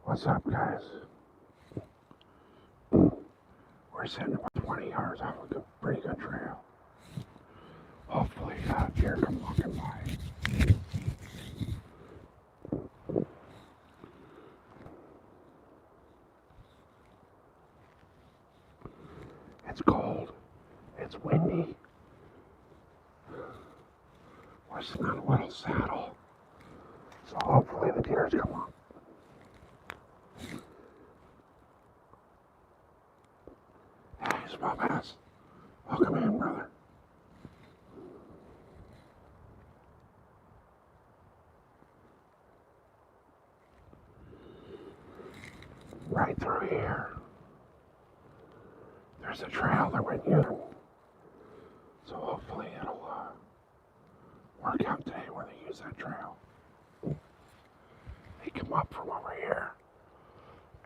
What's up, guys? We're sitting about 20 yards off a pretty good trail. Hopefully, deer come walking by. It's cold. It's windy. We're sitting on a little saddle. So hopefully the deers come up. Hey, small bass. Welcome in, brother. Right through here. There's a trail that we're using. So hopefully it'll work out today where they use that trail. They come up from over here.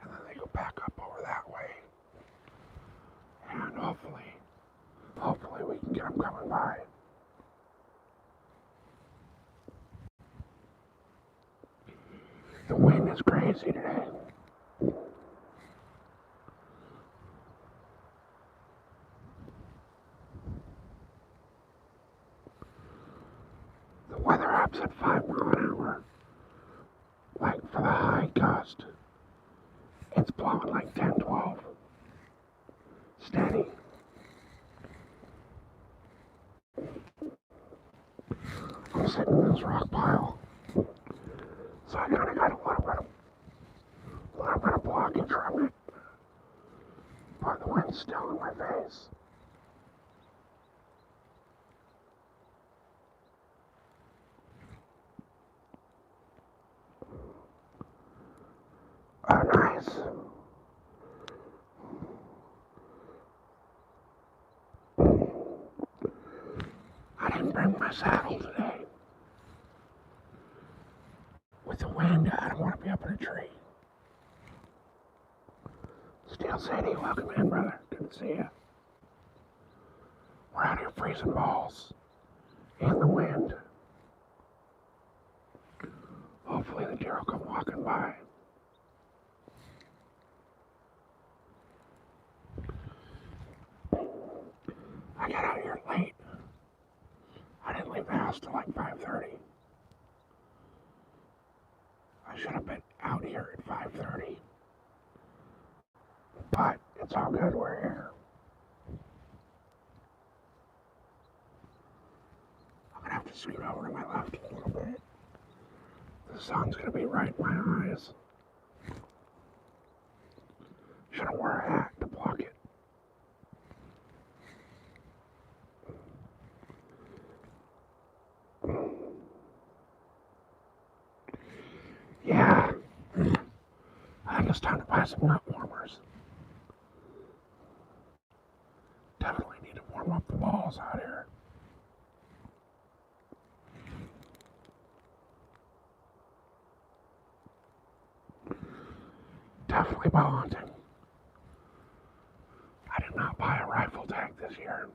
And then they go back up over that way. And hopefully we can get them coming by. The wind is crazy today. The weather app's at 5 miles an hour. Like for the high gust, it's blowing like 10, 12. Steady. I'm sitting in this rock pile. So I kind of got a little bit of blockage from it. But the wind's still in my face. Oh, nice. I didn't bring my saddle today. With the wind, I don't want to be up in a tree. Steel City, welcome in, brother. Good to see you. We're out here freezing balls in the wind. Hopefully the deer will come walking by. I got out here late. I didn't leave the house till like 5:30. I should have been out here at 5:30. But it's all good, we're here. I'm gonna have to scoot over to my left a little bit. The sun's gonna be right in my eyes. Should have wore a hat to block it. Yeah. I think it's time to buy some nut warmers. Definitely need to warm up the balls out here. Definitely bow hunting. I did not buy a rifle tag this year.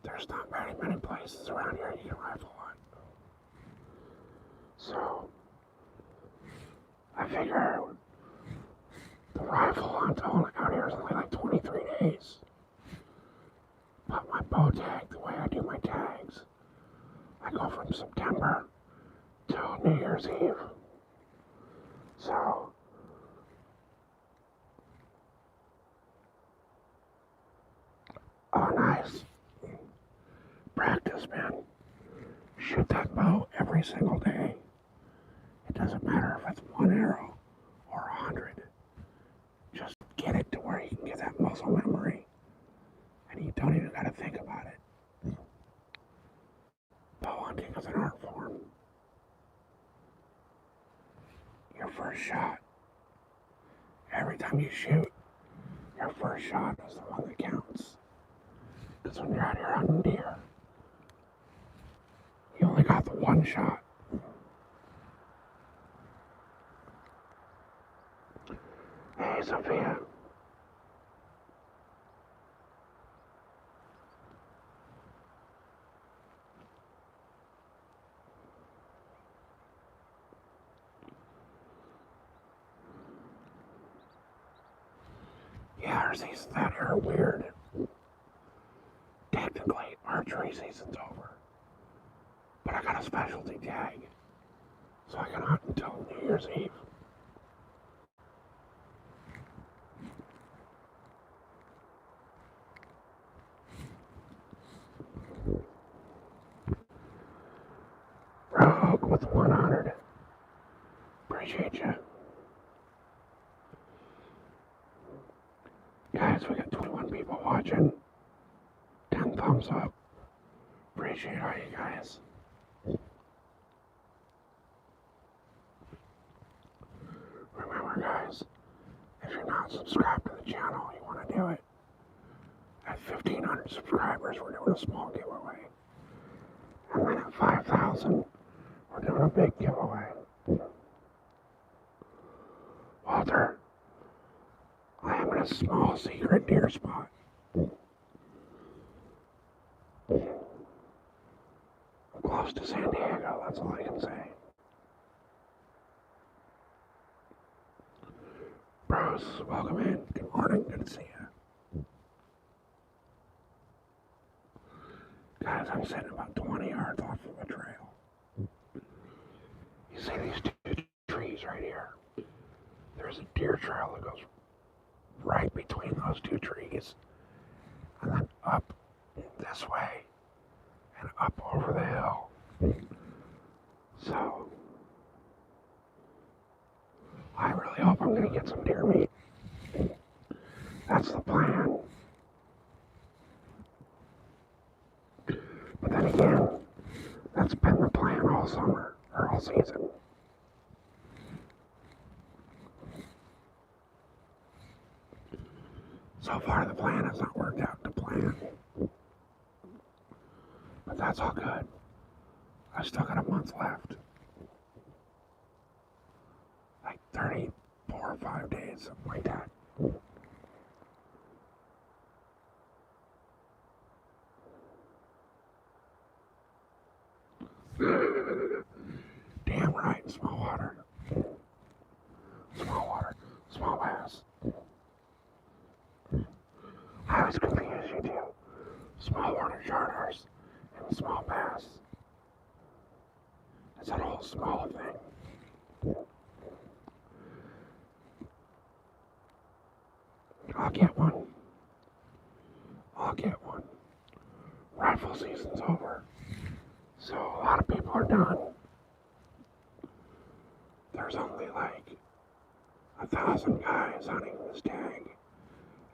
There's not very many places around here you can rifle hunt. So, I figure the rifle hunt out here is only like 23 days. But my bow tag, the way I do my tags, I go from September till New Year's Eve. So, oh nice. Practice, man. Shoot that bow every single day. It doesn't matter if it's one arrow or 100. Just get it to where you can get that muscle memory. And you don't even gotta think about it. Bow hunting is an art form. Your first shot. Every time you shoot, your first shot is the one that counts. Because when you're out here hunting deer, you only got the one shot. Hey, Sophia. fire seasons out here are weird. Technically, archery season's over. But I got a specialty tag, so I can hunt until New Year's Eve. Rogue with 100. Appreciate you. Guys, we got 21 people watching. 10 thumbs up. Appreciate all you guys. Remember, guys, if you're not subscribed to the channel, you want to do it. At 1,500 subscribers, we're doing a small giveaway. And then at 5,000, we're doing a big giveaway. Walter, I am in a small secret deer spot. I'm close to San Diego, that's all I can say. Bros, welcome in. Good morning, good to see you. Guys, I'm sitting about 20 yards off of a trail. You see these two trees right here? There's a deer trail that goes right between those two trees, and then up this way, and up over the hill. So, I really hope I'm going to get some deer meat. That's the plan. But then again, that's been the plan all summer, or all season. So far, the plan has not worked out to plan. But that's all good. I've still got a month left. Like 34 or 5 days, something like that. Damn right, small water. Small water, small bass. I always confuse you two. Small water charters and small bass. It's that whole small thing. I'll get one. I'll get one. Rifle season's over. So a lot of people are done. There's only like 1,000 guys hunting this tag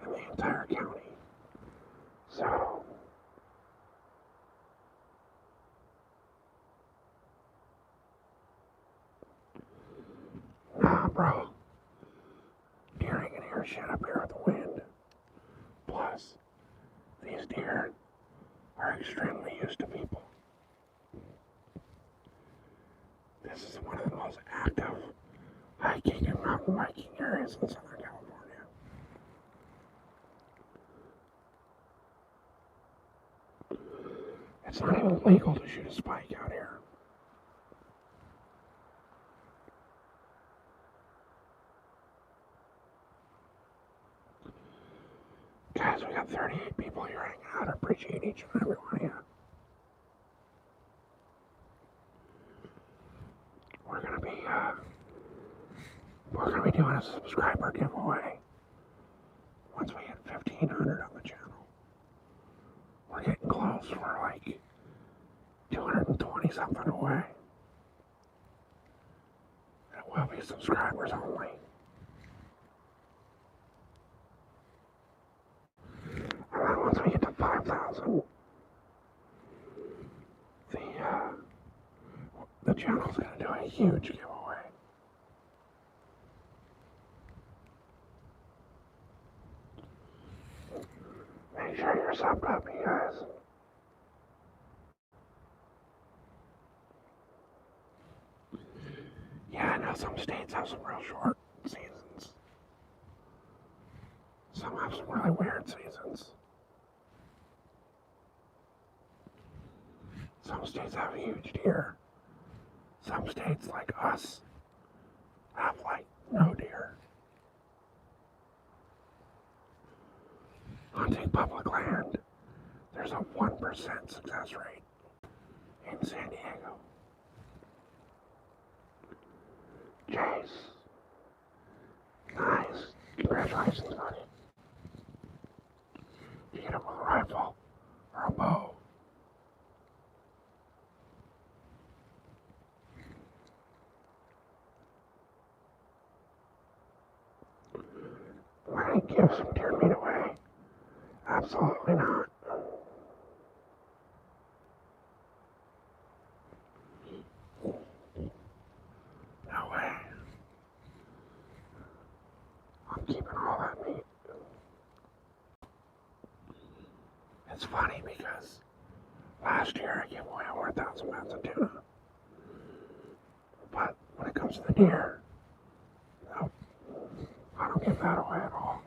in the entire county. So nah, bro. Deer ain't gonna hear shit up here with the wind. Plus, these deer are extremely used to people. This is one of the most active hiking and mountain biking areas in Southern California. It's not even legal to shoot a spike out here. Guys, we got 38 people here hanging out. I appreciate each and every one of you. We're gonna be doing a subscriber giveaway once we hit 1,500 on the channel. We're getting close. We're like 220 something away. And it will be subscribers only. And then once we get to 5,000, the channel's gonna do a huge giveaway. Make sure you're subbed up, you guys. Yeah, I know some states have some real short seasons. Some have some really weird seasons. Some states have huge deer. Some states, like us, have like no deer. hunting public land, there's a 1% success rate in San Diego. Chase. Nice. Congratulations, buddy. You get him with a rifle or a bow. Why did he give some deer meat away? Absolutely not. No way. I'm keeping all that meat. It's funny because last year I gave away over 1,000 pounds of tuna. But when it comes to the deer, no, I don't give that away at all.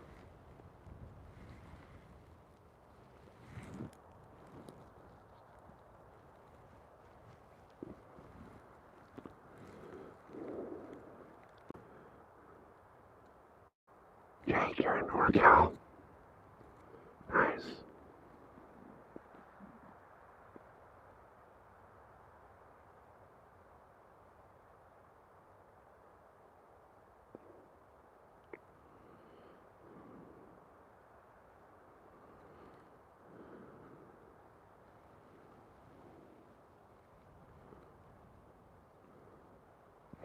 Jake, you're in NorCal. Nice.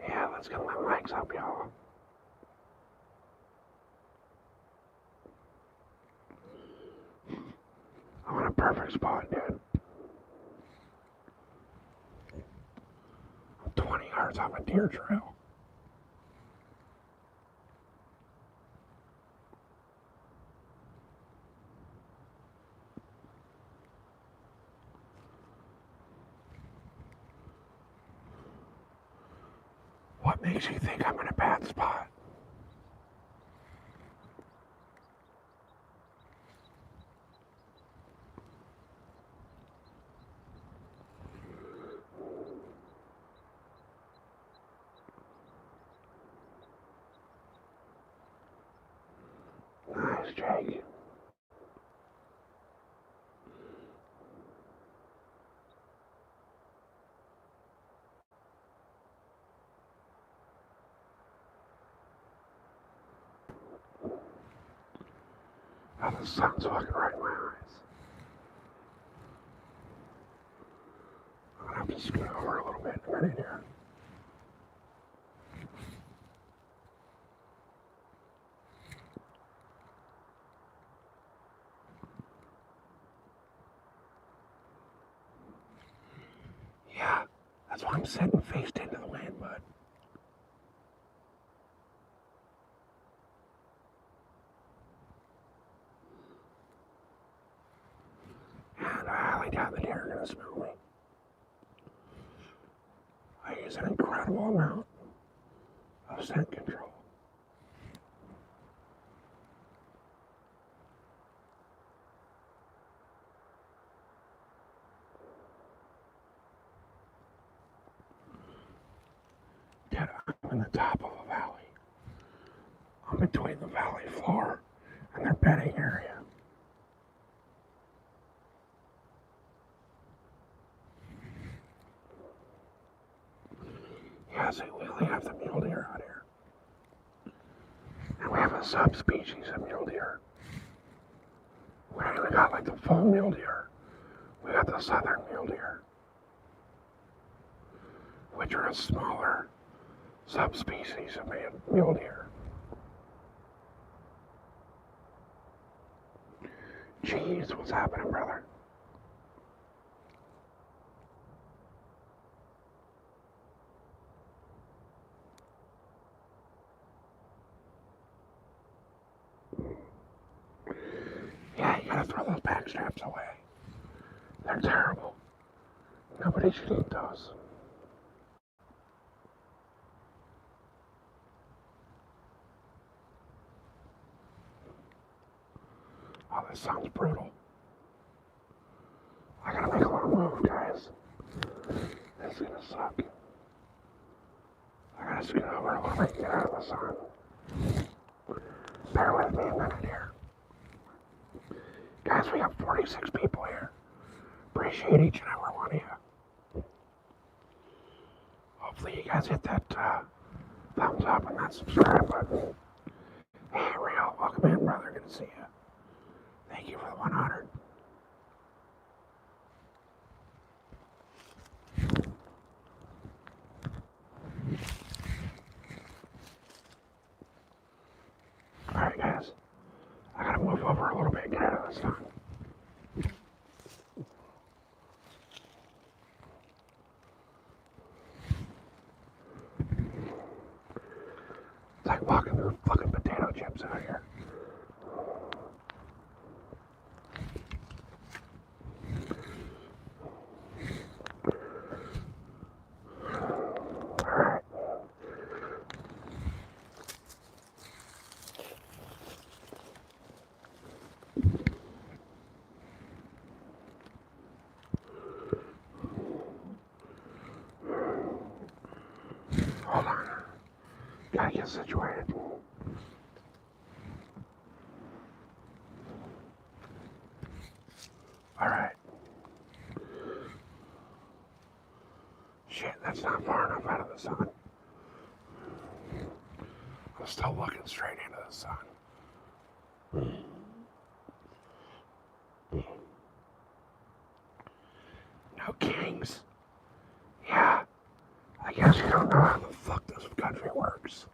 Yeah, let's get my legs up, y'all. I'm in a perfect spot, dude. I'm 20 yards off a deer trail. What makes you think I'm in a bad spot? Nice, Jake. Oh, the sun's fucking right in my eyes. I'm gonna have to scoot over a little bit in a minute here. Yeah, that's why I'm sitting faced into the wind, bud. And I highly doubt the deer are gonna smell me. I use an incredible amount of scent control. Dude, I'm in the top of a valley. I'm between the valley floor and their bedding area. Yeah, see, we only have the mule deer out here. And we have a subspecies of mule deer. We ain't even got like the full mule deer. We got the southern mule deer, which are a smaller subspecies of mule deer. Jeez, what's happening, brother? Yeah, you gotta throw those back straps away. They're terrible. Nobody should eat those. Oh, this sounds brutal. I gotta make a little move, guys. This is gonna suck. I gotta scoot over a little bit and get out of the sun. Bear with me a minute here. Guys, we got 46 people here. Appreciate each and every one of you. Hopefully you guys hit that thumbs up and that subscribe button. Hey, Real, welcome in, brother. Good to see you. Thank you for the 100. Alright, guys. I gotta move over a little bit and get out of the sun. It's like walking through fucking potato chips out here. Alright. Hold on. Gotta get situated. Alright. Shit, that's not far enough out of the sun. I'm still looking straight into the sun. No kings. Yeah, I guess you don't know how the fuck this country works.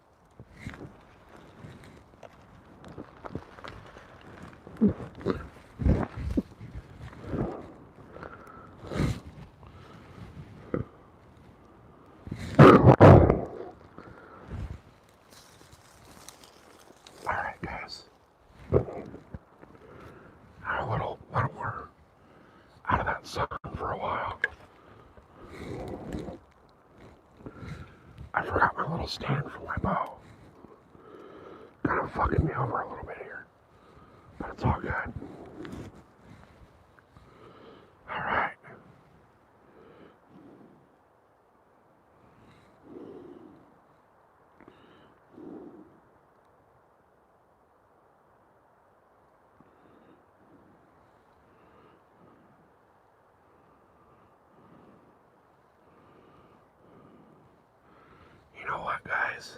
Alright, guys. A little more out of that sun for a while. I forgot my little stand for my bow. Kind of fucking me over a little bit here. But it's all good. Alright. You know what, guys?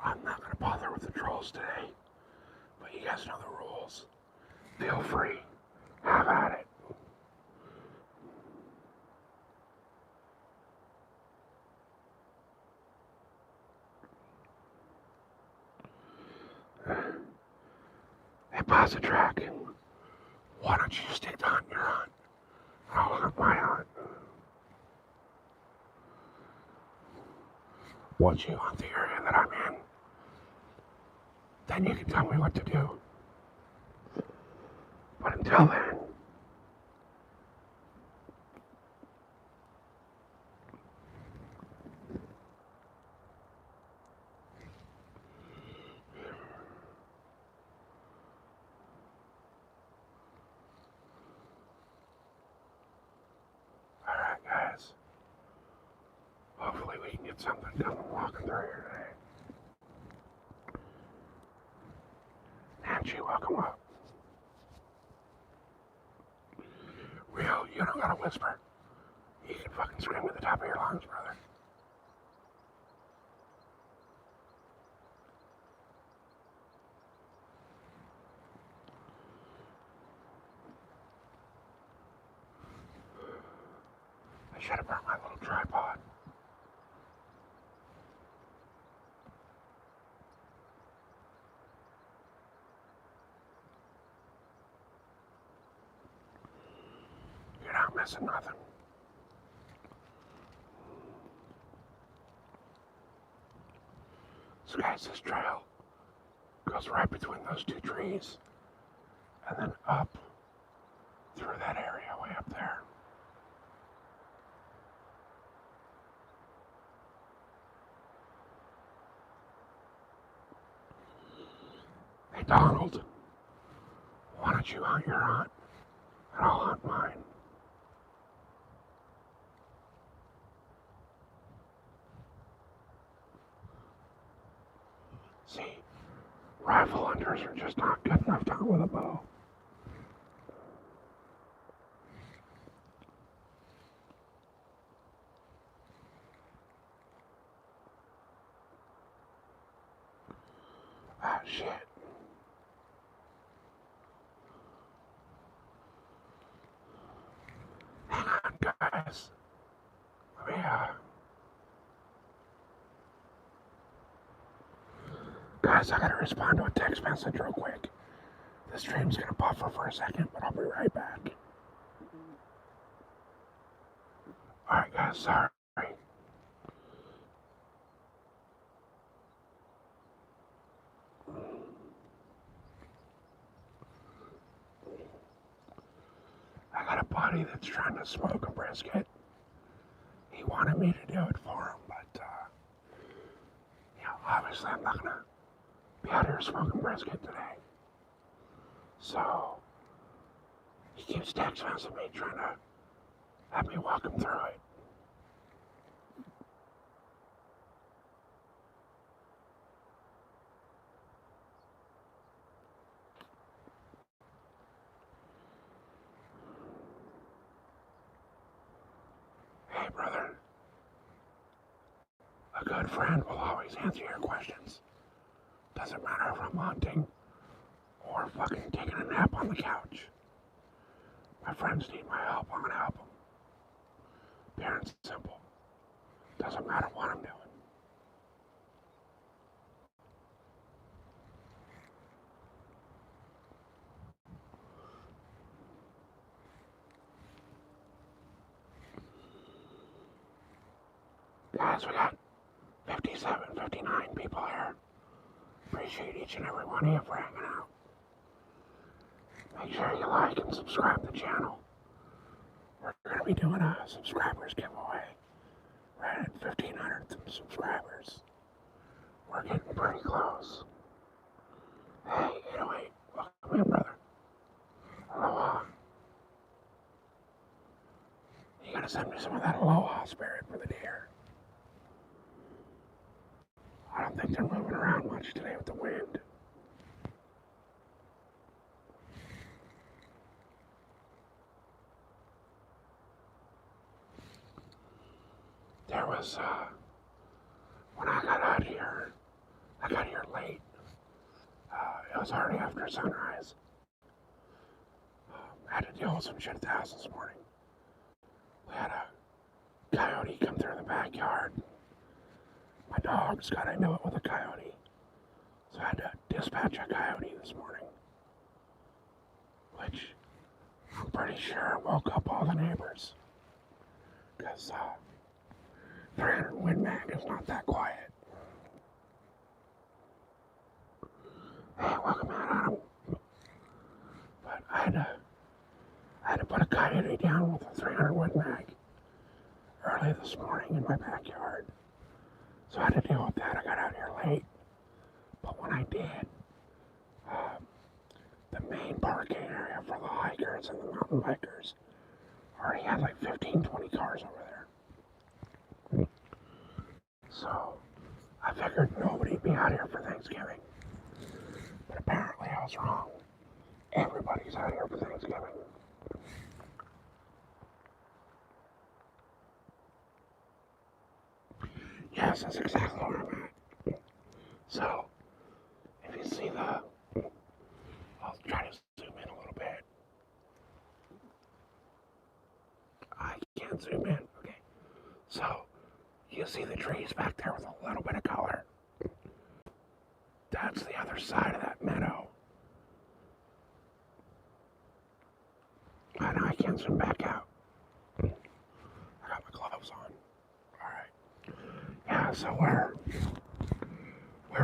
I'm not going to bother with the trolls today. But you guys know the rules. Feel free. Have at it. Hey, pause the track. Why don't you stick to hunt your hunt? I'll hunt my hunt. Once you hunt the area that I'm in, then you can tell me what to do. But until then, alright guys, hopefully we can get something done walking through here today. Nancy, welcome up. Real, you don't gotta whisper. You can fucking scream at the top of your lungs, brother. I should have brought my little tripod. You're not missing nothing. So guys, this trail goes right between those two trees and then up through that area way up there. Hey Donald, why don't you hunt your hunt and I'll hunt mine? See, rifle hunters are just not good enough to hunt with a bow. shit. Hang on, guys. Let me, Guys, I gotta respond to a text message real quick. The stream's gonna buffer for a second, but I'll be right back. Alright, guys, sorry. I got a buddy that's trying to smoke a brisket. He wanted me to do it for him, but, obviously I'm not gonna be out here smoking brisket today. So, he keeps text messaging me trying to have me walk him through it. Hey, brother. A good friend will always answer your questions. Doesn't matter if I'm hunting or fucking taking a nap on the couch. My friends need my help, I'm gonna help them. Pure and simple. Doesn't matter what I'm doing. Guys, we got 57, 59 people here. Appreciate each and every one of you for hanging out. Make sure you like and subscribe to the channel. We're going to be doing a subscribers giveaway. Right at 1,500 subscribers. We're getting pretty close. Hey, 808, welcome in, brother. Aloha. You gotta send me some of that aloha spirit for the deer. I don't think they're moving around much today with the wind. There was, when I got here late. It was already after sunrise. I had to deal with some shit at the house this morning. We had a coyote come through the backyard. My dogs got into it with a coyote. So I had to dispatch a coyote this morning. Which I'm pretty sure woke up all the neighbors. Because 300 Win Mag is not that quiet. Hey, welcome in, Adam. But I had to put a coyote down with a 300 Win Mag early this morning in my backyard. So I had to deal with that. I got out here late. But when I did, the main parking area for the hikers and the mountain bikers already had like 15, 20 cars over there. So I figured nobody'd be out here for Thanksgiving. But apparently I was wrong. Everybody's out here for Thanksgiving. Yes, that's exactly where I'm at. So, if you see I'll try to zoom in a little bit. I can't zoom in, okay. So, you see the trees back there with a little bit of color. That's the other side of that meadow. And I can't zoom back out. I got my gloves on. Alright. Yeah, so we're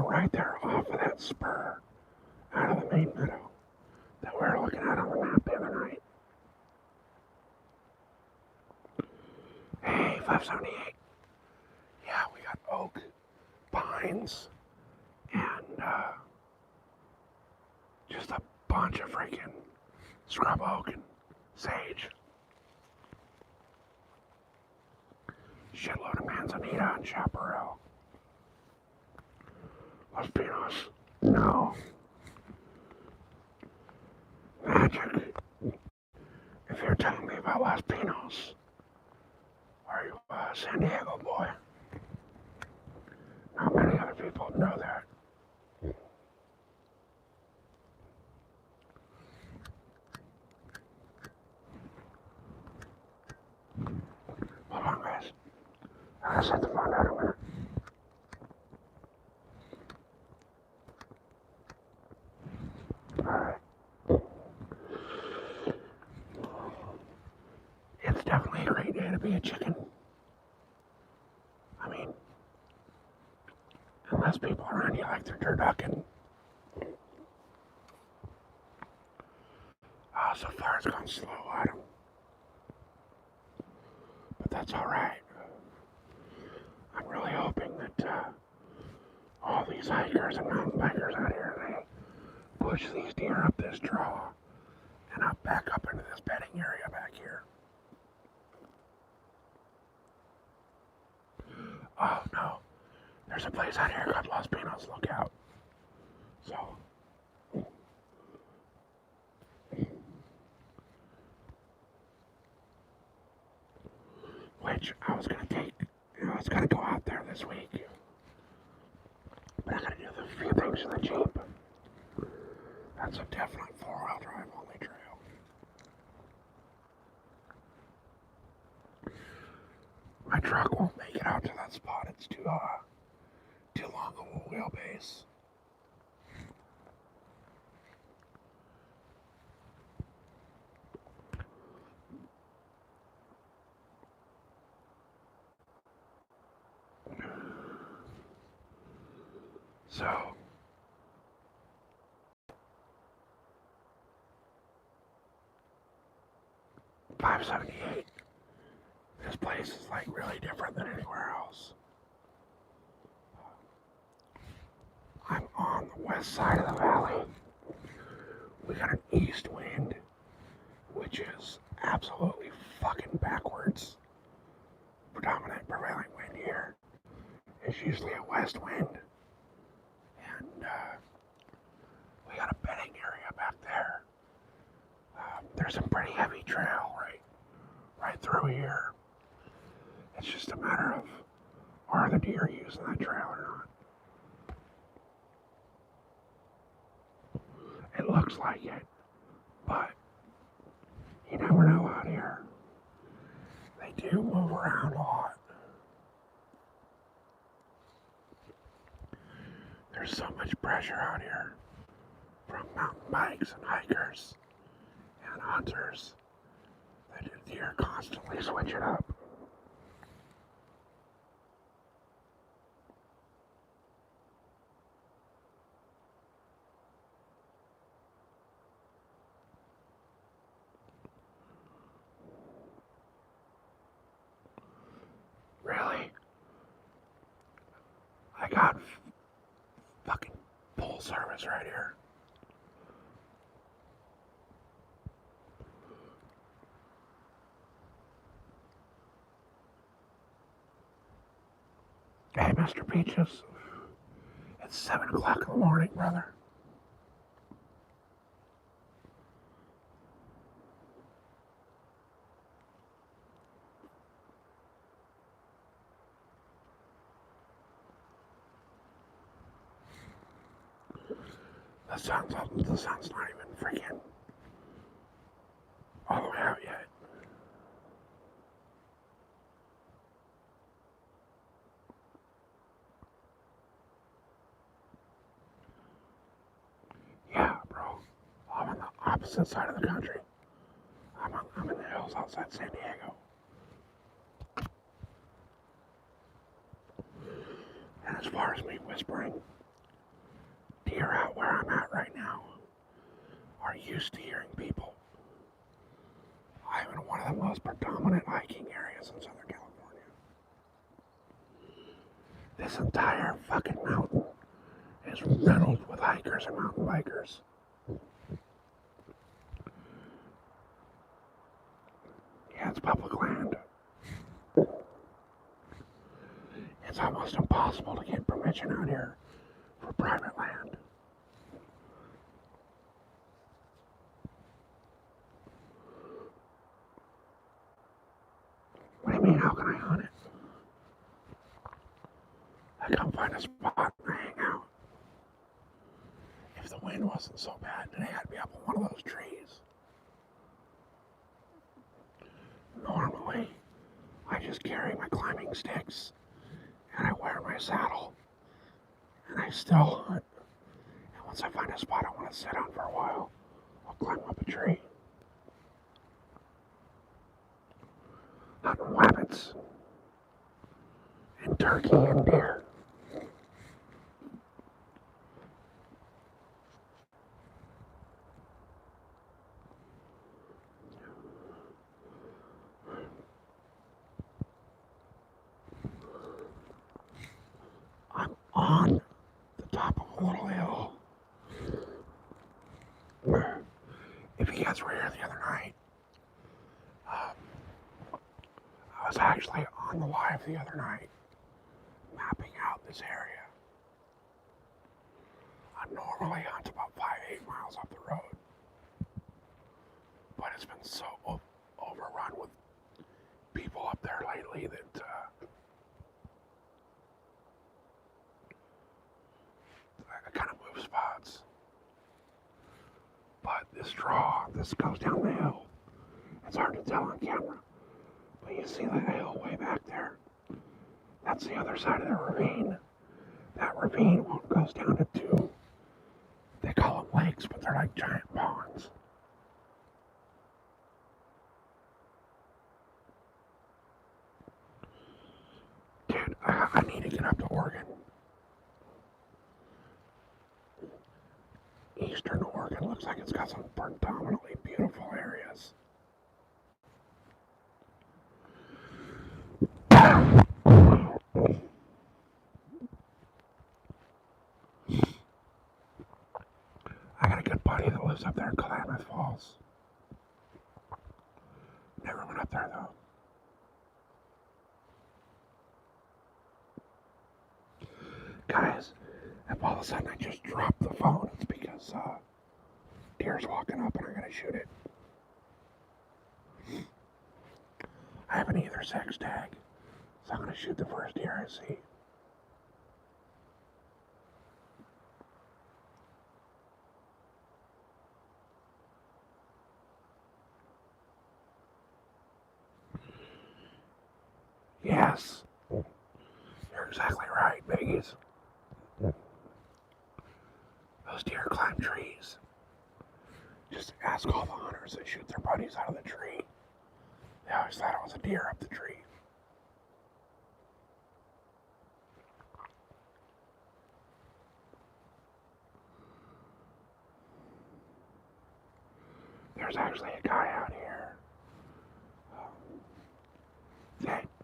right there off of that spur out of the main meadow that we were looking at on the map the other night. Hey, 578. Yeah, we got oak, pines, and just a bunch of freaking scrub oak and sage. Shitload of manzanita and chaparral. Los Pinos, no. Magic. If you're telling me about Los Pinos, are you a San Diego boy? Not many other people know that. I gotta set the phone down a minute. Alright. It's definitely a great day to be a chicken. I mean, unless people around you like their turducken. So far it's gone slow on them. But that's alright. I'm really hoping that all these hikers and mountain bikers out here, they push these deer up this draw and up back up into this bedding area back here. Oh no, there's a place out here called Los Pinos Lookout. So, which I was gonna take, I was gonna go out there this week, but I gotta do the few things in the Jeep. That's a definite four-wheel drive only trail. My truck won't make it out to that spot. It's too long of a wheelbase. So, $5.78. This place is like really different than anywhere else. I'm on the west side of the valley. We got an east wind, which is absolutely fucking backwards. Predominant prevailing wind here is usually a west wind. And we got a bedding area back there. There's some pretty heavy trail right through here. It's just a matter of are the deer using that trail or not. It looks like it, but you never know out here. They do move around a lot. There's so much pressure out here from mountain bikes and hikers and hunters that the deer constantly switch it up. Really? I got fucking full service right here. Hey, Mr. Peaches. It's 7 o'clock in the morning, brother. The sun's not even freaking all the way out yet. Yeah, bro. I'm on the opposite side of the country. I'm in the hills outside San Diego. And as far as me whispering, deer out where I'm at right now are used to hearing people. I'm in one of the most predominant hiking areas in Southern California. This entire fucking mountain is riddled with hikers and mountain bikers. Yeah, it's public land. It's almost impossible to get permission out here for private land. What do you mean, how can I hunt it? I come find a spot and hang out. If the wind wasn't so bad today, I'd be up on one of those trees. Normally, I just carry my climbing sticks and I wear my saddle and I still hunt. And once I find a spot I want to sit on for a while, I'll climb up a tree. Hunting rabbits and turkey and deer. I'm on the top of a little hill. If you guys were here the other night, I was actually on the live the other night, mapping out this area. I normally hunt about 5-8 miles up the road, but it's been so overrun with people up there lately that I kind of move spots. But this goes down the hill. It's hard to tell on camera, but you see that hill way back there. That's the other side of the ravine. That ravine goes down to two. They call them lakes, but they're like giant ponds. Dude, I need to get up to Oregon. Eastern Oregon looks like it's got some predominantly beautiful areas. I got a good buddy that lives up there in Klamath Falls. Never went up there though. Guys, if all of a sudden I just drop the phone, it's because deer's walking up and I gotta shoot it. I have an either sex tag, so I'm gonna shoot the first deer I see. Yes, you're exactly right, Biggies. Those deer climb trees. Just ask all the hunters that shoot their buddies out of the tree. They always thought it was a deer up the tree. There's actually a guy out here.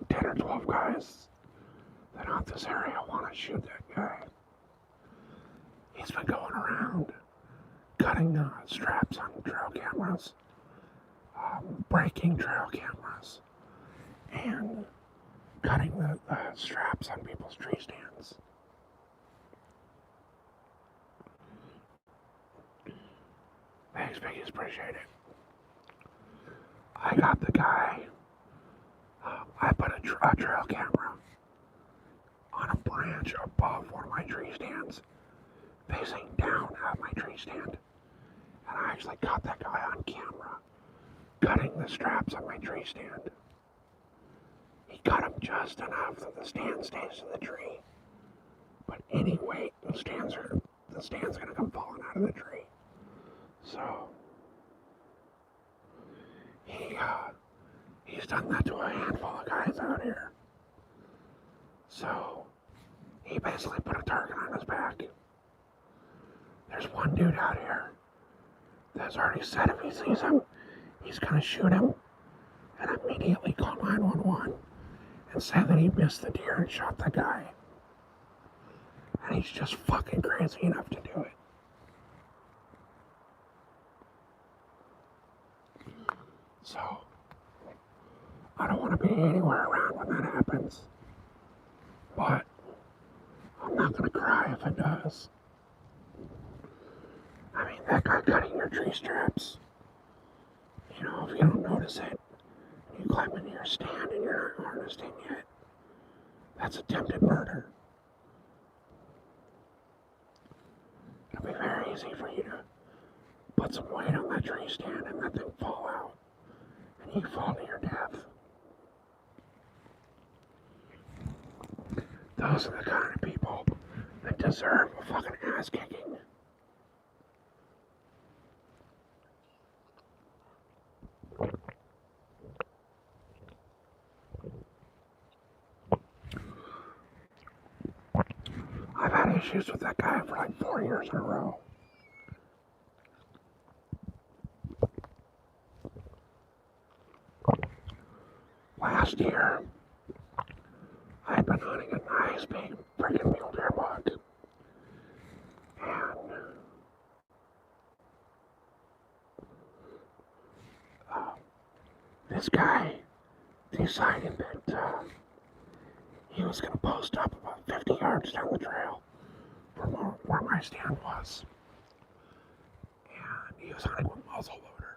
10 or 12 guys that hunt this area want to shoot that guy. He's been going around cutting straps on trail cameras, breaking trail cameras, and cutting the straps on people's tree stands. Thanks, Biggies, appreciate it. I got the guy. I put a trail camera on a branch above one of my tree stands, facing down at my tree stand. And I actually got that guy on camera, cutting the straps on my tree stand. He cut them just enough that the stand stays in the tree. But any weight, the stand's gonna come falling out of the tree. So he's done that to a handful of guys out here. So he basically put a target on his back. There's one dude out here that's already said if he sees him, he's gonna shoot him and immediately call 911 and say that he missed the deer and shot the guy. And he's just fucking crazy enough to do it. So, I don't want to be anywhere around when that happens. But, I'm not going to cry if it does. I mean, that guy cutting your tree straps, you know, if you don't notice it, you climb into your stand and you're not harnessed in yet, that's attempted murder. It'll be very easy for you to put some weight on that tree stand and that thing fall out, and you fall to your death. Those are the kind of people that deserve a fucking ass kicking. I've had issues with that guy for like 4 years in a row. Last year, I had been hunting a nice big freaking mule deer buck. And this guy decided that he was going to post up about 50 yards down the trail from where my stand was. And he was hunting with muzzleloader.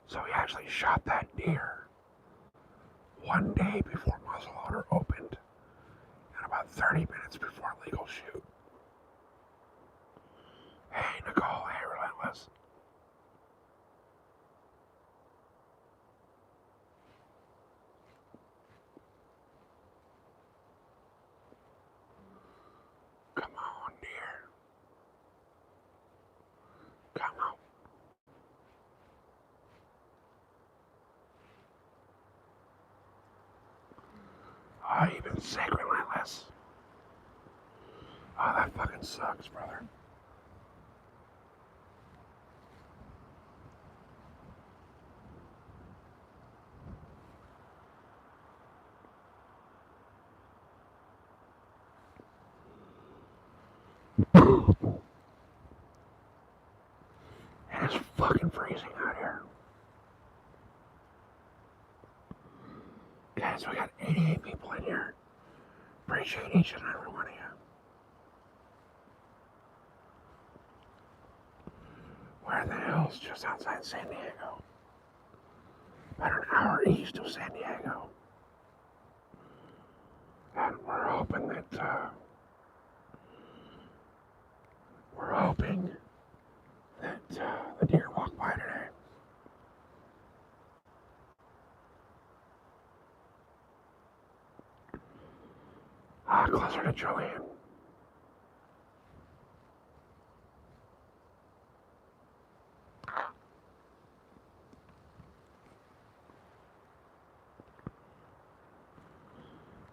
So he actually shot that deer one day before muzzleloader opened and about 30 minutes before legal shoot. Hey, Nicole. Hey, Relentless. Come on, dear. Come on. Oh, you've been sick, Relentless. Oh, that fucking sucks, brother. It's fucking freezing out here. Guys, we got 88 people in here. Appreciate each and every one of you. We're in the hills just outside San Diego. About an hour east of San Diego. And we're hoping that, the deer walk by today. Closer to Julian.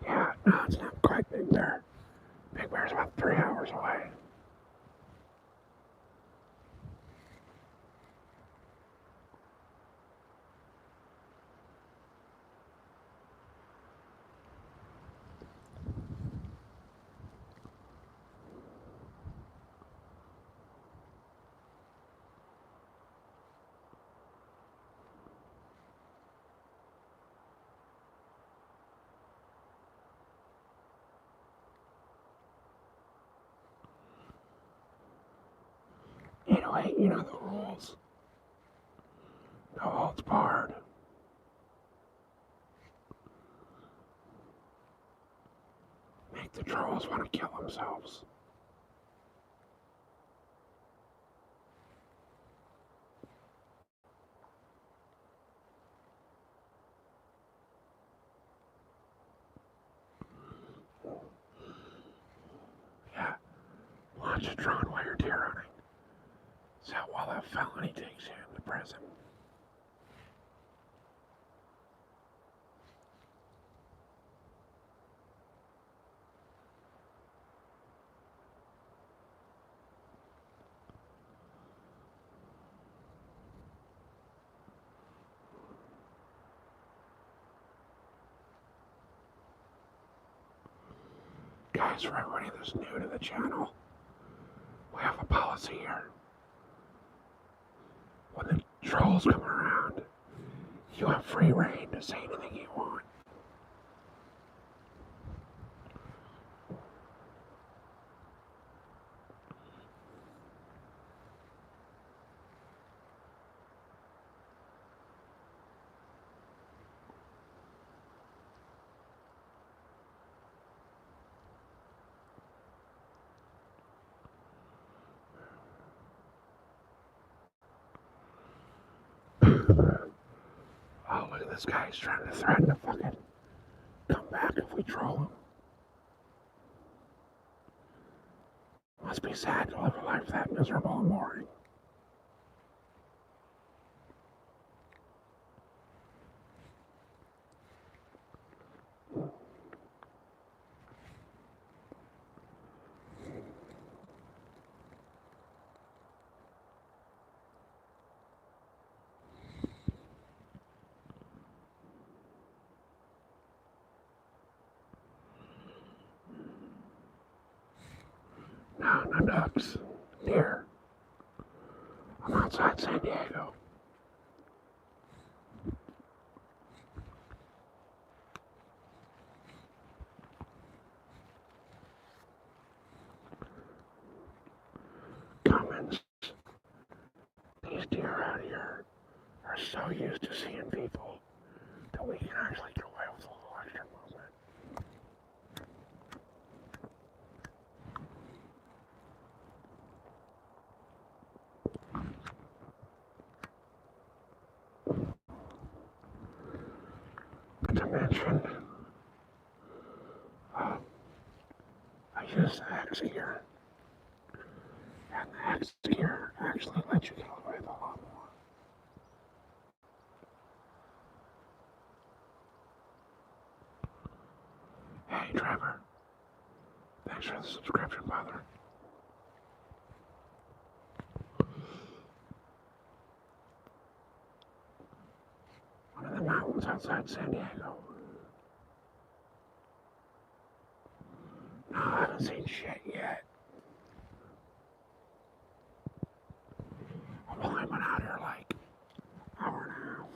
Yeah, no, it's not quite Big Bear. Big Bear's about 3 hours away. Anyway, you know the rules. No holds barred. Make the trolls want to kill themselves. Yeah, launch a drone while you're deer hunting. So while that felony takes you into prison. Guys, for everybody that's new to the channel, we have a policy here. When the trolls come around, you have free reign to say anything you want. Oh, look at this guy. He's trying to threaten to fucking come back if we troll him. Must be sad to live a life that miserable and boring. No ducks. Deer. I'm outside San Diego. Cummins. These deer out here are so used to seeing people that we can actually get away with a little extra movement. To mention, I use the X gear, and the X gear actually lets you get away with a lot more. Hey Trevor, thanks for the subscription, brother. One of the mountains outside San Diego. No, I haven't seen shit yet. I've only been out here like an hour and a half.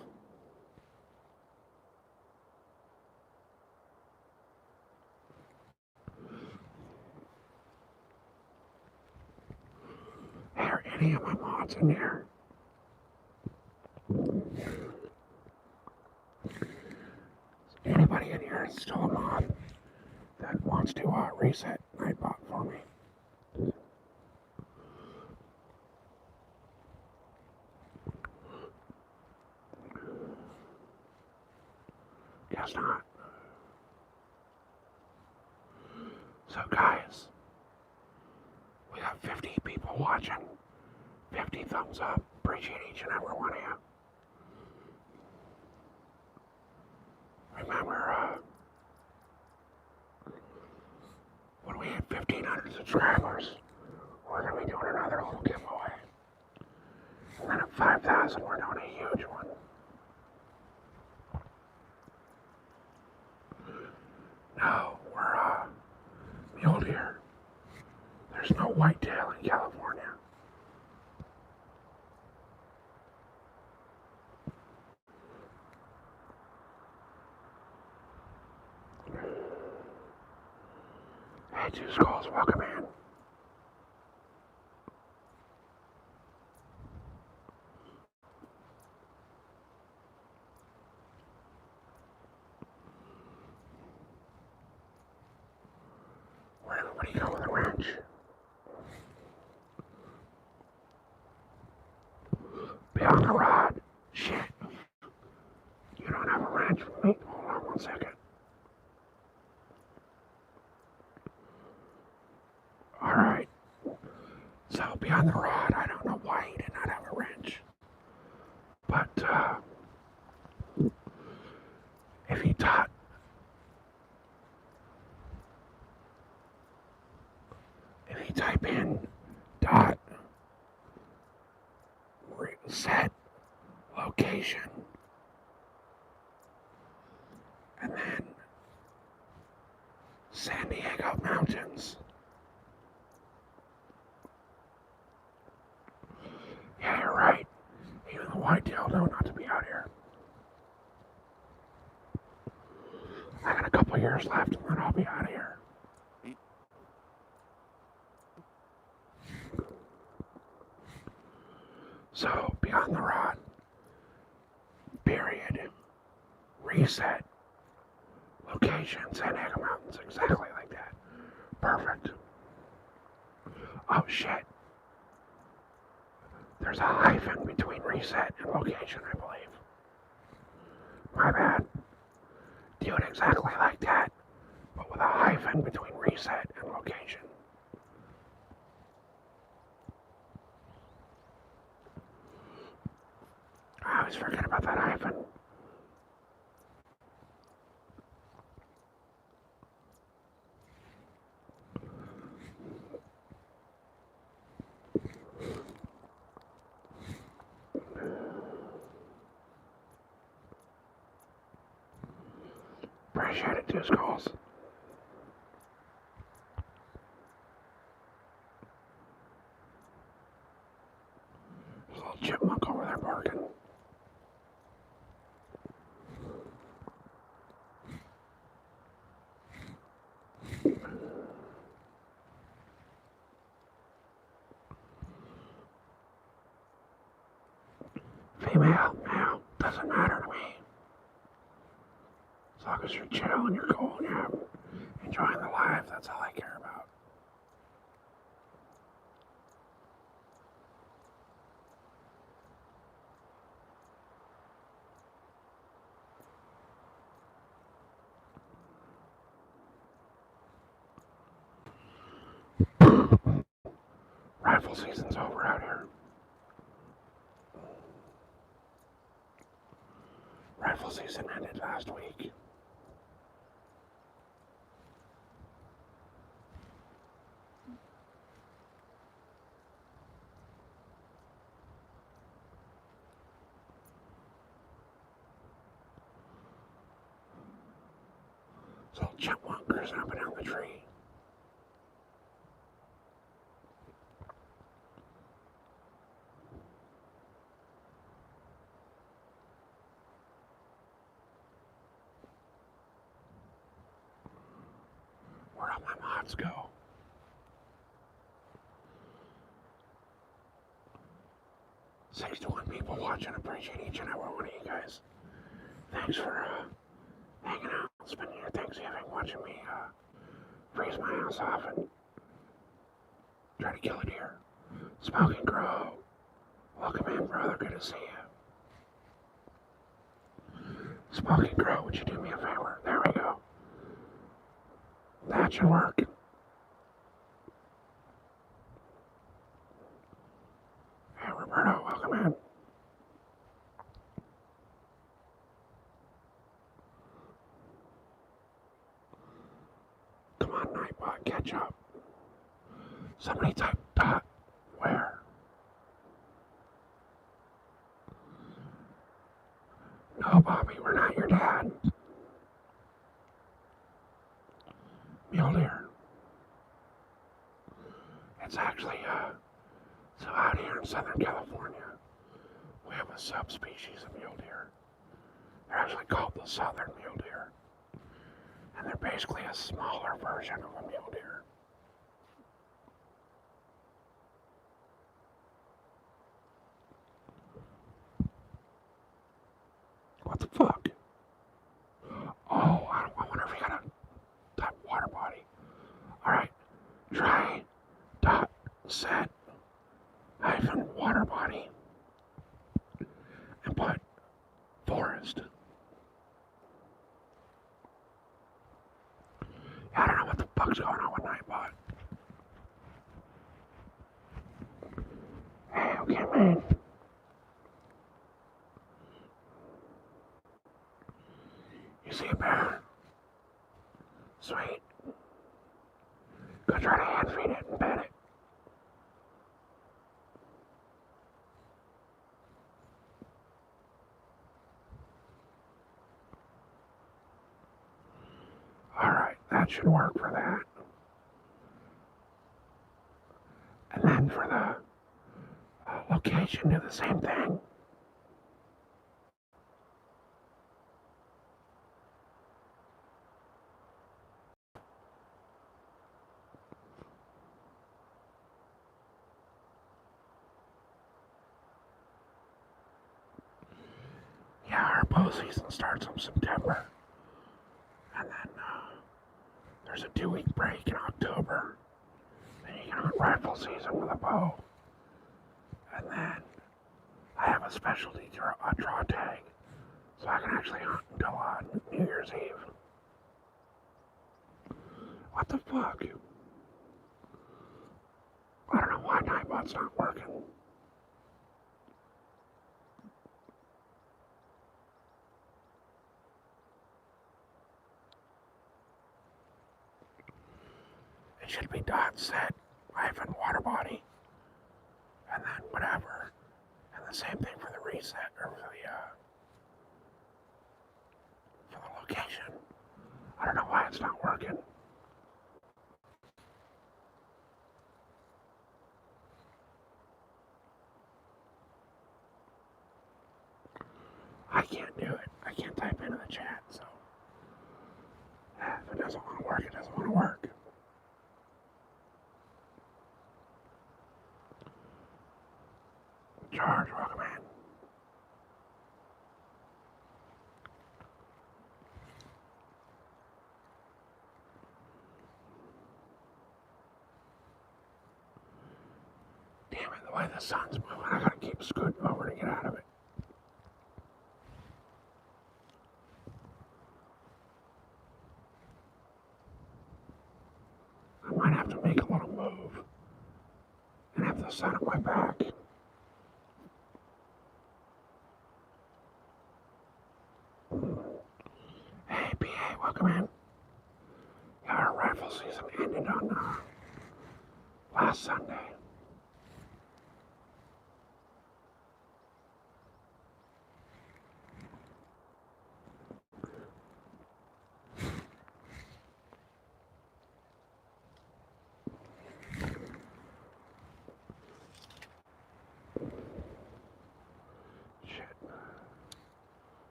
Hey, are any of my mods in here? Anybody in here is still a mod that wants to reset Nightbot for me? Guess not. So guys, we got 50 people watching. 50 thumbs up. Appreciate each and every one of you. Remember, when we hit 1,500 subscribers, we're going to be doing another little giveaway. And then at 5,000, we're doing a huge one. No, we're mule deer. There's no whitetail in California. Hey, Two Skulls, welcome in. Where'd everybody go with the wrench? Beyond the rod. Shit. You don't have a wrench for me? Hold on 1 second. Alright. So, beyond the rod, I don't know why he did not have a wrench. But, if he taught, if you type in dot set location and then San Diego mountains. Yeah, you're right. Even the whitetail know not to be out here. I got a couple years left and then I'll be out of here. So, beyond the rod, period, reset, location, San Diego Mountains, exactly like that. Perfect. Oh shit. There's a hyphen between reset and location, I believe. My bad. Do it exactly like that, but with a hyphen between reset and location. always forget about that hyphen. Appreciate it, 2 skulls. There's a little chipmunk over there barking. Female, male, doesn't matter to me. As long as you're chill and you're cool and you're enjoying the life, that's all I care about. Rifle season's over out here. Rifle season ended last week. So chipmunk cruising up and down the tree. Where'd all my mods go? Six to 1 people watching. Appreciate each and every one of you guys. Thanks for hanging out, spending your Thanksgiving watching me freeze my ass off and try to kill a deer. Smoking Crow, welcome in, brother. Good to see you. Smoking Crow, would you do me a favor? There we go. That should work. Hey, Roberto, welcome in. Come on, Nightbot, catch up. Somebody type dot where? No, Bobby, we're not your dad. Mule deer. It's actually, so out here in Southern California, we have a subspecies of mule deer. They're actually called the southern mule deer. And they're basically a smaller version of a mule deer. What the fuck? Oh, I wonder if we got a type water body. Alright, try dot set hyphen water body and put forest. Yeah, I don't know what the fuck's going on with Nightbot. Hey, okay, man. You see a bear? Sweet. Go try to hand feed it and pet it. Alright, that should work for that. And then for the location, do the same thing. Yeah, our bow season starts in September. And then there's a 2-week break in October. Then you can hunt rifle season with a bow. And then I have a specialty draw tag. So I can actually hunt until New Year's Eve. What the fuck? I don't know why Nightbot's not working. It should be dot set hyphen water body, and then whatever. And the same thing for the reset, or for the location. I don't know why it's not working. I can't do it. I can't type into the chat, so if it doesn't want to work, it doesn't want to work. George, welcome in. Damn it, the way the sun's moving, I gotta keep scooting over to get out of it. I might have to make a little move and have the sun at my back. Hey, PA, welcome in. Yeah, our rifle season ended on last Sunday.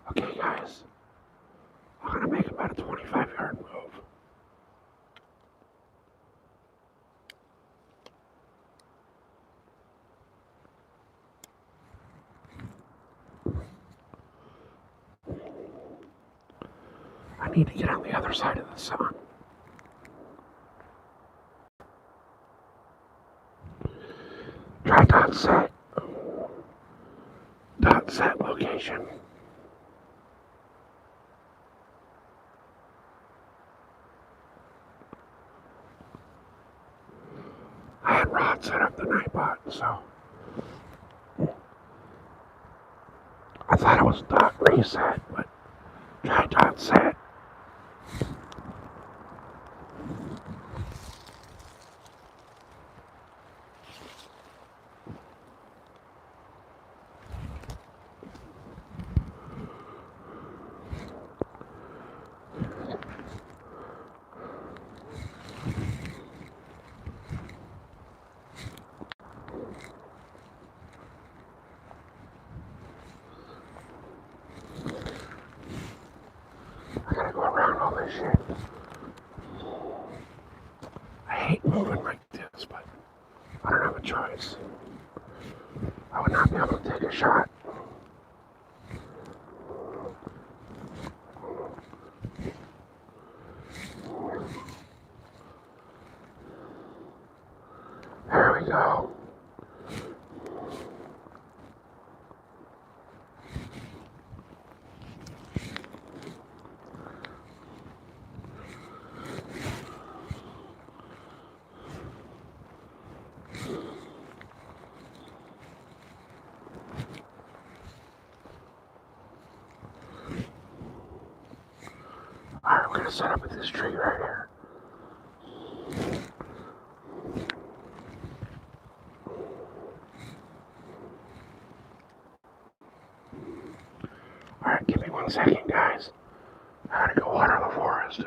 Okay, guys, I'm gonna make about a 25-yard move. I need to get on the other side of the sun. Try dot set. Dot set location. I had Rod set up the Nightbot, so I thought it was dot reset, but try dot set. I gotta go around all this shit. I hate moving like this, but I don't have a choice. I would not be able to take a shot. There we go. Alright, we're gonna set up with this tree right here. Alright, give me 1 second, guys. I gotta go water the forest.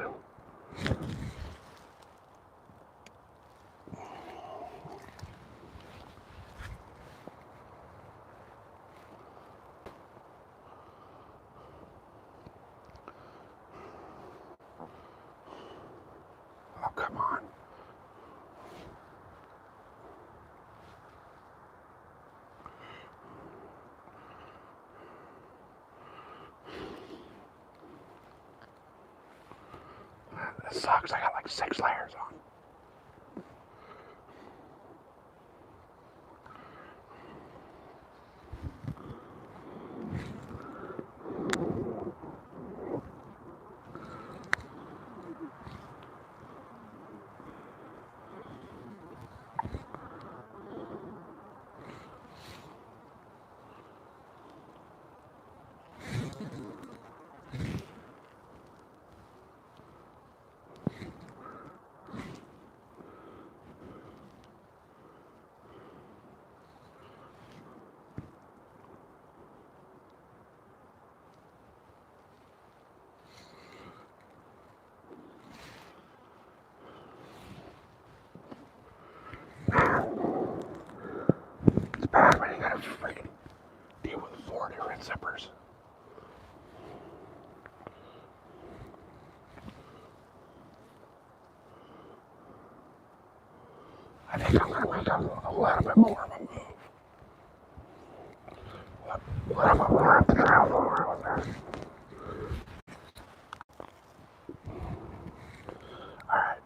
Oh, come on. This sucks. I got like 6 layers on. I'm going to make a little bit more of a move. A little bit more up the trail floor with this. Alright.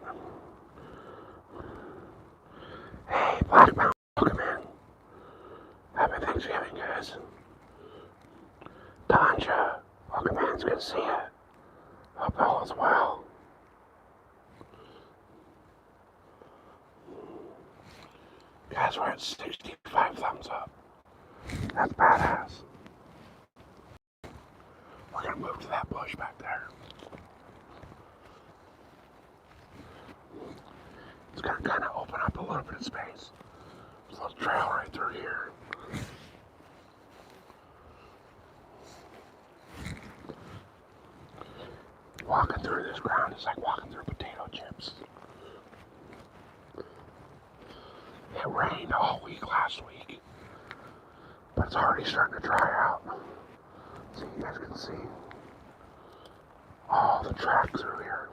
Hey, Black Mountain, welcome in. Happy Thanksgiving, guys. Tanja, welcome in. It's good to see you. Hope all is well. Guys, we're at 65 thumbs up. That's badass. We're gonna move to that bush back there. It's gonna kind of open up a little bit of space. There's a little trail right through here. Walking through this ground is like walking through potato chips. It rained all week last week, but it's already starting to dry out. So you guys can see all the track through here.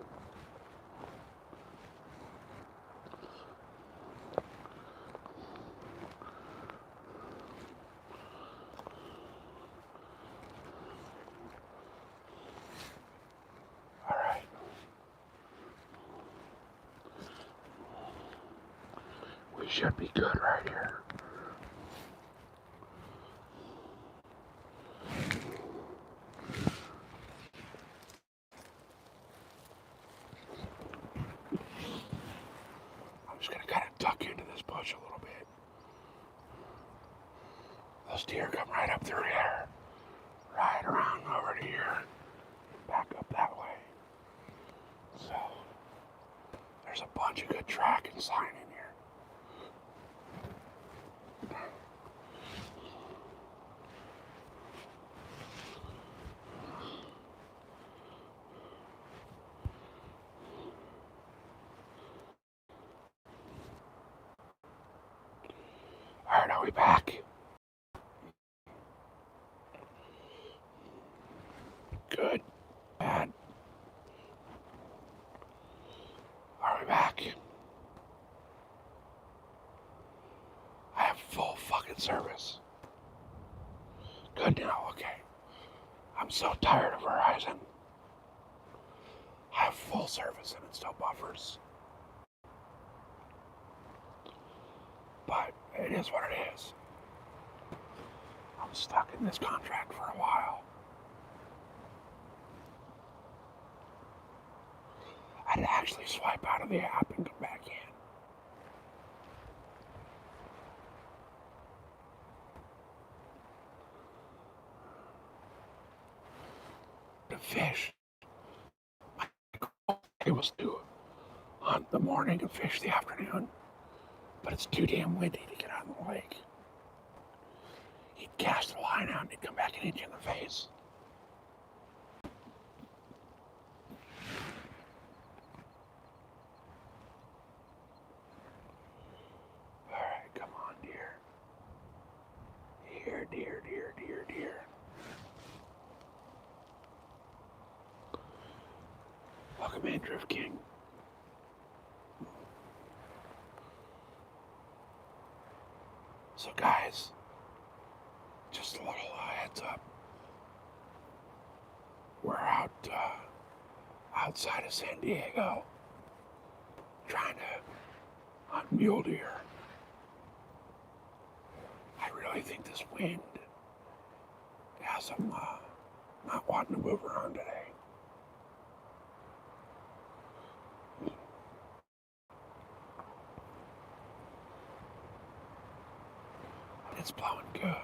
Alright. We should be good right here. I'm just gonna kind of duck into this bush a little bit. Those deer come right up through here, right around over to here, back up that way. So there's a bunch of good track and sign in here. Alright, are we back? Good. Bad. Are we back? I have full fucking service. Good now, okay. I'm so tired of Verizon. I have full service and it still buffers. But it is what it is. I'm stuck in this contract for a while. I had to actually swipe out of the app and come back in. To fish. It was to hunt the morning and fish the afternoon. But it's too damn windy to get out in the lake. He'd cast the line out and he'd come back and hit you in the face. Alright, come on, deer. Deer, deer, deer, deer, deer. Welcome in, Drift King. So guys, just a little heads up. We're out outside of San Diego trying to hunt mule deer. I really think this wind has them not wanting to move around today. It's blowing good.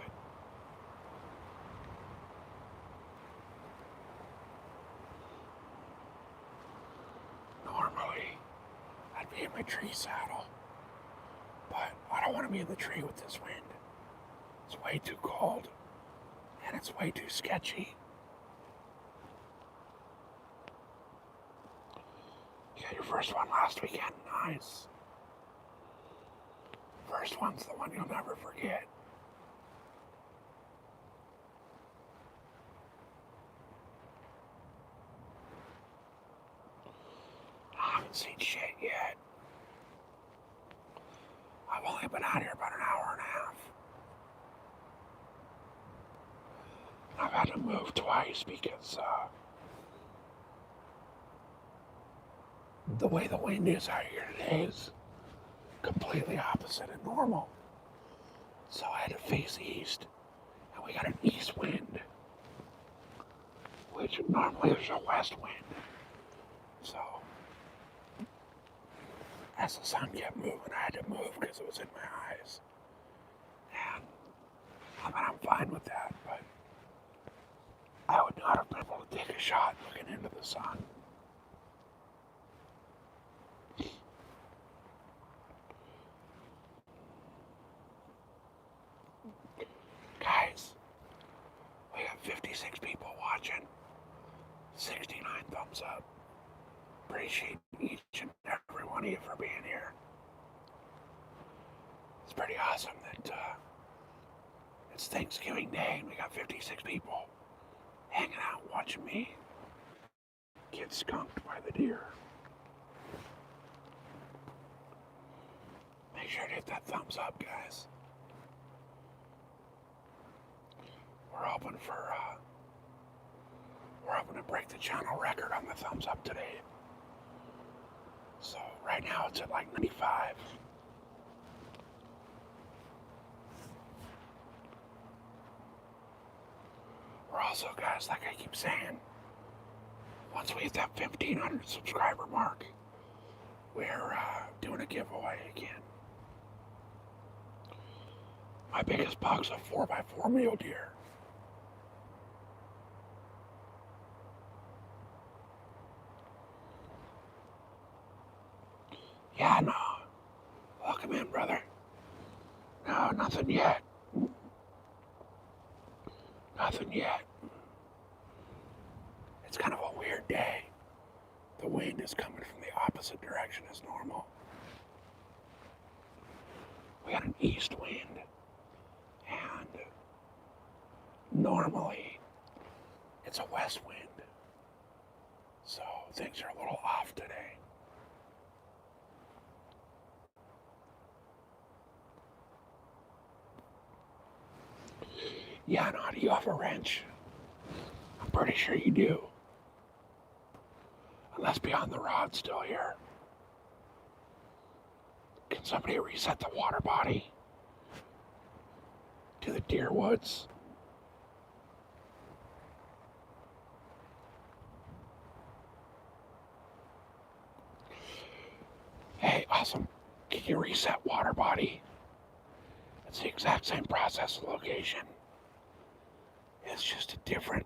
Normally, I'd be in my tree saddle, but I don't want to be in the tree with this wind. It's way too cold, and it's way too sketchy. You got your first one last weekend, nice. First one's the one you'll never forget. I haven't seen shit yet. I've been out here about an hour and a half. I've had to move twice because the way the wind is out here today is completely opposite of normal. So I had to face east, and we got an east wind, which normally there's a west wind. So as the sun kept moving, I had to move because it was in my eyes. And I'm fine with that, but I would not have been able to take a shot looking into the sun. Guys, we got 56 people watching, 69 thumbs up. Appreciate each and every one of you for being here. It's pretty awesome that it's Thanksgiving Day and we got 56 people hanging out watching me get skunked by the deer. Make sure to hit that thumbs up, guys. We're hoping to break the channel record on the thumbs up today. So right now it's at like 95. We're also, guys, like I keep saying, once we hit that 1,500 subscriber mark, we're doing a giveaway again. My biggest buck's a 4x4 mule deer. Yeah, no. Welcome in, brother. No, nothing yet. Nothing yet. It's kind of a weird day. The wind is coming from the opposite direction as normal. We got an east wind, and normally it's a west wind. So things are a little off today. Yeah, no, do you have a wrench? I'm pretty sure you do. Unless Beyond the Rod's still here. Can somebody reset the water body to the deer woods? Hey, awesome. Can you reset water body? It's the exact same process and location. It's just a different,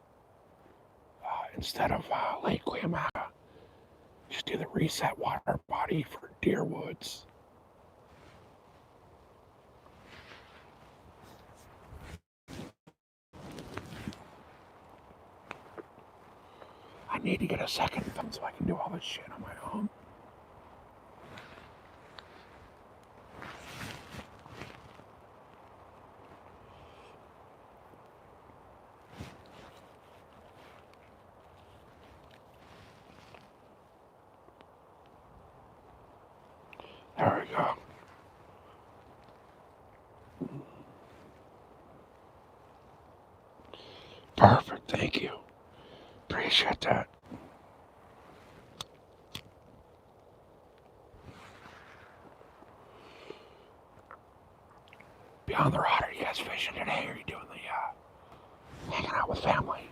instead of Lake Cuyamaca, just do the reset water body for deer woods. I need to get a second thumb so I can do all this shit on my own. There we go. Perfect, thank you. Appreciate that. Beyond the Rod, are you guys fishing today, or are you doing the hanging out with family?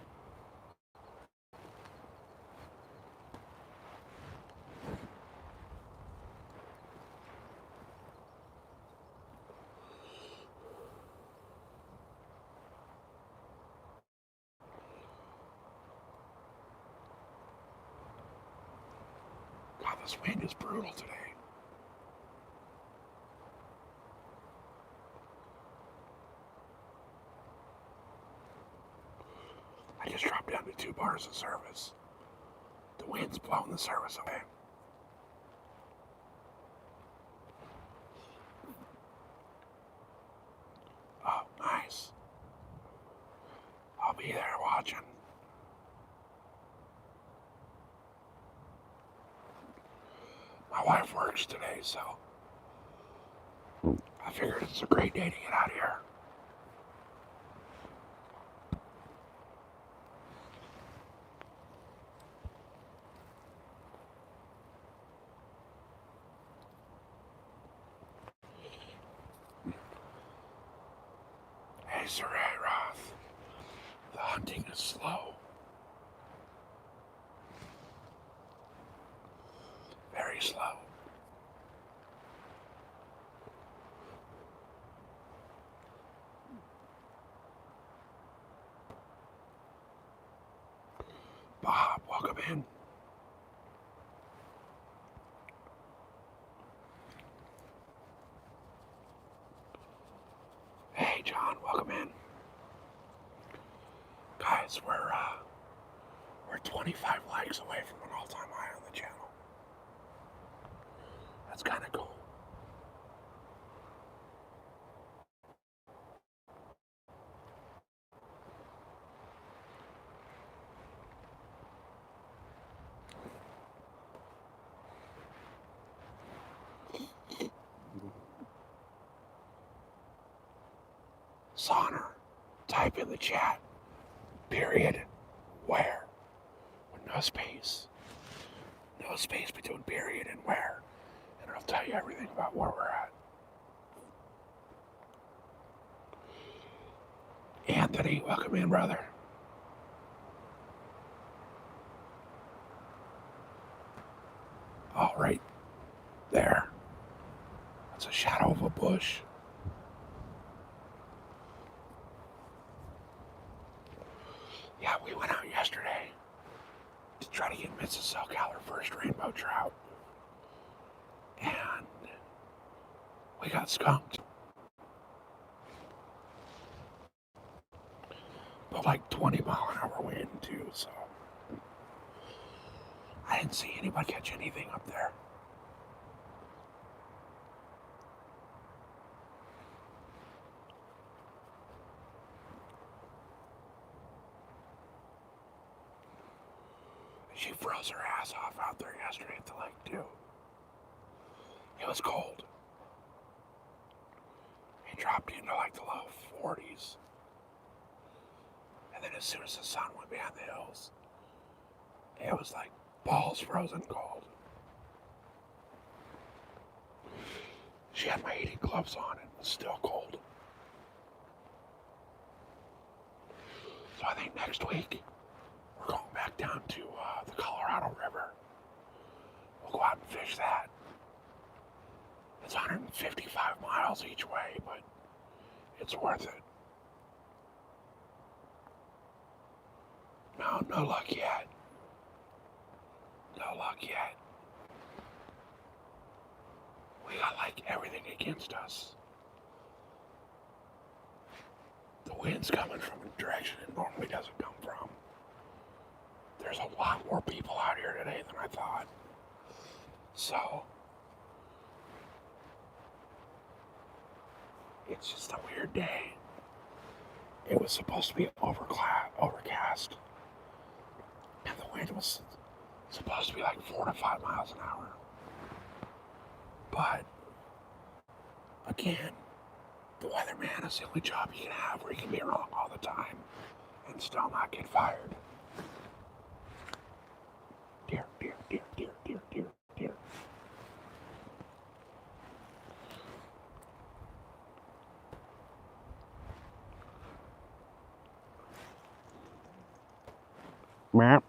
God, this wind is brutal today. I just dropped down to 2 bars of service. The wind's blowing the service away. Oh, nice. I'll be there watching. My wife works today, so I figured it's a great day to get out of here. Hey, Sir Roth. The hunting is slow. Very slow. Bob, welcome in. Hey, John, welcome in. Guys, we're 25 likes away from an all-time high on the channel. That's kind of cool. Sonner, type in the chat, period, where, with no space. No space between period and where. And it'll tell you everything about where we're at. Anthony, welcome in, brother. All right, there. That's a shadow of a bush. Yeah, we went out yesterday to try to get Mrs. SoCal her first rainbow trout. And we got skunked. But like 20-mile-an-hour wind too, so I didn't see anybody catch anything up there. She froze her ass off out there yesterday at the lake too. It was cold. It dropped into like the low 40s. And then as soon as the sun went behind the hills, it was like balls frozen cold. She had my heating gloves on and it was still cold. So I think next week we're going back down to the Colorado River. We'll go out and fish that. It's 155 miles each way, but it's worth it. No luck yet. No luck yet. We got like everything against us. The wind's coming from a direction it normally doesn't come from. There's a lot more people out here today than I thought. So, it's just a weird day. It was supposed to be overcast. And the wind was supposed to be like 4 to 5 miles an hour. But, again, the weatherman is the only job you can have where you can be wrong all the time and still not get fired. Deer, deer, deer, deer, deer, deer, deer. Map.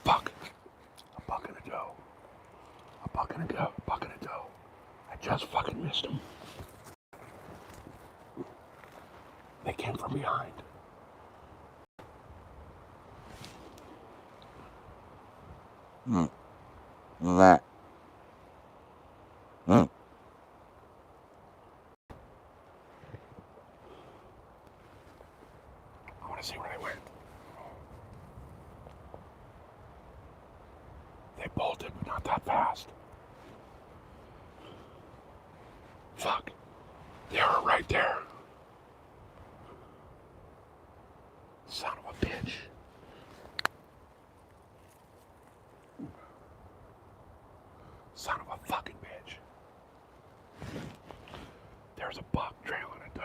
Fuck. A buck and a doe. A buck and a doe. A buck and a doe. I just fucking missed him. They came from behind. That. I want to see where they went. They bolted, but not that fast. Fuck. They were right there. Son of a bitch. there's a buck trailing a doe.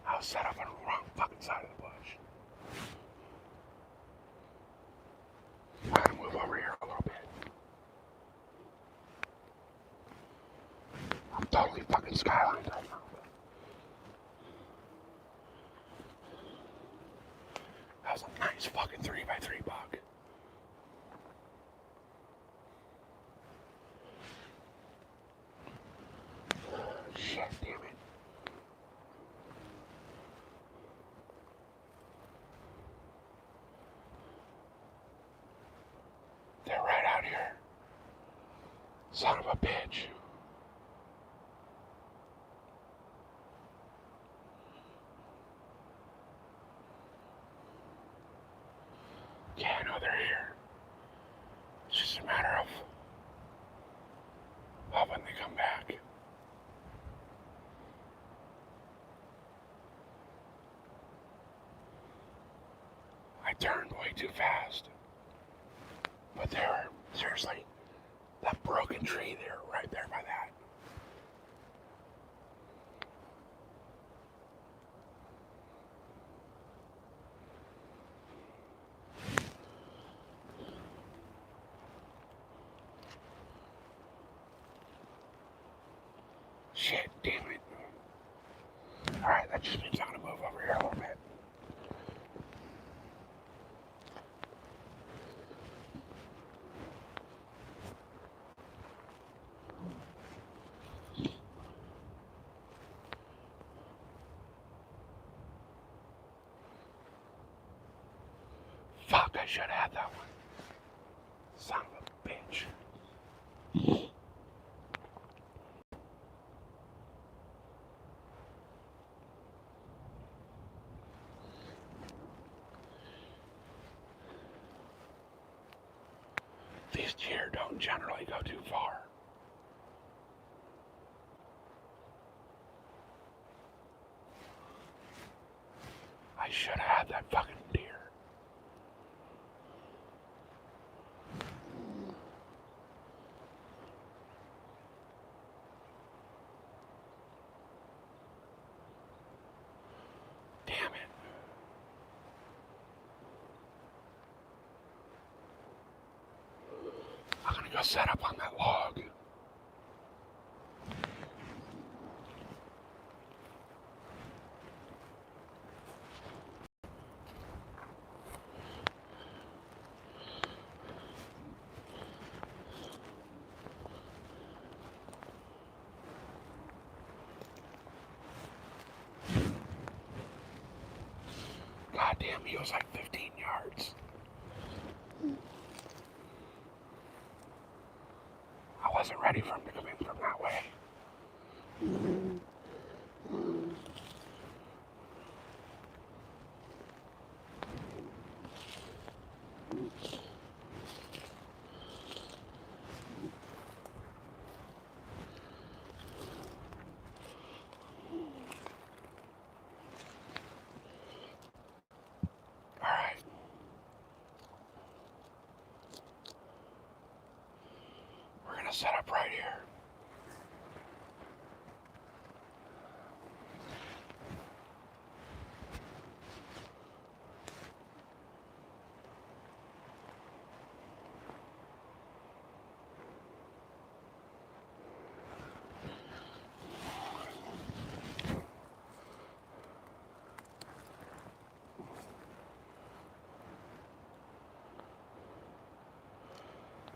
I was set up on the wrong fucking side of the bush. I'm gonna move over here a little bit. I'm totally fucking skylined right now. That was a nice fucking 3x3 buck. Shit, damn it. They're right out here. Son of a bitch. Yeah, I know they're here. It's just a matter of when they come back. I turned way too fast. But they were, seriously, that broken tree there, right there by that. Shit, damn it. Alright, that just means I'm gonna move over here a little bit. Fuck, I should have had that one. Son of a bitch. These deer don't generally go too far. I should have had that fucking deer. Damn it. I'm gonna go set up on that log. Goddamn, he was like 15 yards. I wasn't ready for him to come in from that way. Alright. We're gonna set up right here.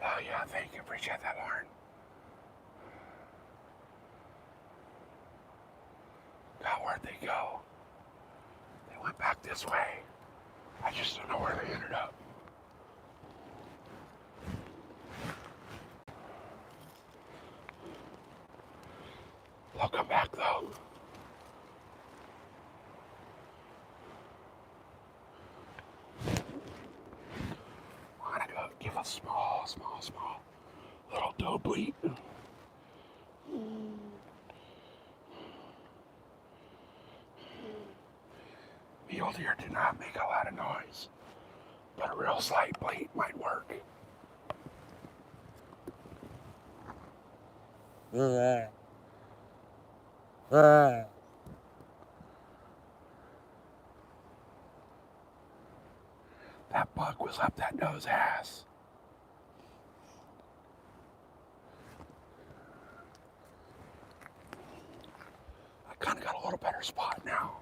Oh yeah, thank you. Appreciate that, Lauren. God, where'd they go? They went back this way. I just don't know where they ended up. They'll come back though. I'm gonna go give a small little doe bleat. mule deer do not make a lot of noise, but a real slight bleat might work. That buck was up that doe's ass. I kind of got a little better spot now.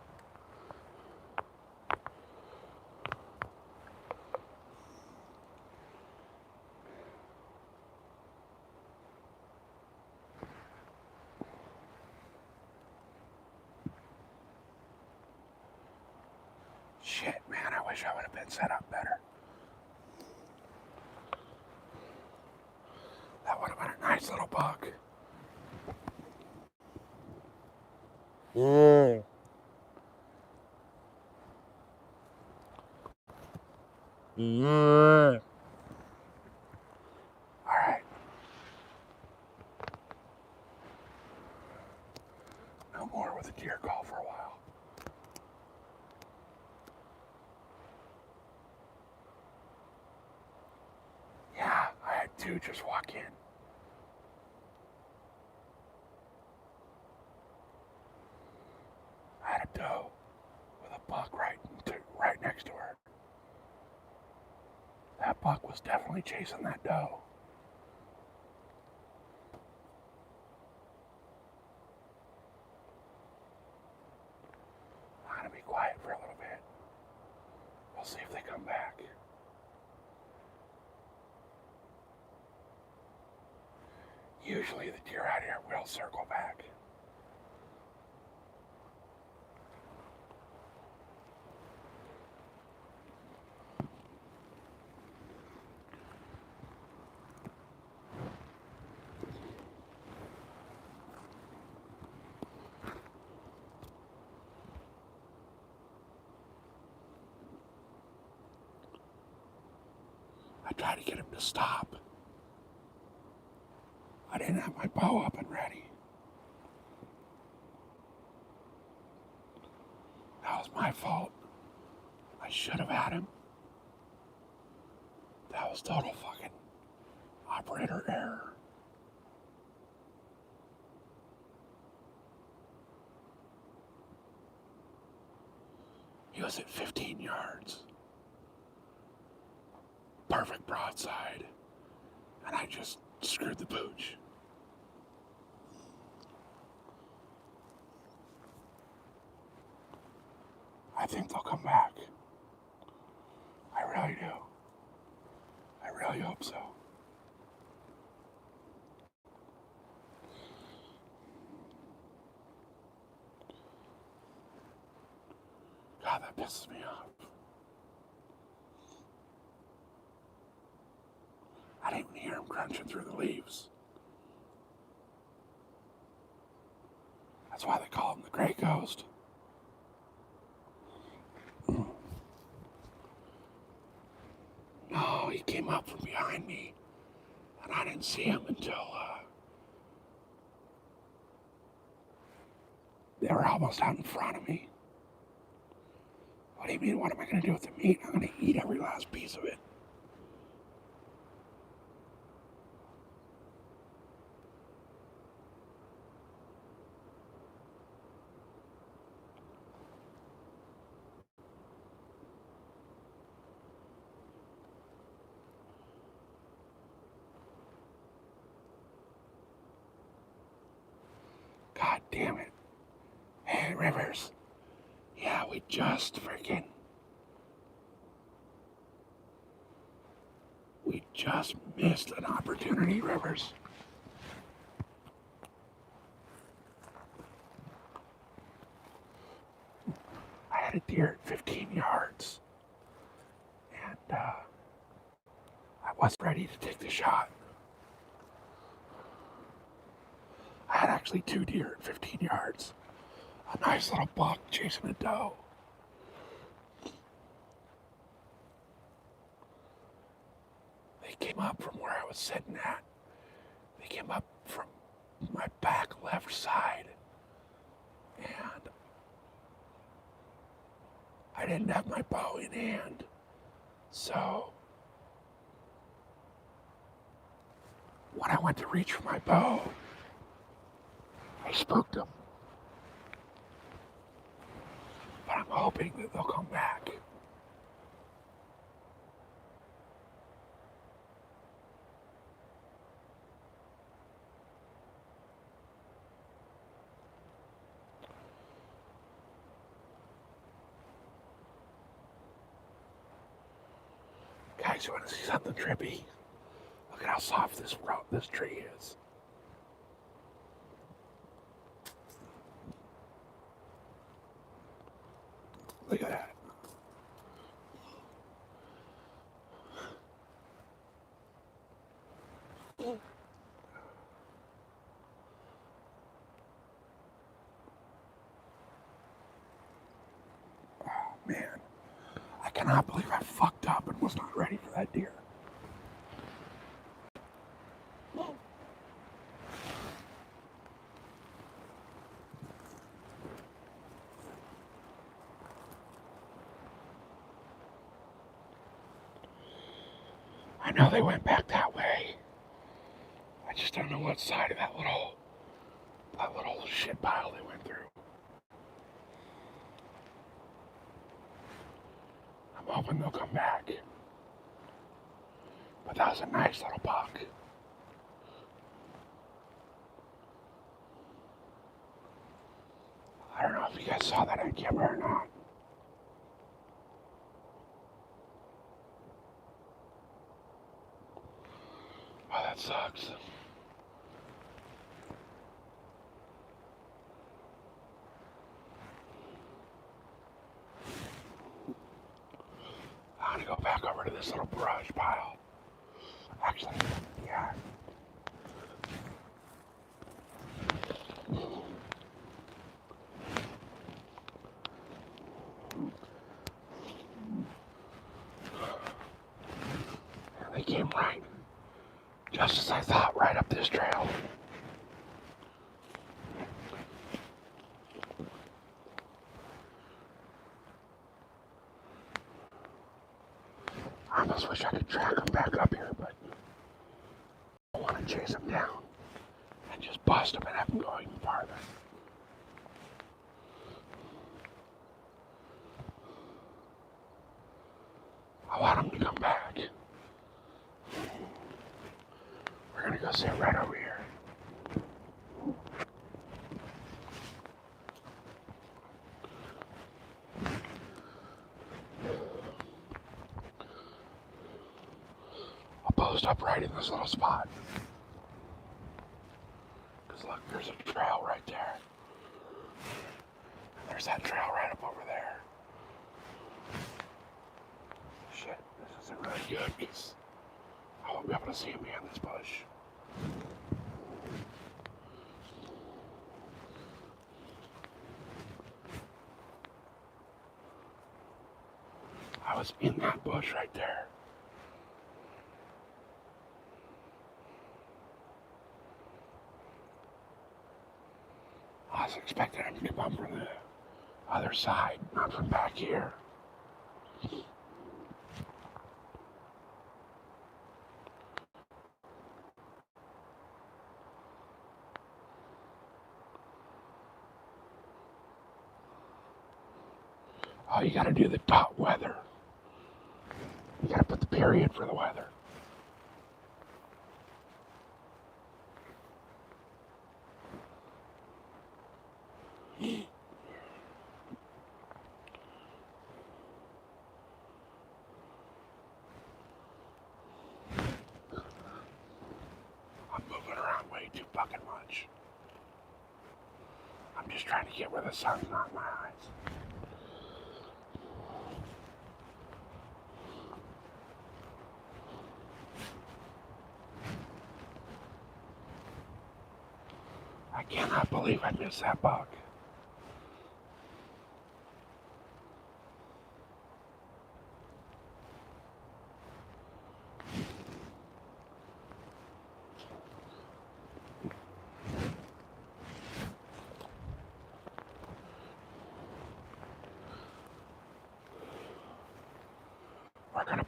Shit, man, I wish I would have been set up better. That would have been a nice little buck. Yeah. Yeah. All right. No more with a deer call for a while. Yeah, I had two just walk in. I had a doe with a buck right next to her. That buck was definitely chasing that doe. I'm gonna be quiet for a little bit. We'll see if they come back. Usually the deer out here will circle back. I tried to get him to stop. I didn't have my bow up and ready. That was my fault. I should have had him. That was total fucking operator error. He was at 15 yards. Perfect broadside. And I just screwed the pooch. I think they'll come back. I really do. I really hope so. God, that pisses me off. I didn't even hear him crunching through the leaves. That's why they call him the Gray Ghost. No, he came up from behind me, and I didn't see him until they were almost out in front of me. What do you mean, what am I going to do with the meat? I'm going to eat every last piece of it. God damn it. Hey, Rivers. Yeah, we just missed an opportunity, Rivers. I had a deer at 15 yards. And I wasn't ready to take the shot. I had actually two deer at 15 yards. A nice little buck chasing a doe. They came up from where I was sitting at. They came up from my back left side. And I I didn't have my bow in hand. So when I went to reach for my bow, I spooked them. But I'm hoping that they'll come back. Guys, you want to see something trippy? Look at how soft this tree is. Look at that. Oh man, I cannot believe I fucked up and was not ready for that deer. I know they went back that way. I just don't know what side of that little shit pile they went through. I'm hoping they'll come back. But that was a nice little buck. I don't know if you guys saw that on camera or not. Oh, that sucks. I'm gonna go back over to this little brush pile. Actually, yeah. And they came right, just as I thought, right up this trail. I almost wish I could track them back up here, but I want to chase them down and just bust them and have them go even farther. I want them to come back. We're gonna go sit right over here. I'll post up right in this little spot. Because look, there's a trail right there. And there's that trail right up over there. Shit, this isn't really good because I won't be able to see him behind this bush. I was in that bush right there. I was expecting him to come up from the other side, not from back here. Oh, you gotta do the dot weather. You gotta put the period for the weather. I'm moving around way too fucking much. I'm just trying to get where the sun's not in my eyes. I cannot believe I missed that buck.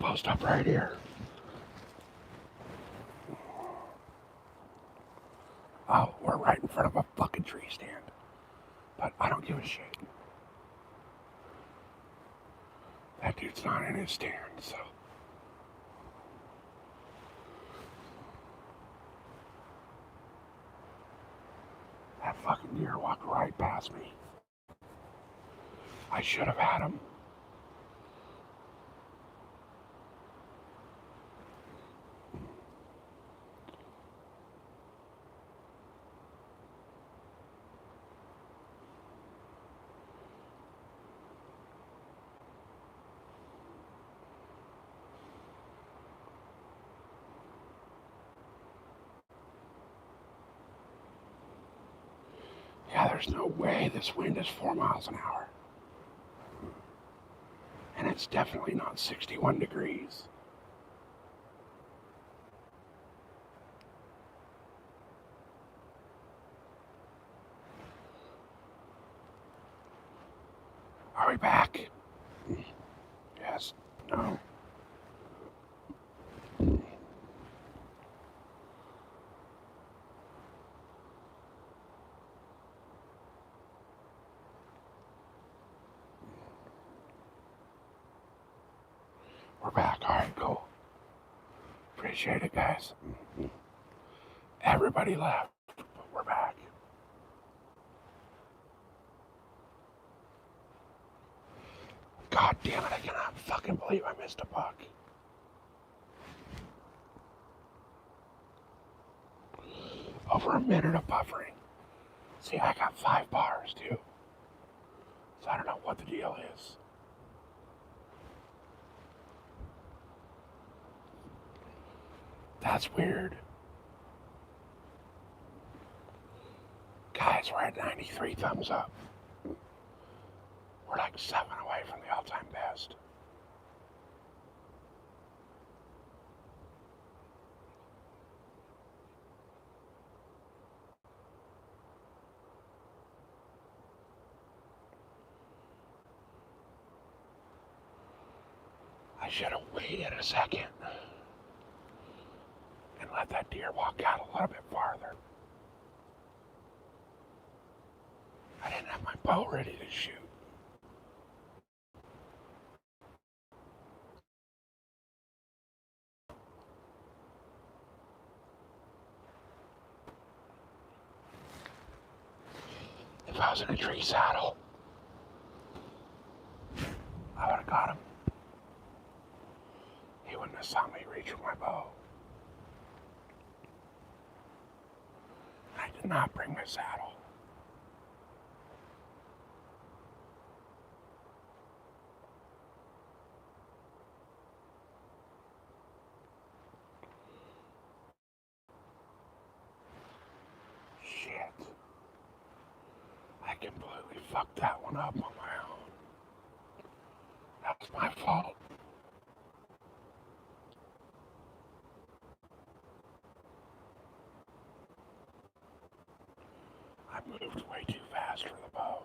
post up right here. Oh, we're right in front of a fucking tree stand. But I don't give a shit. That dude's not in his stand, so. That fucking deer walked right past me. I should have had him. Yeah, there's no way this wind is 4 miles an hour. And it's definitely not 61 degrees. Are we back? Yes. No. We're back. All right, cool. Appreciate it, guys. Everybody left, but we're back. God damn it, I cannot fucking believe I missed a buck. Over a minute of buffering. See, I got 5 bars, too. So I don't know what the deal is. That's weird. Guys, we're at 93 thumbs up. We're like 7 away from the all-time best. I should have waited a second and let that deer walk out a little bit farther. I didn't have my bow ready to shoot. If I was in a tree saddle, I would have got him. He wouldn't have saw me reach for my bow. I did not bring my saddle. Shit. I completely fucked that one up on my own. That was my fault. I moved way too fast for the bow.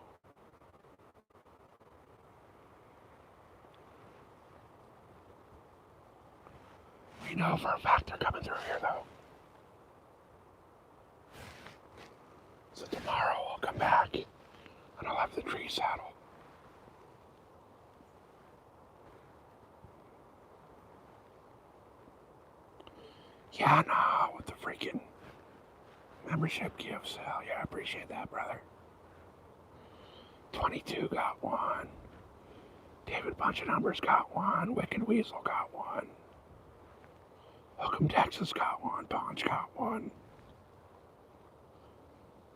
We know for a fact they're coming through here, though. So tomorrow I'll come back and I'll have the tree saddle. Yeah, nah, with the freaking membership gifts. Hell yeah, I appreciate that, brother. 22 got one. David Bunch of Numbers got one. Wicked Weasel got one. Welcome Texas got one. Bonch got one.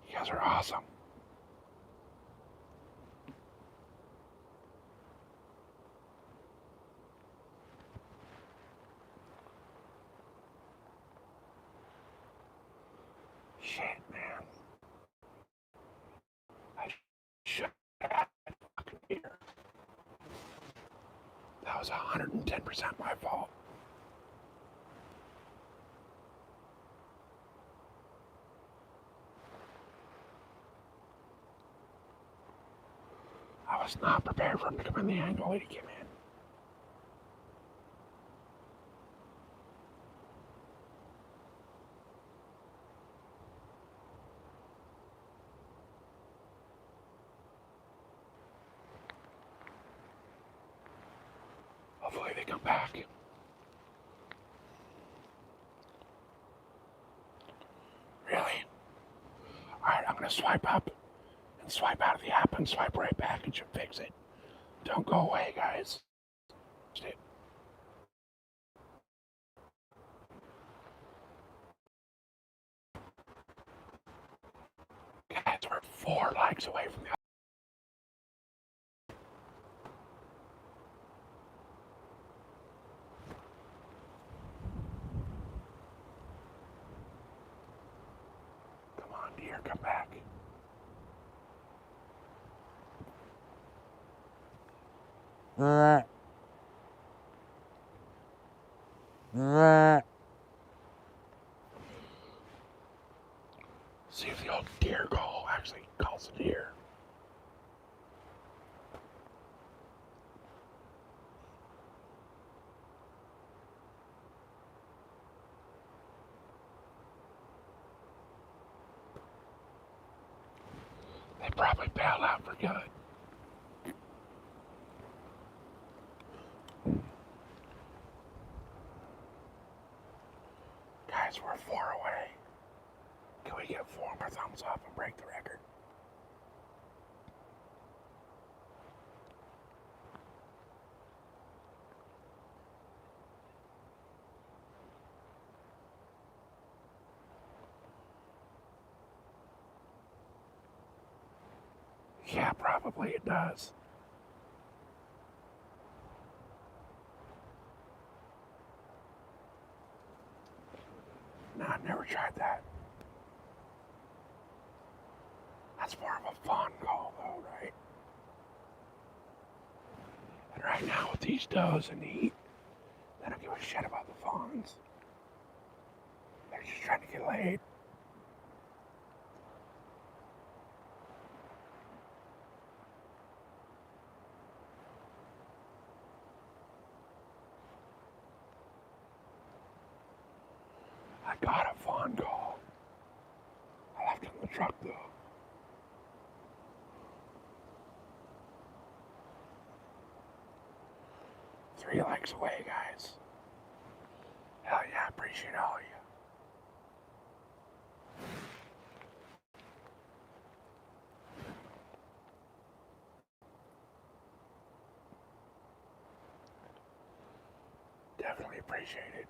You guys are awesome. Shit, man. I should have had a fucking beer. That was 110% my fault. I was not prepared for him to come in the angle that he came in. come back. Really? Alright, I'm gonna swipe up and swipe out of the app and swipe right back. It should fix it. Don't go away, guys. Guys, we're 4 likes away from the. Come on, dear, come back. See if the old deer call actually calls a deer. They probably bailed out for good. Guys, we're 4 away. Can we get 4 more thumbs up and break the record? Yeah, probably it does. No, I've never tried that. That's more of a fawn call, though, right? And right now, with these does in the heat, they don't give a shit about the fawns. They're just trying to get laid. I got a fawn call. I left it in the truck, though. Three likes away, guys. Hell yeah, appreciate all of you. Definitely appreciate it.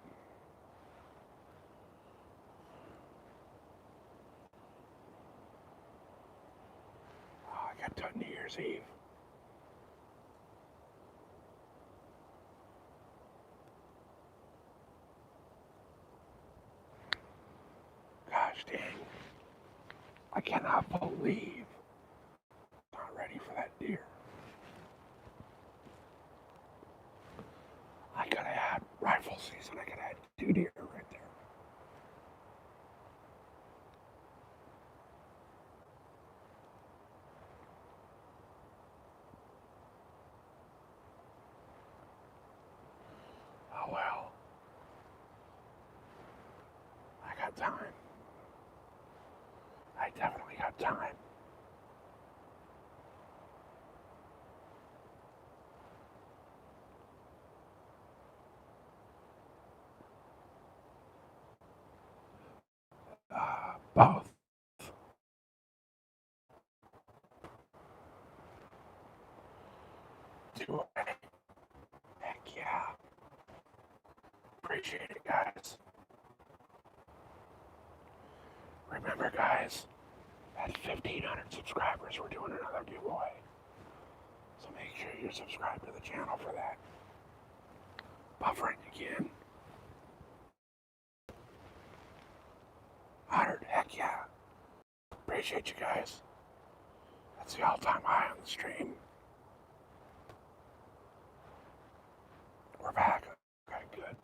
Oh, I got to New Year's Eve. Gosh dang. I cannot believe I'm not ready for that deer. I could have had rifle season. I could have had 2 deer right there. Oh well. I got time. I definitely got time. Both. Do it. Heck yeah. Appreciate it, guys. Remember, guys, at 1,500 subscribers, we're doing another giveaway. So make sure you're subscribed to the channel for that. Buffering again. Honored, heck yeah. Appreciate you guys. That's the all-time high on the stream. We're back. Okay, good.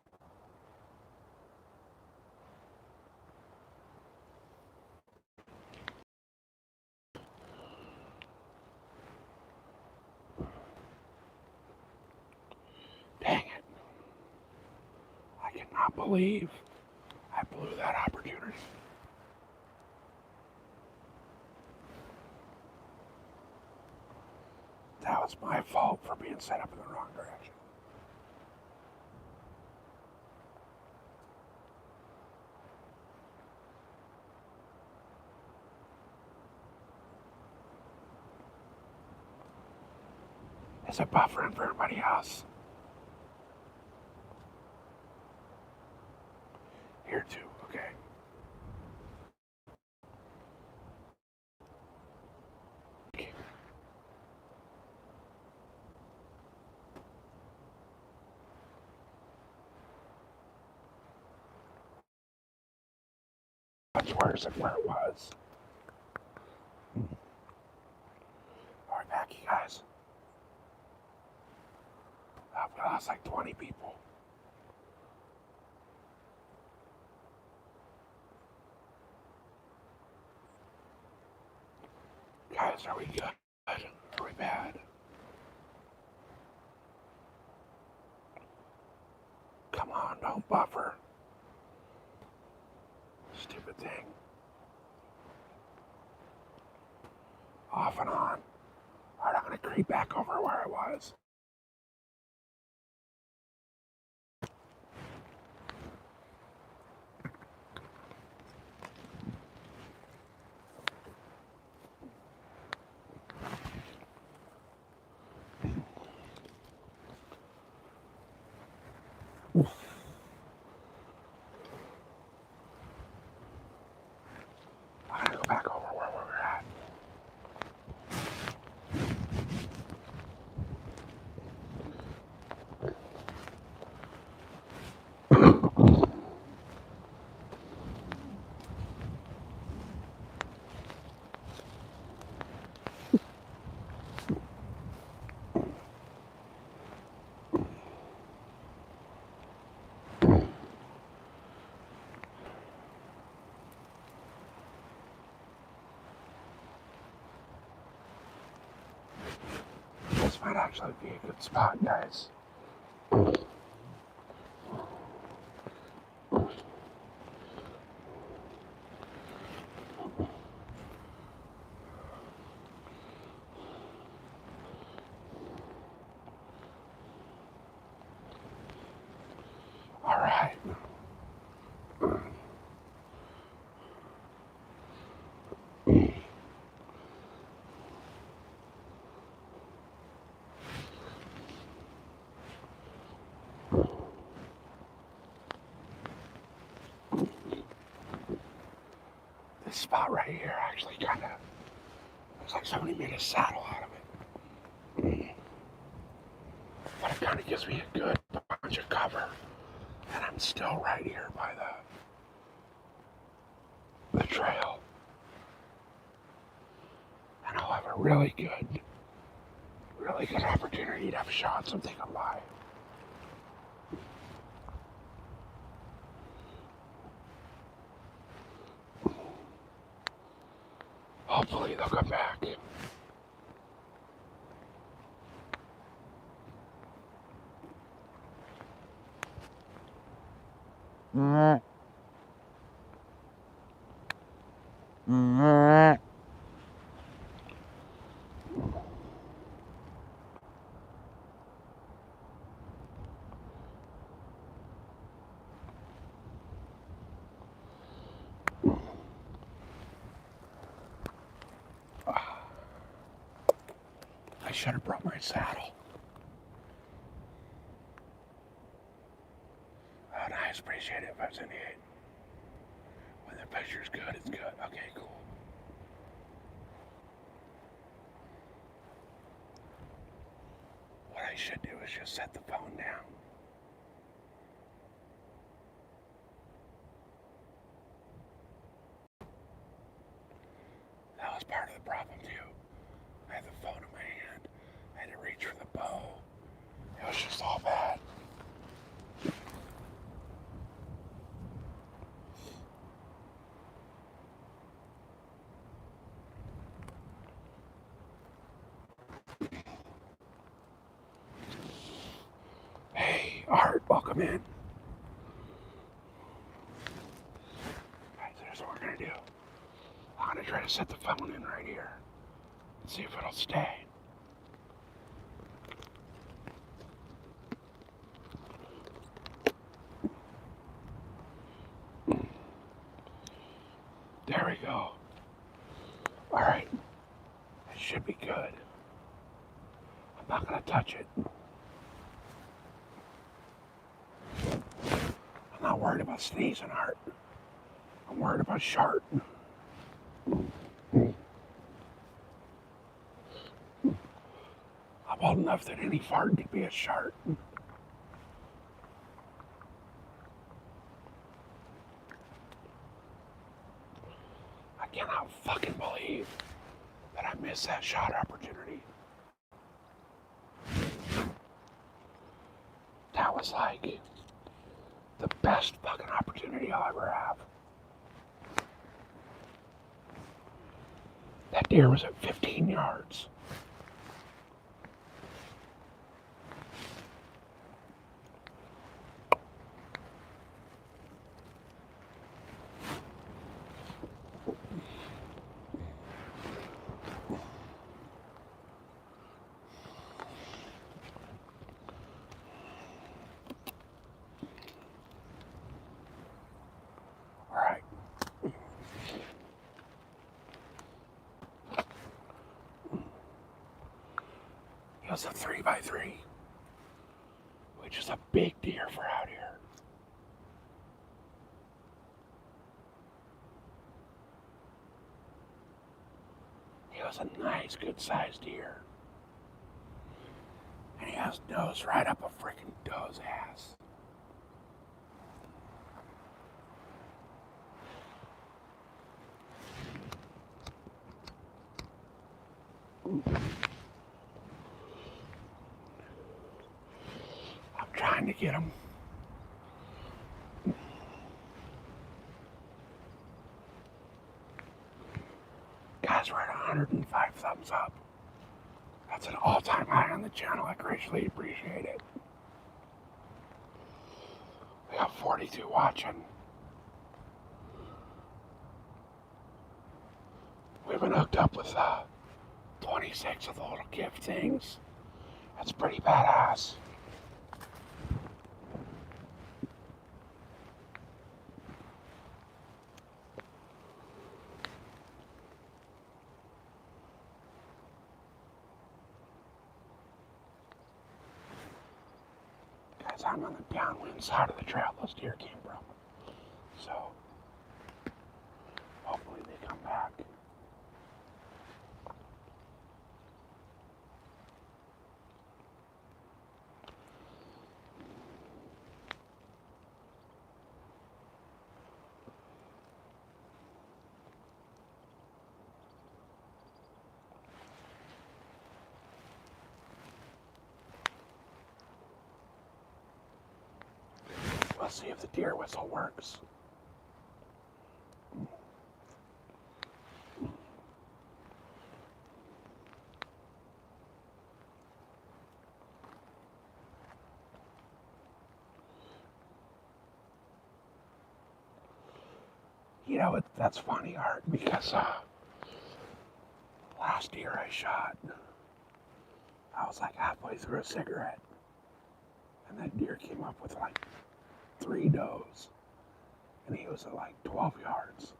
Dang it. I cannot believe I blew that opportunity. That was my fault for being set up in the wrong direction. Is it buffering for everybody else? Here too, okay. Much worse than where it was. Alright, back you guys. We lost like 20 people. Guys, are we good? Are we bad? Come on, don't buffer. Stupid thing. Off and on. Alright, I'm gonna creep back over where I was. I'm gonna go back over where we were at. This might actually be a good spot, guys. Alright. This spot right here actually kind of looks like somebody made a saddle out of it. But it kind of gives me a good bunch of cover. And I'm still right here by the trail. And I'll have a really good opportunity to have shots something come by. Hopefully they'll come back. I should have brought my saddle. Oh, nice. Appreciate it, 578. When the picture's good, it's good. Okay, cool. What I should do is just set the phone down. That was part of the problem, too. I had the phone in my hand. I had to reach for the bow. It was just all bad. Hey, Art, welcome in. Alright, so here's what we're gonna do. I'm gonna try to set the phone in right here and see if it'll stay. There we go. Alright. It should be good. I'm not gonna touch it. I'm not worried about sneezing, Art. I'm worried about Shart. I'm old enough that any fart could be a Shart. I cannot fucking believe that I missed that shot opportunity. That was like the best fucking opportunity I'll ever have. That deer was at 15 yards. It was a 3x3, which is a big deer for out here. He was a nice, good-sized deer. And he has nose right up a freaking doe's ass. I'm trying to get him. Guys, we're at 105 thumbs up. That's an all-time high on the channel. I greatly appreciate it. We got 42 watching. We've been hooked up with 26 of the little gift things. That's pretty badass. Guys, I'm on the downwind side of the trail those deer came from. So, hopefully they come back. Let's see if the deer whistle works. You know, that's funny, Art, because last deer I shot, I was like halfway through a cigarette, and that deer came up with like 3 does, and he was at like 12 yards.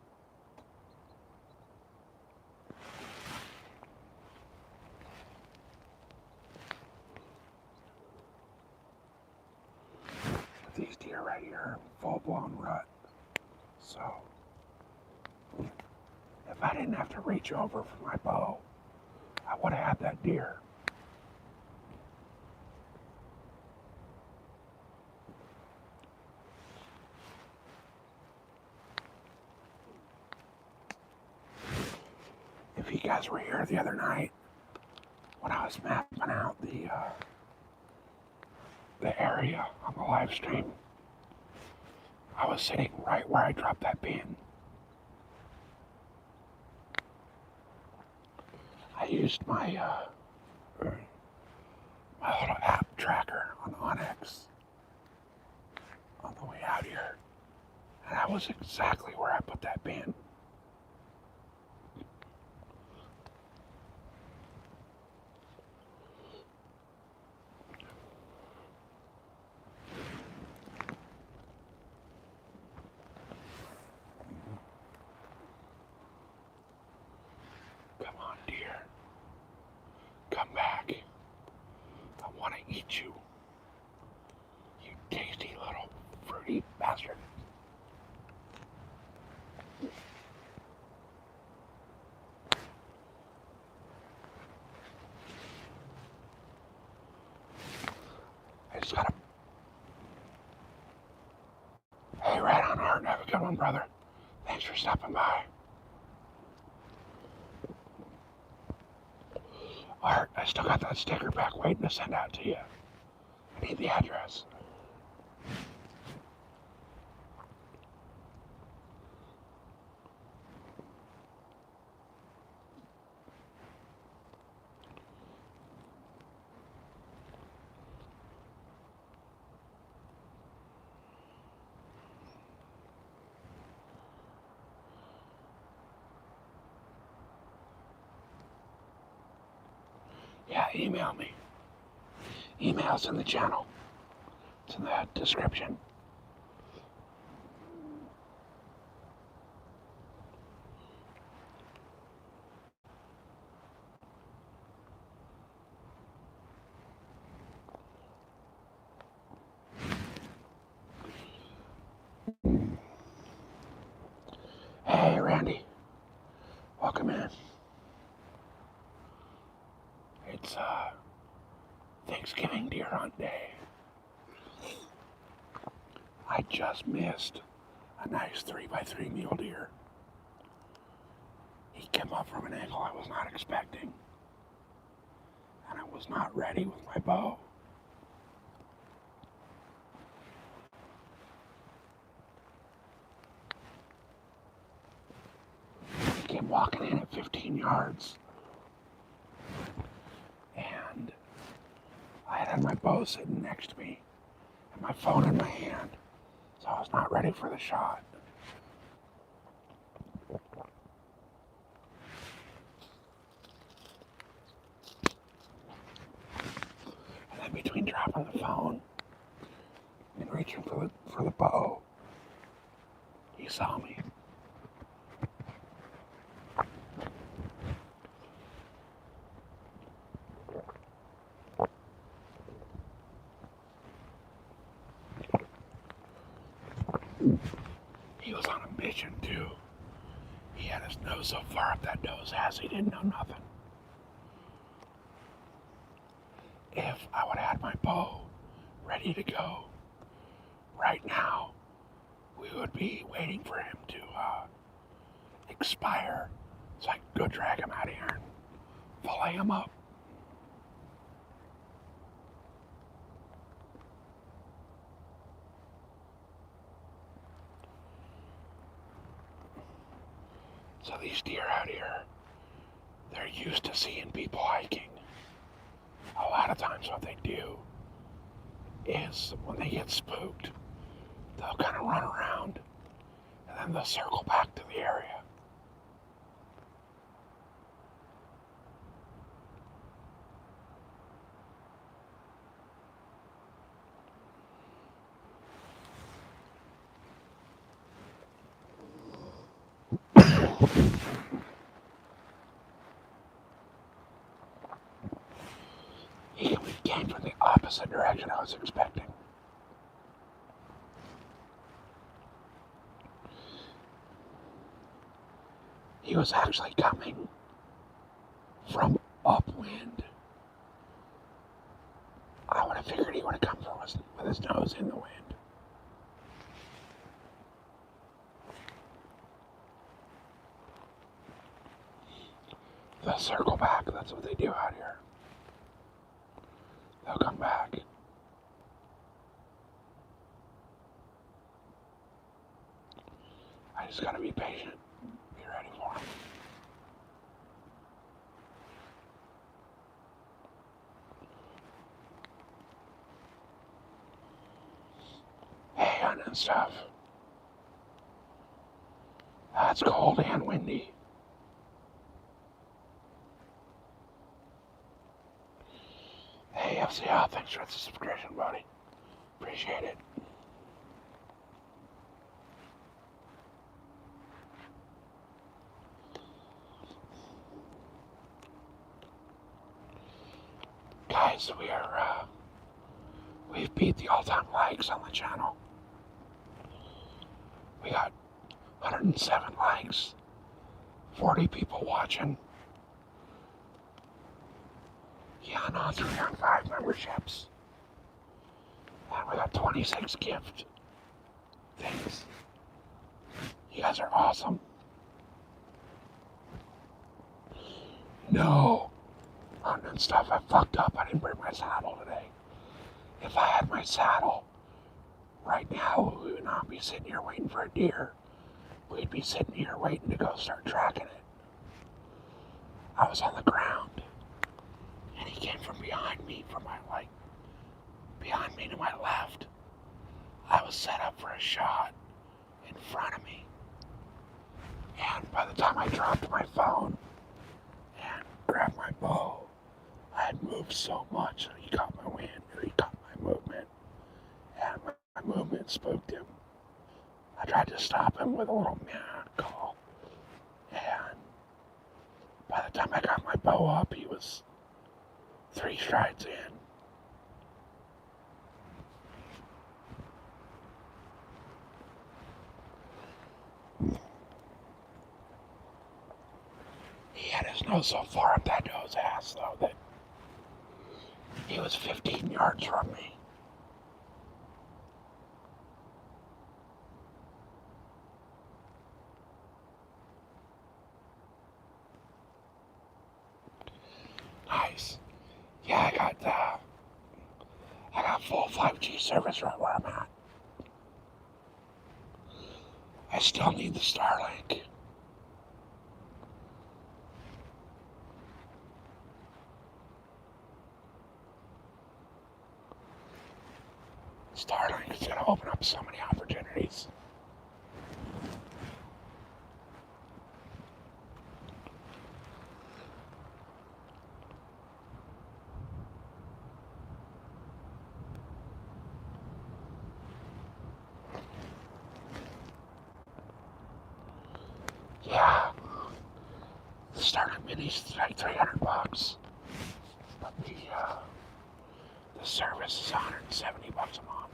But these deer right here are full-blown rut, so if I didn't have to reach over for my bow, I would have had that deer. If you guys were here the other night when I was mapping out the area on the live stream, I was sitting right where I dropped that pin. I used my my little app tracker on onX on the way out here, and that was exactly where I put that pin. Come on, deer. Come back. just gotta. Hey, right on, Art. Have a good one, brother. Thanks for stopping by. Art, I still got that sticker back waiting to send out to you. I need the address. Yeah, email me. Email's in the channel. It's in the description. Hey, Randy. Welcome in. It's Thanksgiving deer hunt day. I just missed a nice 3x3 mule deer. He came up from an angle I was not expecting, and I was not ready with my bow. He came walking in at 15 yards, and I had my bow sitting next to me and my phone in my hand, so I was not ready for the shot. And then between dropping the phone and reaching for the bow, he saw me. He was on a mission too. He had his nose so far up that nose ass he didn't know nothing. If I would have had my bow ready to go right now, we would be waiting for him to expire so I could go drag him out of here and fillet him up. So these deer out here, they're used to seeing people hiking. A lot of times what they do is when they get spooked, they'll kind of run around and then they'll circle back to the area. He came from the opposite direction I was expecting. He was actually coming from upwind. I would have figured he would have come from us with his nose in the wind. They'll circle back, that's what they do out here. They'll come back. I just gotta be patient, be ready for him. Hey, and stuff. It's cold and windy. Hey, FCL, thanks for the subscription, buddy. Appreciate it. Guys, we've beat the all-time likes on the channel. We got 107 likes, 40 people watching. Yeah, no, 3 on 5 memberships. And we got 26 gift things. You guys are awesome. No. And stuff, I fucked up. I didn't bring my saddle today. If I had my saddle, right now we would not be sitting here waiting for a deer. We'd be sitting here waiting to go start tracking it. I was on the ground, and he came from behind me, behind me to my left. I was set up for a shot in front of me. And by the time I dropped my phone and grabbed my bow, I had moved so much that he caught my wind, or he caught my movement, and my movement spooked him. I tried to stop him with a little meow call, and by the time I got my bow up, he was 3 strides in. He had his nose so far up that doe's ass, though, that he was 15 yards from me. Nice. Yeah, I got full 5G service right where I'm at. I still need the Starlink. Starlink is going to open up so many opportunities. Yeah, the Starlink Mini's like $300, but the service is $170 a month.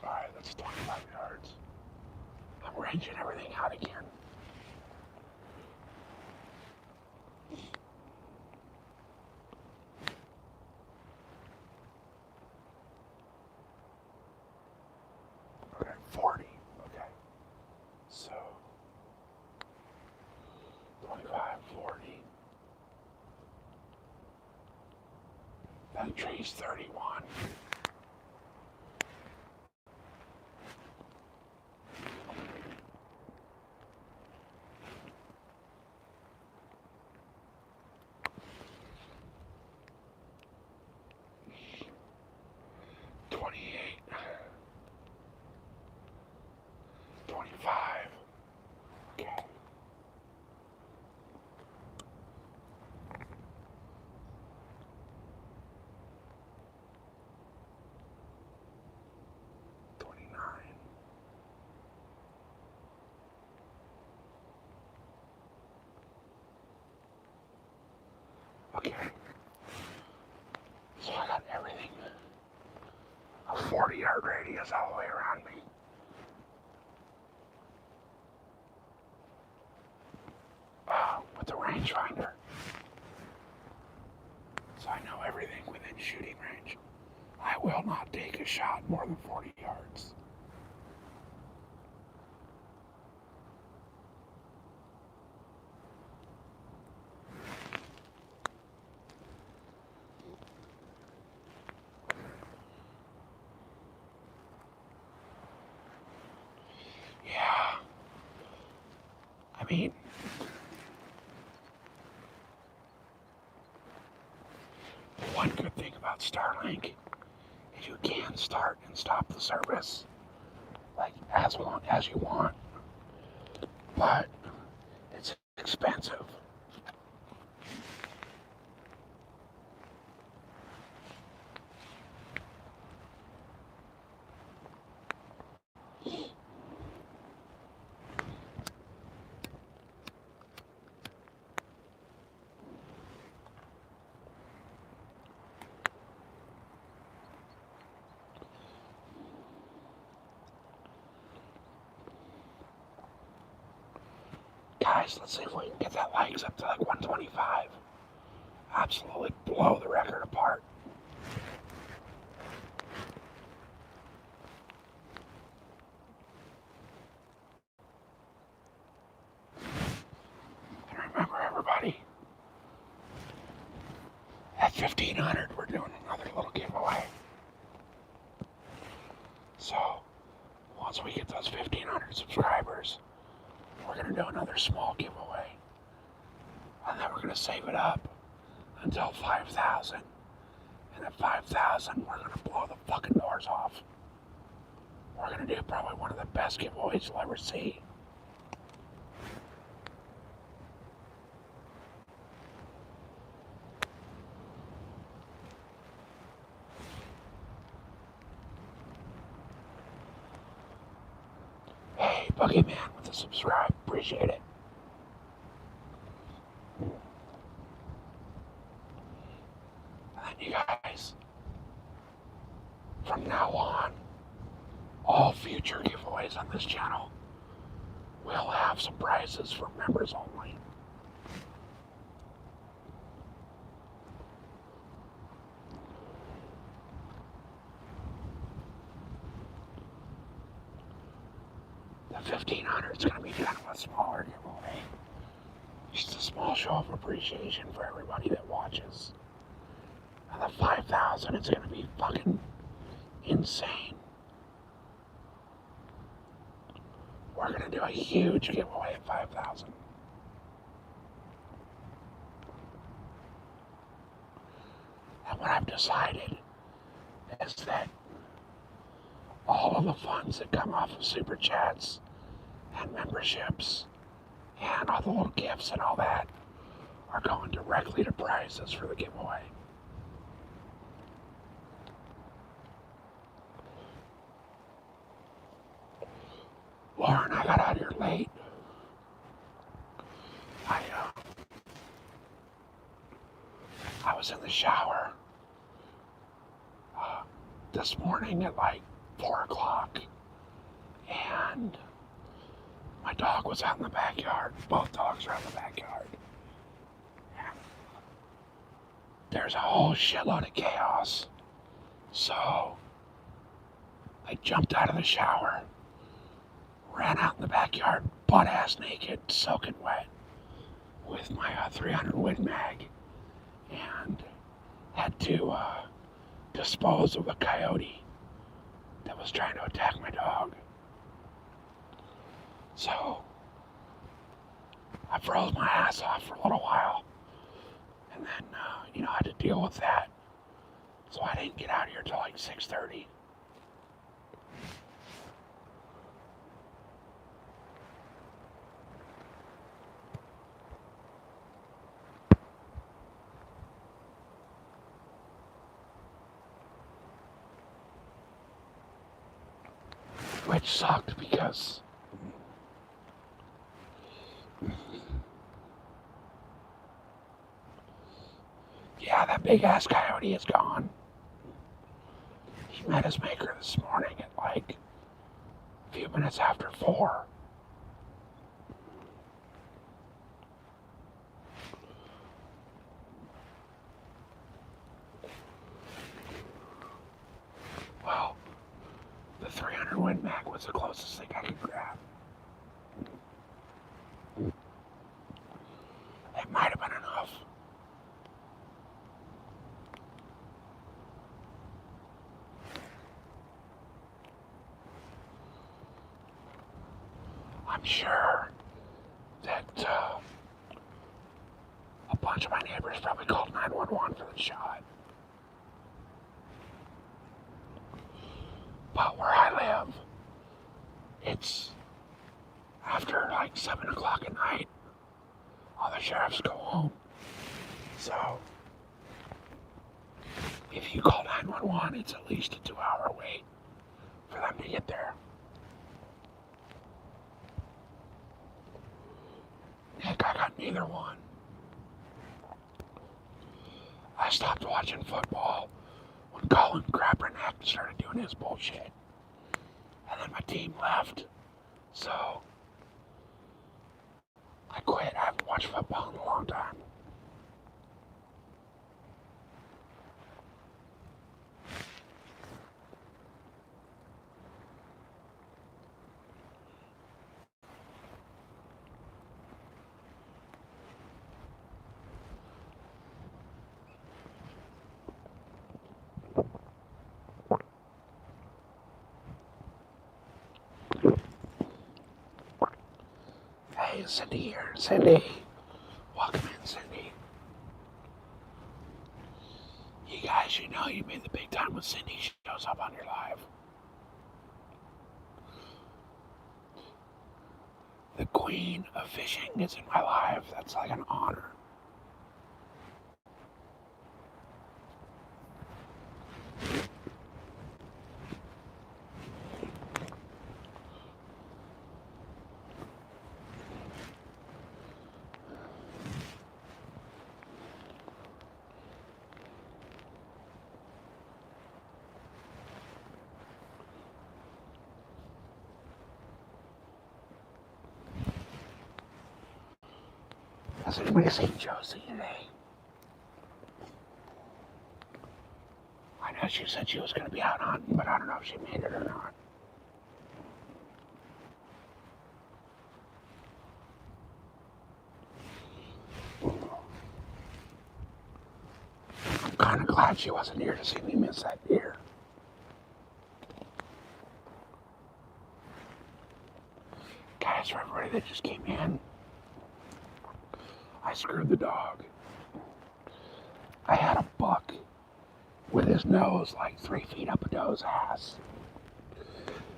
Alright, that's 25 yards. I'm ranging everything out again. Okay, 40. Okay. So 25, 40. That tree's 31. Okay. Okay. So I got everything. A 40-yard radius all the way around me. With the rangefinder. So I know everything within shooting range. I will not take a shot more than 40 yards. Yeah. I mean, one good thing about Starlink is you can start and stop the service like as long as you want, but it's expensive. Guys, let's see if we can get that likes up to like 125. Absolutely blow the record apart. And remember, everybody, at 1,500, we're doing another little giveaway. So, once we get those 1,500 subscribers, we're going to do another small giveaway. And then we're going to save it up until 5,000. And at 5,000, we're going to blow the fucking doors off. We're going to do probably one of the best giveaways you'll ever see. Hey, Boogeyman with the subscribe. Appreciate it. And then you guys, from now on, all future giveaways on this channel will have some prizes for members only. The 1,500 is going to be kind of a smaller giveaway. Just a small show of appreciation for everybody that watches. And the 5,000 is going to be fucking insane. We're going to do a huge giveaway at 5,000. And what I've decided is that all of the funds that come off of Super Chats and memberships and all the little gifts and all that are going directly to prizes for the giveaway. Lauren, I got out here late. I was in the shower this morning at like 4 o'clock, and my dog was out in the backyard. Both dogs are out in the backyard. And there's a whole shitload of chaos. So I jumped out of the shower, ran out in the backyard, butt-ass naked, soaking wet, with my 300 Win Mag, and had to dispose of a coyote that was trying to attack my dog. So I froze my ass off for a little while, and then I had to deal with that. So I didn't get out here till like 6:30. Which sucked because yeah, that big ass coyote is gone. He met his maker this morning at like a few minutes after 4. Well, the 300 Win Mag was the closest thing I could grab. It might have been enough. I'm sure that a bunch of my neighbors probably called 911 for the shot. But where I live, it's after like 7 o'clock at night. All the sheriffs go home. So if you call 911, it's at least a 2-hour wait for them to get there. Heck, I got neither one. I stopped watching football when Colin Kaepernick started doing his bullshit. And then my team left. So I quit. I haven't watched football in a long time. Hey, Cindy here. Cindy. Welcome in, Cindy. You guys, you know you made the big time when Cindy shows up on your live. The queen of fishing is in my live. That's like an honor. Has anybody seen Josie today? I know she said she was going to be out hunting, but I don't know if she made it or not. I'm kind of glad she wasn't here to see me miss that deer. Guys, for everybody that just came in, I screwed the dog. I had a buck with his nose like 3 feet up a doe's ass.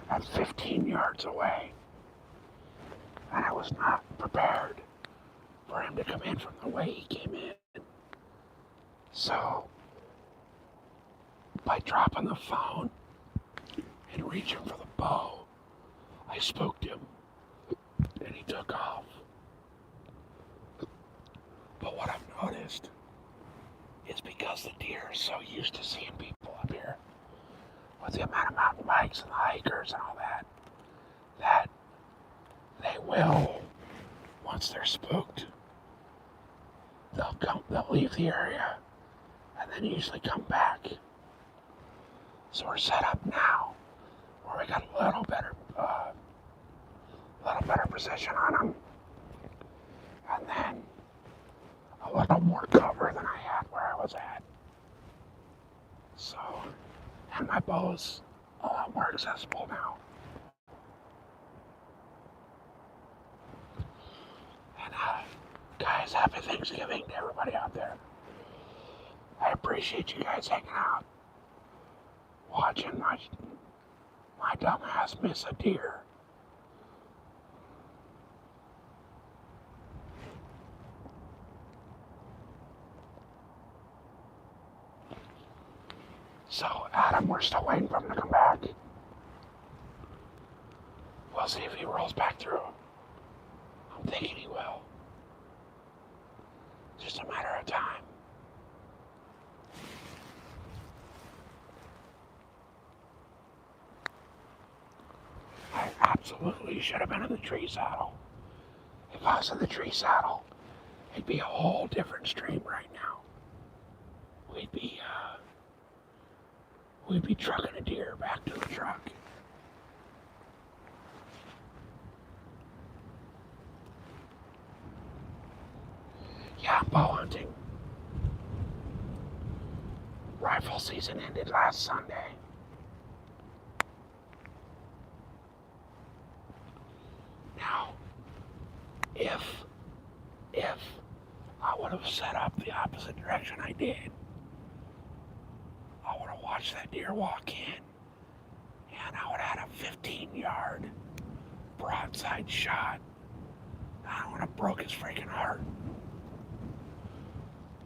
That's 15 yards away. And I was not prepared for him to come in from the way he came in. So, by dropping the phone and reaching for the bow, I spooked him and he took off. But what I've noticed is because the deer are so used to seeing people up here, with the amount of mountain bikes and the hikers and all that, that they will, once they're spooked, they'll leave the area and then usually come back. So we're set up now where we got a little better position on them, and then a little more cover than I had where I was at. So, and my bow's a lot more accessible now. And guys, happy Thanksgiving to everybody out there. I appreciate you guys hanging out, watching my dumbass miss a deer. So, Adam, we're still waiting for him to come back. We'll see if he rolls back through. I'm thinking he will. Just a matter of time. I absolutely should have been in the tree saddle. If I was in the tree saddle, it'd be a whole different stream right now. We'd be trucking a deer back to the truck. Yeah, I'm bow hunting. Rifle season ended last Sunday. Now, if I would have set up the opposite direction I did, I would have watched that deer walk in, and I would have had a 15-yard broadside shot. I would have broke his freaking heart.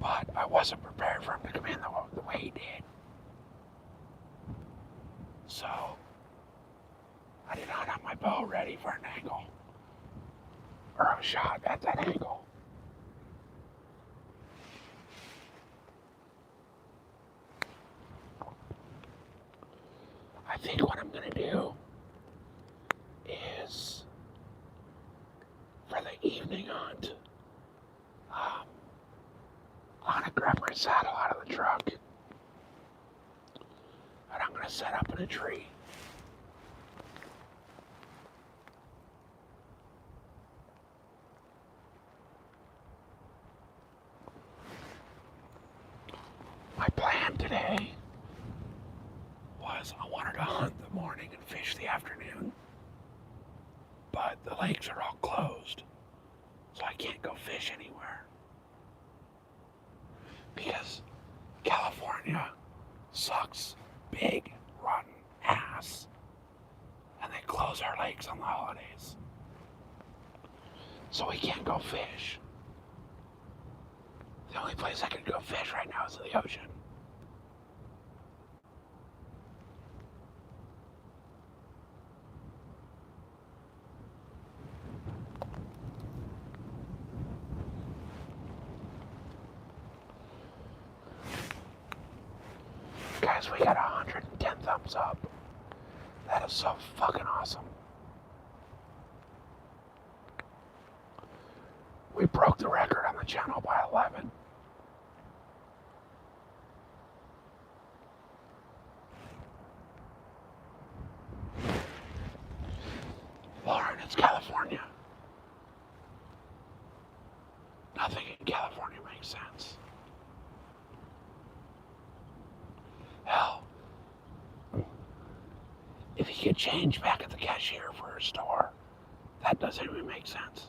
But I wasn't prepared for him to come in the way he did. So, I did not have my bow ready for an angle, or a shot at that angle. I think what I'm gonna do is, for the evening hunt. Um, I'm gonna grab my saddle out of the truck, and I'm gonna set up in a tree. My plan today was I wanted to hunt the morning and fish the afternoon, but the lakes are all closed, so I can't go fish anywhere because California sucks big, rotten ass, and they close our lakes on the holidays, so we can't go fish. The only place I can go fish right now is in the ocean. Guys, we got 110 thumbs up. That is so fucking awesome. We broke the record on the channel by 11. Lauren, it's California. Nothing in California makes sense. Hell, if you get change back at the cashier for a store, that doesn't even make sense.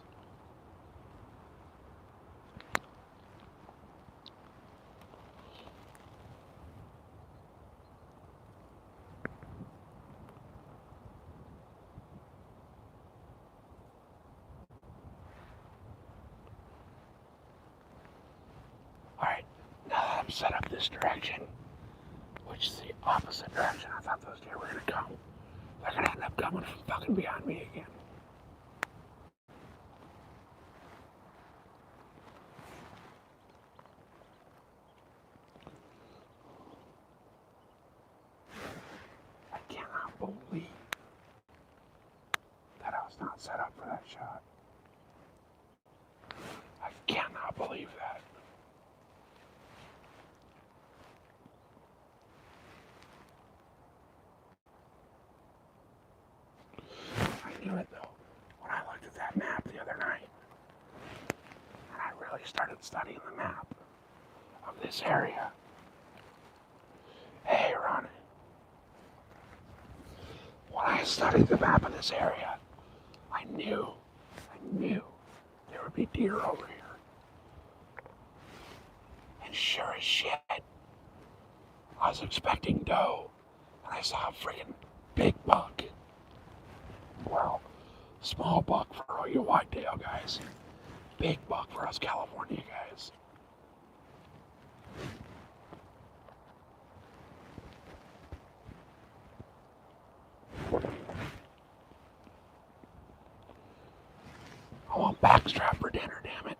Alright, now that I'm set up this direction, which is the opposite direction I thought those deer were gonna come, they're gonna end up coming from fucking behind me again. I cannot believe that I was not set up for that shot. I cannot believe that. I knew it though when I looked at that map the other night. And I really started studying the map of this area. Hey, Ronnie. When I studied the map of this area, I knew there would be deer over here. And sure as shit, I was expecting doe, and I saw a freaking big buck. Well, small buck for all you whitetail guys. Big buck for us California guys. I want backstrap for dinner, damn it.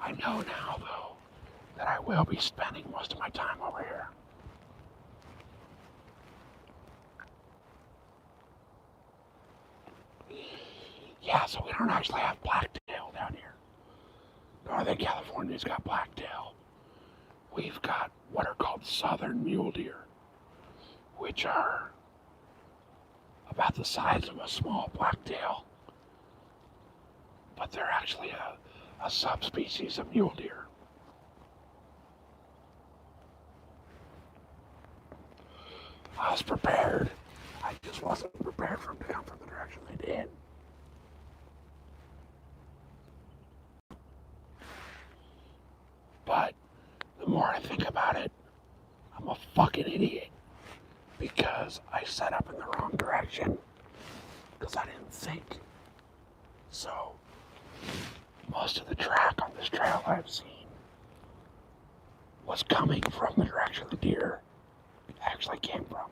I know now, though, that I will be spending most of my time over here. Yeah, so we don't actually have blacktail down here. Northern California's got blacktail. We've got what are called southern mule deer, which are about the size of a small blacktail, but they're actually a subspecies of mule deer. I was prepared. I just wasn't prepared for them to come from the direction they did. But the more I think about it, I'm a fucking idiot because I set up in the wrong direction because I didn't think. So most of the track on this trail I've seen was coming from the direction the deer actually came from.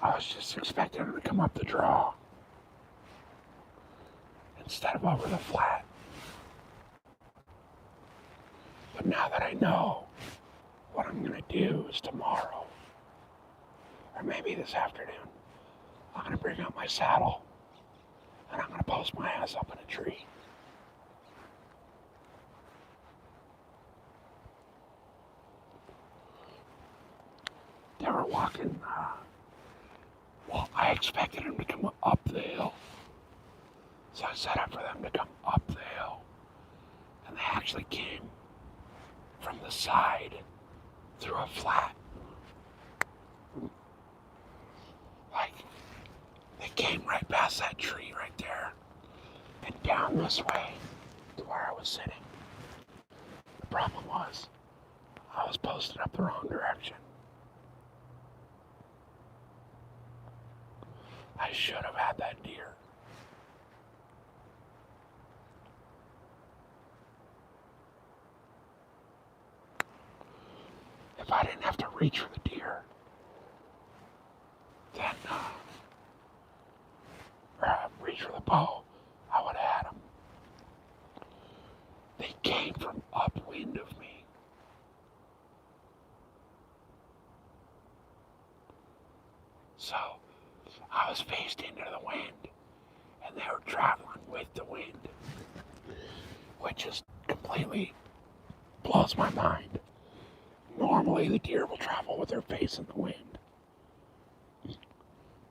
I was just expecting him to come up the draw instead of over the flat. But now that I know, what I'm gonna do is tomorrow, or maybe this afternoon, I'm gonna bring out my saddle and I'm gonna post my ass up in a tree. They were walking, well, I expected them to come up the hill. So I set up for them to come up the hill. And they actually came from the side through a flat. Like, they came right past that tree right there and down this way to where I was sitting. The problem was, I was posted up the wrong direction. I should have had that deer. If I didn't have to reach for the deer, then, reach for the bow, I would have had them. They came from upwind of me. So, I was faced into the wind, and they were traveling with the wind, which just completely blows my mind. Normally, the deer will travel with their face in the wind,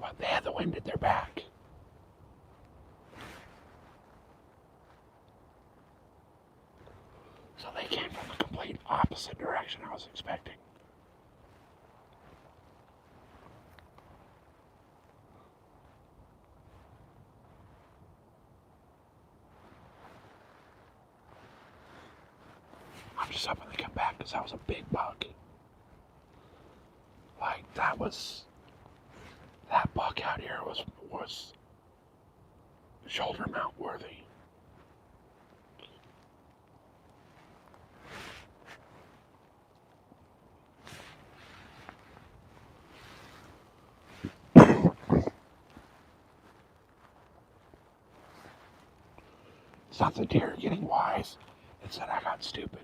but they had the wind at their back. So they came from the complete opposite direction I was expecting. I'm just hoping they come back because that was a big buck. Like, that buck out here was shoulder mount worthy. It's not the deer getting wise, it's that I got stupid.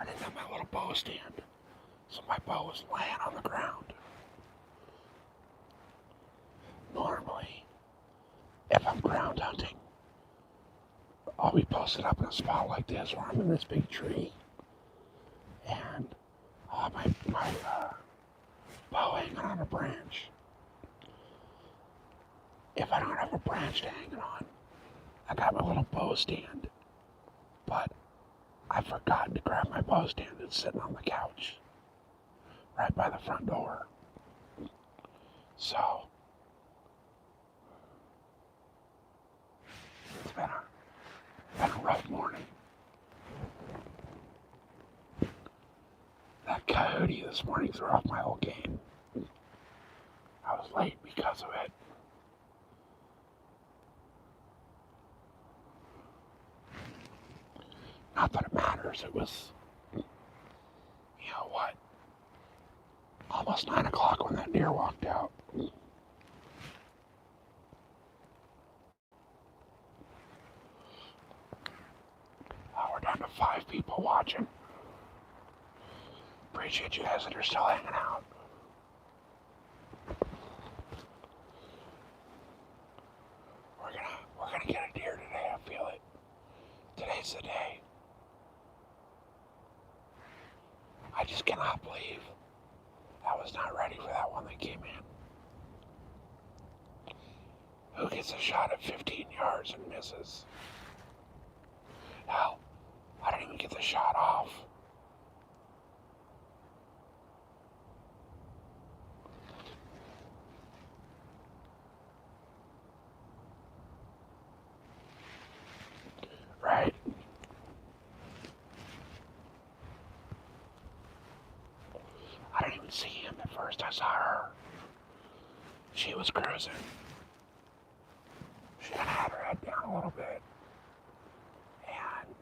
I didn't have my little bow stand, so my bow was laying on the ground. Normally, if I'm ground hunting, I'll be posted up in a spot like this where I'm in this big tree, and I'll have my bow hanging on a branch. If I don't have a branch to hang it on, I got my little bow stand, but I forgot to grab my bow stand that's sitting on the couch right by the front door. So, it's been a rough morning. That coyote this morning threw off my whole game. I was late because of it. Not that it matters, it was, what, almost 9 o'clock when that deer walked out. We're down to 5 people watching. Appreciate you guys that are still hanging out. We're gonna get a deer today, I feel it. Today's the day. I just cannot believe I was not ready for that one that came in. Who gets a shot at 15 yards and misses? Hell, I didn't even get the shot off. Right? I didn't even see him at first. I saw her. She was cruising. She had her head down a little bit. And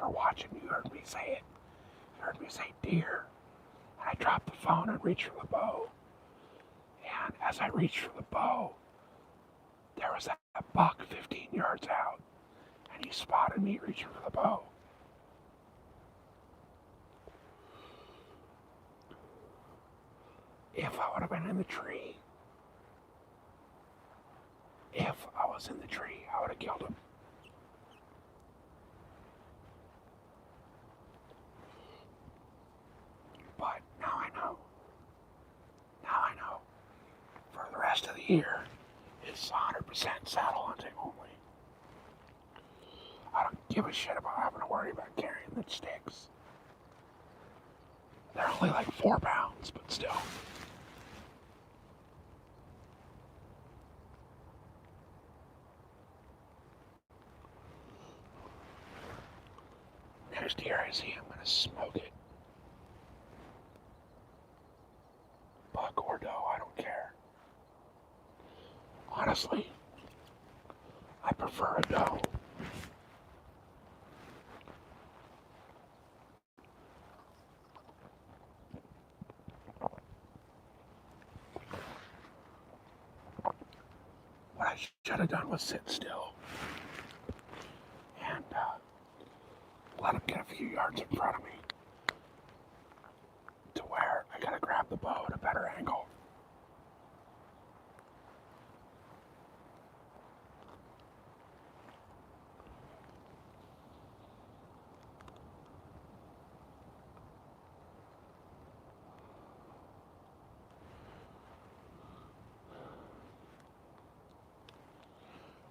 were watching, you heard me say it. You heard me say deer. And I dropped the phone and reached for the bow. And as I reached for the bow, there was that buck 15 yards out. And he spotted me reaching for the bow. If I would have been in the tree, if I was in the tree, I would have killed him. But now I know. Now I know. For the rest of the year, it's 100% saddle hunting only. I don't give a shit about having to worry about carrying the sticks. They're only like 4 pounds, but still. Next deer I see, I'm gonna smoke it. Buck or doe, I don't care. Honestly, I prefer a doe. What I should have done was sit still and let him get a few yards in front of me to where I gotta grab the bow at a better angle.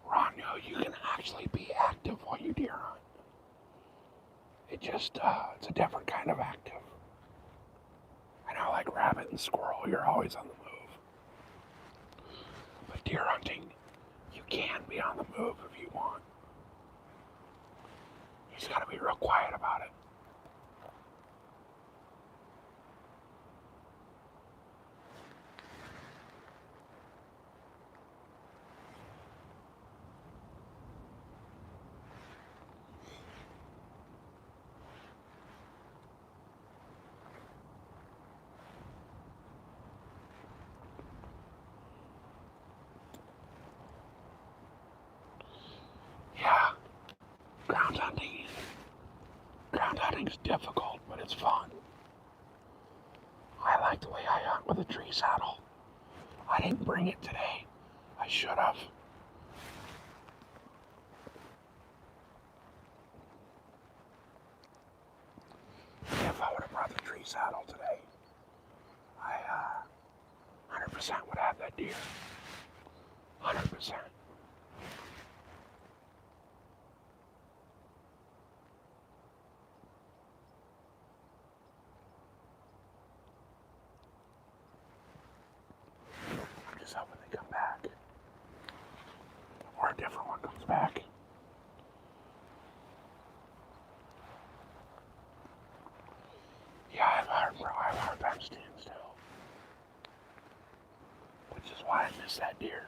Ron, no, you can actually be active while you deer hunt. It just, it's a different kind of active. I know, like rabbit and squirrel, you're always on the move. But deer hunting, you can be on the move if you want. You just gotta be real quiet about it. Yeah, ground hunting is difficult, but it's fun. I like the way I hunt with a tree saddle. I didn't bring it today. I should have. If I would have brought the tree saddle today, I 100% would have that deer. 100%. I'm just hoping they come back. Or a different one comes back. Yeah, I have a hard time standing still. Which is why I miss that deer.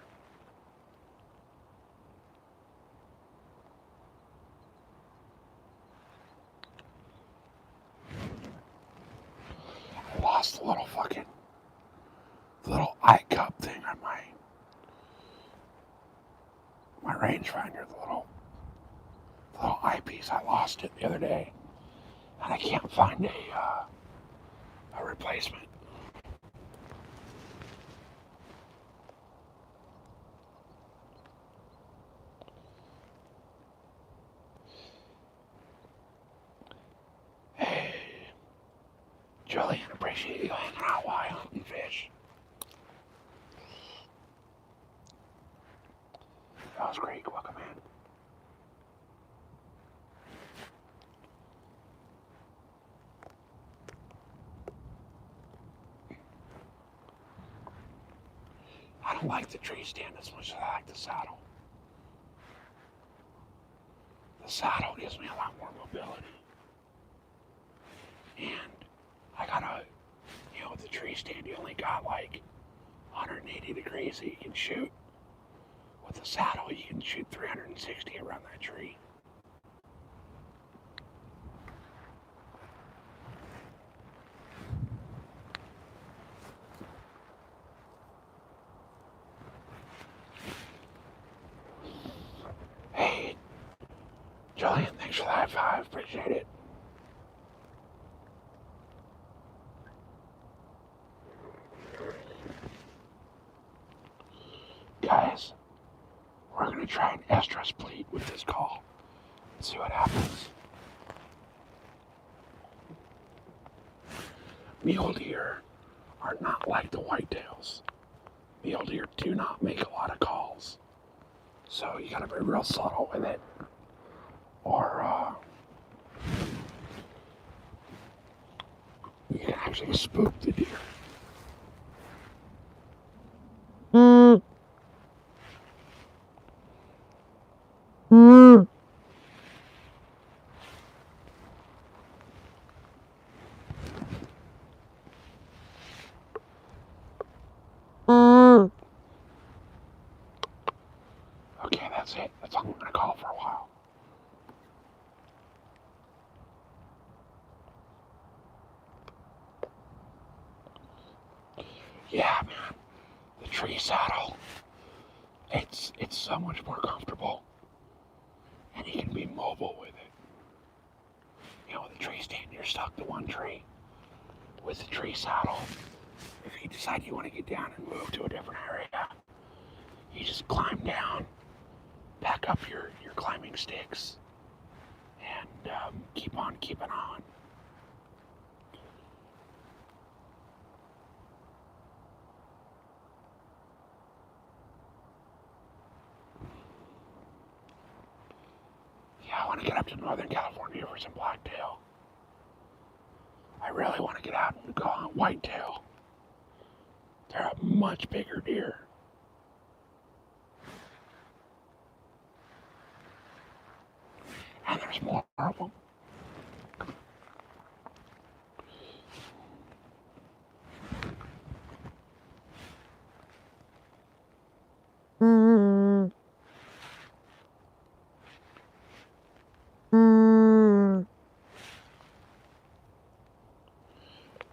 I lost the little eye cup thing on my rangefinder, the little eyepiece. I lost it the other day, and I can't find a replacement. Hey, Julian, appreciate you hanging out while I hunt and fish. That was great. Welcome in. I don't like the tree stand as much as I like the saddle. The saddle gives me a lot more mobility. And I gotta, with the tree stand, you only got like 180 degrees that you can shoot. With the saddle, you can shoot 360 around that tree. Julian, thanks for the high five. Appreciate it. Guys, we're going to try an estrus pleat with this call and see what happens. Mule deer are not like the whitetails. Mule deer do not make a lot of calls. So you gotta be real subtle with it. Or you can actually spook the deer. Okay, that's it. That's all I'm gonna call for a while. Yeah, man. The tree saddle. It's so much more comfortable. And you can be mobile with it. You know, with the tree stand, you're stuck to one tree. With the tree saddle, if you decide you want to get down and move to a different area, you just climb down, pack up your climbing sticks, and keep on keeping on. Yeah, I want to get up to Northern California for some blacktail. I really want to get out and go on whitetail. They're a much bigger deer. And there's more of them.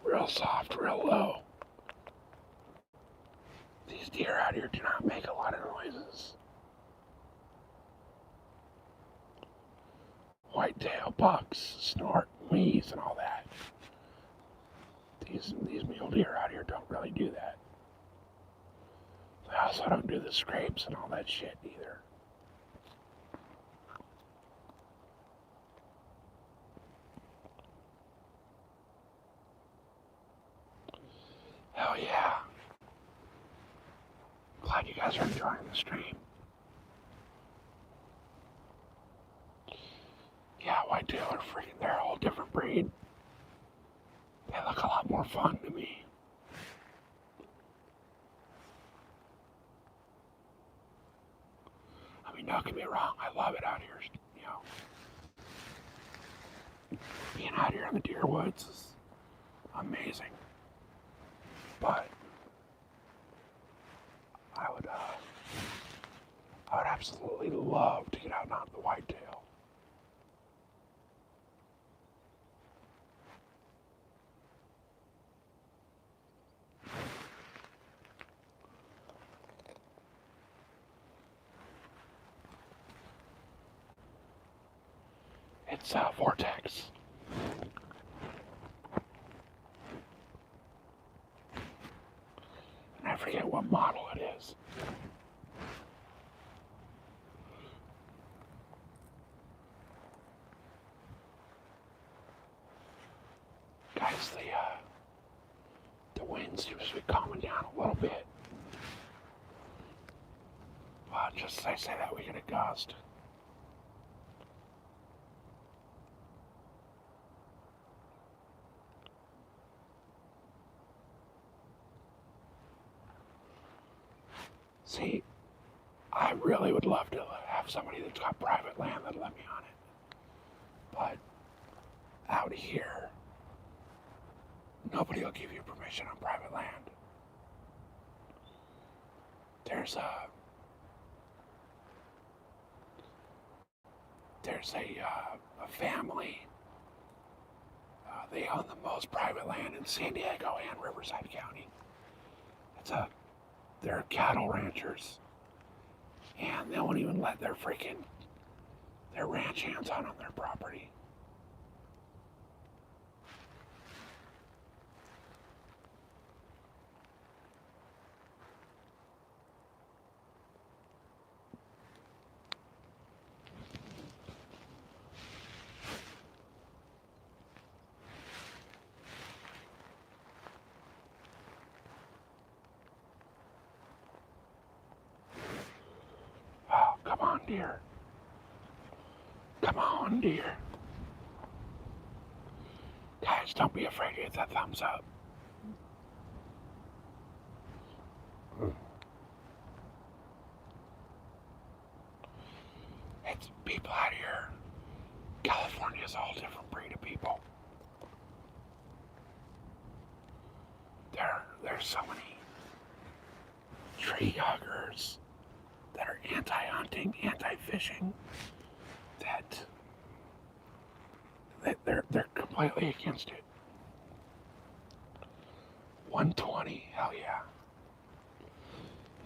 Real soft, real low. These deer out here do not make a lot of noises. Whitetail, bucks, snort, wheeze, and all that. These mule deer out here don't really do that. They also don't do the scrapes and all that shit either. Hell yeah. Glad you guys are enjoying the stream. Yeah, whitetail are freaking, they're a whole different breed. They look a lot more fun to me. I mean, don't get me wrong, I love it out here, you know. Being out here in the deer woods is amazing. But I would absolutely love to get out and hunt the whitetail. It's Vortex. And I forget what model it is. Guys, the wind seems to be calming down a little bit. Well, just as I say that, we get a gust. See, I really would love to have somebody that's got private land that'd let me on it. But out here, nobody will give you permission on private land. There's a family. They own the most private land in San Diego and Riverside County. They're cattle ranchers, and they won't even let their their ranch hands on their property. Oh, come on, dear. Come on, dear. Guys, don't be afraid to hit that thumbs up. It's people out here. California is a whole different breed of people. There's so many tree huggers that are anti-hunting, anti-fishing, that they're completely against it. 120, hell yeah.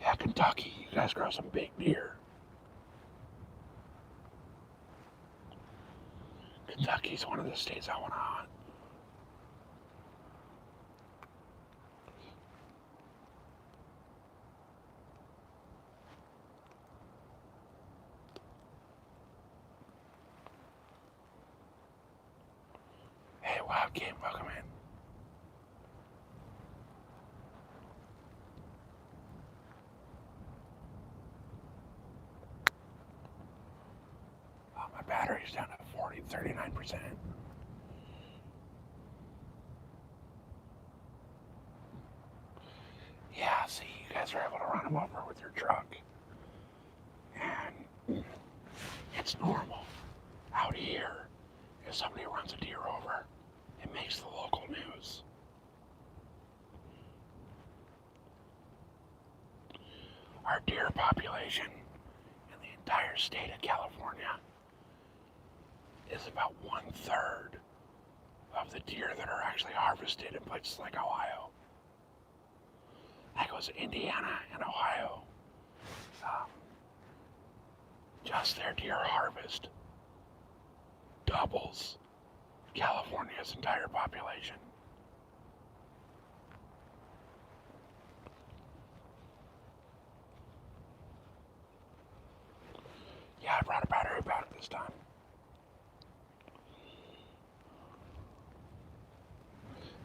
Yeah, Kentucky, you guys grow some big deer. Kentucky's one of the states I want to hunt. Hey, Wild Game, welcome in. Oh, my battery's down to 39%. Yeah, see, you guys are able to run them over with your truck. And it's normal out here. If somebody runs a deer over, it makes the local news. Our deer population in the entire state of California is about 1/3 of the deer that are actually harvested in places like Ohio. That goes to Indiana and Ohio. Just their deer harvest doubles California's entire population. Yeah, I brought a battery back this time.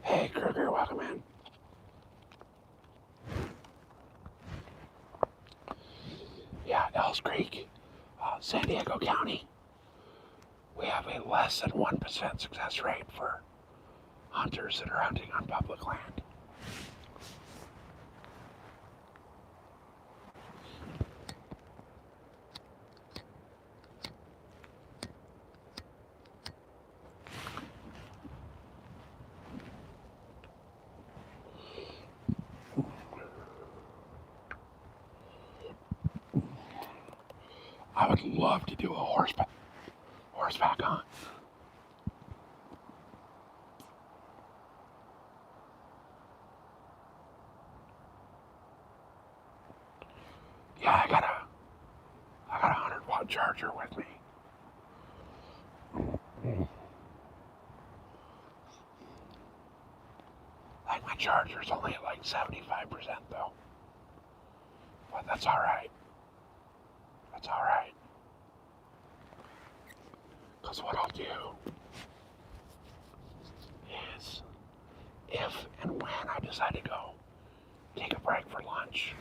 Hey, Kruger, welcome in. Yeah, Ells Creek, San Diego County. We have a less than 1% success rate for hunters that are hunting on public land. I would love to do a horseback hunt. Yeah, I got a 100-watt charger with me. Like, my charger's only at like 75% though. But that's alright. That's alright. Because what I'll do is, if and when I decide to go take a break for lunch,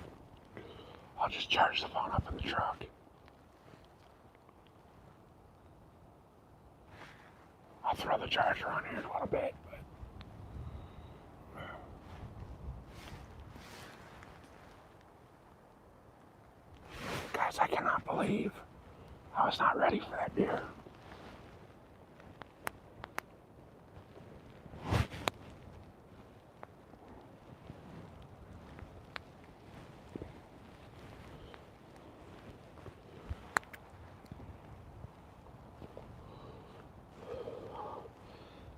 I'll just charge the phone up in the truck. I'll throw the charger on here in a little bit, but guys, I cannot believe I was not ready for that deer.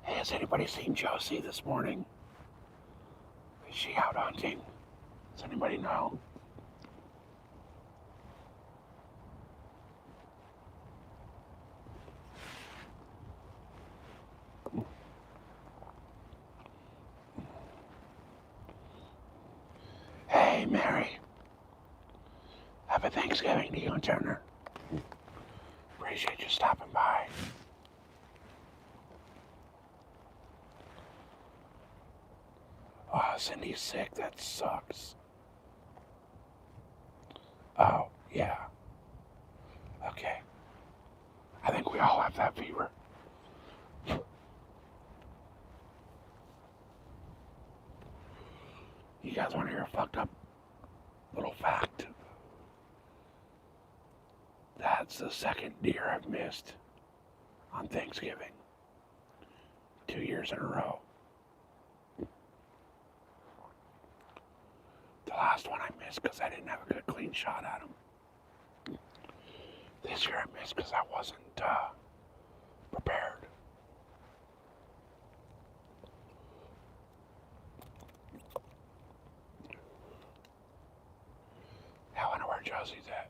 Hey, has anybody seen Josie this morning? Is she out hunting? Does anybody know? Happy Thanksgiving to you and Turner. Appreciate you stopping by. Cindy's sick. That sucks. Oh, yeah. Okay. I think we all have that fever. You guys want to hear a fucked up little fact? That's the second deer I've missed on Thanksgiving. 2 years in a row. The last one I missed because I didn't have a good clean shot at him. This year I missed because I wasn't prepared. I wonder where Josie's at.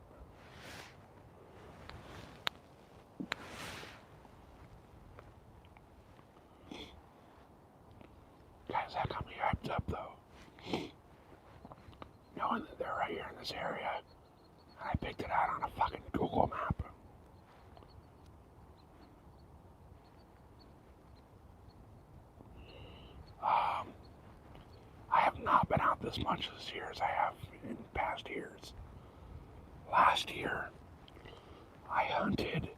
Guys, that got me hyped up though. Knowing that they're right here in this area, and I picked it out on a fucking Google map. I have not been out this much this year as I have in past years. Last year, I hunted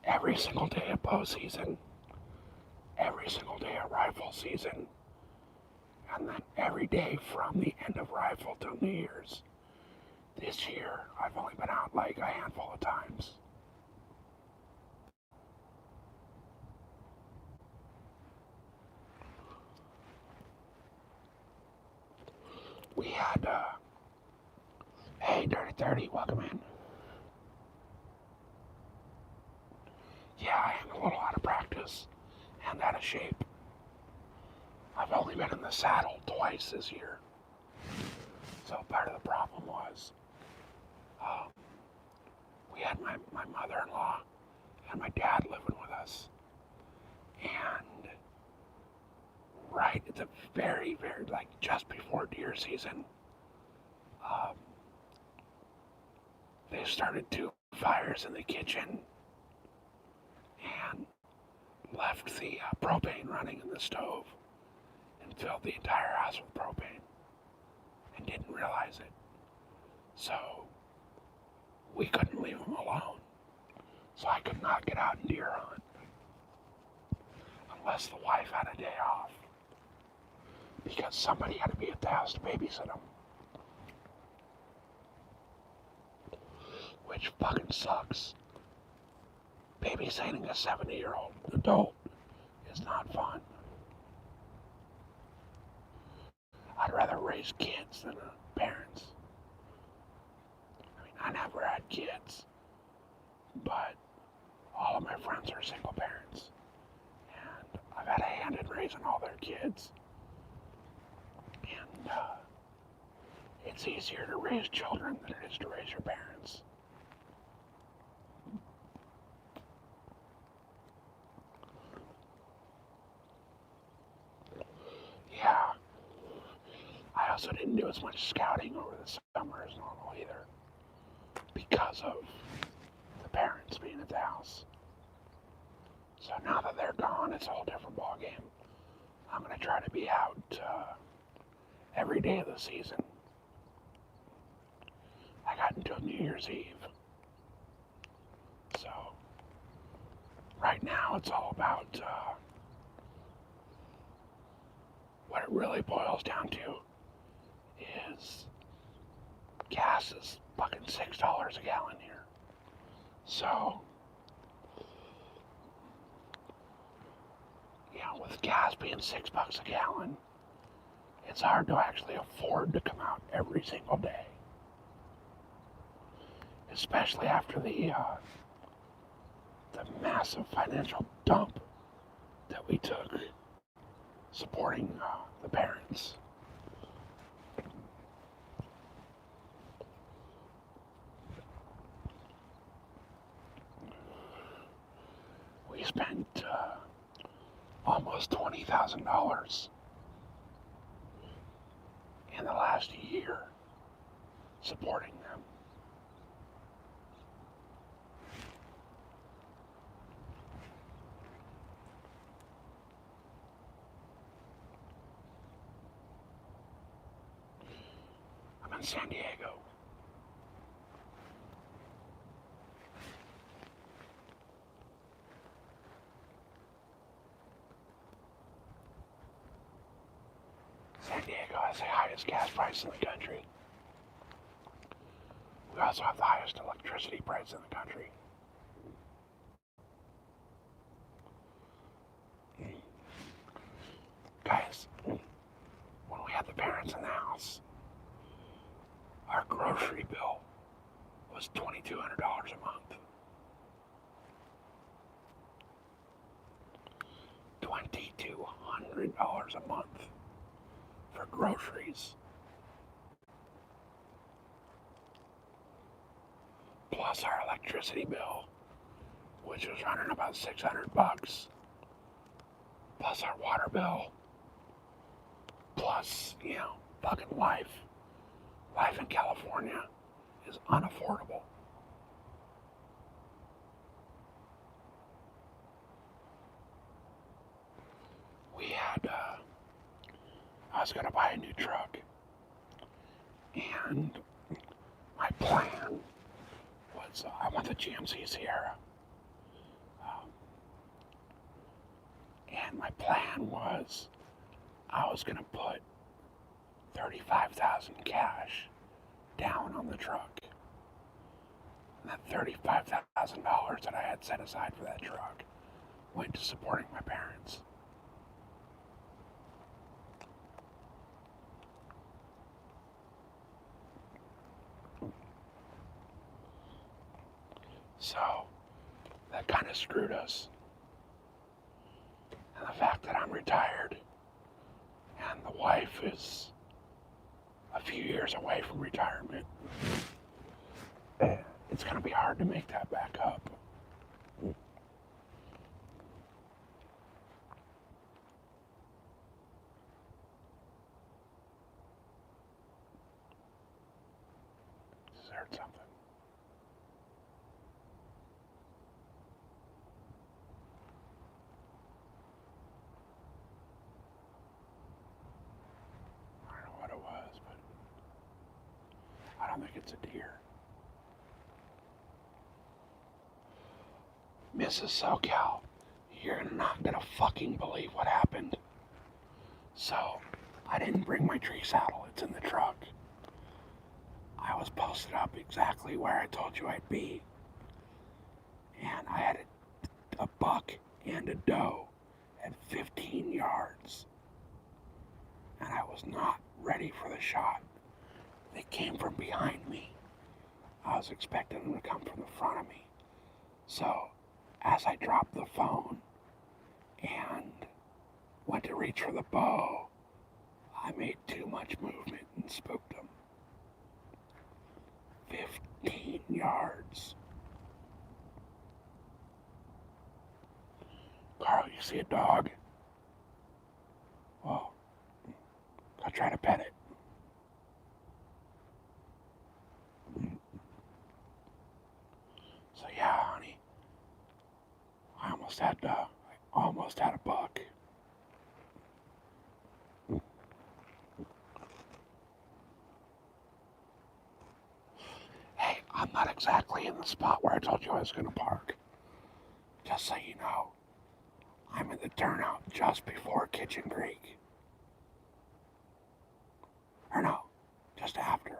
every single day of bow season, every single day of rifle season, and then every day from the end of rifle till New Year's. This year, I've only been out like a handful of times. We had, hey, Dirty 30, welcome in. Yeah, I am a little out of practice and out of shape. I've only been in the saddle twice this year. So part of the problem was, we had my mother-in-law and my dad living with us. And right at the very, like just before deer season, they started 2 fires in the kitchen and left the propane running in the stove and filled the entire house with propane and didn't realize it. So we couldn't leave them alone. So I could not get out and deer hunt unless the wife had a day off, because somebody had to be at the house to babysit them. Which fucking sucks. Babysitting a 70-year-old adult is not fun. I'd rather raise kids than parents. I mean, I never had kids, but all of my friends are single parents, and I've had a hand in raising all their kids. And it's easier to raise children than it is to raise your parents. Yeah. I also didn't do as much scouting over the summer as normal either, because of the parents being at the house. So now that they're gone, it's a whole different ballgame. I'm going to try to be out every day of the season. I got until New Year's Eve. So right now it's all about what it really boils down to is gas is fucking $6 a gallon here. So, with gas being $6 a gallon, it's hard to actually afford to come out every single day. Especially after the massive financial dump that we took supporting the parents. We spent almost $20,000 in the last year supporting them. San Diego. San Diego has the highest gas price in the country. We also have the highest electricity price in the country. Guys, when we had the parents in the house, our grocery bill was $2,200 a month. $2,200 a month for groceries. Plus our electricity bill, which was running about $600. Plus our water bill. Plus, fucking life. Life in California is unaffordable. I was gonna buy a new truck, and my plan was I want the GMC Sierra, and my plan was I was gonna put $35,000 cash down on the truck. And that $35,000 that I had set aside for that truck went to supporting my parents. So that kind of screwed us. And the fact that I'm retired and the wife is a few years away from retirement, it's going to be hard to make that back up. Just heard something. I don't know what it was, but I don't think it's a deer. Mrs. SoCal, you're not gonna fucking believe what happened. So, I didn't bring my tree saddle, it's in the truck. I was posted up exactly where I told you I'd be. And I had a buck and a doe at 15 yards. And I was not ready for the shot. They came from behind me. I was expecting them to come from the front of me. So, as I dropped the phone and went to reach for the bow, I made too much movement and spooked them. 15 yards. Carl, you see a dog? Well, I'll try to pet it. So yeah, honey, I almost had a buck. Hey, I'm not exactly in the spot where I told you I was gonna park. Just so you know, I'm in the turnout just before Kitchen Creek. Or no, just after.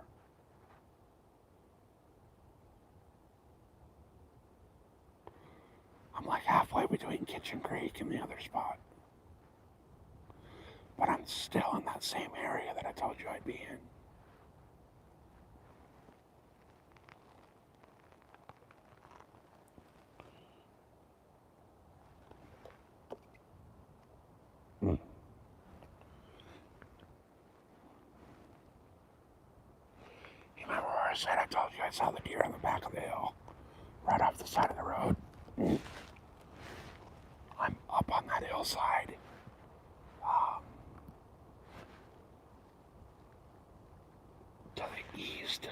I'm like halfway between Kitchen Creek and the other spot. But I'm still in that same area that I told you I'd be in. You remember where I said I told you I saw the deer on the back of the hill, right off the side of the road? I'm up on that hillside. To the east.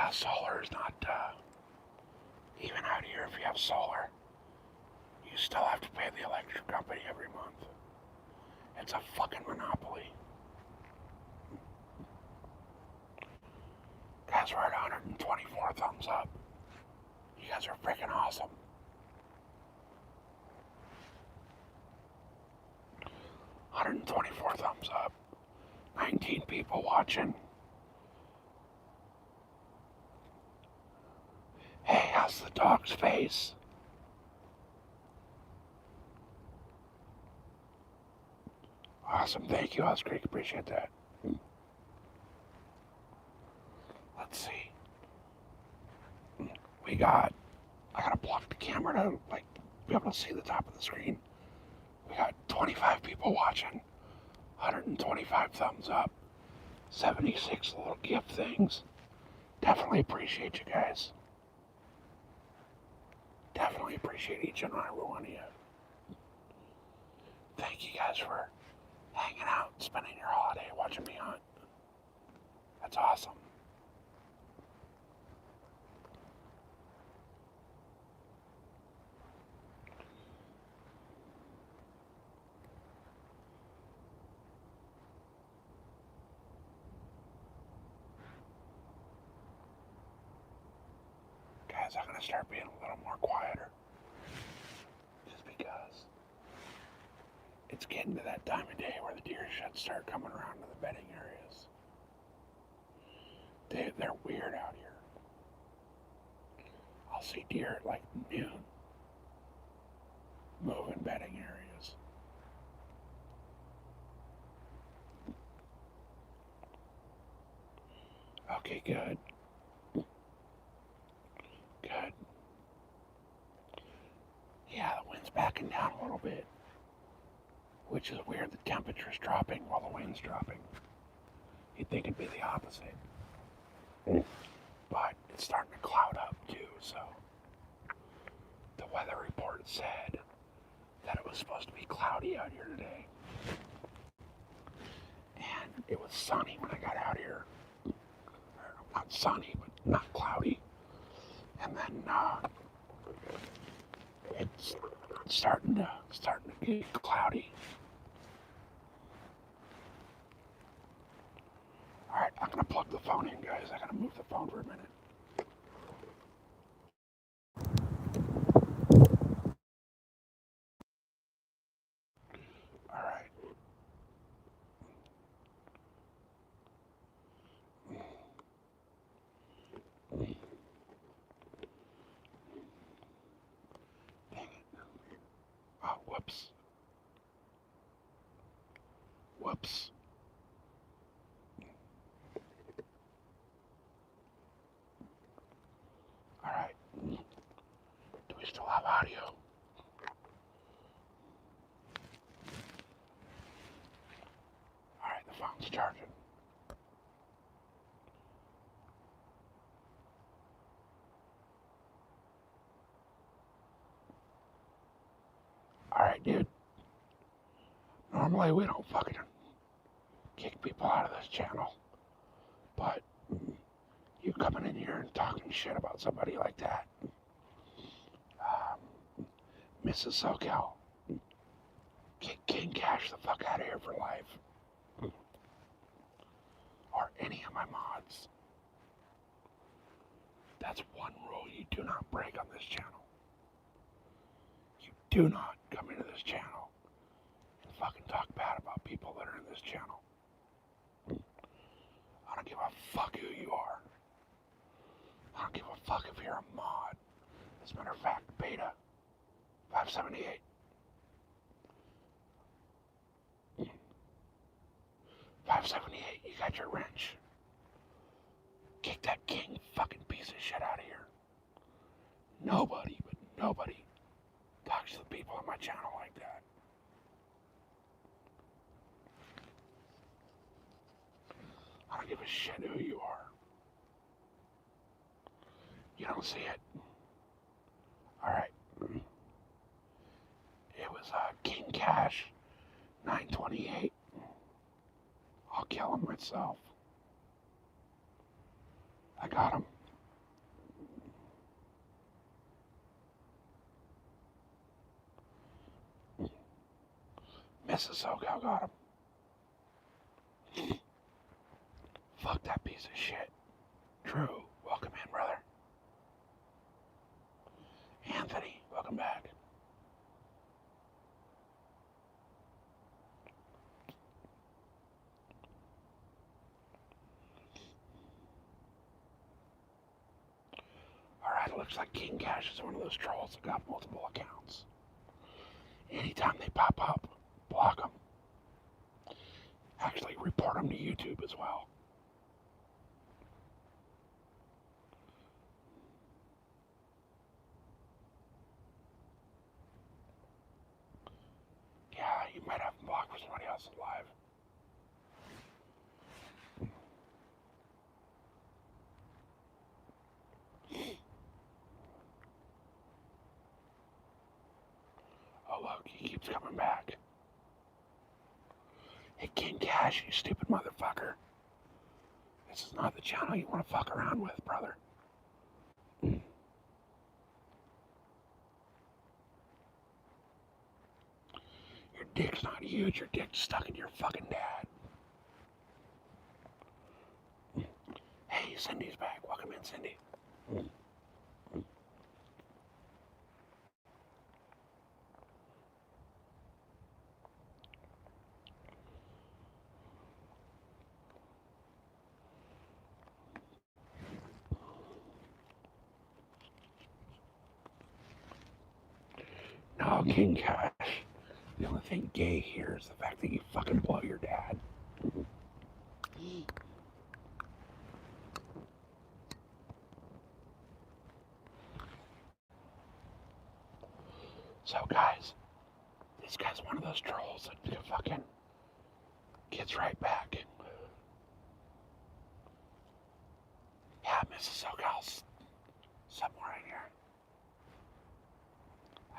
Yeah, solar is not, even out here, if you have solar, you still have to pay the electric company every month. It's a fucking monopoly. Guys, we're at 124 thumbs up. You guys are freaking awesome. 124 thumbs up. 19 people watching. Hey, how's the dog's face? Awesome, thank you, Oz Creek. Appreciate that. Let's see. I gotta block the camera to be able to see the top of the screen. We got 25 people watching, 125 thumbs up, 76 little gift things. Definitely appreciate you guys. Definitely appreciate each and every one of you. Thank you guys for hanging out, spending your holiday watching me hunt. That's awesome. Guys, I'm gonna start being a little more quieter. Just because it's getting to that time of day where the deer should start coming around to the bedding areas. They're weird out here. I'll see deer at like noon moving bedding areas. Okay, good. Good. Yeah, the wind's backing down a little bit, which is weird. The temperature's dropping while the wind's dropping. You'd think it'd be the opposite. But it's starting to cloud up too, so the weather report said that it was supposed to be cloudy out here today. And it was sunny when I got out here. Not sunny, but not cloudy. And then it's starting to get cloudy. Alright, I'm gonna plug the phone in, guys. I gotta move the phone for a minute. Alright. Dang it. Oh, whoops. Whoops. Alright. Do we still have audio? Alright, the phone's charging. Alright, dude. Normally we don't fucking kick people out of this channel. But you coming in here and talking shit about somebody like that. Mrs. SoCal. Kick King Cash the fuck out of here for life. Or any of my mods. That's one rule you do not break on this channel. You do not come into this channel and fucking talk bad about people that are in this channel. I don't give a fuck who you are. I don't give a fuck if you're a mod. As a matter of fact, Beta 578. 578, you got your wrench. Kick that king fucking piece of shit out of here. Nobody, but nobody, talks to the people on my channel like that. I don't give a shit who you are. You don't see it. Alright. It was King Cash 928. I'll kill him myself. I got him. Mrs. SoCal got him. Fuck that piece of shit. Drew, welcome in, brother. Anthony, welcome back. Alright, it looks like King Cash is one of those trolls that got multiple accounts. Anytime they pop up, block them. Actually, report them to YouTube as well. Yeah, you might have them blocked for somebody else's live. Oh look, he keeps coming back. Hey King Cash, you stupid motherfucker. This is not the channel you want to fuck around with, brother. Your dick's not huge, your dick's stuck in your fucking dad. Hey, Cindy's back. Welcome in, Cindy. No, King Cash. The only thing gay here is the fact that you fucking blow your dad. So, guys, this guy's one of those trolls that fucking gets right back. Yeah, Mrs. SoCal's somewhere in here.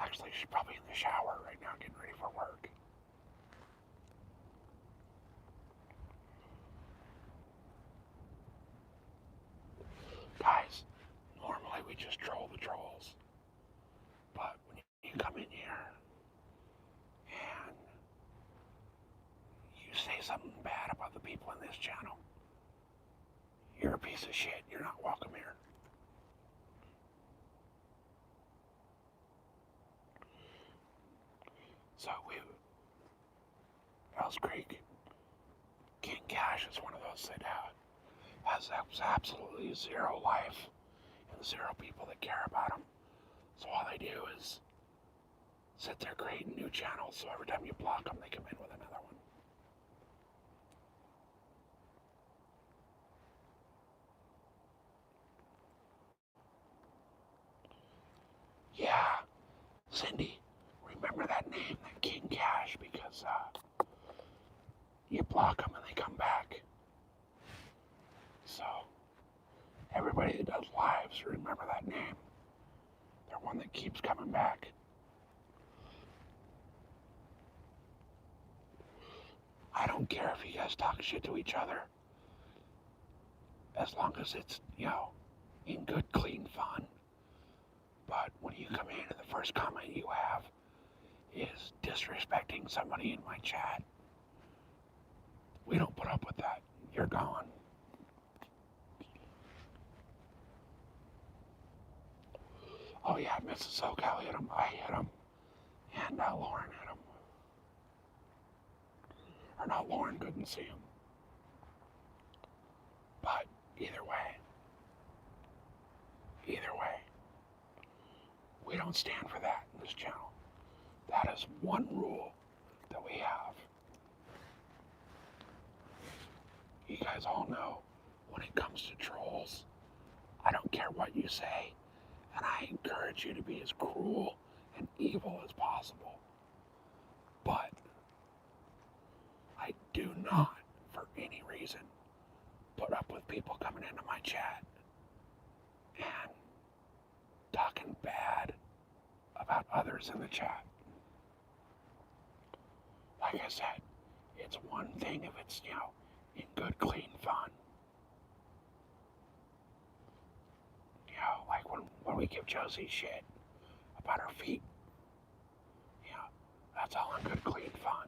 Actually, she's probably in the shower right now getting ready for work. Guys, normally we just troll the trolls. But when you come in here and you say something bad about the people in this channel, you're a piece of shit. You're not welcome here. So Hells Creek, King Cash is one of those that has absolutely zero life and zero people that care about him. So all they do is sit there creating new channels, so every time you block them, they come in with another one. Yeah, Cindy, remember that name, that King Cash, because you block them and they come back. So everybody that does lives, remember that name. They're one that keeps coming back. I don't care if you guys talk shit to each other, as long as it's, in good, clean fun. But when you come in and the first comment you have is disrespecting somebody in my chat, we don't put up with that. You're gone. Oh yeah, Mrs. SoCal hit him. I hit him. And Lauren hit him. Or no, Lauren couldn't see him. But either way, we don't stand for that in this channel. That is one rule that we have. You guys all know, when it comes to trolls, I don't care what you say, and I encourage you to be as cruel and evil as possible. But I do not, for any reason, put up with people coming into my chat and talking bad about others in the chat. Like I said, it's one thing if it's, in good, clean fun. Like when we give Josie shit about her feet. That's all in good, clean fun.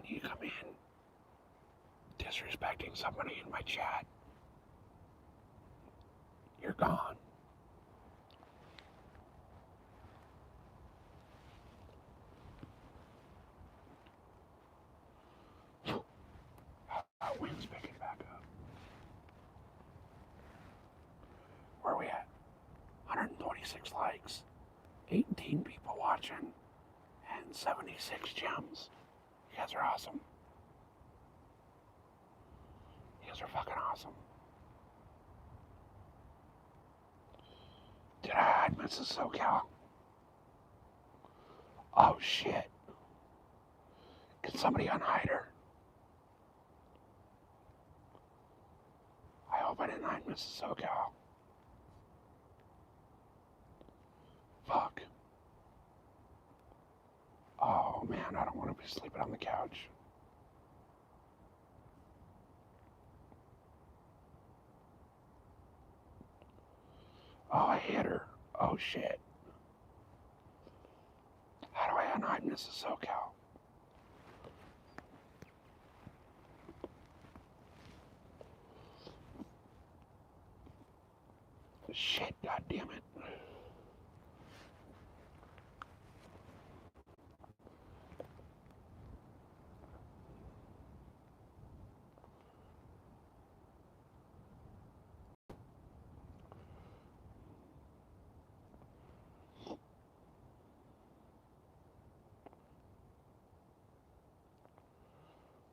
you come in disrespecting somebody in my chat, you're gone. Wind's picking back up. Where are we at? 126 likes, 18 people watching, and 76 gems. You guys are awesome. You guys are fucking awesome. Did I hide Mrs. SoCal? Oh shit. Can somebody unhide her? I hope I didn't hide Mrs. SoCal. Fuck. Oh man, I don't want to be sleeping on the couch. Oh, I hit her. Oh shit. How do I unhide Mrs. SoCal? Shit, god damn it.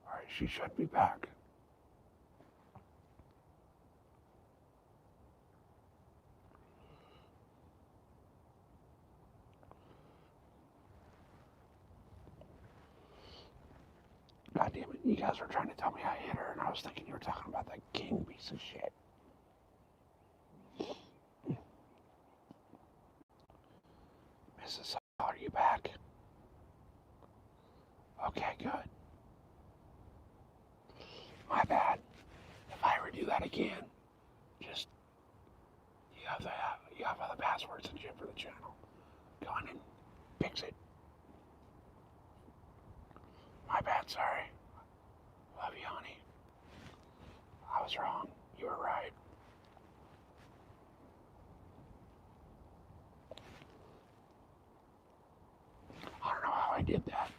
Alright, she should be back. God damn it, you guys were trying to tell me I hit her, and I was thinking you were talking about that king piece of shit. Mrs. Are you back? Okay, good. My bad. If I ever do that again, just you have all the passwords and shit for the channel. Go on and fix it. My bad, sorry. Love you, honey. I was wrong. You were right. I don't know how I did that.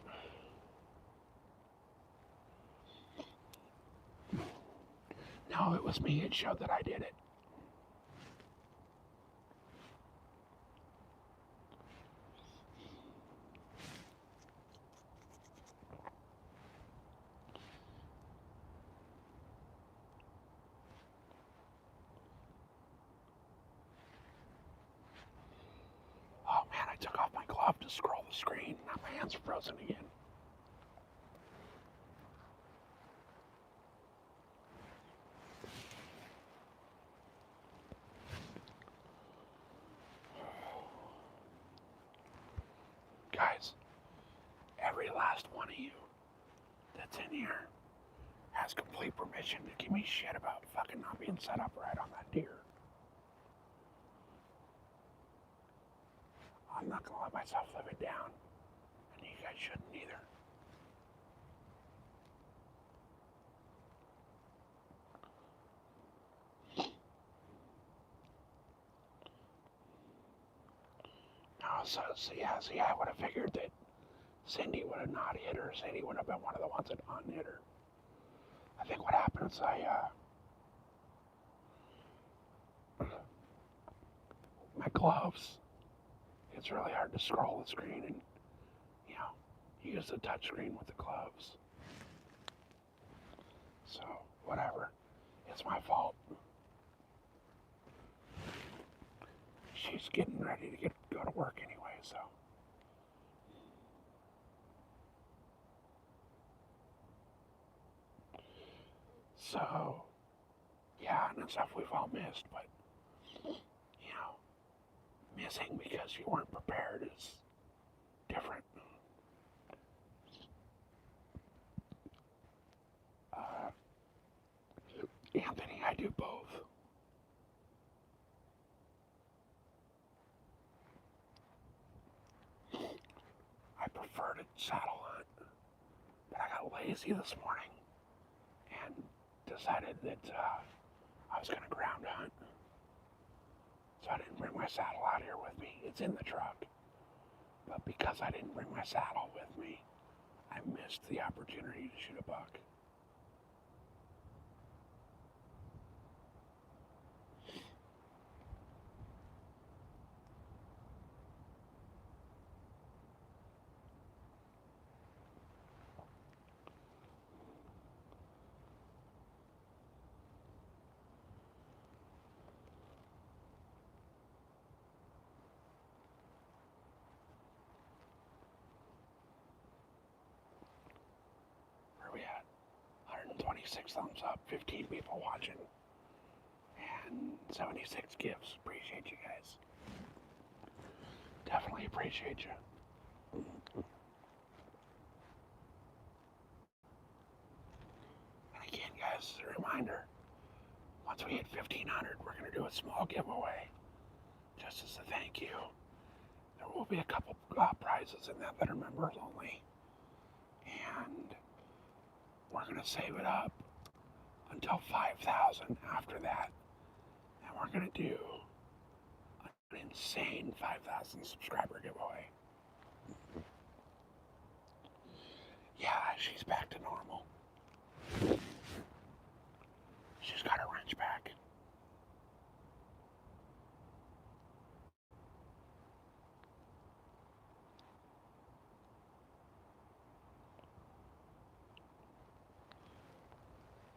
No, it was me. It showed that I did it. Oh man, I took off my glove to scroll the screen. Now my hands are frozen again. Guys, every last one of you that's in here has complete permission to give me shit about fucking not being set up right on that deer. I'm not gonna let myself live it down, and you guys shouldn't either. No, so I would have figured that Cindy would have not hit her. Cindy would have been one of the ones that unhit her. I think what happened is my gloves, it's really hard to scroll the screen and, use the touch screen with the gloves. So, whatever. It's my fault. She's getting ready to go to work anyway, so. So, yeah, and stuff we've all missed, but, missing because you weren't prepared is different. Anthony, I do both. I prefer to saddle hunt, But I got lazy this morning and decided that I was going to ground hunt. So I didn't bring my saddle out here with me. It's in the truck. But because I didn't bring my saddle with me, I missed the opportunity to shoot a buck. Where are we at? 126 thumbs up, 15 people watching, and 76 gifts. Appreciate you guys. Definitely appreciate you. And again, guys, as a reminder, once we hit 1,500, we're going to do a small giveaway, just as a thank you. There will be a couple prizes in that are members only, and we're going to save it up until 5,000 after that, and we're going to do an insane 5,000 subscriber giveaway. Yeah, she's back to normal. She's got her wrench back.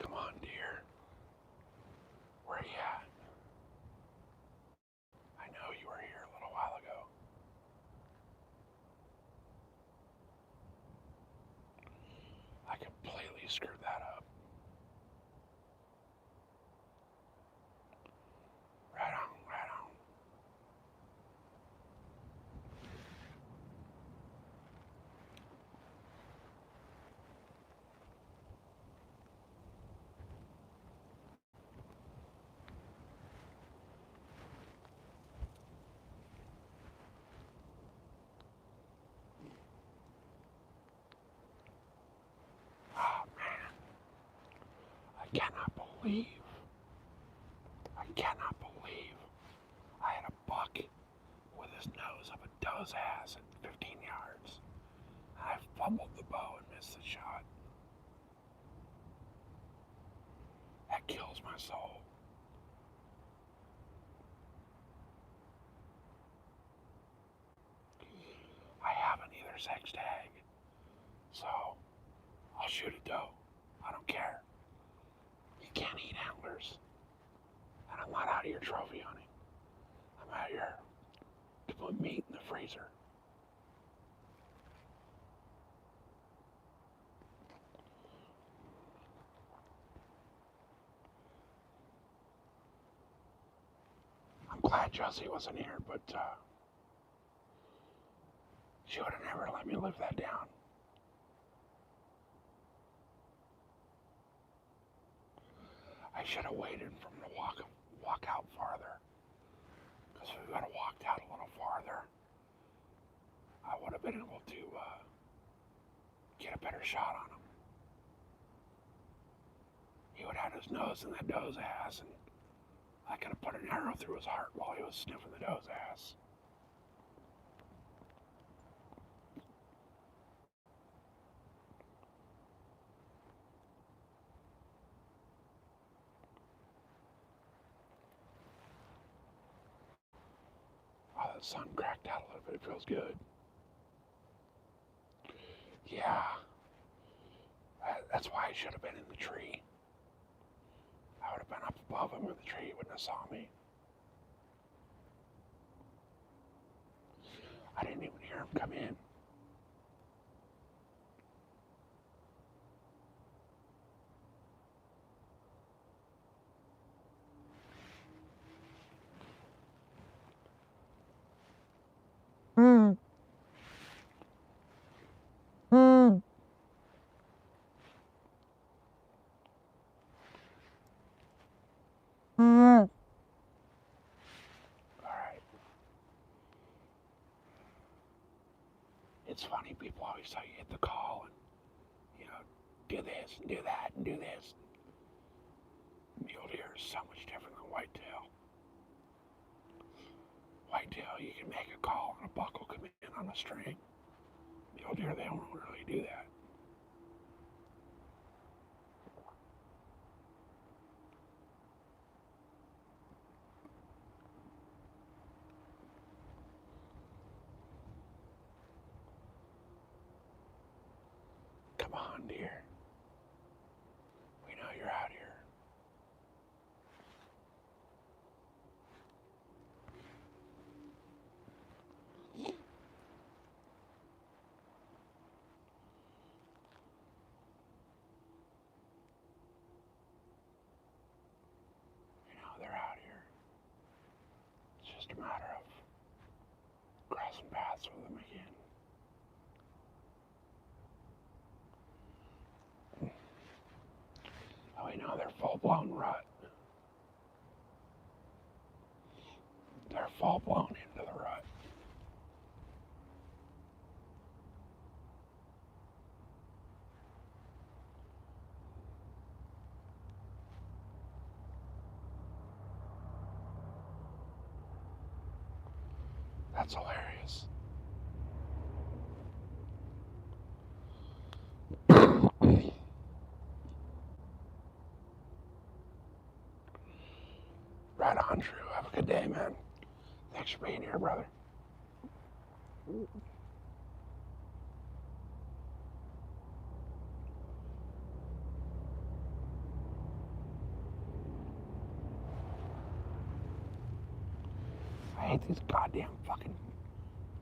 Come on, dear. Where are you at? I know you were here a little while ago. I completely screwed that up. Right on, right on. Oh, man. I cannot believe I had a buck with his nose up a doe's ass at 15 yards. And I fumbled the bow and missed the shot. That kills my soul. I haven't either sex tag, so I'll shoot a doe. I don't care. You can't eat antlers. And I'm not out here trophy hunting. I'm out here to put meat in the freezer. I'm glad Josie wasn't here, but she would have never let me live that down. I should have waited for him to walk out farther. Because if we would have walked out a little farther, I would have been able to get a better shot on him. He would have had his nose in that doe's ass, and I could have put an arrow through his heart while he was sniffing the doe's ass. Oh, the sun cracked out a little bit. It feels good. Yeah. That's why I should have been in the tree. I would have been up above him in the tree. He wouldn't have saw me. I didn't even hear him come in. Alright. It's funny, people always tell you hit the call and, do this and do that and do this. Mule deer is so much different than whitetail. Whitetail, you can make a call and a buck will come in on a string. Mule deer, they don't really do that. Come on, deer. We know you're out here. They're out here. It's just a matter of crossing paths with them again. Oh, we know they're full-blown rut. They're full-blown into the rut. That's hilarious. Right on, Drew. Have a good day, man. Thanks for being here, brother. I hate these goddamn fucking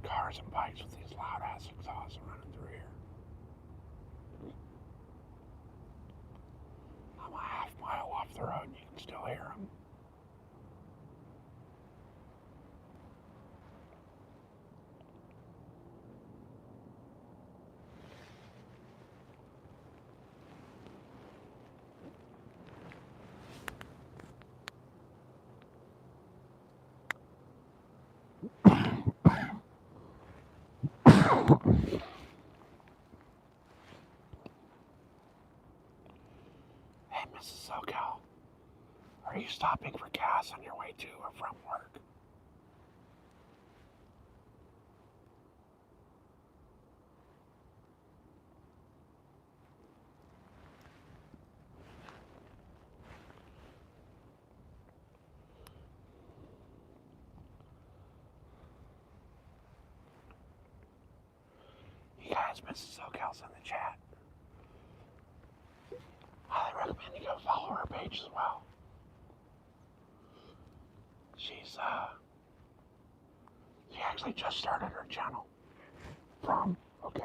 cars and bikes with these loud ass exhausts running through here. I'm a half mile off the road and you can still hear them. Hey, Mrs. SoCal, are you stopping for gas on your way to or from work? You guys, Mrs. SoCal's in the chat. Highly recommend you go follow her page as well. She actually just started her channel from, okay.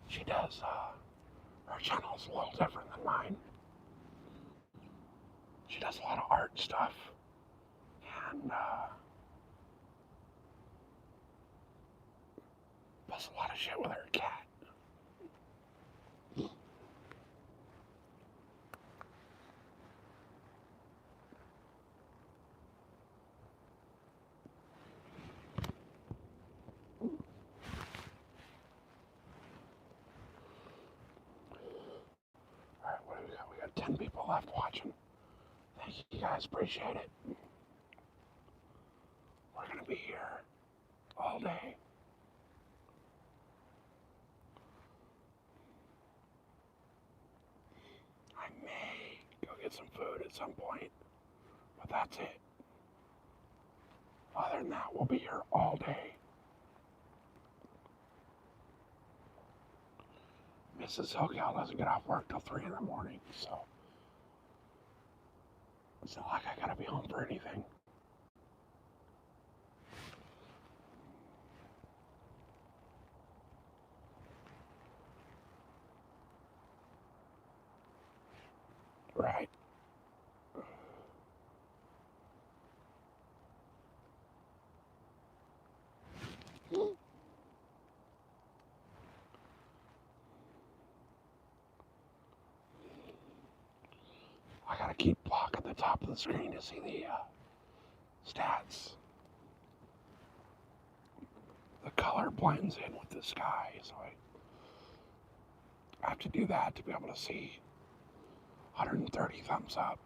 She does, her channel's a little different than mine. She does a lot of art stuff, and, does a lot of shit with her cat. Alright, what do we got? We got 10 people left watching. Thank you guys, appreciate it. We're gonna be here all day. I may go get some food at some point, but that's it. Other than that, we'll be here all day. Mrs. SoCal doesn't get off work till 3 in the morning, so it's not like I gotta be home for anything. Right. I gotta keep blocking the top of the screen to see the stats. the color blends in with the sky, so I have to do that to be able to see 130 thumbs up,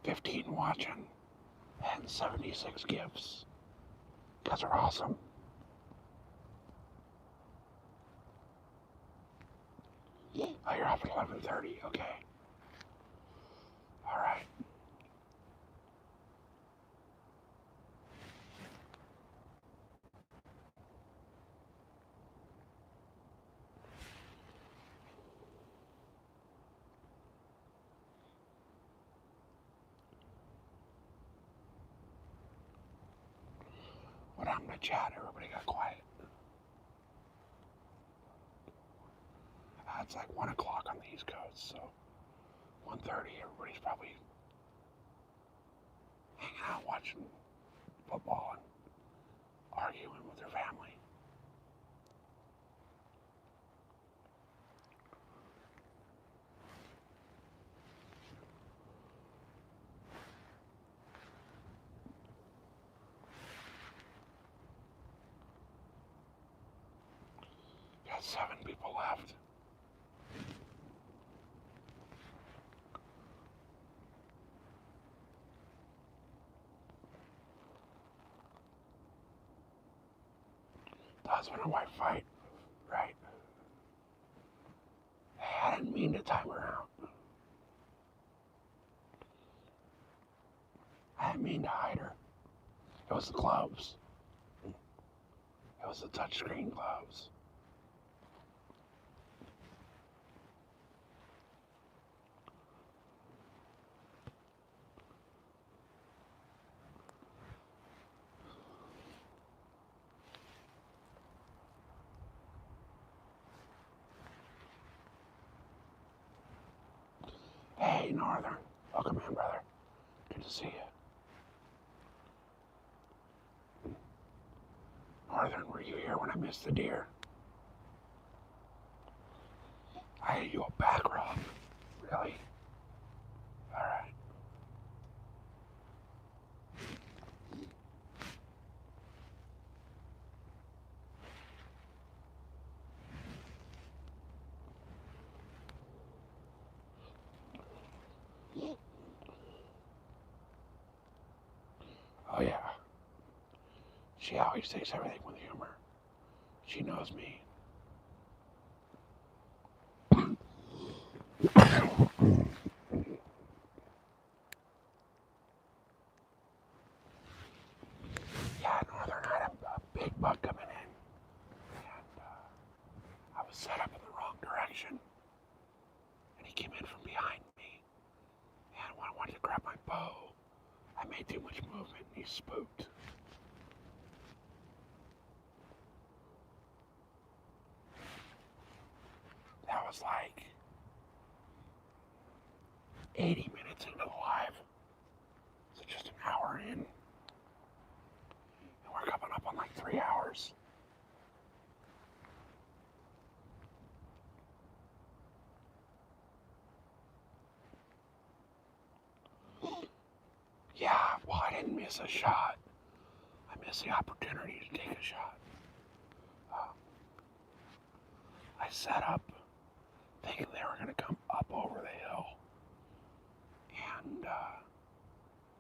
15 watching, and 76 gifts. You guys are awesome. Oh, you're off at 11:30. Okay. All right. When I'm gonna chat, everybody got quiet. It's like 1 o'clock on the East Coast, so 1:30. Everybody's probably hanging out watching football and arguing with their family. Got 7 people left. The husband and wife fight, right? Hey, I didn't mean to time her out. I didn't mean to hide her. It was the gloves. It was the touchscreen gloves. Hey, Northern. Welcome in, brother. Good to see you. Northern, were you here when I missed the deer? I had you a back rub. Really? Alright. Oh yeah. She always takes everything with humor. She knows me. Yeah, Northern had a big bug coming in. And I was set up in the wrong direction. And he came in from behind me. And when I wanted to grab my bow, I made too much movement and he spooked. That was like 80 minutes into the live. So just an hour in. And we're coming up on like 3 hours. Yeah, well, I didn't miss a shot. I missed the opportunity to take a shot. I set up thinking they were going to come up over the hill. And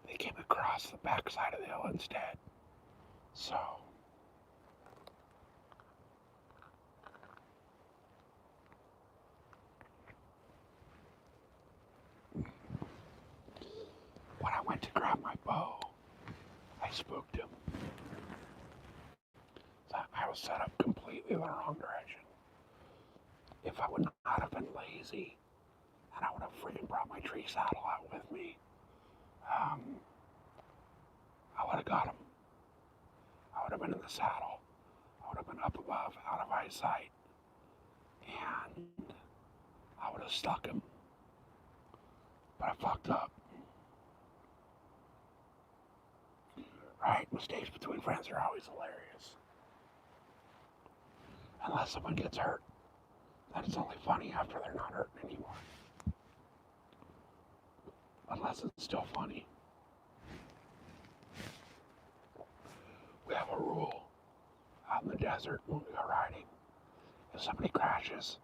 they came across the backside of the hill instead. So when I went to grab my bow, I spooked him. So I was set up completely the wrong direction. If I would not have been lazy, and I would have freaking brought my tree saddle out with me, I would have got him. I would have been in the saddle. I would have been up above, out of eyesight, and I would have stuck him. But I fucked up. Right? Mistakes between friends are always hilarious. Unless someone gets hurt, then it's only funny after they're not hurting anymore. Unless it's still funny. We have a rule. out in the desert when we go riding. If somebody crashes,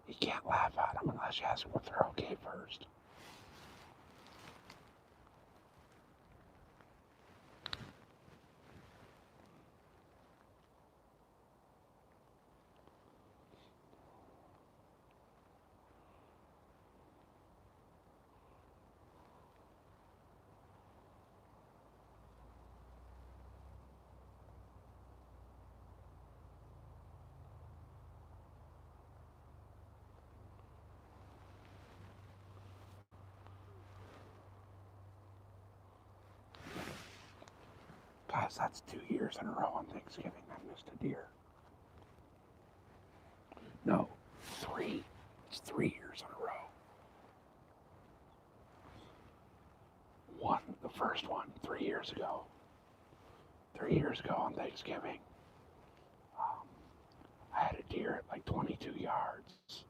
you can't laugh at them unless you ask them if they're okay first. Guys, that's 2 years in a row on Thanksgiving I missed a deer. No, 3. It's 3 years in a row. The first one, 3 years ago. 3 years ago on Thanksgiving, I had a deer at like 22 yards.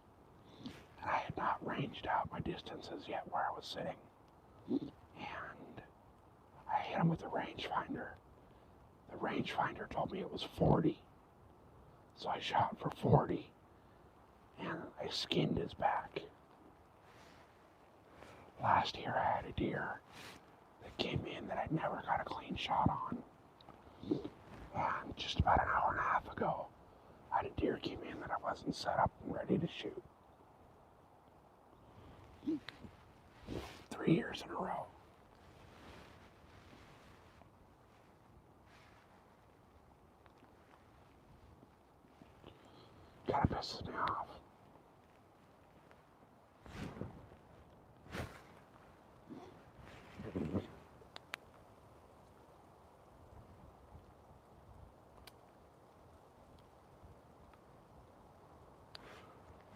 And I had not ranged out my distances yet where I was sitting. And I hit him with the rangefinder. The rangefinder told me it was 40. So I shot for 40 and I skinned his back. Last year I had a deer that came in that I never got a clean shot on. And just about an hour and a half ago, I had a deer came in that I wasn't set up and ready to shoot. 3 years in a row. Kinda pisses me off.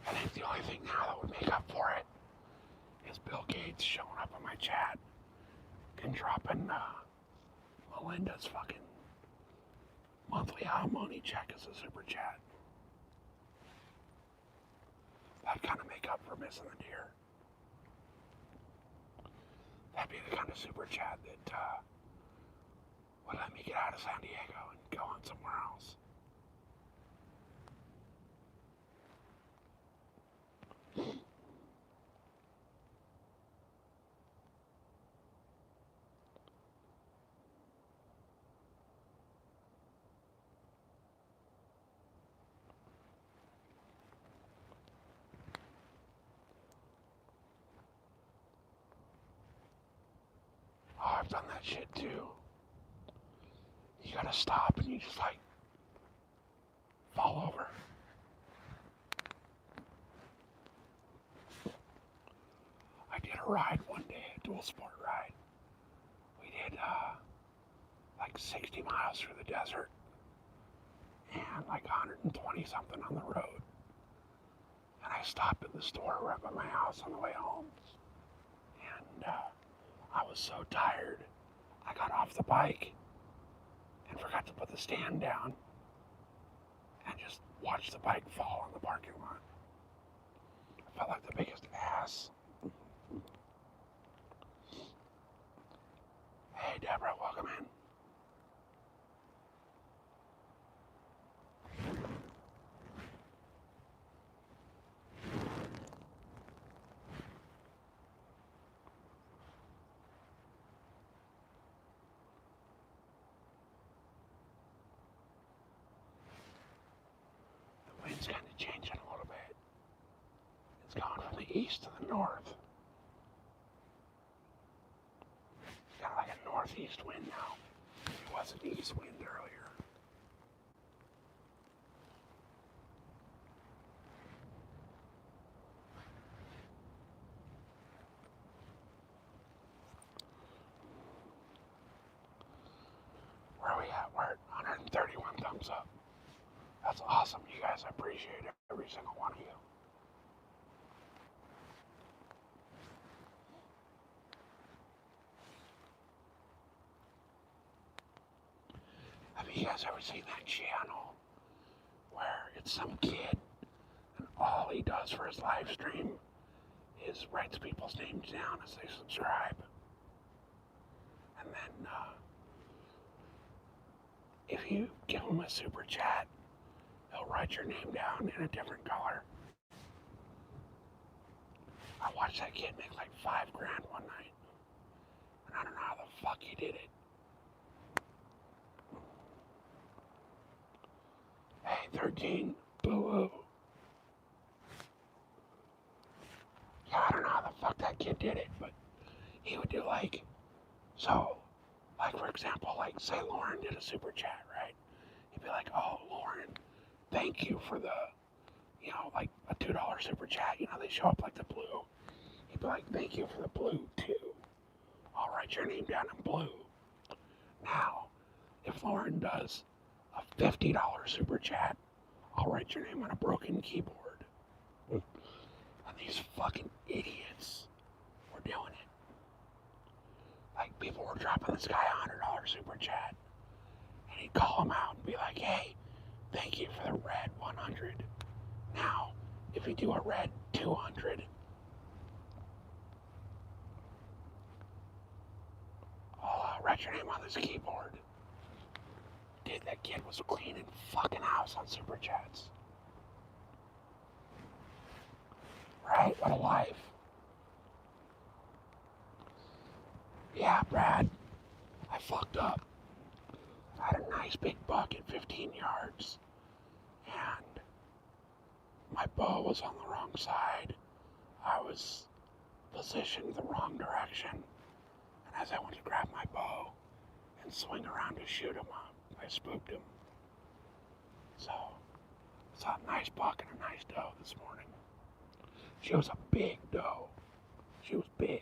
I think the only thing now that would make up for it is Bill Gates showing up in my chat and dropping Melinda's fucking monthly alimony check as a super chat. That'd kind of make up for missing the deer. That'd be the kind of super chat that would let me get out of San Diego and go on somewhere else. Oh, I've done that shit too. You gotta stop and you just like fall over. I did a ride one day, a dual sport ride. We did like 60 miles through the desert and like 120 something on the road. And I stopped at the store right by my house on the way home. And I was so tired, I got off the bike and forgot to put the stand down and just watched the bike fall in the parking lot. I felt like the biggest ass. Hey Deborah, welcome in. The wind's kind of changing a little bit. It's gone from the east to the north. It's kind of like a northeast wind now. It was an east wind earlier. Where are we at? We're at 131 thumbs up. That's awesome, you guys. I appreciate every single one of you. Have you guys ever seen that channel where it's some kid and all he does for his live stream is writes people's names down as they subscribe? And then if you give him a super chat, they'll write your name down in a different color. I watched that kid make like $5,000 one night. And I don't know how the fuck he did it. Hey, 13, boo-hoo. Yeah, I don't know how the fuck that kid did it, but he would do like, so, like for example, like say Lauren did a super chat, right? He'd be like, oh, Lauren, thank you for the, like a $2 super chat. They show up like the blue. He'd be like, thank you for the blue too. I'll write your name down in blue. Now, if Lauren does a $50 super chat, I'll write your name on a broken keyboard. And these fucking idiots were doing it. Like, people were dropping this guy a $100 super chat. And he'd call him out and be like, hey, thank you for the red 100. Now, if you do a red 200, I'll write your name on this keyboard. Dude, that kid was cleaning fucking house on super chats. Right? What a life. Yeah, Brad, I fucked up. I had a nice big buck at 15 yards. And my bow was on the wrong side. I was positioned the wrong direction. And as I went to grab my bow and swing around to shoot him up, I spooked him. So, saw a nice buck and a nice doe this morning. She was a big doe. She was big.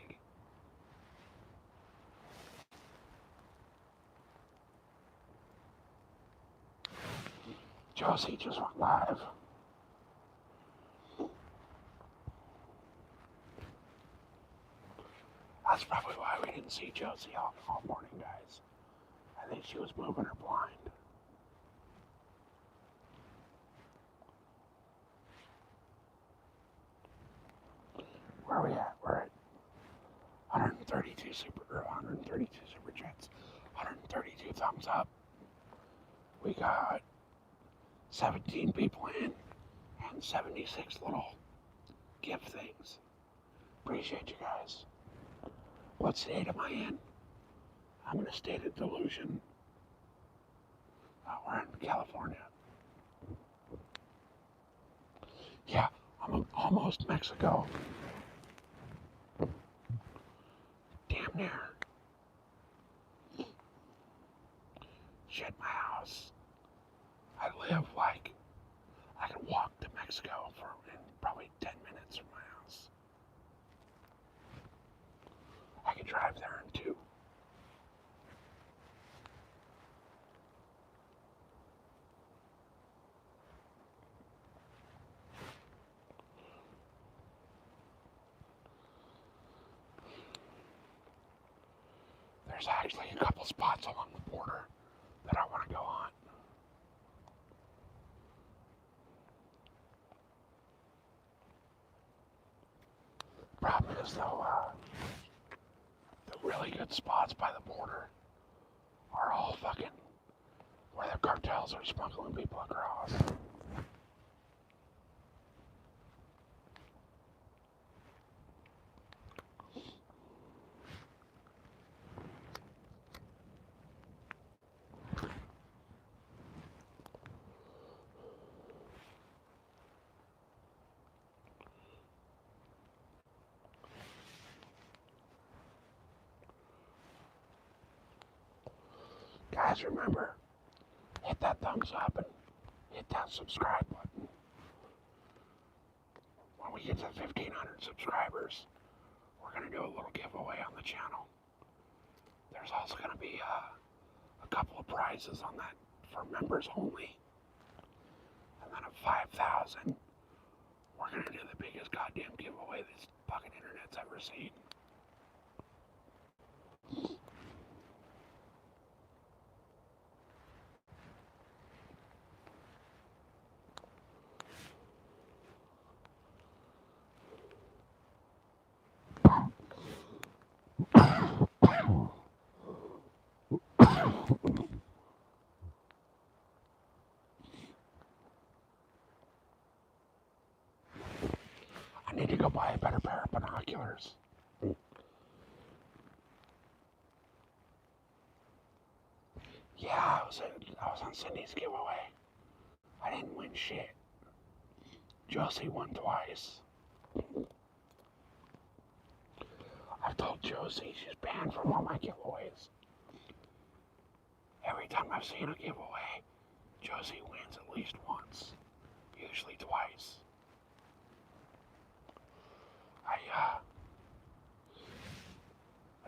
Josie just went live. That's probably why we didn't see Josie all morning, guys. I think she was moving her blind. Where are we at? We're at 132 super chats, 132 thumbs up. We got 17 people in and 76 little gift things. Appreciate you guys. What state am I in? I'm in a state of delusion. We're in California. Yeah, I'm almost Mexico. Damn near. Shit, my house. I live like I can walk to Mexico in probably 10 minutes from my house. I could drive there in 2. There's actually a couple spots along the border that I want to go on. Problem is though, the really good spots by the border are all fucking where the cartels are smuggling people across. Guys, remember, hit that thumbs up and hit that subscribe button. When we get to 1,500 subscribers, we're going to do a little giveaway on the channel. There's also going to be a couple of prizes on that for members only. And then at 5,000, we're going to do the biggest goddamn giveaway this fucking internet's ever seen. buy a better pair of binoculars. Yeah, I was on Cindy's giveaway. I didn't win shit. Josie won twice. I've told Josie she's banned from all my giveaways. Every time I've seen a giveaway, Josie wins at least once, usually twice. I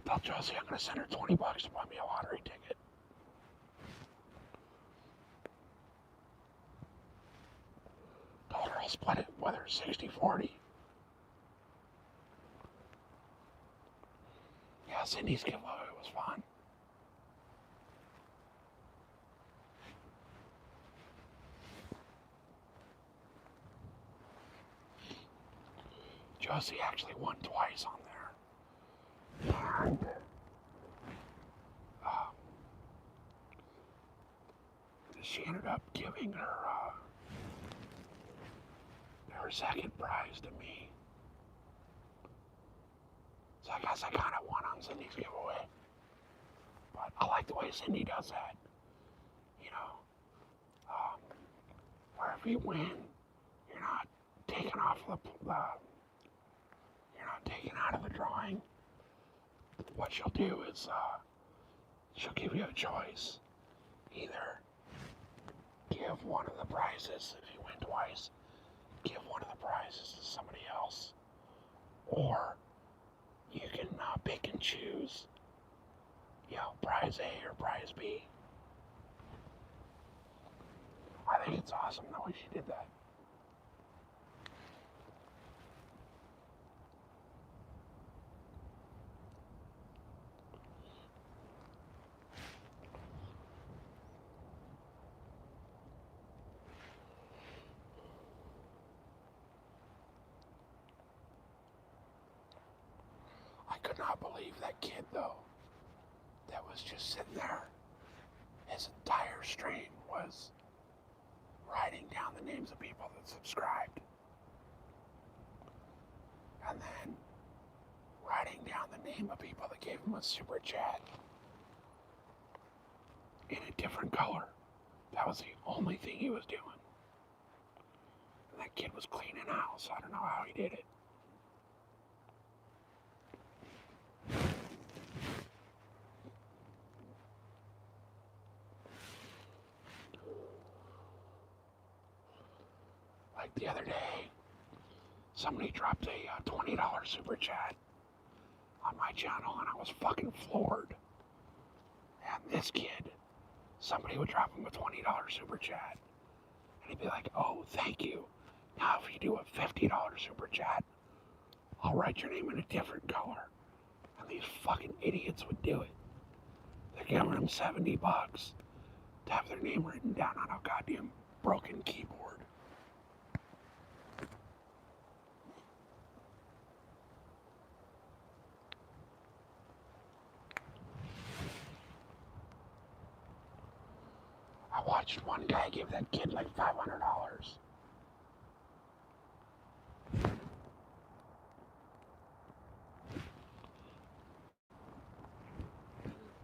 told Josie I'm gonna send her $20 to buy me a lottery ticket. Told her I'll split it with her 60-40. Yeah, Cindy's giveaway was fun. Josie actually won twice on there. And she ended up giving her second prize to me. So I guess I kind of won on Cindy's giveaway. But I like the way Cindy does that. You know, where if you win, you're not taken off you're not taken out of the drawing. What she'll do is she'll give you a choice. Either give one of the prizes, if you win twice, give one of the prizes to somebody else. Or you can pick and choose, prize A or prize B. I think it's awesome the way she did that. I could not believe that kid, though, that was just sitting there. His entire stream was writing down the names of people that subscribed. And then writing down the name of people that gave him a super chat in a different color. That was the only thing he was doing. And that kid was cleaning house. I don't know how he did it. Like the other day, somebody dropped a $20 super chat on my channel and I was fucking floored. And this kid, somebody would drop him a $20 super chat and he'd be like, oh, thank you. Now if you do a $50 super chat, I'll write your name in a different color. And these fucking idiots would do it. They're giving them $70 to have their name written down on a goddamn broken keyboard. I watched one guy give that kid like $500.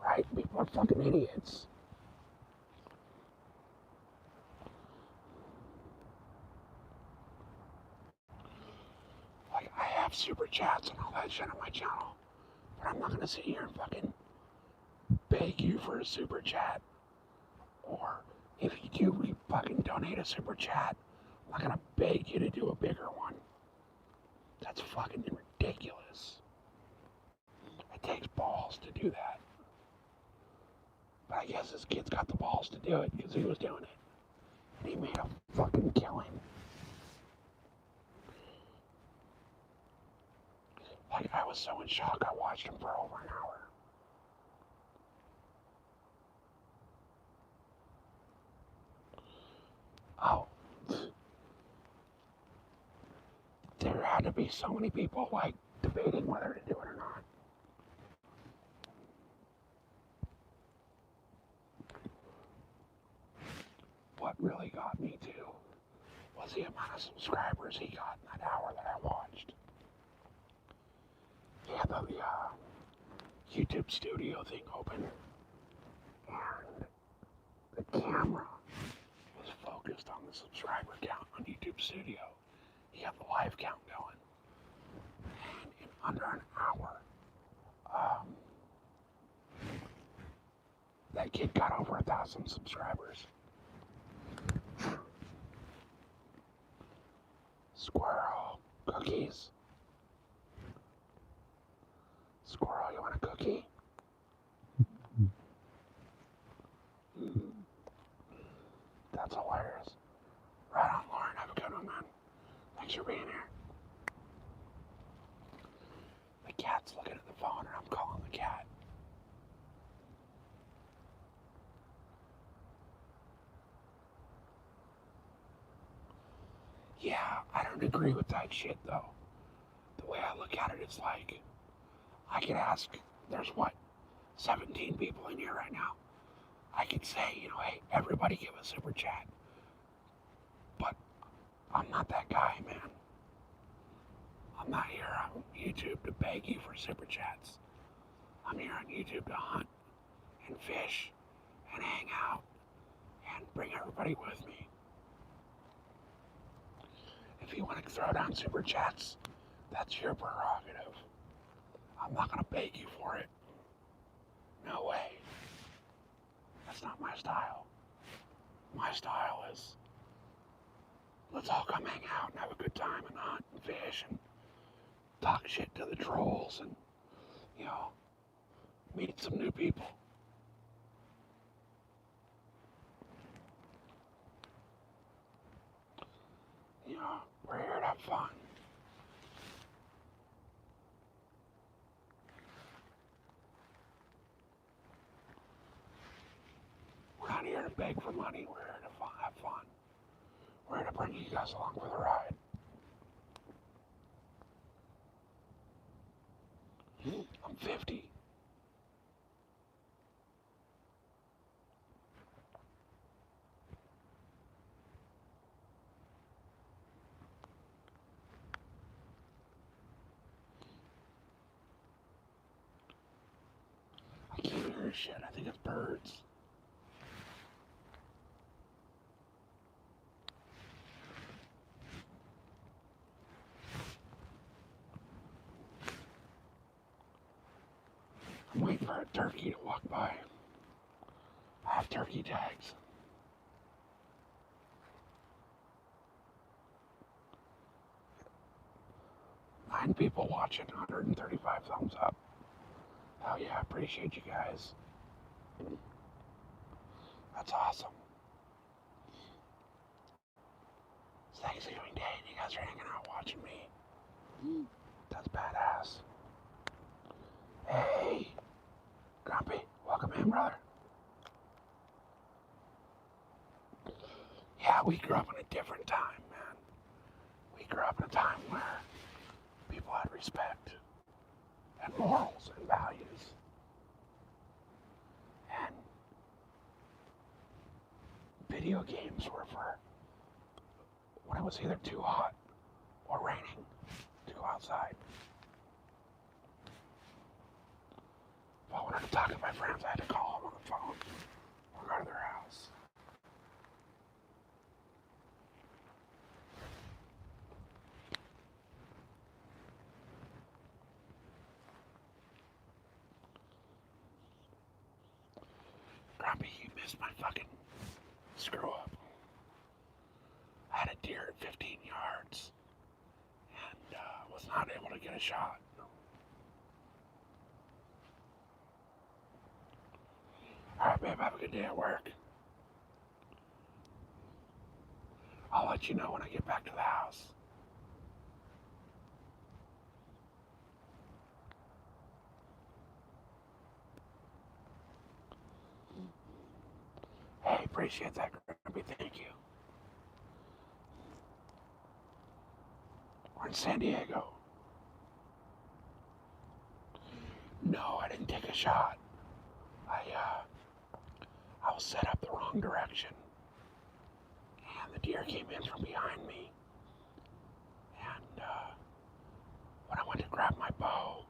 Right? People are fucking idiots. Like, I have super chats and all that shit on my channel, but I'm not gonna sit here and fucking beg you for a super chat. Or if you do fucking donate a super chat, I'm not gonna beg you to do a bigger one. That's fucking ridiculous. It takes balls to do that. But I guess this kid's got the balls to do it because he was doing it. And he made a fucking killing. Like, I was so in shock, I watched him for over an hour. Oh. There had to be so many people, like, debating whether to do it or not. What really got me, too, was the amount of subscribers he got in that hour that I watched. he had the YouTube studio thing open, and the camera was focused on the subscriber count on YouTube Studio. He had the live count going, and in under an hour, that kid got over 1,000 subscribers. Squirrel, cookies. Squirrel, you want a cookie? That's hilarious. Right on, Lauren. Have a good one, man. Thanks for being here. The cat's looking at the phone, and I'm calling the cat. Yeah, I don't agree with that shit, though. The way I look at it is like, I could ask, there's what, 17 people in here right now. I could say, hey, everybody give a super chat. But I'm not that guy, man. I'm not here on YouTube to beg you for super chats. I'm here on YouTube to hunt and fish and hang out and bring everybody with me. If you want to throw down super chats, that's your prerogative. I'm not going to beg you for it. No way. That's not my style. My style is, let's all come hang out and have a good time and hunt and fish and talk shit to the trolls and, meet some new people. We're here to have fun. We're not here to beg for money. We're here to have fun. We're here to bring you guys along for the ride. I'm 50. I can't hear shit. I think it's birds. I'm waiting for a turkey to walk by. I have turkey tags. 9 people watching, 135 thumbs up. Hell yeah, I appreciate you guys. That's awesome. It's Thanksgiving Day and you guys are hanging out watching me. That's badass. Hey, Grumpy, welcome in, brother. Yeah, we grew up in a different time, man. We grew up in a time where people had respect and morals and values. And video games were for when it was either too hot or raining to go outside. If I wanted to talk to my friends, I had to call them on the phone or go to their house. Grumpy, you missed my fucking screw up. I had a deer at 15 yards and was not able to get a shot. Alright, babe, have a good day at work. I'll let you know when I get back to the house. Hey, appreciate that, Grumpy. Thank you. We're in San Diego. No, I didn't take a shot. I was set up the wrong direction. And the deer came in from behind me. And when I went to grab my bow,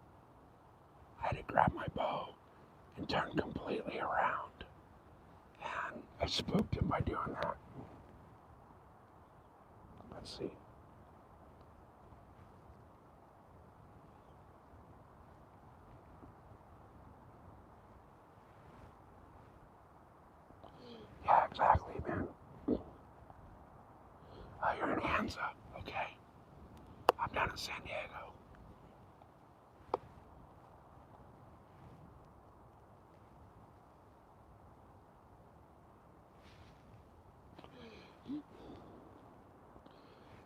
I had to grab my bow and turn completely around. And I spooked him by doing that. Let's see. Yeah, exactly, man. You're in Anza, okay? I'm down in San Diego.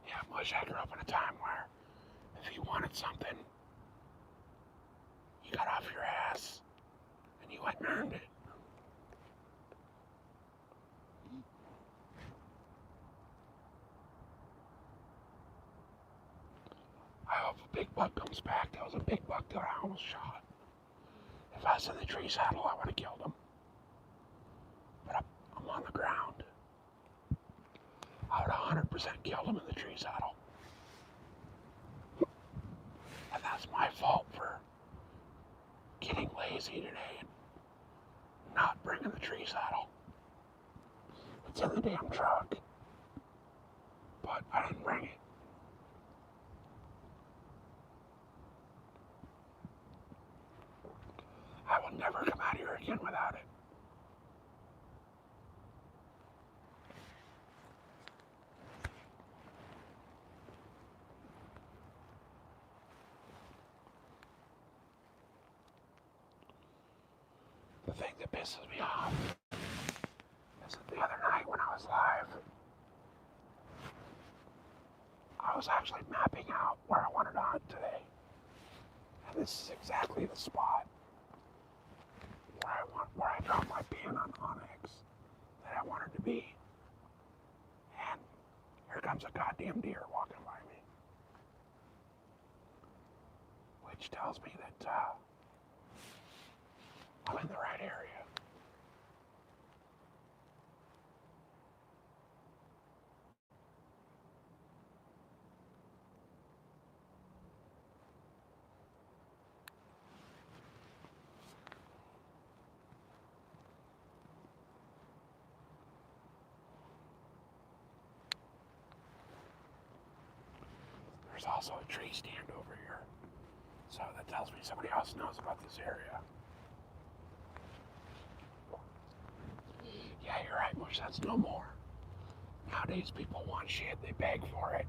Yeah, Mush, I grew up in a time where if you wanted something, you got off your ass and you went and earned it. I hope a big buck comes back. That was a big buck that I almost shot. If I was in the tree saddle, I would have killed him. But I'm on the ground. I would have 100% killed him in the tree saddle. And that's my fault for getting lazy today and not bringing the tree saddle. It's in the damn truck. But I didn't bring it. I will never come out here again without it. The thing that pisses me off is that the other night when I was live, I was actually mapping out where I wanted to hunt today. And this is exactly the spot where I dropped my pin on Onyx that I wanted to be. And here comes a goddamn deer walking by me. Which tells me that I'm in the right area. There's also a tree stand over here. So that tells me somebody else knows about this area. Yeah, you're right, Mush, that's no more. Nowadays people want shit, they beg for it,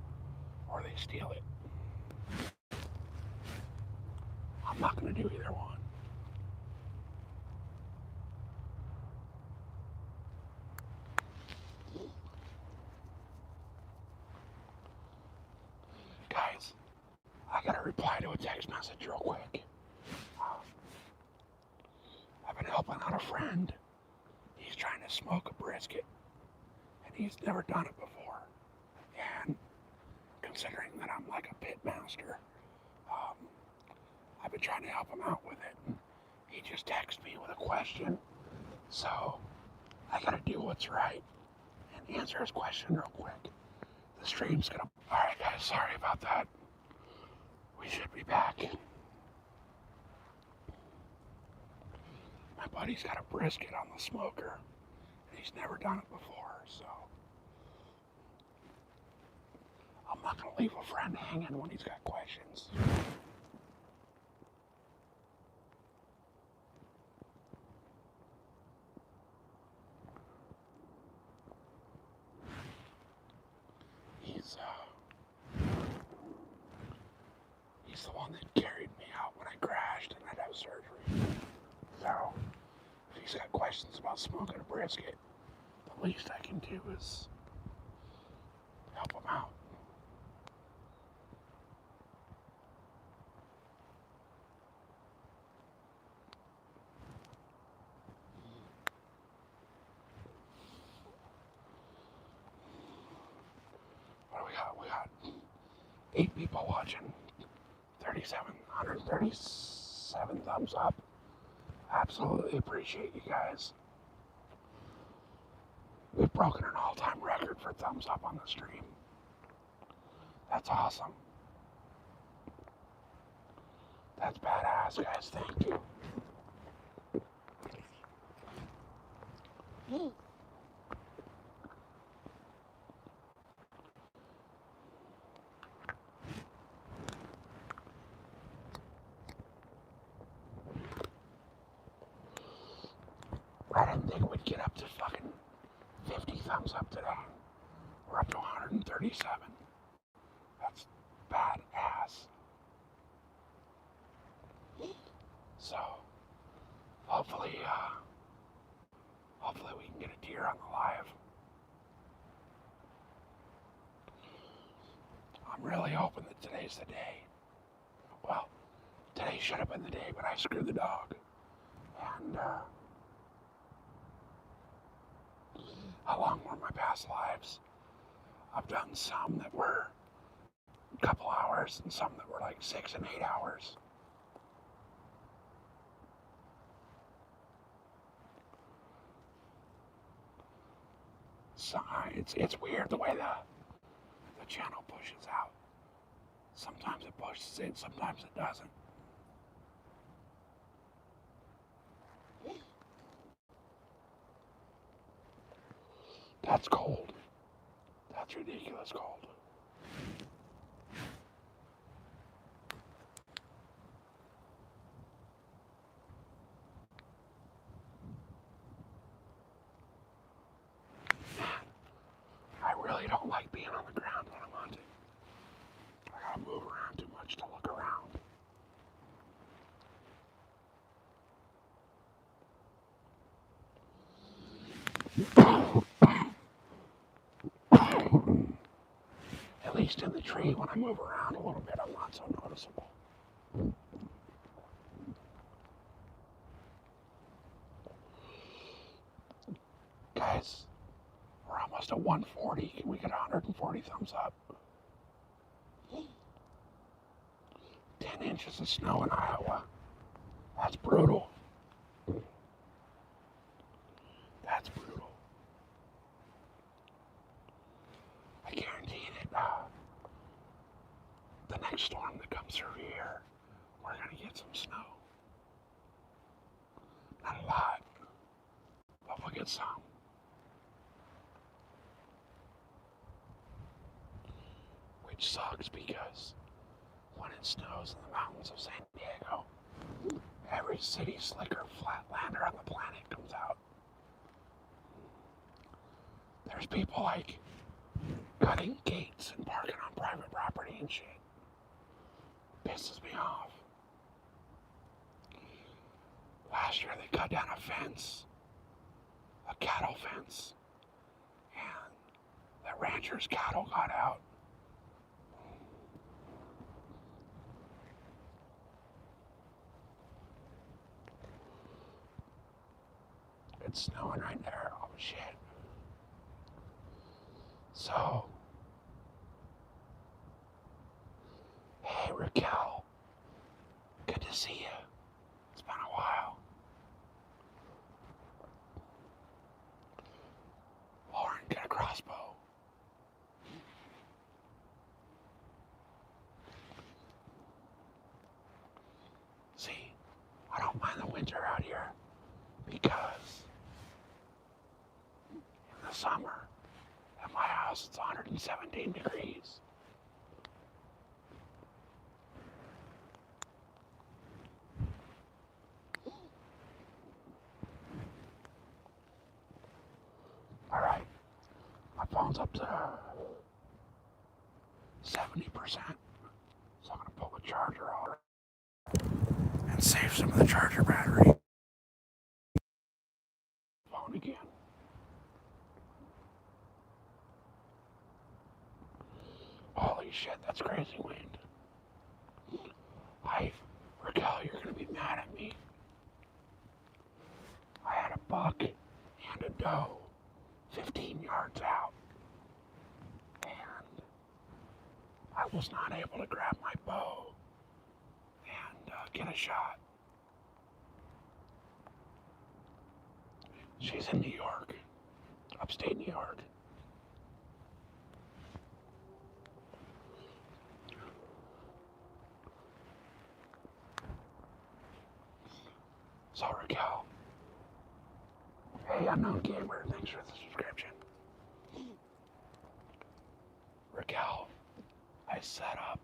or they steal it. I'm not gonna do either one. Guys, I gotta reply to a text message real quick. I've been helping out a friend. He's trying to smoke a brisket, and he's never done it before. And considering that I'm like a pit master, I've been trying to help him out with it. He just texted me with a question, so I gotta do what's right and answer his question real quick. The stream's gonna... Alright guys, sorry about that. We should be back. My buddy's got a brisket on the smoker. He's never done it before, so I'm not gonna leave a friend hanging when he's got questions. He's the one that carried me out when I crashed and I'd have surgery. So if he's got questions about smoking a brisket, the least I can do is help him out. What do we got? We got 8 people watching, 137 thumbs up. Absolutely appreciate you guys. We've broken an all-time record for thumbs up on the stream. That's awesome. That's badass, guys. Thank you. I didn't think we'd get up to fucking 50 thumbs up today. We're up to 137. That's badass. So, hopefully we can get a deer on the live. I'm really hoping that today's the day. Well, today should have been the day, but I screwed the dog. And, along with my past lives, I've done some that were a couple hours and some that were like 6 and 8 hours. So it's weird the way the channel pushes out. Sometimes it pushes in, sometimes it doesn't. That's cold. That's ridiculous cold. I really don't like being on the ground when I'm hunting. I gotta move around too much to look around. At least in the tree, when I move around a little bit, I'm not so noticeable. Guys, we're almost at 140. Can we get 140 thumbs up? 10 inches of snow in Iowa. That's brutal. That's brutal. I guarantee that the next storm that comes through here, we're gonna get some snow. Not a lot, but we'll get some. Which sucks because when it snows in the mountains of San Diego, every city slicker flatlander on the planet comes out. There's people like cutting gates and parking on private property and shit. Pisses me off. Last year they cut down a fence, a cattle fence, and the rancher's cattle got out. It's snowing right there. Oh shit. So, hey Raquel, good to see you. It's been a while. Lauren, get a crossbow. See, I don't mind the winter out here because in the summer at my house it's 117 degrees. All right, my phone's up to 70%, so I'm gonna pull the charger out and save some of the charger battery. Phone again. Holy shit, that's crazy wind. Raquel, you're gonna be mad at me. I had a buck and a doe 15 yards out, and I was not able to grab my bow and get a shot. She's in New York, upstate New York. Hey, Unknown Gamer, thanks for the subscription. Raquel, I set up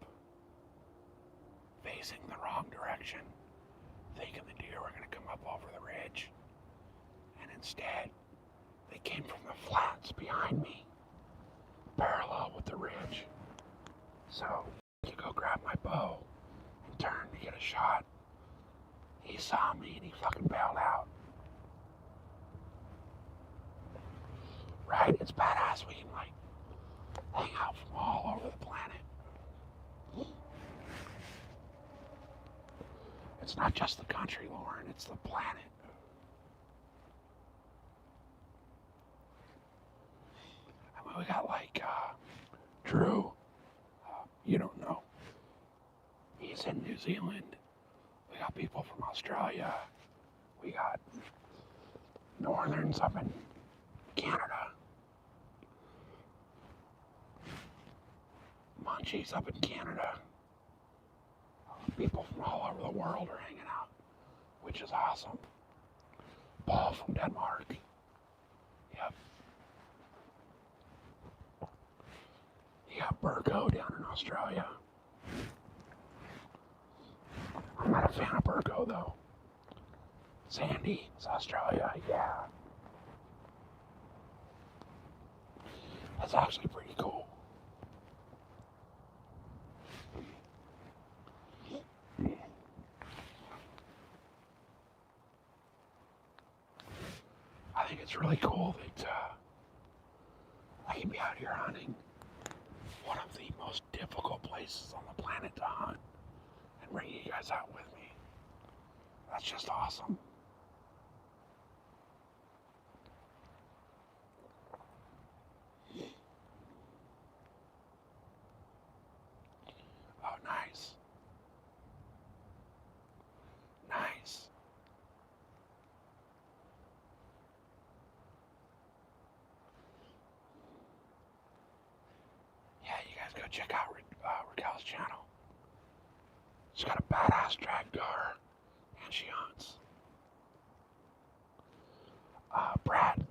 facing the wrong direction, thinking the deer were going to come up over the ridge. And instead, they came from the flats behind me, parallel with the ridge. So, you go grab my bow and turn to get a shot. He saw me and he fucking bailed out. Right? It's badass. We can like hang out from all over the planet. It's not just the country, Lauren, it's the planet. I mean, we got like Drew. You don't know. He's in New Zealand. We got people from Australia. We got Northerns up in Canada. Munchies up in Canada. People from all over the world are hanging out, which is awesome. Paul from Denmark. Yep. You got Burgo down in Australia. I'm not a fan of Burgo though. Sandy is Australia, yeah. That's actually pretty cool. I think it's really cool that I can be out here hunting one of the most difficult places on the planet to hunt and bring you guys out with me. That's just awesome. Oh, nice. Nice. Yeah, you guys go check out Raquel's channel. She's got a badass drag gar, and she hunts. Brad,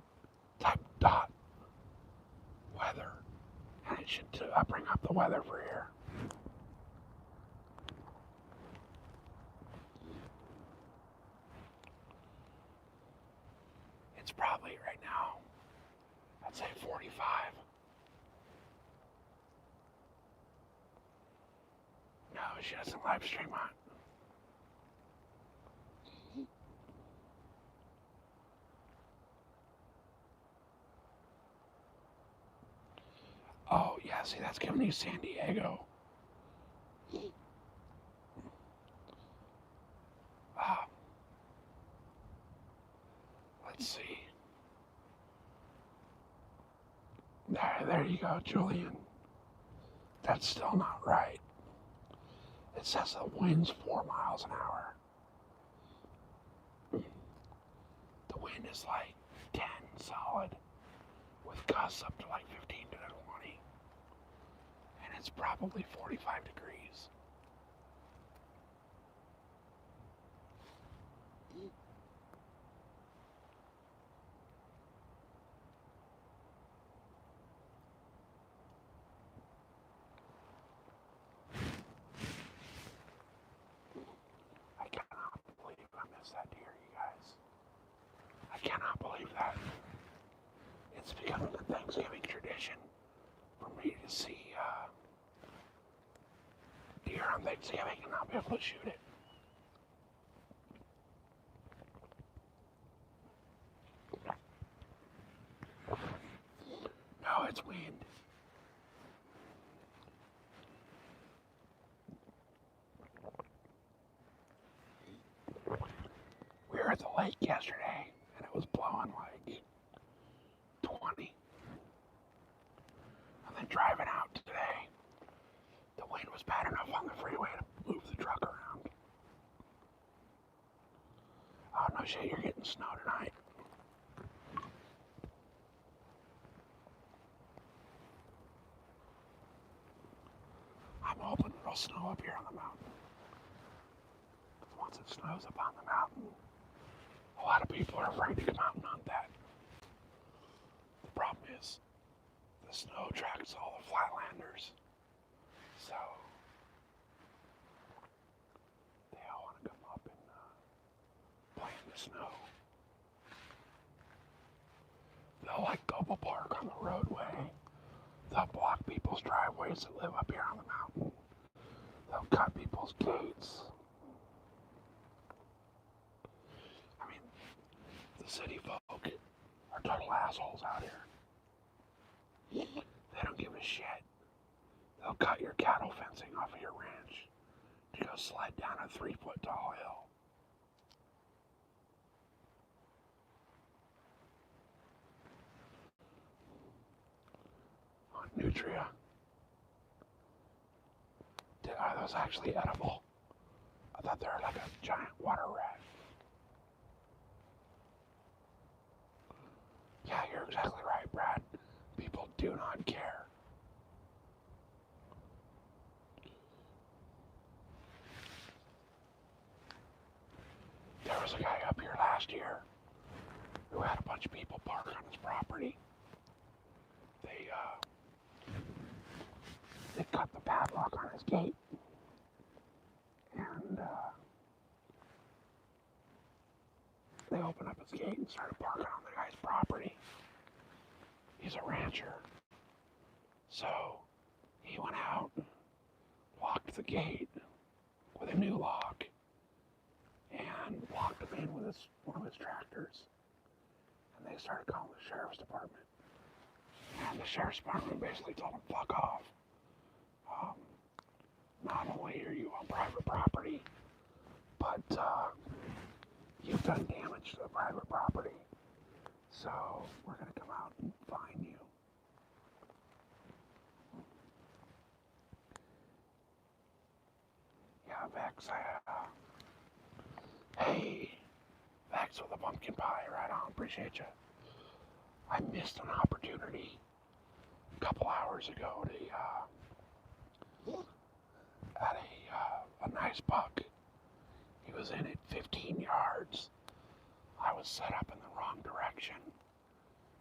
type dot weather, and it should bring up the weather for here. It's probably right now, I'd say 45. No, she doesn't live stream on. Oh, yeah, see, that's giving you San Diego. Let's see. There you go, Julian. That's still not right. It says the wind's 4 miles an hour. The wind is like 10 solid, with gusts up to like 15 to 20. And it's probably 45 degrees. I cannot believe I missed that deer, you guys. I cannot believe that. It's becoming a Thanksgiving tradition for me to see deer on Thanksgiving and not be able to shoot it. No, it's wind. We were at the lake yesterday and it was blowing like 20. And then driving out today, the wind was bad enough on the freeway to move the truck around. Oh no shit, you're getting snow tonight. I'm hoping it'll snow up here on the mountain. Once it snows up on the mountain, a lot of people are afraid to come out and hunt that. the snow attracts all the flatlanders. So they all want to come up and play in the snow. They'll like double park on the roadway. They'll block people's driveways that live up here on the mountain. They'll cut people's gates. I mean, the city folk are total assholes out here. They don't give a shit. They'll cut your cattle fencing off of your ranch to go slide down a 3-foot tall hill. On Nutria. Are those actually edible? I thought they were like a giant water rat. Yeah, you're exactly right, Brad. People do not care. There was a guy up here last year who had a bunch of people park on his property. They cut the padlock on his gate. And they opened up his gate and started parking on the guy's property. He's a rancher. So he went out, locked the gate with a new lock, and locked him in with one of his tractors. And they started calling the sheriff's department. And the sheriff's department basically told him, fuck off. Not only are you on private property, but you've done damage to the private property. So we're going to come out and fine you. Yeah, Vex, hey, Vex with a pumpkin pie, right on, appreciate you. I missed an opportunity a couple hours ago to at a nice buck. He was in at 15 yards. I was set up in the wrong direction.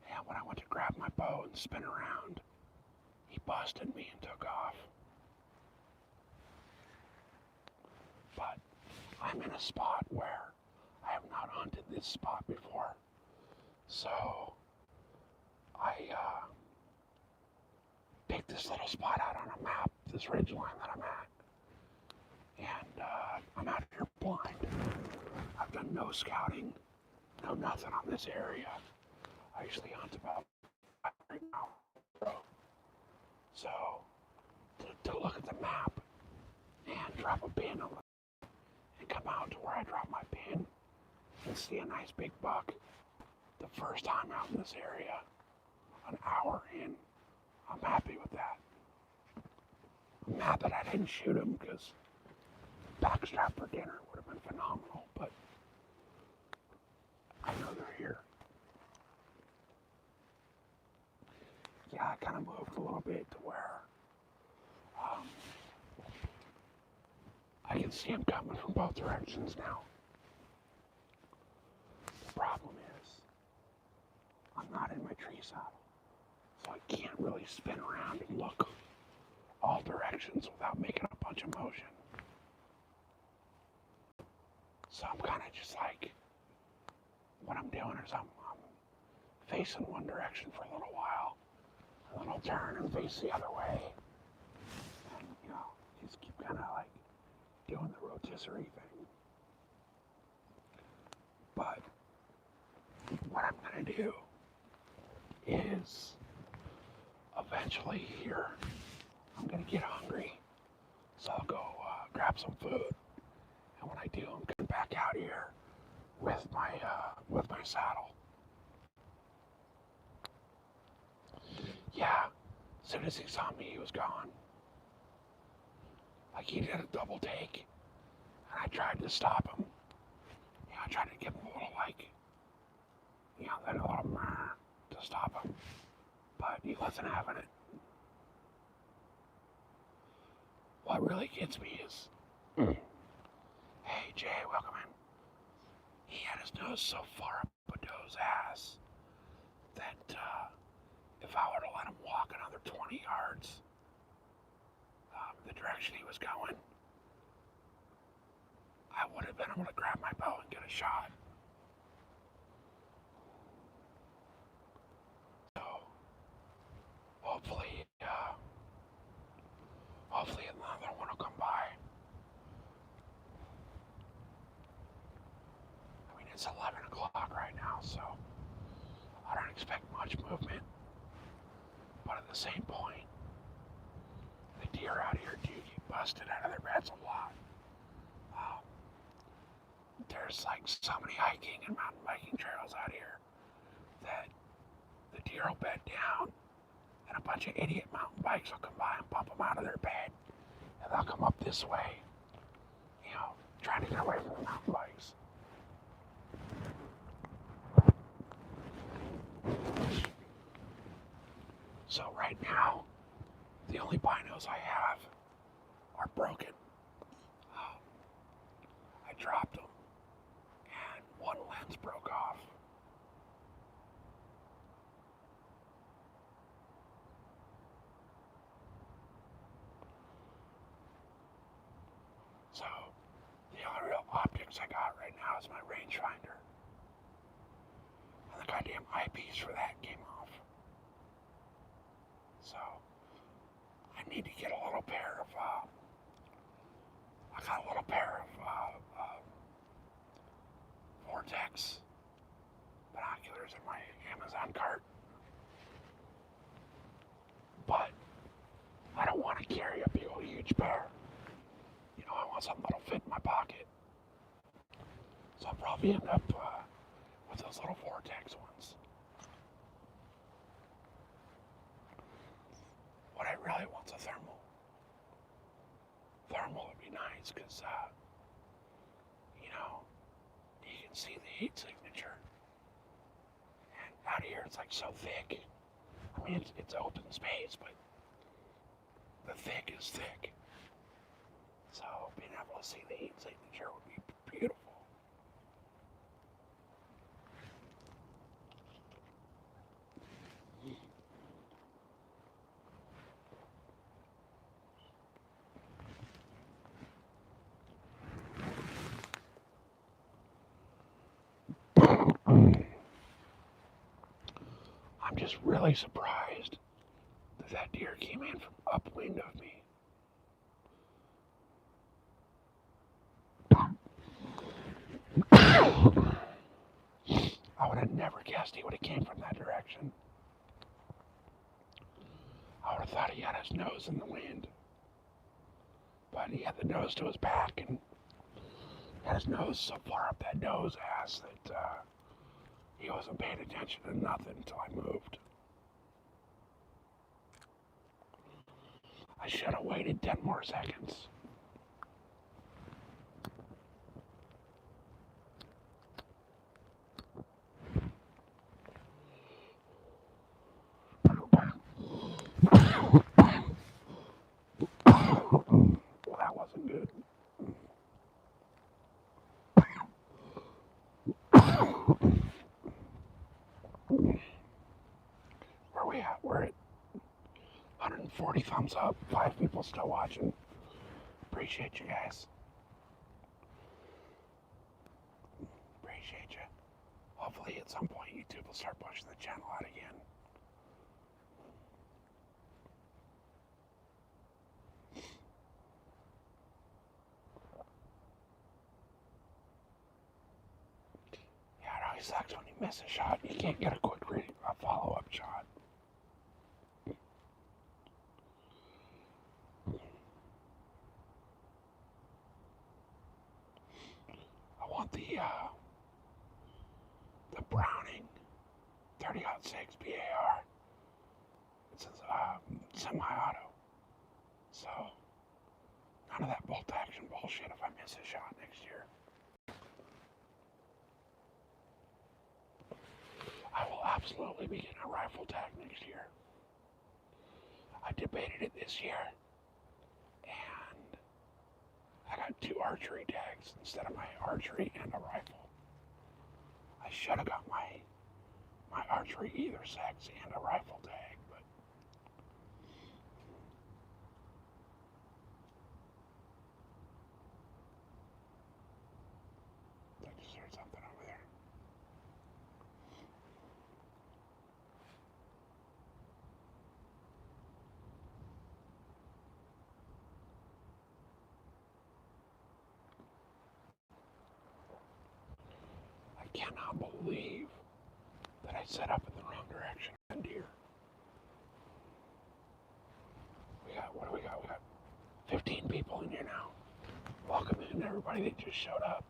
And when I went to grab my bow and spin around, he busted me and took off. But I'm in a spot where I have not hunted this spot before. So I picked this little spot out on a map, this ridge line that I'm at. And I'm out here blind. I've done no scouting, no nothing on this area. I usually hunt about right now. So to look at the map and drop a pin on it and come out to where I drop my pin and see a nice big buck the first time out in this area, an hour in, I'm happy with that. I'm mad that I didn't shoot him because backstrap for dinner would have been phenomenal, but I know they're here. Yeah, I kind of moved a little bit to where I can see them coming from both directions now. The problem is, I'm not in my tree saddle, so I can't really spin around and look all directions without making a bunch of motion. So I'm kind of just like, what I'm doing is I'm facing one direction for a little while, and then I'll turn and face the other way. And, just keep kind of like doing the rotisserie thing. But what I'm going to do is eventually here, I'm going to get hungry. So I'll go grab some food. And when I do, I'm coming back out here with my saddle. Yeah, as soon as he saw me, he was gone. Like he did a double take, and I tried to stop him. I tried to give him a little that little murr to stop him, but he wasn't having it. What really gets me is, hey Jay, welcome in. He had his nose so far up Badeau's ass that if if I were to let him walk another 20 yards the direction he was going, I would have been able to grab my bow and get a shot. So hopefully another one will come by. I mean, it's 11 o'clock right now, so I don't expect much movement. But at the same point, the deer out here do get busted out of their beds a lot. There's like so many hiking and mountain biking trails out here that the deer will bed down and a bunch of idiot mountain bikes will come by and pump them out of their bed. And they'll come up this way, trying to get away from the mountain bikes. So right now, the only binos I have are broken. I dropped them, and one lens broke off. So the only real optics I got right now is my rangefinder. And the goddamn eyepiece for that came off. So I need to get a little pair of, I got a little pair of Vortex binoculars in my Amazon cart. But I don't want to carry a big old huge pair. I want something that'll fit in my pocket. So I'll probably end up with those little Vortex ones. What I really want is a thermal. Thermal would be nice because, you can see the heat signature. And out here it's like so thick. I mean, it's open space, but the thick is thick. So being able to see the heat signature would be beautiful. I'm just really surprised that deer came in from upwind of me. I would have never guessed he would have came from that direction. I would have thought he had his nose in the wind. But he had the nose to his back and had his nose so far up that nose ass that he wasn't paying attention to nothing until I moved. I should have waited 10 more seconds. Well, that wasn't good. Where we at? We're at 140 thumbs up. 5 people still watching. Appreciate you guys. Appreciate you. Hopefully at some point YouTube will start pushing the channel out again. Yeah, it always sucks when you miss a shot. You can't get a quick follow-up shot. I want the Browning 30-06 BAR. It says semi-auto. So none of that bolt action bullshit if I miss a shot next year. I will absolutely be getting a rifle tag next year. I debated it this year, and I got 2 archery tags instead of my archery and a rifle. I should have got my archery either sex and a rifle tag. cannot believe that I set up in the wrong direction on deer. What do we got? We got 15 people in here now. Welcome in, everybody that just showed up.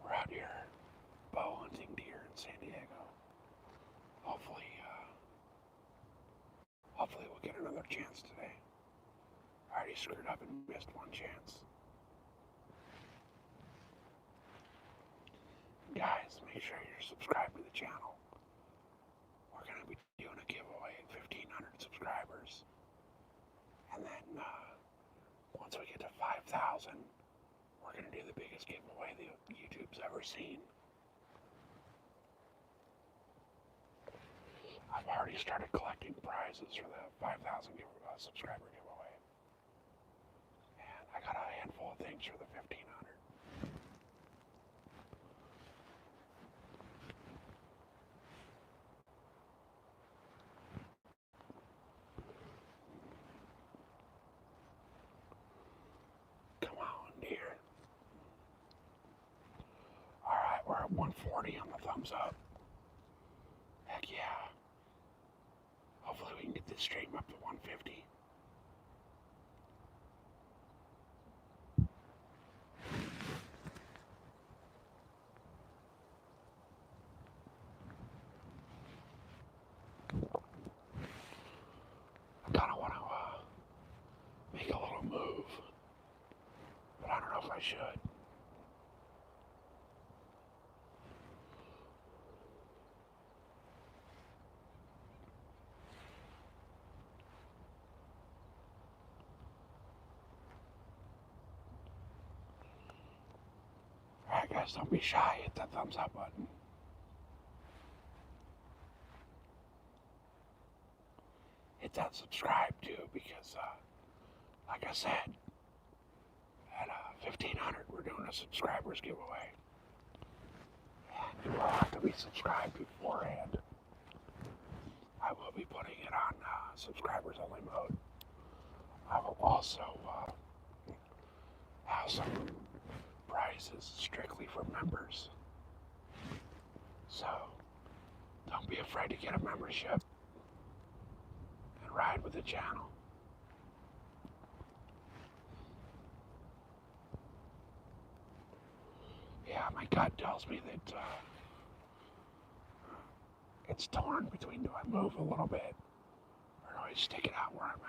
We're out here bow hunting deer in San Diego. Hopefully we'll get another chance today. I already screwed up and missed one chance. Guys, make sure you're subscribed to the channel. We're going to be doing a giveaway at 1,500 subscribers. And then once we get to 5,000, we're going to do the biggest giveaway that YouTube's ever seen. I've already started collecting prizes for the 5,000 subscriber giveaway. And I got a handful of things for the 1,500. Come on, dear. Alright, we're at 140 on the thumbs up. Heck yeah. Hopefully we can get this stream up to 150. I kind of want to make a little move, but I don't know if I should. Alright guys, don't be shy, hit that thumbs up button. Hit that subscribe too, because like I said, at 1,500 we're doing a subscribers giveaway. And you will have to be subscribed beforehand. I will be putting it on subscribers only mode. I will also have some prizes strictly for members. So, don't be afraid to get a membership and ride with the channel. Yeah, my gut tells me that it's torn between do I move a little bit or do I stick it out where I'm at.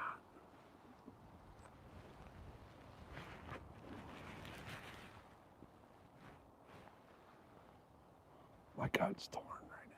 My gut's torn right now.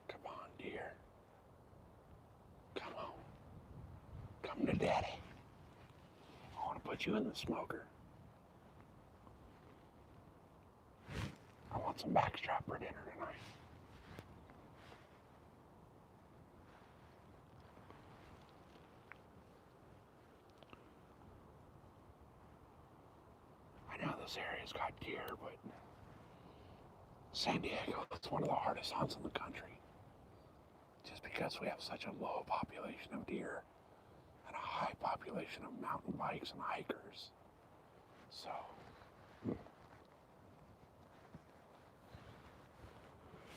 Come on, dear. Come on. Come to daddy. I want to put you in the smoker. I want some backstrap for dinner tonight. I know this area's got deer, but San Diego is one of the hardest hunts in the country. Just because we have such a low population of deer and a high population of mountain bikes and hikers. So,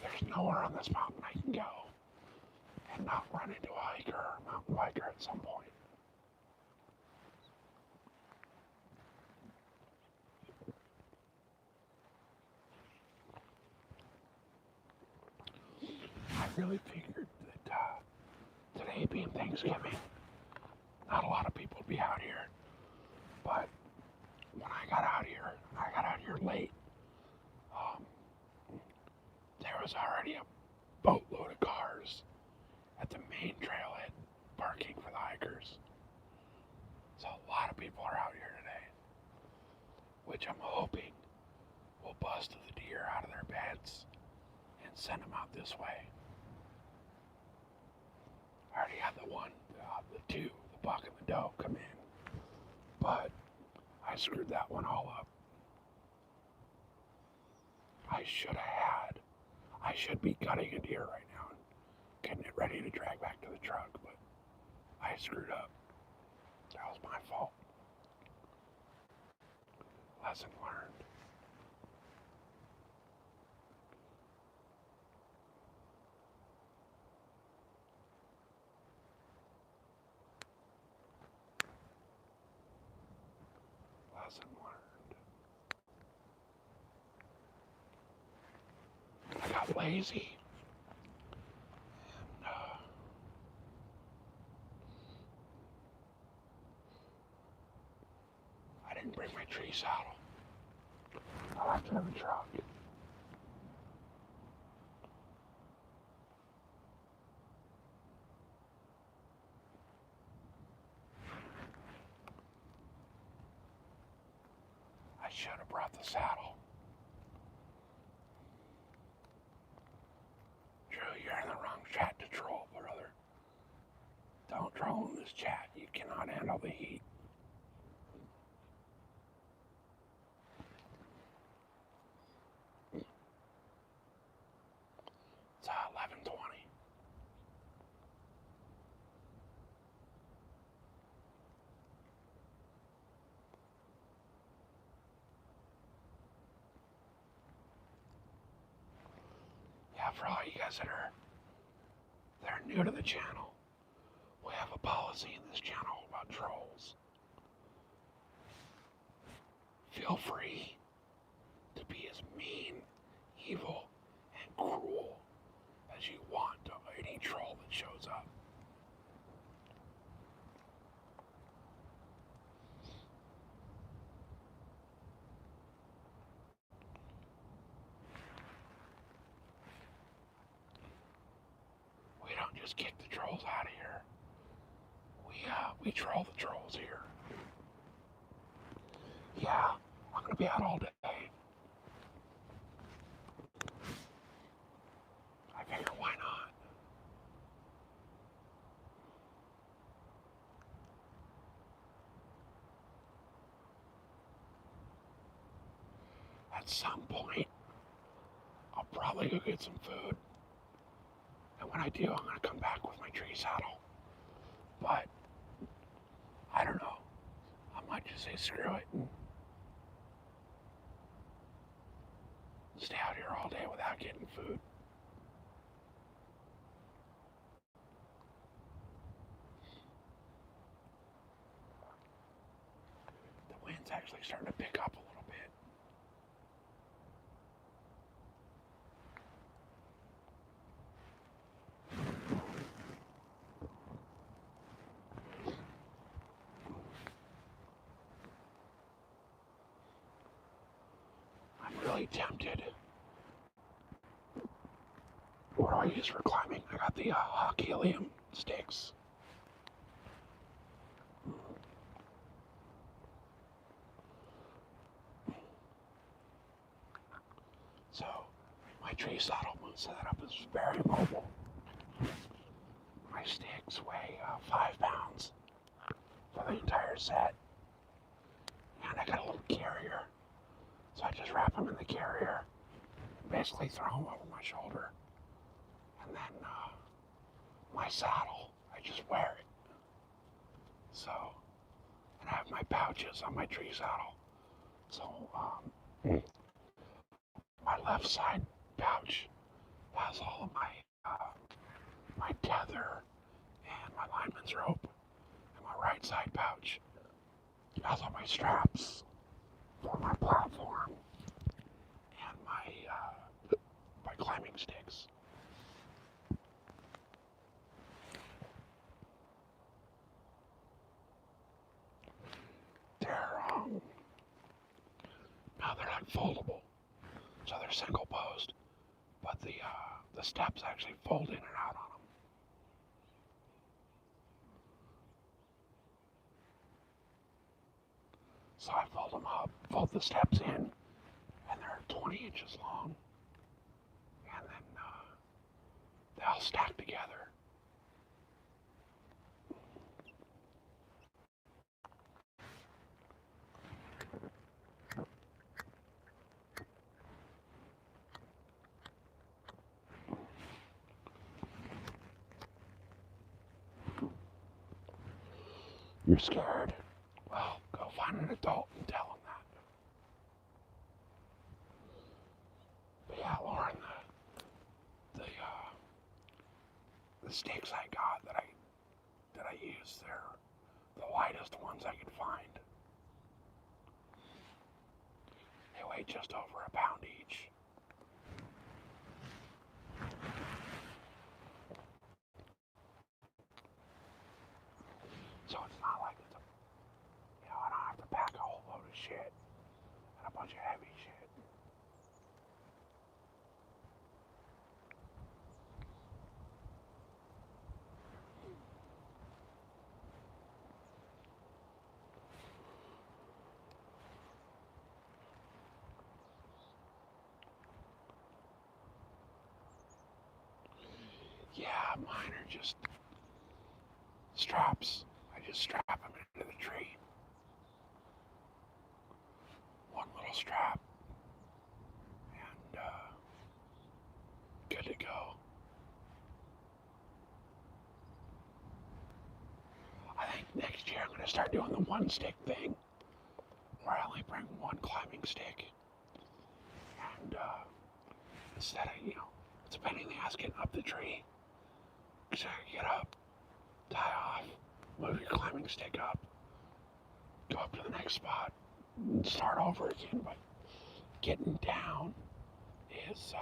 there's nowhere on this mountain I can go and not run into a hiker or a mountain biker at some point. I really figured that today being Thanksgiving, not a lot of people would be out here. But when I got out here late. There was already a boatload of cars at the main trailhead parking for the hikers. people are out here today, which I'm hoping will bust the deer out of their beds and send them out this way. I already had the two, the buck and the doe come in, but I screwed that one all up. I should be cutting a deer right now and getting it ready to drag back to the truck, but I screwed up. That was my fault. Lesson learned. Lesson learned. I got lazy. And, I didn't bring my tree saddle. I left it in the truck. I should have brought the saddle. Drew, you're in the wrong chat to troll, brother. Don't troll in this chat. You cannot handle the heat. It's 11:20. Yeah, for all you guys that are new to the channel, we have a policy in this channel about trolls. Feel free to be as mean, evil, and cruel as you want to any troll that shows up. We don't just kick the trolls out of here. We troll the trolls here. Yeah, I'm gonna be out all day. I figure why not? At some point, I'll probably go get some food. And when I do, I'm gonna come back with my tree saddle. But I don't know. I might just say screw it and stay out here all day without getting food. The wind's actually starting to pick up a little bit. I'm really tempted. What do I use for climbing? I got the Hawk Helium sticks. So my tree saddle setup is very mobile. My sticks weigh 5 pounds for the entire set. And I got a little carrier. So I just wrap them in the carrier and basically throw them over my shoulder. And then my saddle, I just wear it. So, and I have my pouches on my tree saddle. So my left side pouch has all of my my tether and my lineman's rope, and my right side pouch has all my straps for my platform and my climbing sticks. They're like foldable, so they're single post, but the steps actually fold in and out on them. So I fold them up, fold the steps in, and they're 20 inches long. And then they all stack together. You're scared? Well, go find an adult and tell them that. But yeah, Lauren, the stakes I got that I used, they're the lightest ones I could find. They weigh just over a pound each. So it's not like I don't have to pack a whole load of shit and a bunch of heavy shit. Yeah, mine are just straps. I just strap them into the tree. One little strap, and good to go. I think next year I'm going to start doing the one stick thing, where I only bring one climbing stick. And instead of, it's a pain in the ass getting up the tree. So you get up, tie off, move your climbing stick up, go up to the next spot, and start over again. But getting down is,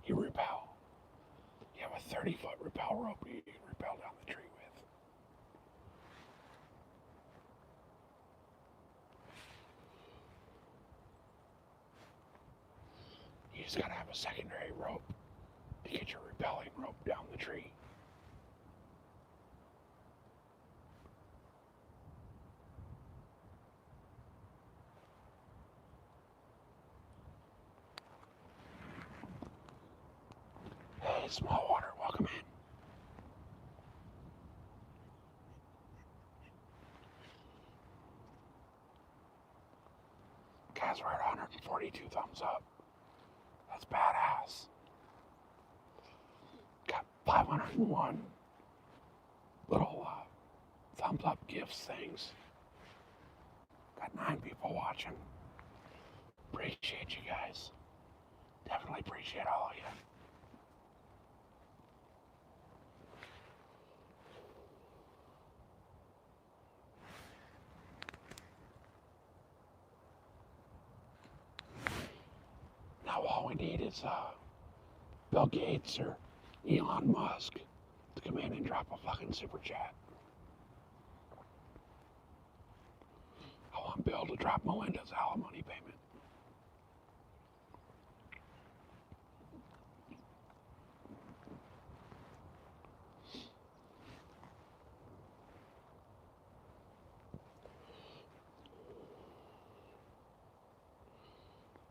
you rappel. You have a 30-foot rappel rope you can rappel down the tree with. You just gotta have a secondary rope to get your rappelling rope down the tree. Hey, small water, welcome in. Guys, we're at 142 thumbs up. That's badass. Got 501 little thumbs up gifts things. Got 9 people watching. Appreciate you guys. Definitely appreciate all of you. Now all we need is Bill Gates or Elon Musk to come in and drop a fucking super chat. I want Bill to drop Melinda's alimony payment.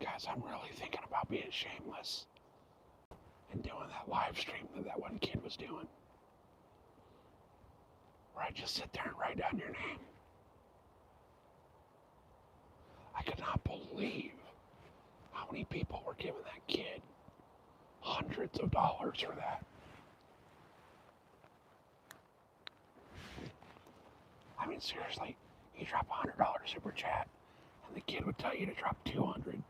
Guys, I'm really thinking about being shameless and doing that live stream that one kid was doing. Where I just sit there and write down your name. I could not believe how many people were giving that kid hundreds of dollars for that. I mean, seriously, you drop a $100 super chat, and the kid would tell you to drop 200.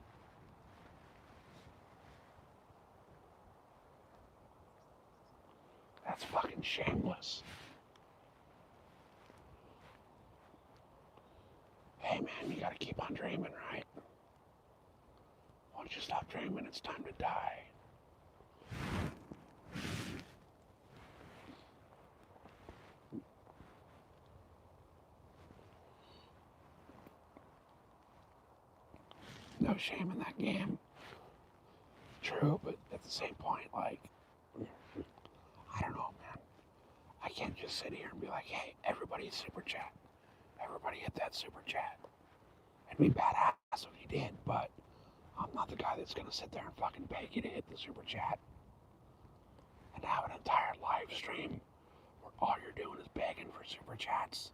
That's fucking shameless. Hey man, you gotta keep on dreaming, right? Once you stop dreaming, it's time to die. No shame in that game. True, but at the same point, like, I don't know, man. I can't just sit here and be like, hey, everybody super chat. Everybody hit that super chat. It'd be badass if you did, but I'm not the guy that's gonna sit there and fucking beg you to hit the super chat and have an entire live stream where all you're doing is begging for super chats.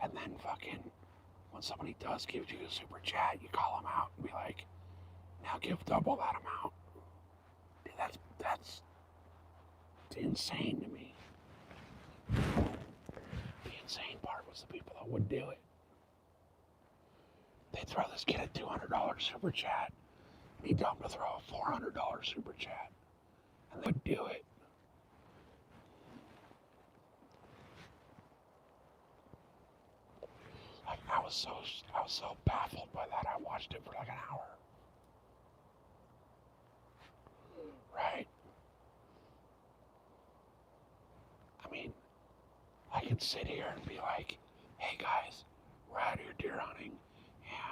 And then fucking, when somebody does give you a super chat, you call them out and be like, now give double that amount. Dude, that's insane to me. The insane part was the people that would do it. They'd throw this kid a $200 super chat, and he'd tell him to throw a $400 super chat, and they'd do it. I was so baffled by that. I watched it for like an hour. Right? I mean, I could sit here and be like, hey guys, we're out here deer hunting,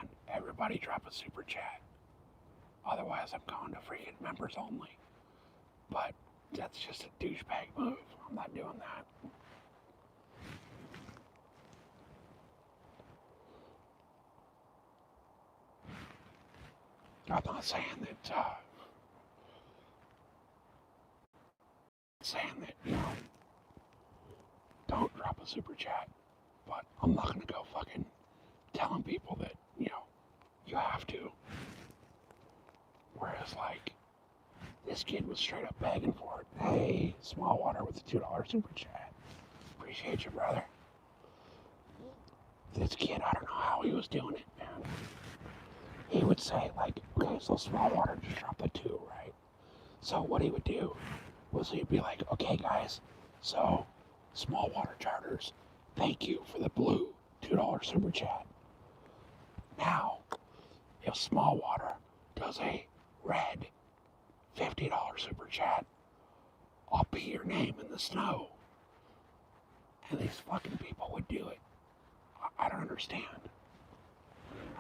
and everybody drop a super chat. Otherwise, I'm going to freaking members only. But that's just a douchebag move. I'm not doing that. I'm not saying that, don't drop a super chat. But I'm not going to go fucking telling people that, you have to. Whereas, like, this kid was straight up begging for it. Hey, Small Water with a $2 super chat. Appreciate you, brother. This kid, I don't know how he was doing it, man. He would say, like, okay, so Small Water just dropped the 2, right? So what he would do was he'd be like, okay, guys, so Small Water Charters, thank you for the blue $2 super chat. Now, if Small Water does a red $50 super chat, I'll pee your name in the snow. And these fucking people would do it. I don't understand.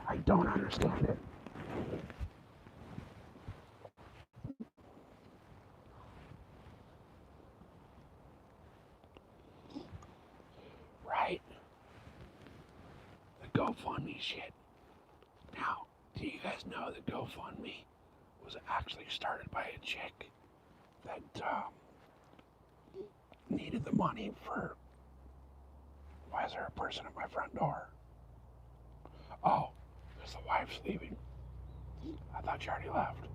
I don't understand it. Right? The GoFundMe shit. Now, do you guys know that GoFundMe was actually started by a chick that needed the money for... Why is there a person at my front door? Oh, because the wife's leaving. I thought you already left.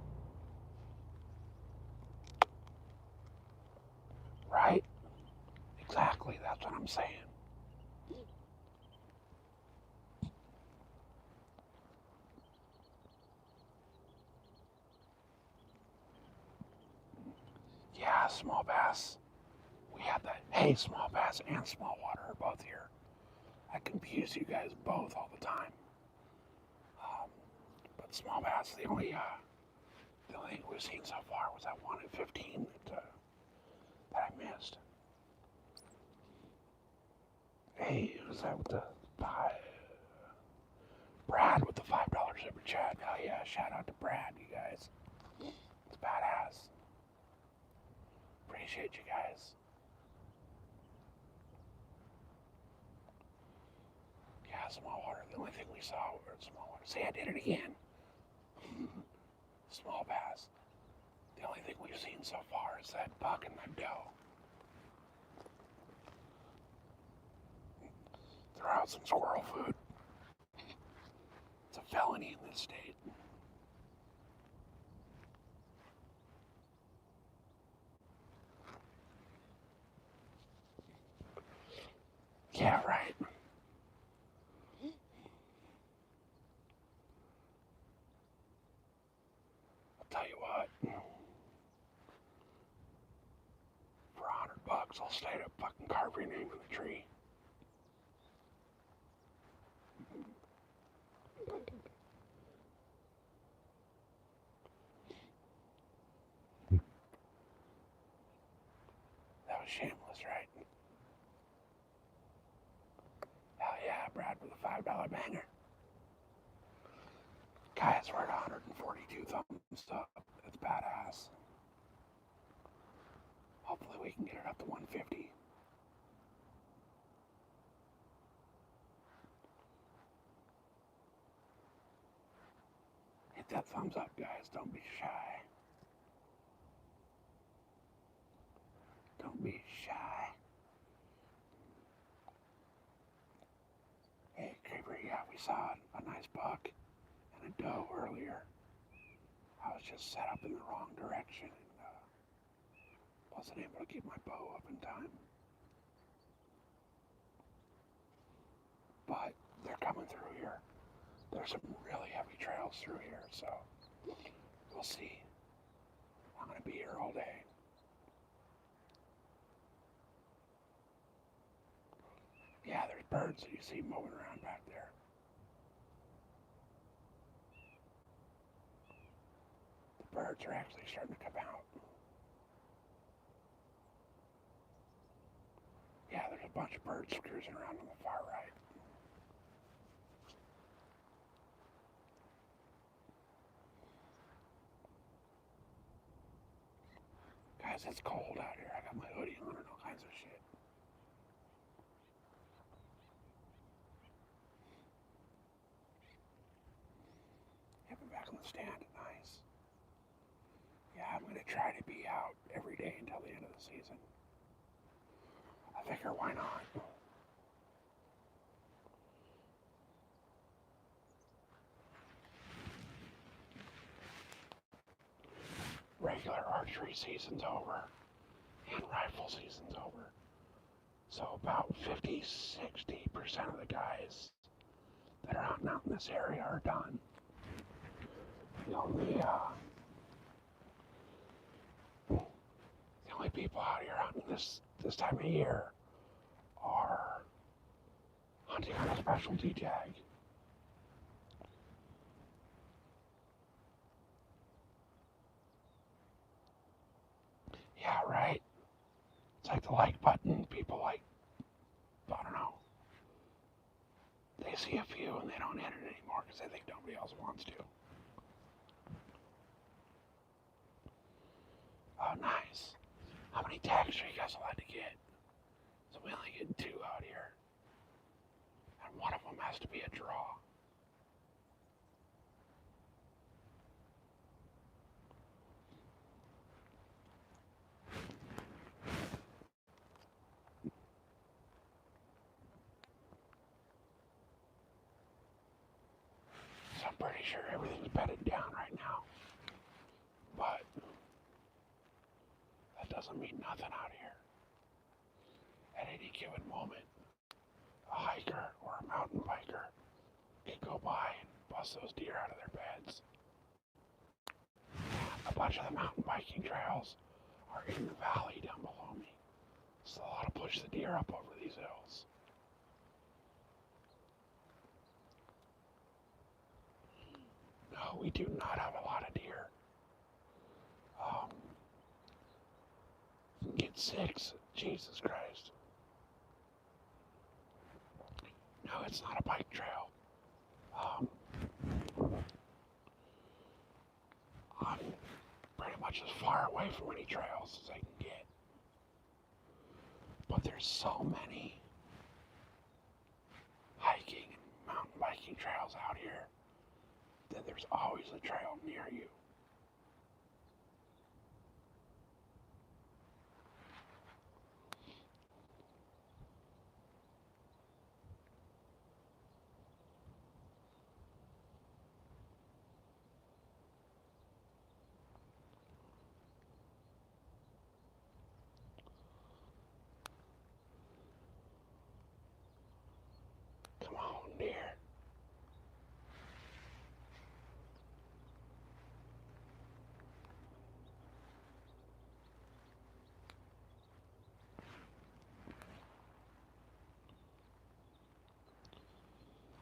Right? Exactly, that's what I'm saying. Yeah, Small Bass. We had that. Hey, Small Bass and Small Water are both here. I confuse you guys both all the time. But Small Bass, the only thing we've seen so far was that 1 in 15 that I missed. Hey, who's that with the Brad with the $5 super chat? Hell yeah, shout out to Brad, you guys. It's badass. Appreciate you guys. Yeah, Small Water. The only thing we saw were Small Water. See, I did it again. Small Bass. The only thing we've seen so far is that buck and that doe. Throw out some squirrel food. It's a felony in this state. Yeah, right. I'll tell you what. For $100, I'll stay to fucking carve your name in the tree. That was shameless, right? Hell yeah, Brad with a $5 banger. Guys, we're at 142 thumbs up. That's badass. Hopefully we can get it up to 150. that thumbs up, guys. Don't be shy. Don't be shy. Hey, Creeper, yeah, we saw a nice buck and a doe earlier. I was just set up in the wrong direction and wasn't able to keep my bow up in time. But they're coming through here. There's some really heavy trails through here, so we'll see. I'm going to be here all day. Yeah, there's birds that you see moving around back there. The birds are actually starting to come out. Yeah, there's a bunch of birds cruising around on the far right. Guys, it's cold out here. I got my hoodie on and all kinds of shit. Yeah, but back on the stand, nice. Yeah, I'm going to try to be out every day until the end of the season. I figure, why not? Regular archery season's over and rifle season's over. So about 50-60% of the guys that are hunting out in this area are done. The only people out here hunting this time of year are hunting on a specialty tag. Yeah, right? It's like the like button. People like, I don't know. They see a few and they don't hit it anymore because they think nobody else wants to. Oh, nice. How many tags are you guys allowed to get? So we only get 2 out here. And one of them has to be a draw. So I'm pretty sure everything's bedded down right now. But that doesn't mean nothing out here. At any given moment, a hiker or a mountain biker could go by and bust those deer out of their beds. A bunch of the mountain biking trails are in the valley down below me, so a lot to push the deer up over these hills. No, we do not have a lot of deer. Get 6, Jesus Christ. No, it's not a bike trail. I'm pretty much as far away from any trails as I can get. But there's so many hiking and mountain biking trails out here that there's always a trail near you. Come on, dear.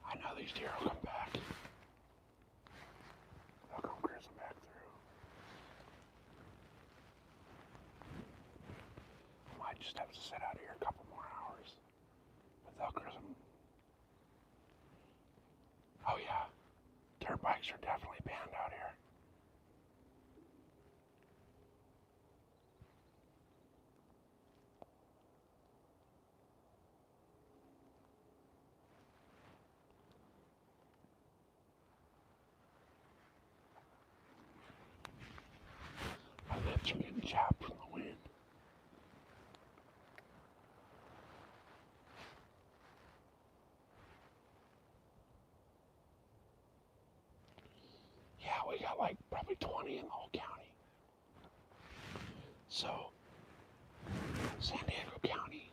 I know these deer will come back. They'll come cruising back through. I might just have to sit out here a couple more hours. But they'll cruise them. Oh yeah, dirt bikes are definitely banned out here. chapped from the wind. Yeah, we got like probably 20 in the whole county. So, San Diego County,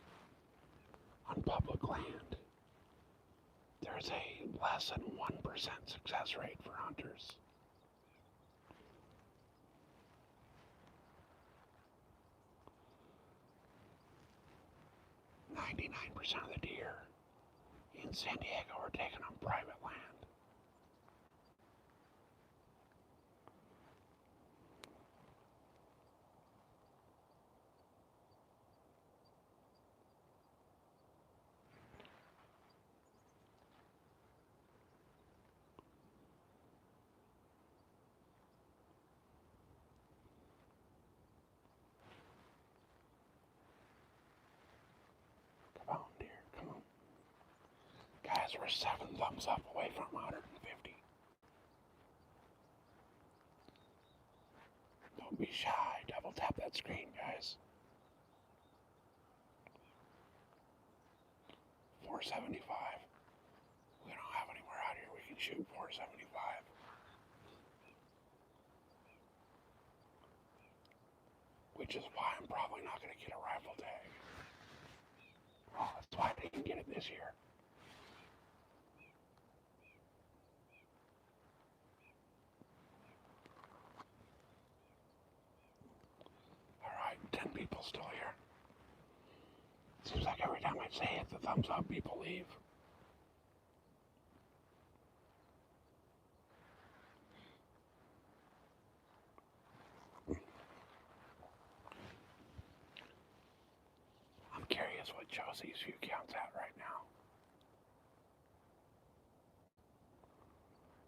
on public land, there's a less than 1% success rate for hunters. 99% of the deer in San Diego are taken on private land. Come on, deer, come on. Guys, we're 7 thumbs up away from 150. Don't be shy. Double tap that screen, guys. 475. We don't have anywhere out here we can shoot 475. Which is why I'm probably not going to get a rifle tag. Oh, that's why I didn't get it this year. Alright, 10 people still here. Seems like every time I say it, the thumbs up people leave. I'm curious what Josie's view count's at right now.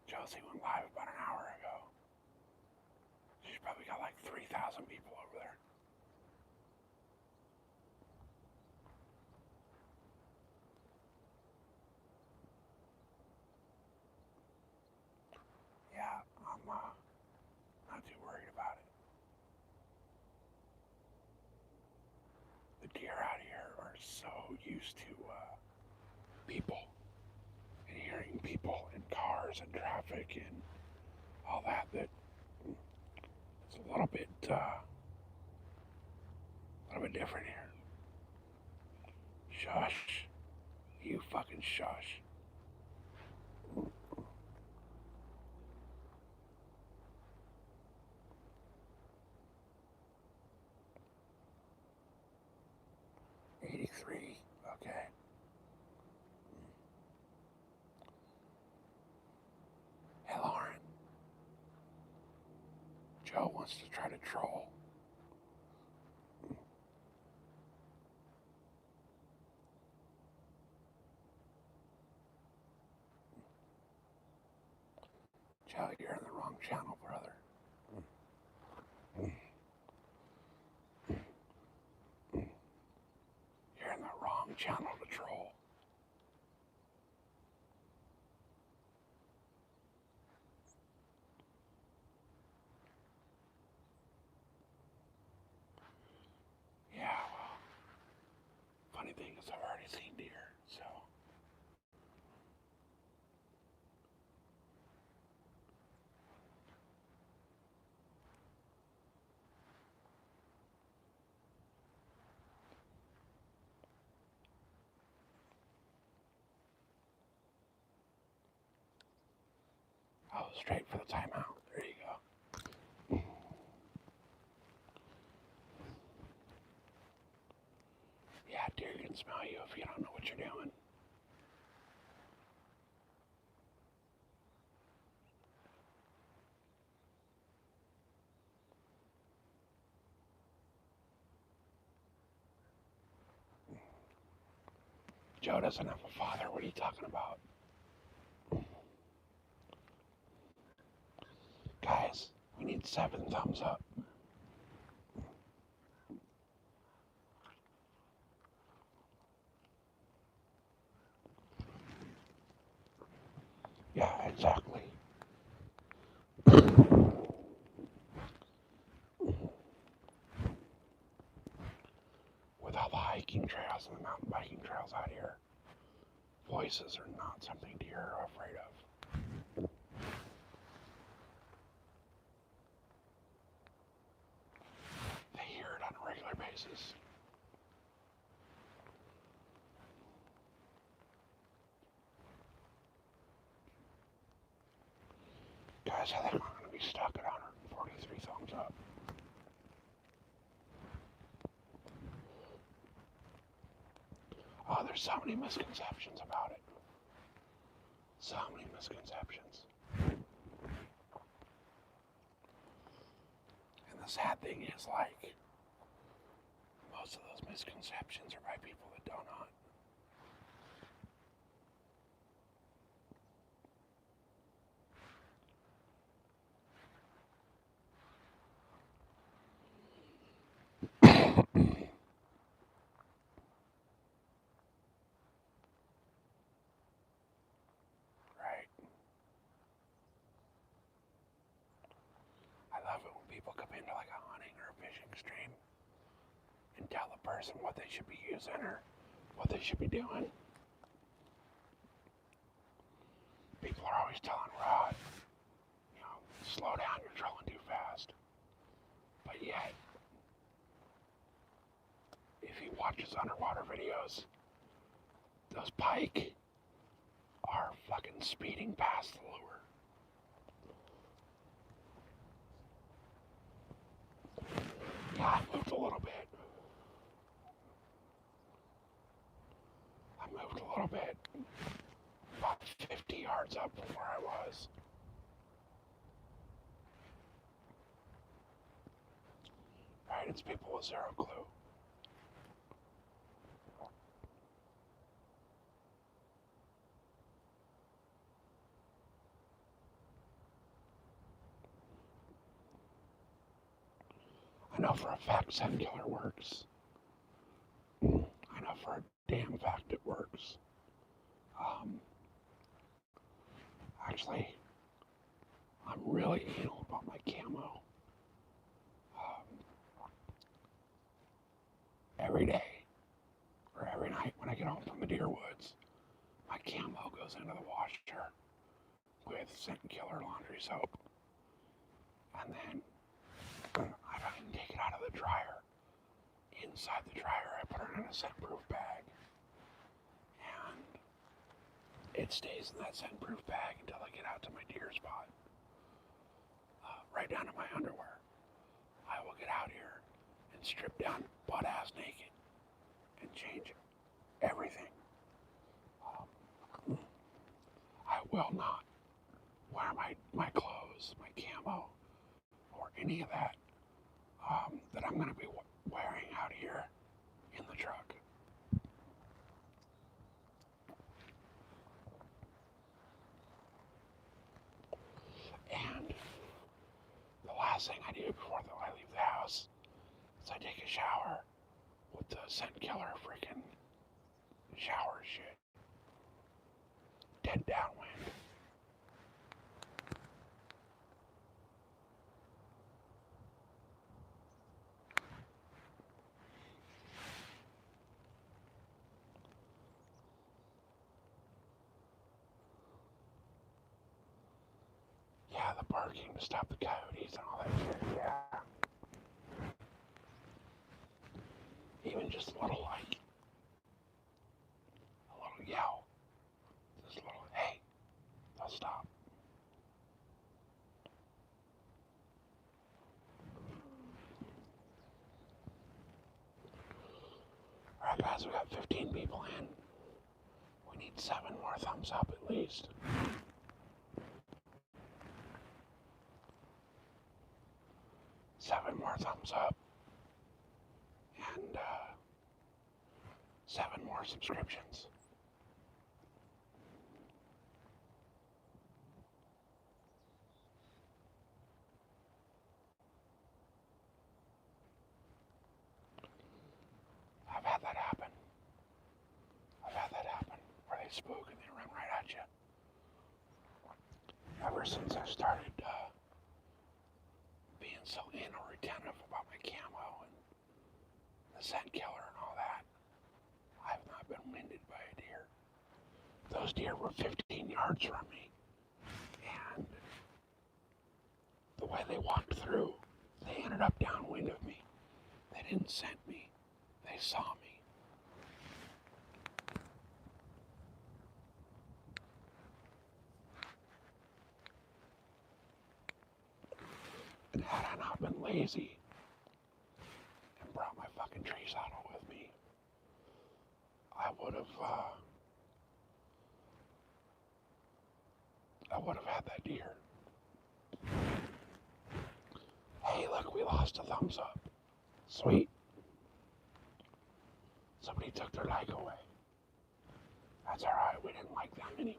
Josie went live about an hour ago. She's probably got like 3,000 people over there. Yeah, I'm not too worried about it. The deer out here are so used to people and hearing people and cars and traffic and all that it's a little bit different here. Shush. You fucking shush. $83. Okay. Hey, Lauren. Joe wants to try to troll. Joe, you're in the wrong channel, brother. You're in the wrong channel to troll. Yeah, well, funny thing is I've already seen deer, so. Oh, straight for the timeout. There you go. Yeah, deer can smell you if you don't know what you're doing. Joe doesn't have a father. What are you talking about? Guys, we need 7 thumbs up. Yeah, exactly. trails out here. Voices are not something deer are afraid of. They hear it on a regular basis. Guys, I think we're going to be stuck at 143 thumbs up. Oh, there's so many misconceptions about it. So many misconceptions. And the sad thing is, like, most of those misconceptions are by people that don't hunt. Right? I love it when people come into like a hunting or a fishing stream and tell the person what they should be using or what they should be doing. People are always telling Rod, you know, slow down, you're trolling too fast. But yet, if he watches underwater videos, those pike are fucking speeding past the lure. Yeah, I moved a little bit. About 50 yards up from where I was. Right, it's people with zero clue. I know for a fact scent killer works. I know for a damn fact it works. Actually, I'm really anal about my camo. Every day, or every night when I get home from the deer woods, my camo goes into the washer with scent killer laundry soap. And then I don't even take it out of the dryer. Inside the dryer, I put it in a scent-proof bag. And it stays in that scent-proof bag until I get out to my deer spot. Right down to my underwear. I will get out here and strip down butt-ass naked and change everything. I will not wear my clothes, my camo, or any of that that I'm going to be wearing out here in the truck. And the last thing I do before I leave the house is I take a shower with the scent killer freaking shower shit. Dead downwind. Yeah, the barking to stop the coyotes and all that shit, yeah. Even just a little yell. Just a little, hey, they'll stop. Alright guys, we got 15 people in. We need 7 more thumbs up at least. 7 more thumbs up. And 7 more subscriptions. I've had that happen. Where they spook and they run right at you. Ever since I started being so anal retentive about my camo and the scent killer and all that, I've not been winded those deer were 15 yards from me. And the way they walked through, they ended up downwind of me. They didn't scent me. They saw me. And had I not been lazy and brought my fucking tree saddle with me, I would have had that deer. Hey, look, we lost a thumbs up. Sweet. Somebody took their like away. That's alright, we didn't like them anyway.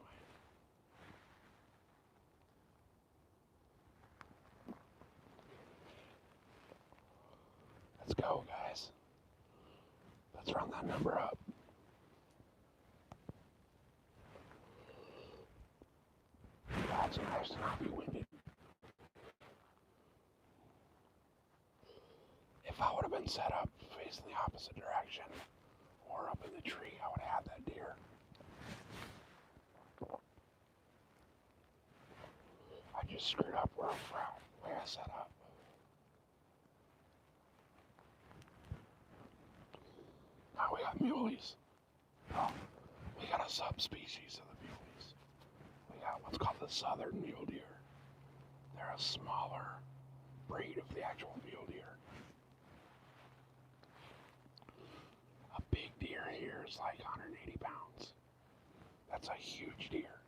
Let's go, guys. Let's run that number up. That's nice to not be winded. If I would have been set up facing the opposite direction or up in the tree, I would have had that deer. I just screwed up where I set up. Now we got muleys. Oh, we got a subspecies of the muleys. We got what's called the southern mule deer. They're a smaller breed of the actual mule deer. A big deer here is like 180 pounds. That's a huge deer.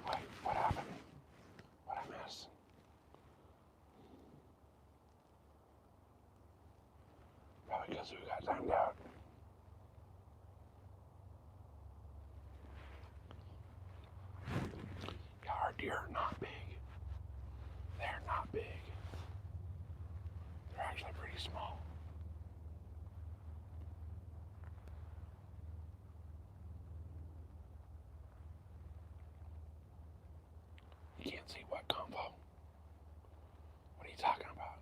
Wait, what happened? What I missed? Probably because we got timed out. Yeah, our deer are not big. They're not big. They're actually pretty small. You can't see what combo? What are you talking about?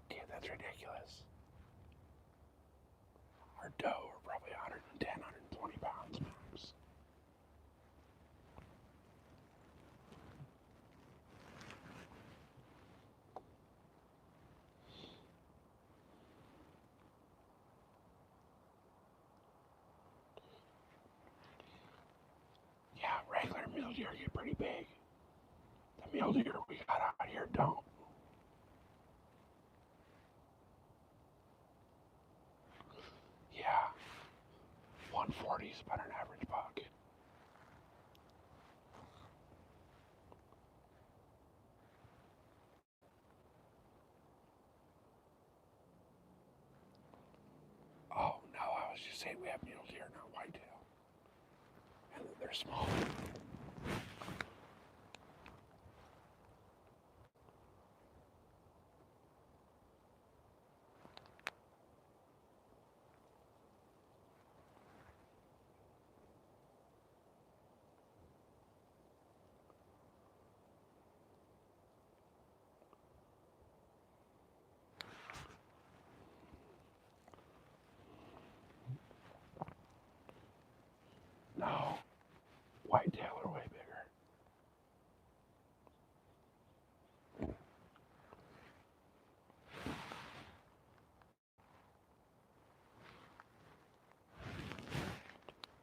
Dude, that's ridiculous. Our doe are probably 110, 120 pounds max. Yeah, regular mule deer get pretty big. The mule deer we got out here don't. Yeah, 140 is about an average buck. Oh, no, I was just saying we have mule deer, not whitetail. And they're small. No, whitetail are way bigger.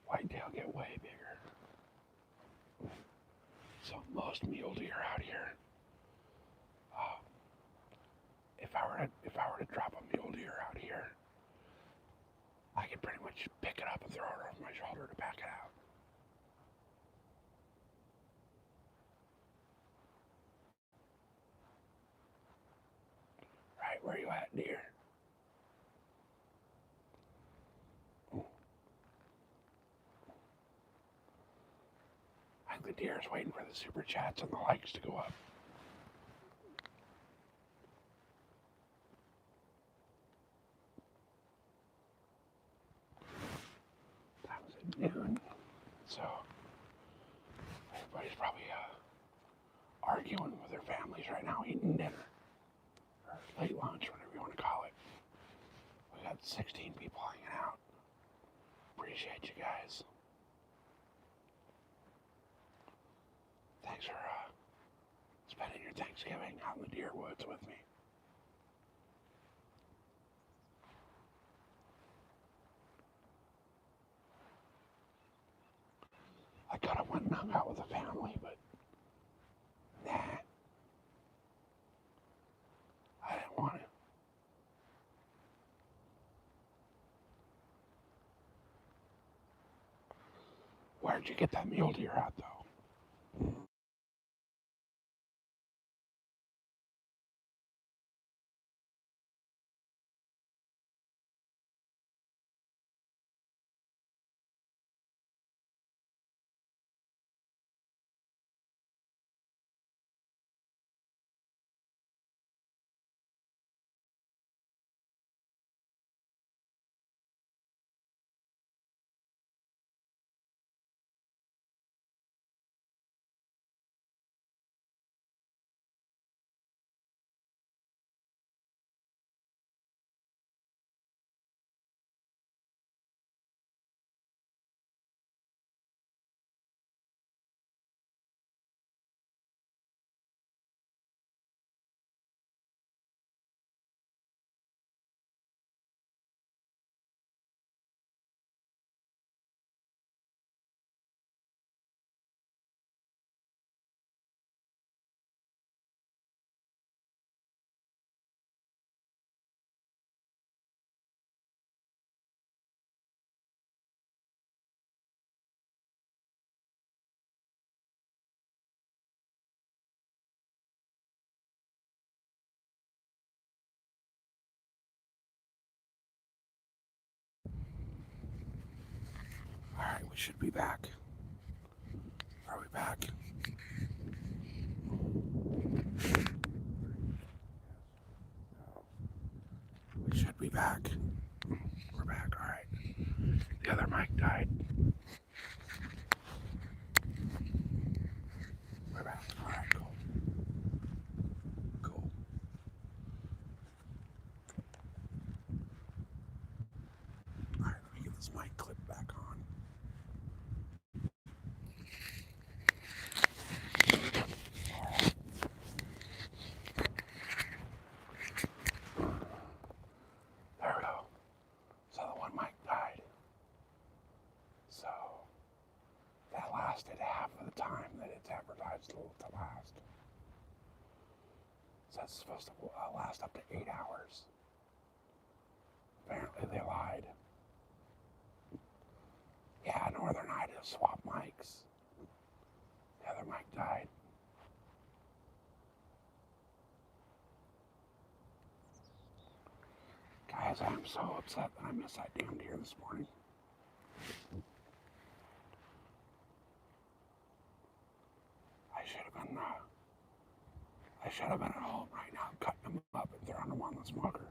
Whitetail get way bigger. So most mule deer out here, if I were to drop a mule deer out here, I could pretty much pick it up and throw it over my shoulder to back it out. Right, where you at, deer? I think the deer is waiting for the super chats and the likes to go up. noon, so everybody's probably arguing with their families right now, eating dinner, or late lunch, whatever you want to call it. We got 16 people hanging out. Appreciate you guys. Thanks for spending your Thanksgiving out in the deer woods with me. I could have went and hung out with the family, but nah, I didn't want to. Where'd you get that mule deer at, though? All right, we should be back. Are we back? We should be back. We're back, all right. The other mic died. We're back. All right, cool. Cool. All right, let me get this mic clip back on. There we go. So the one mic died. So that lasted half of the time that it's advertised to last. So it's supposed to last up to 8 hours. Apparently they lied. Yeah, Northern Idaho swapped mics. The other mic died. Guys, I'm so upset that I missed that damn deer this morning. I should have been at home right now cutting them up and throwing them on the smoker.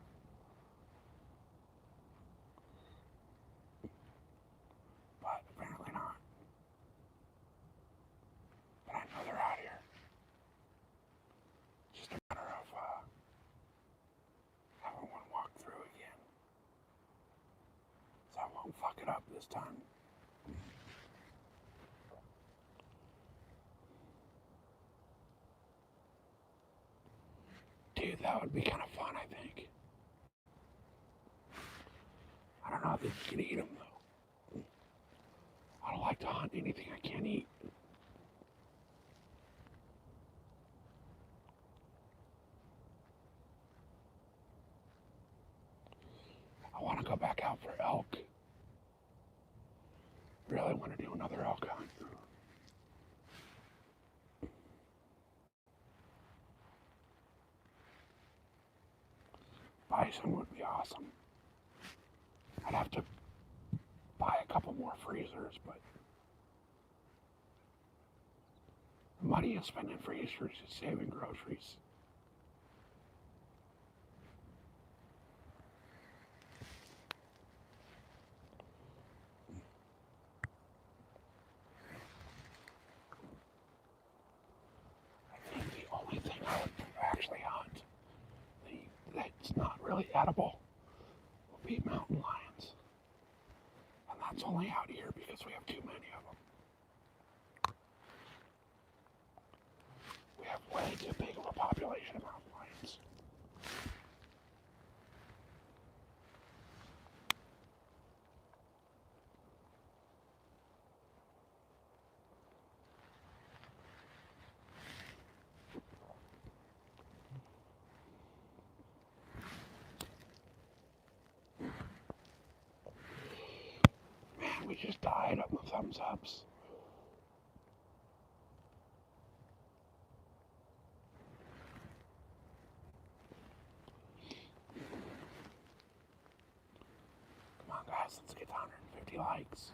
But apparently not. But I know they're out here. It's just a matter of having one walk through again. So I won't fuck it up this time. Dude, that would be kind of fun, I think. I don't know if you can eat them, though. I don't like to hunt anything I can't eat. I want to go back out for elk. Really want to do another elk hunt. Bison would be awesome. I'd have to buy a couple more freezers, but the money I spend in freezers is saving groceries. really edible will be mountain lions. And that's only out here because we have too many of them. We have way too big of a population of mountain lions. Man, we just died on the thumbs ups. Come on, guys, let's get to 150 likes.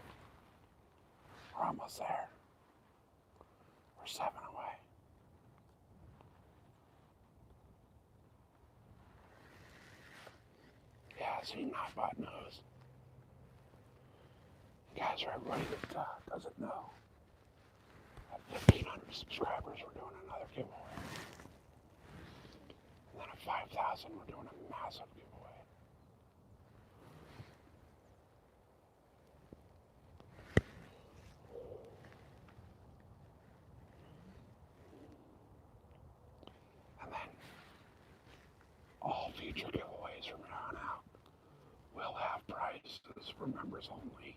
We're almost there. We're 7 away. Yeah, see, Nightbot knows. Guys, for everybody that doesn't know, at 1,500 subscribers, we're doing another giveaway. And then at 5,000, we're doing a massive giveaway. And then all future giveaways from here on out will have prizes for members only,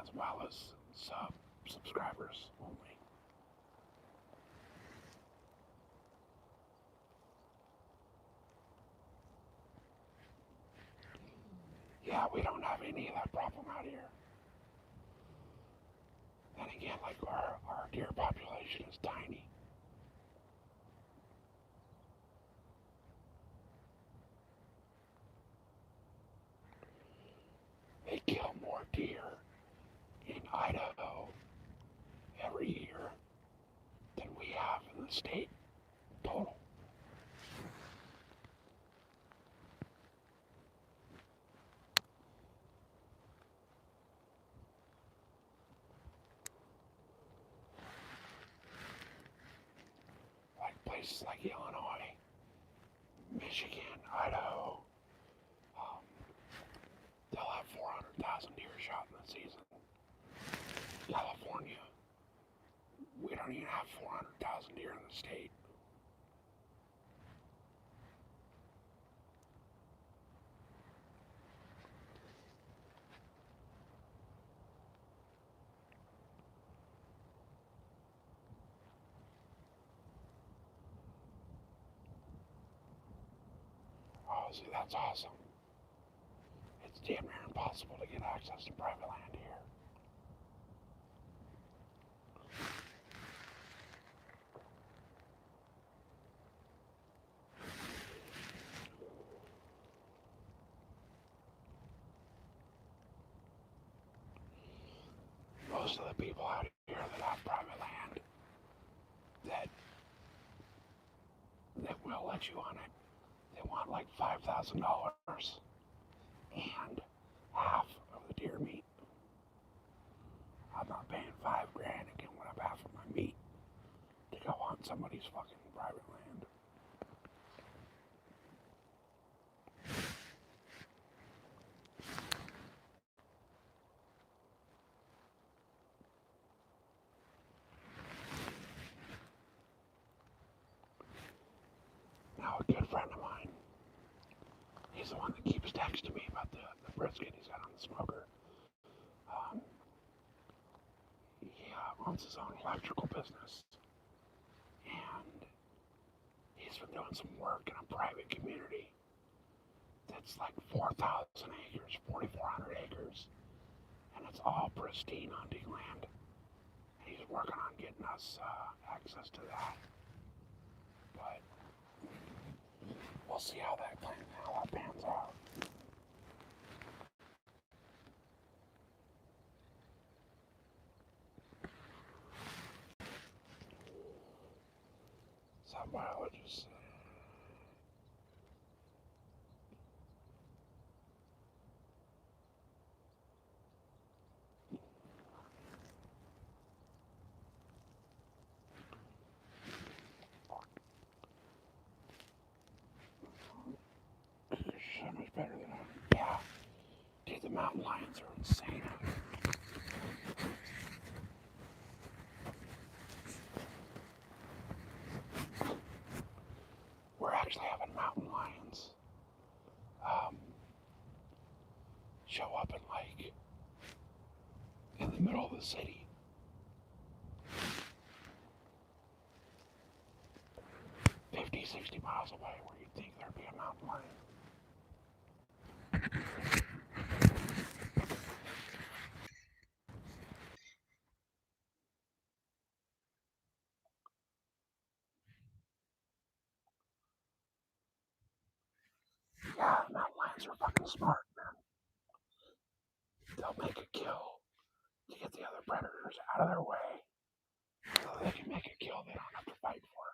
as well as subscribers only. Yeah, we don't have any of that problem out here. Then again, like our deer population is tiny. They kill more deer in Idaho every year than we have in the state total. Like places like Illinois, Michigan, Idaho, they'll have 400,000 deer shot in the season. California, we don't even have 400,000 deer in the state. Oh, see, that's awesome. It's damn near impossible to get access to private land here. Most of the people out here that have private land that will let you on it, they want like $5,000 and half of the deer meat. I'm not paying $5,000 and giving up half of my meat to go on somebody's fucking private land. Now, a good friend of mine, he's the one that keeps texting me about the brisket he's got on the smoker. He owns his own electrical business, and he's been doing some work in a private community that's like 4,000 acres, 4,400 acres, and it's all pristine hunting land. And he's working on getting us access to that. But we'll see how that pans out. Some biologists The mountain lions are insane out here. We're actually having mountain lions show up in the middle of the city. 50, 60 miles away where you'd think there'd be a mountain lion. Yeah, mountain lions are fucking smart, man. They'll make a kill to get the other predators out of their way so they can make a kill they don't have to fight for.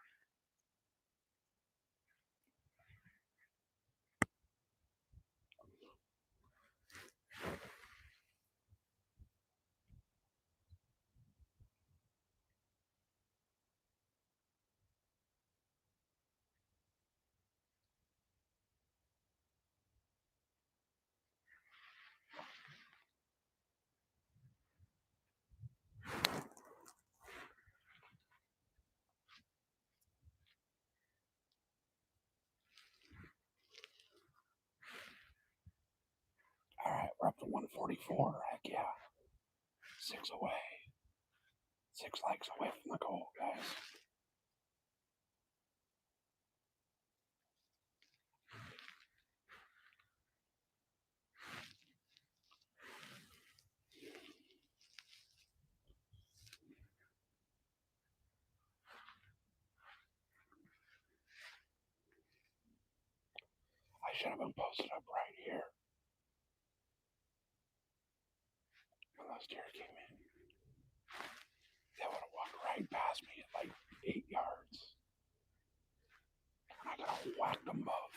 Alright, we're up to 144. Heck yeah. 6 away. 6 legs away from the goal, guys. I should have been posted up right here when those deer came in. They would have walked right past me at like 8 yards. And I could have whacked them both.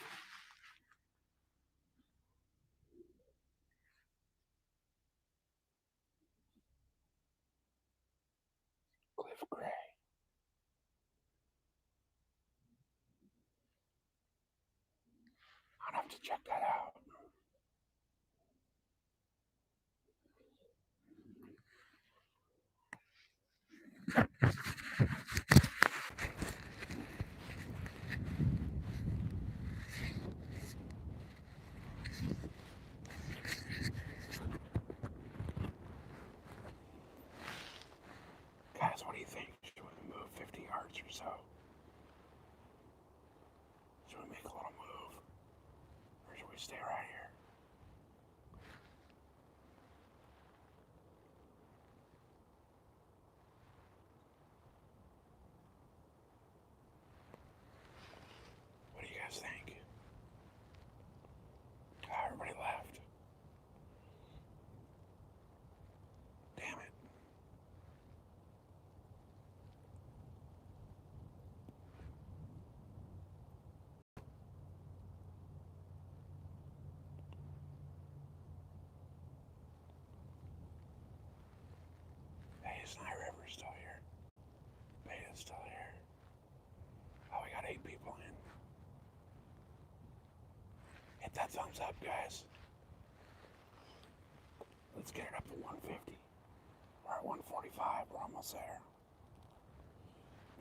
Cliff Gray. I'd have to check that out. Guys, what do you think? Should we move 50 yards or so? Should we make a little move? Or should we stay right here? What do you guys think? Everybody left. Damn it. Hey, Sny River's still here. Beta's still here. Oh, we got 8 people in. Hit that thumbs up, guys. Let's get it up to 150. We're at 145. We're almost there.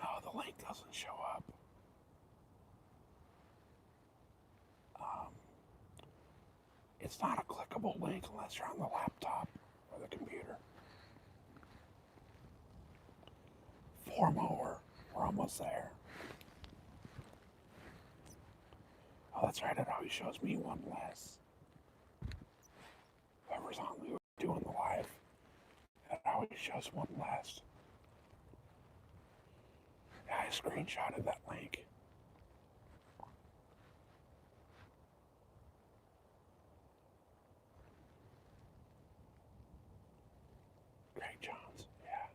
No, the link doesn't show up. It's not a clickable link unless you're on the laptop or the computer. 4 more. We're almost there. Oh, that's right. It always shows me 1 less. Whoever's on doing the live, it always shows 1 less. Yeah, I screenshotted that link. Greg Johns, yeah.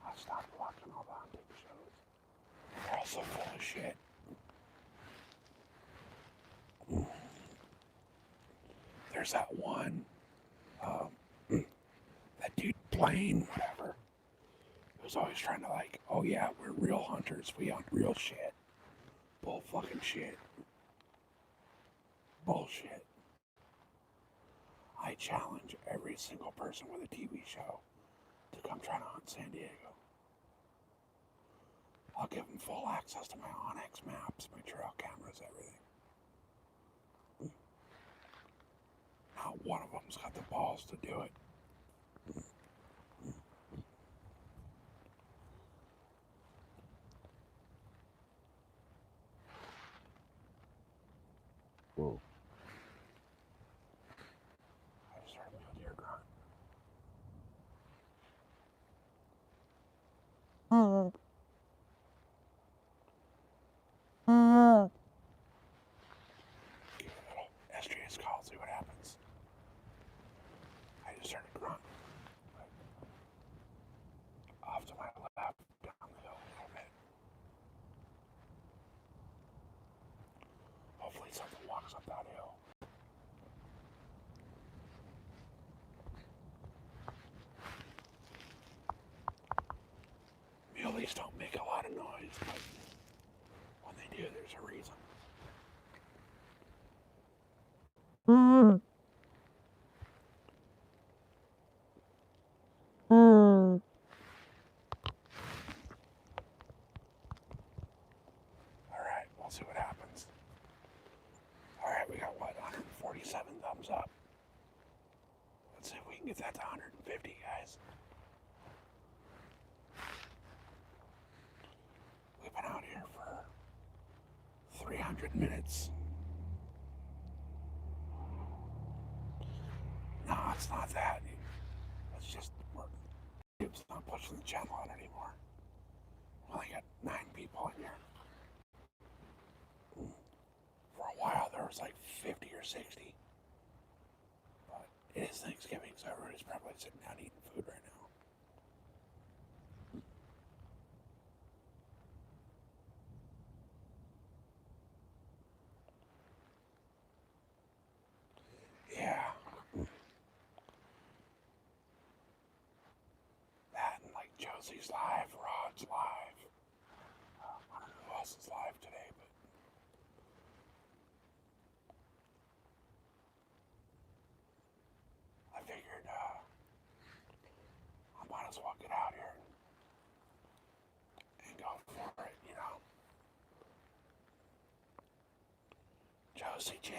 I'll stop watching all the hunting shows. They're all so full of shit. There's that one, that dude Blaine, whatever, who's always trying to oh yeah, we're real hunters, we hunt real shit. Bull fucking shit. Bullshit. I challenge every single person with a TV show to come try to hunt San Diego. I'll give them full access to my Onyx maps, my trail cameras, everything. Not one of them's got the balls to do it. Whoa. I just heard a mule deer grunt. Give it a little SGS call, see what happens. I just heard a grunt. Off to my left, down the hill a little bit. Hopefully something walks up that hill. Muleys don't make a lot of noise, but when they do, there's a reason. Alright, we'll see what happens. Alright, we got what, 147 thumbs up. Let's see if we can get that to 150, guys. We've been out here for 300 minutes. No, it's not that. It's just YouTube's not pushing the channel out anymore. We only got 9 people in here. For a while there was like 50 or 60. But it is Thanksgiving, so everybody's probably sitting down eating food right now. Yeah. That and like Josie's live, Rod's live. I don't know who else is live today, but I figured I might as well get out here and go for it, you know. Josie J,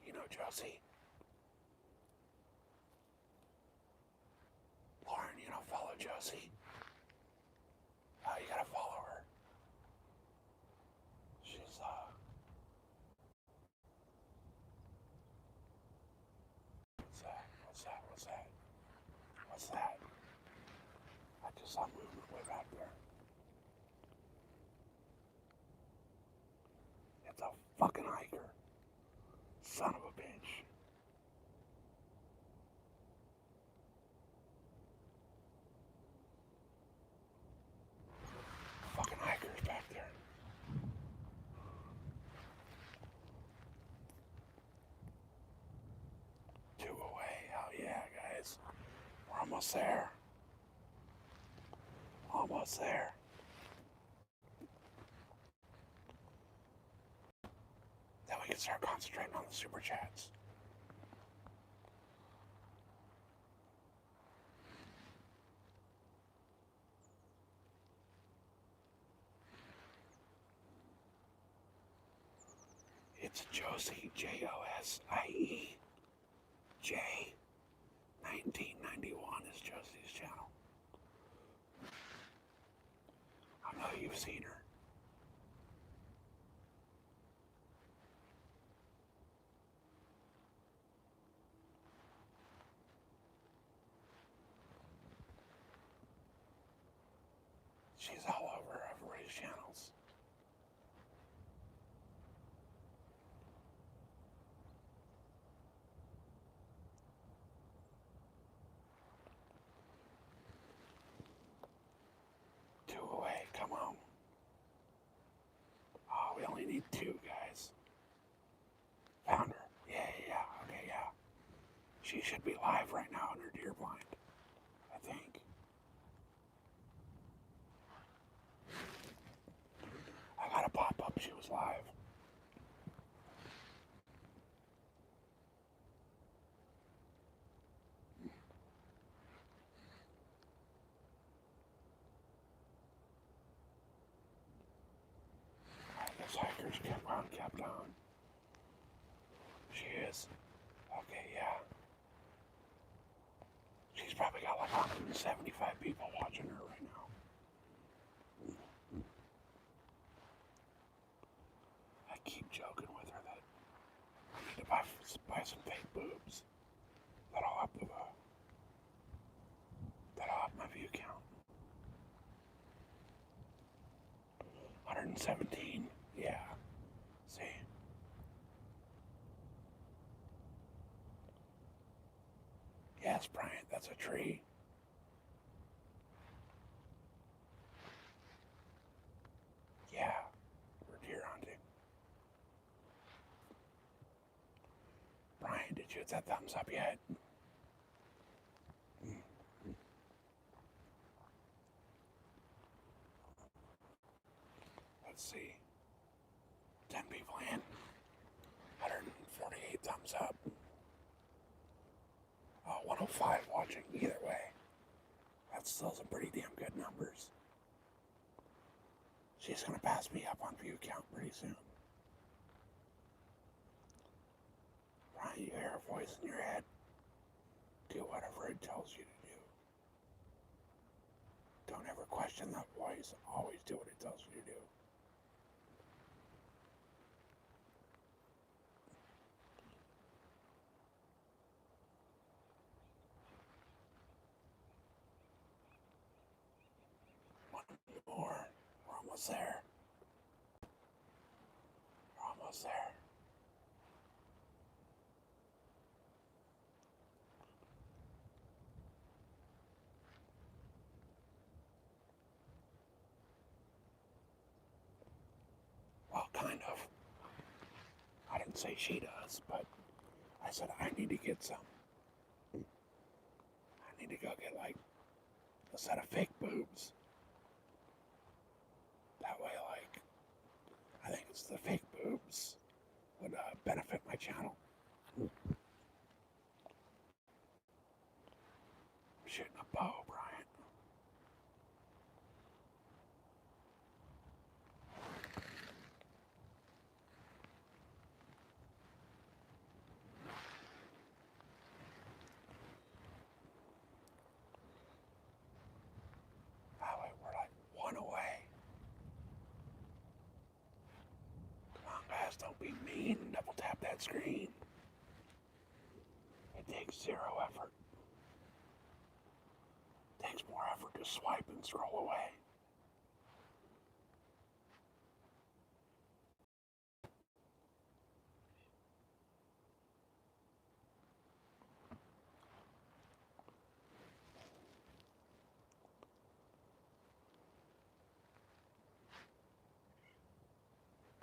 you know Josie. Lauren, you don't follow Josie. Oh, you gotta follow her. She's what's that? What's that? What's that? What's that? I just saw movement way back there. It's a fucking hiker. Son of a bitch. Fucking hikers back there. Two away. Hell yeah, guys. We're almost there. Almost there. Then we can start concentrating on the super chats. It's Josie, Josie. J. 1991 is Josie's channel. I know you've seen her. She's all over everybody's channels. Two away, come on. Oh, we only need 2, guys. Found her. Yeah, okay, yeah. She should be live right now in her deer blind, I think. I got a pop up, she was live. She kept on. She is. Okay, yeah. She's probably got like 175 people watching her right now. I keep joking with her that I need to buy some fake boobs. That'll up my view count. 117. Yeah. See? Yes, Bryant, that's a tree. Yeah, we're deer hunting. Brian, did you hit that thumbs up yet? Let's see. 10 people in. 148 thumbs up. 105 watching. Either way, that's still some pretty damn good numbers. She's gonna pass me up on view count pretty soon. Brian, you hear a voice in your head? Do whatever it tells you to do. Don't ever question that voice. Always do what it tells you to do. One more. We're almost there. We're almost there. Well, kind of. I didn't say she does, but I said I need to get some. I need to go get like a set of fake boobs. That way, like, I think it's the fake boobs would benefit my channel. I'm shooting a bow, Brian. We're like one away. Come on, guys, don't be mean. Double tap that screen. It takes zero effort. It takes more effort to swipe and scroll away.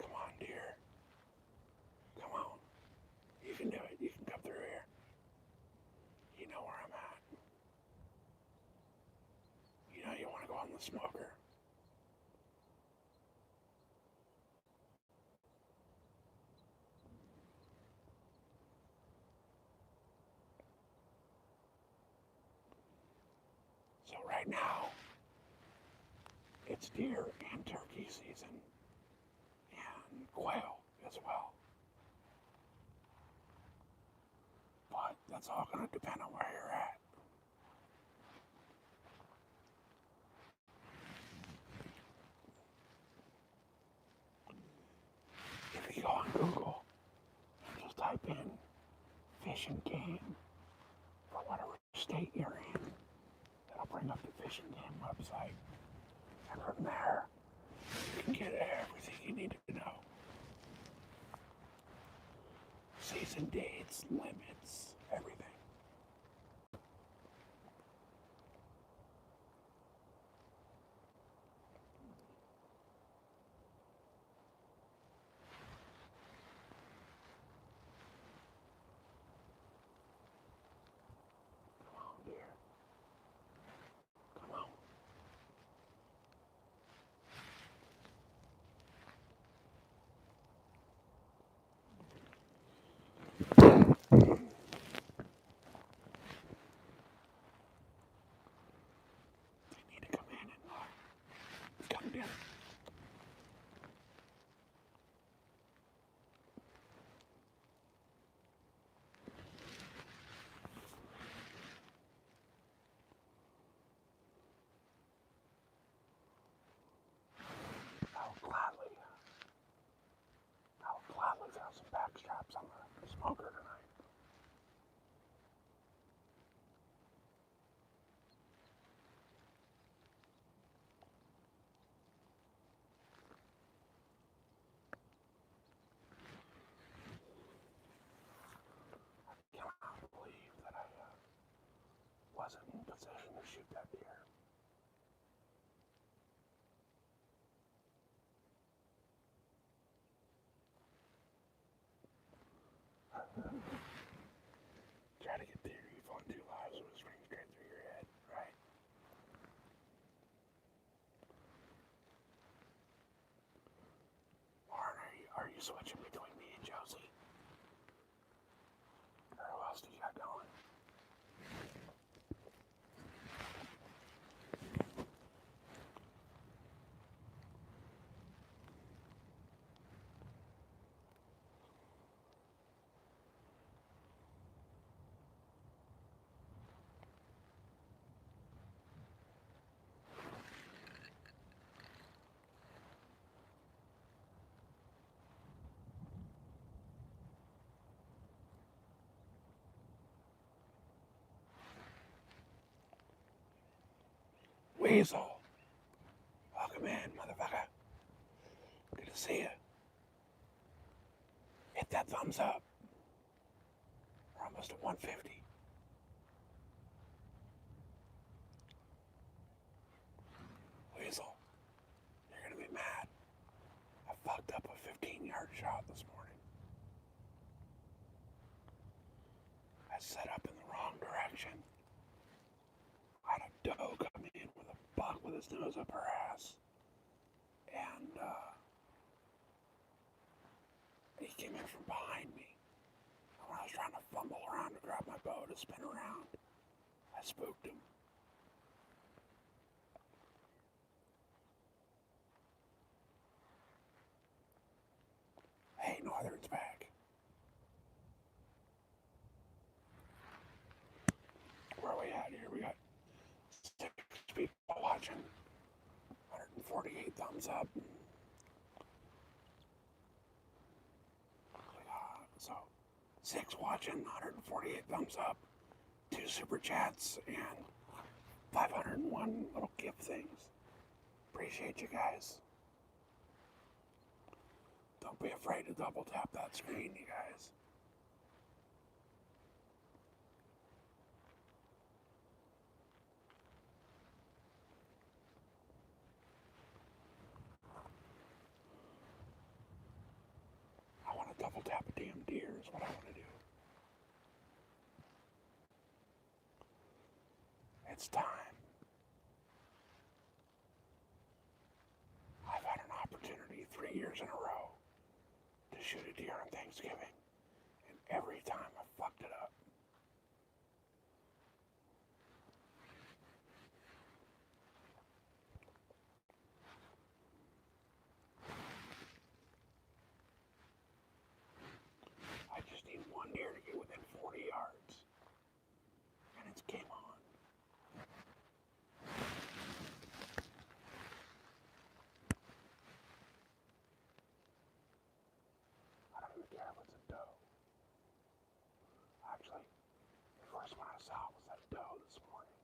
Come on, dear. Come on. You can do it. You can come through here. You know where I'm at. You know you want to go on the smoker. So right now, it's deer and turkey season, and quail as well. But that's all going to depend on where you're at. If you go on Google and just type in fish and game for whatever state you're in, that'll bring up the Fish and Game website. And from there, you can get everything you need to know. Season dates, limits, everything. Come on, dear. Come on. Weasel. Welcome in, motherfucker. Good to see you. Hit that thumbs up. We're almost at 150. Weasel, you're gonna be mad. I fucked up a 15-yard shot this morning. I set up in the wrong direction. I had a doe come in with a buck with his nose up her ass. And he came in from behind me. And when I was trying to fumble around to grab my bow to spin around, I spooked him. Hey, Northern's back. Where are we at here? We got 6 people watching. 148 thumbs up. So 6 watching, 148 thumbs up, 2 super chats, and 501 little gift things. Appreciate you guys. Don't be afraid to double tap that screen, you guys. I want to double tap a damn deer is what I want to do. It's time. I've had an opportunity 3 years in a row to shoot a deer on Thanksgiving, and every time I fucked it up. I just need one deer to get within 40 yards, and it's game on. I don't even care if it's a doe. Actually, the first one I saw was that doe this morning,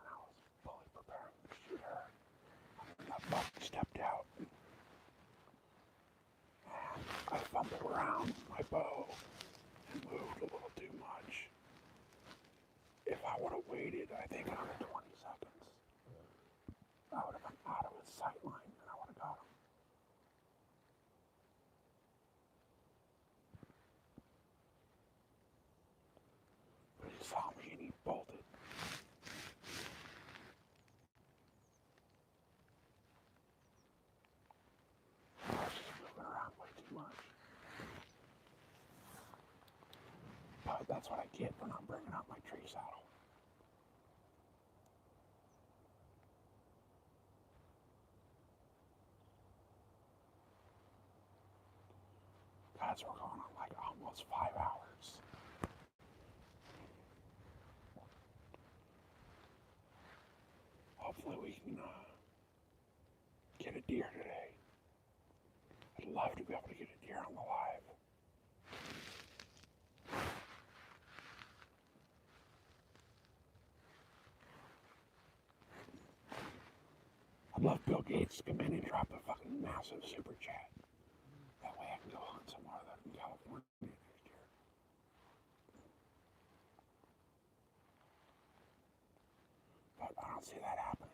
and I was fully preparing to shoot her. And that buck stepped out, and I fumbled around my bow and moved a little too much. If I would have waited, I think another 20 seconds, I would have been out of his sight line and I would have got him. But he saw me and he bolted. I was just moving around way too much. But that's what I get for not bringing out my tree saddle. Guys, we're going on like almost 5 hours. Hopefully we can get a deer today. I'd love to be able to get a deer on the live. I'd love Bill Gates to come in and drop a fucking massive super chat. That way I can go hunt somewhere other than California next year. But I don't see that happening.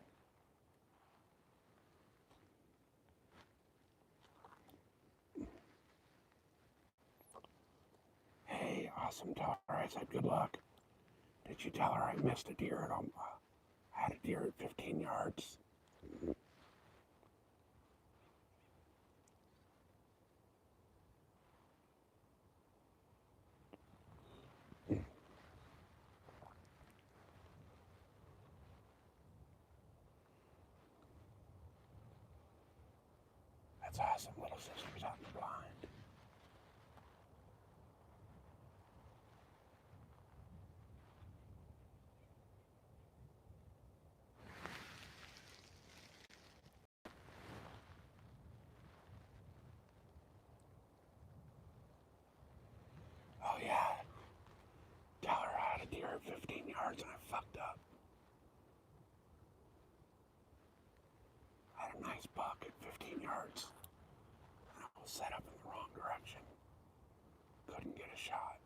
Hey, awesome Tara, I said good luck. Did you tell her I missed a deer at I had a deer at 15 yards. That's awesome, little sister's out in the blind. Oh yeah, tell her I had a deer at 15 yards and I fucked up. set up in the wrong direction. Couldn't get a shot.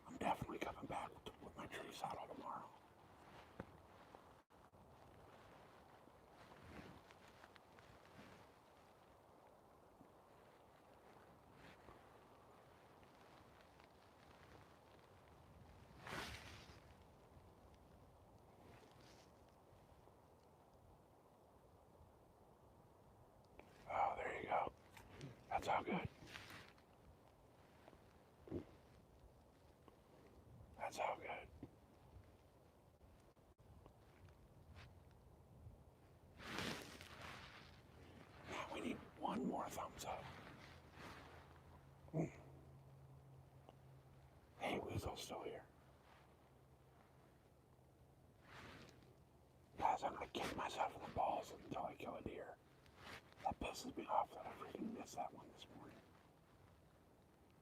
I'm definitely coming back with my tree saddle tomorrow. Oh, there you go. That's all good. That's all good. Now we need one more thumbs up. Hey, Weasel's still here. Guys, I'm gonna kick myself in the balls until I kill a deer. That pisses me off that I freaking missed that one this morning.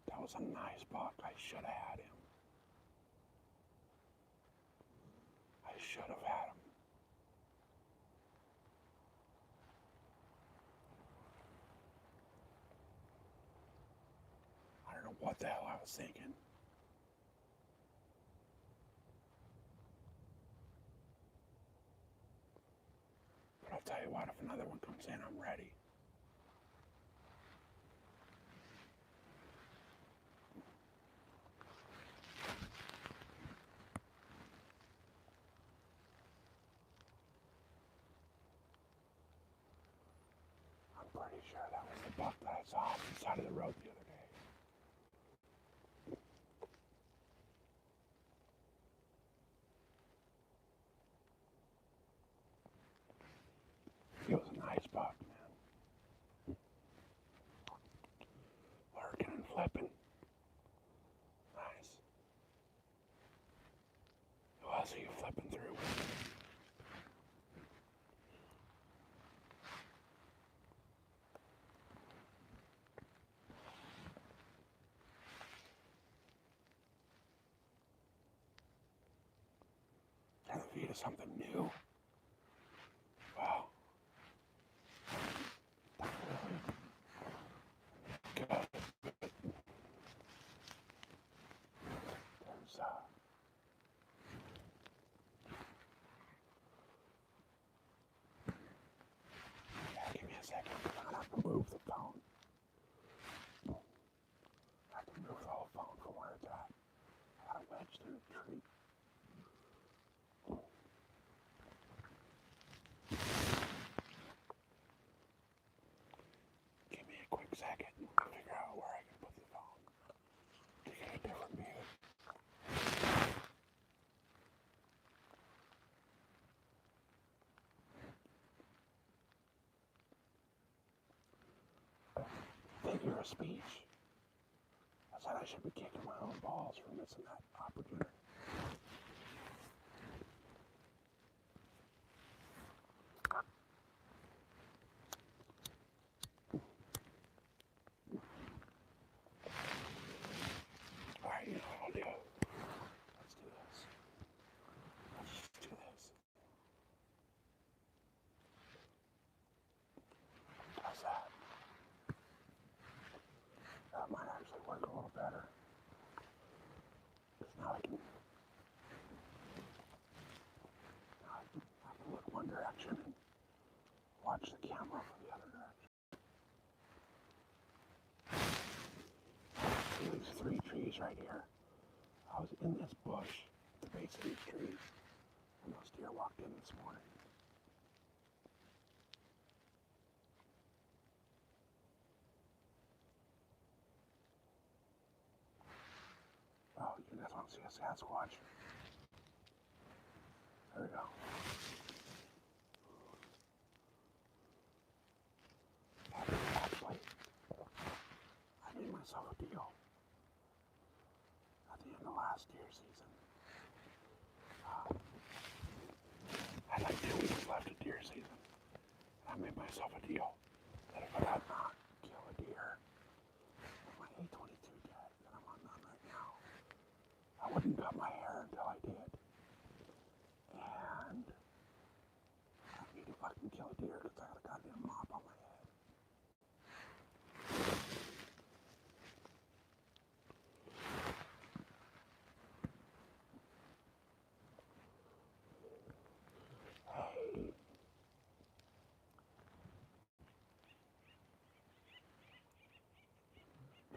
That was a nice buck. I should have had him. I should have had him. I don't know what the hell I was thinking. But I'll tell you what, if another one comes in, I'm ready. I'm pretty sure that was the buck that I saw on the side of the road the other day. He was a nice buck, man. Lurking and flipping. Nice. Who else are you flipping through with? Trying to feed us something new? Wow. Not really. Good. There's, yeah, give me a second. I'm gonna have to move the phone. I have to move the whole phone from where it's at. I got it wedged in a tree. Give me a quick second and figure out where I can put the phone to get a different view. Figure of speech. I said I should be kicking my own balls for missing that opportunity. Alright, you know what I'll do? Let's do this. Let's just do this. How's that? That might actually work a little better. Because now I can look one direction and watch the camera from the other direction. See these three trees right here. I was in this bush at the base of these trees when those deer walked in this morning. Oh, you guys want to see a Sasquatch? There we go. Actually, I made myself a deal at the end of last deer season. I had like 2 weeks left of deer season. And I made myself a deal that if I had not kill a deer with my A22 tag that I'm on right now,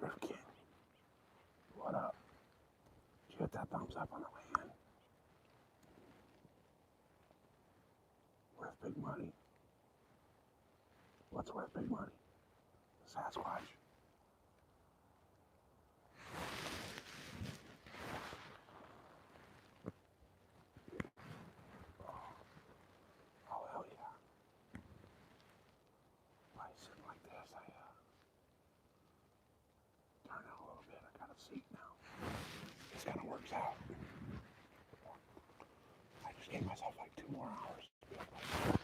Griff King, what up? Did you hit that thumbs up on the way in? Worth big money. What's worth big money? Sasquatch. Oh hell yeah. Why sitting like this? I turn out a little bit. I got a seat now. This kind of works out. I just gave myself like 2 more hours to be able to.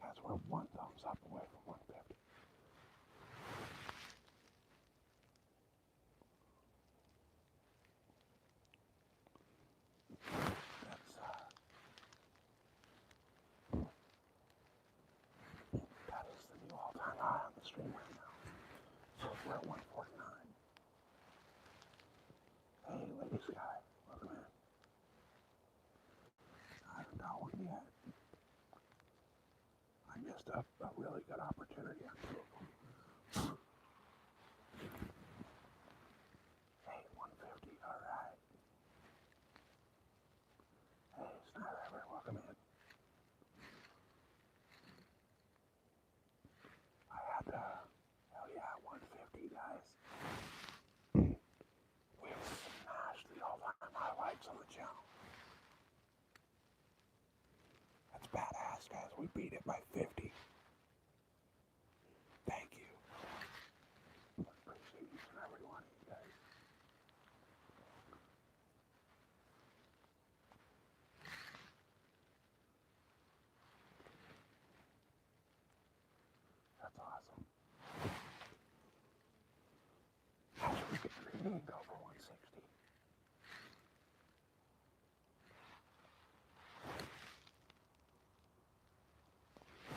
That's where 1 thumbs up away from 150. That is the new all-time high on the stream right now. So we're at 149. Hey, Lady Sky, welcome in. I haven't got one yet. I missed a really good opportunity on 2 of them. Hey, 150, alright. Hey, Snyder Everett, welcome in. I had hell yeah, 150, guys. We have smashed the all-time highlights on the channel. That's badass, guys. We beat it by 50. Thank you. I appreciate each and every one of you guys. That's awesome. How should we get reading go for 160?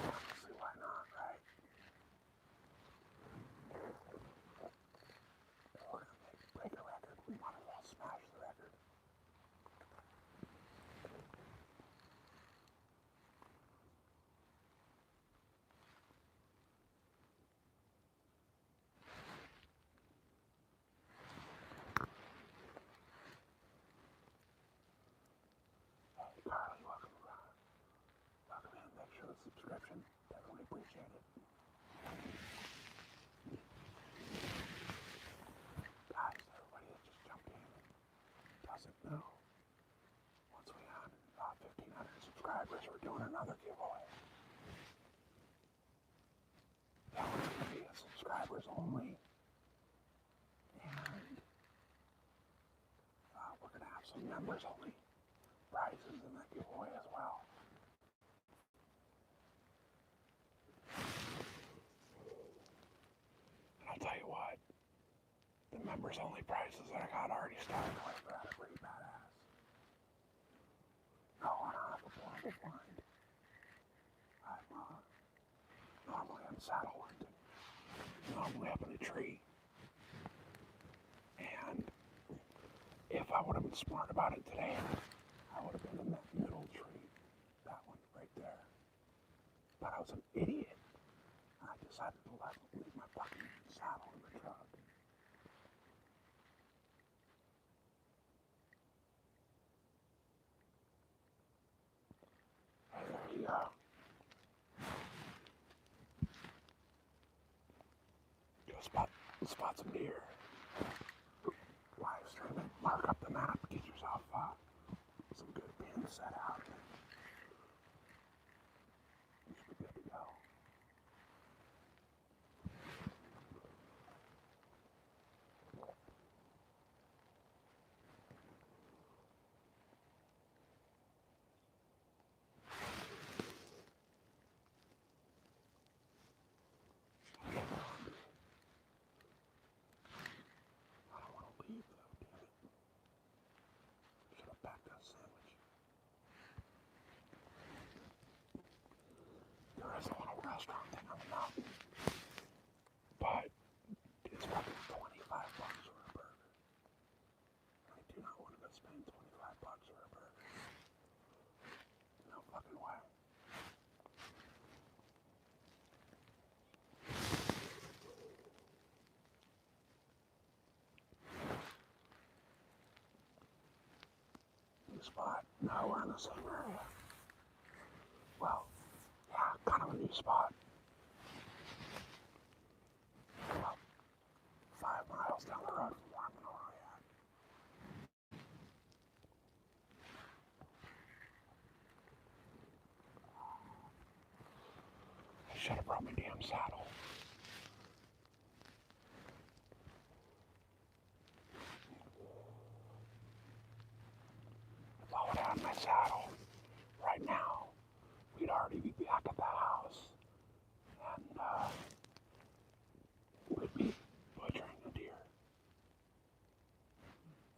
Honestly, why not, right? If we're gonna break a record, we might as well smash the record. Hey, Carly, welcome around. Welcome in. Make sure the subscription. Definitely appreciate it. Guys, everybody that just jumped in doesn't know. Once we hit 1,500 subscribers, we're doing another giveaway. That one's going to be a subscribers only. And we're going to have some members only prizes in that giveaway as well. And I'll tell you what, the members only prizes that I got already started with that are pretty badass. No, I don't have a portable blind. I'm normally on saddle hunting, normally up in a tree. And if I would have been smart about it today, I would have been in that middle tree, that one right there. But I was an idiot. I decided to leave my fucking saddle in the truck. Hey, there you go. Go spot some deer. Live stream it. Mark up the map. Get yourself some good pins set out. You should be good to go. I don't want to leave though, damn it. Should have packed a sandwich. new spot. No, we're in the same area. Well, yeah, kind of a new spot. About 5 miles down the road from where I'm normally at. I should have brought my damn saddle. If I would have had my saddle right now, we'd already be back at the house. And we'd be butchering a deer.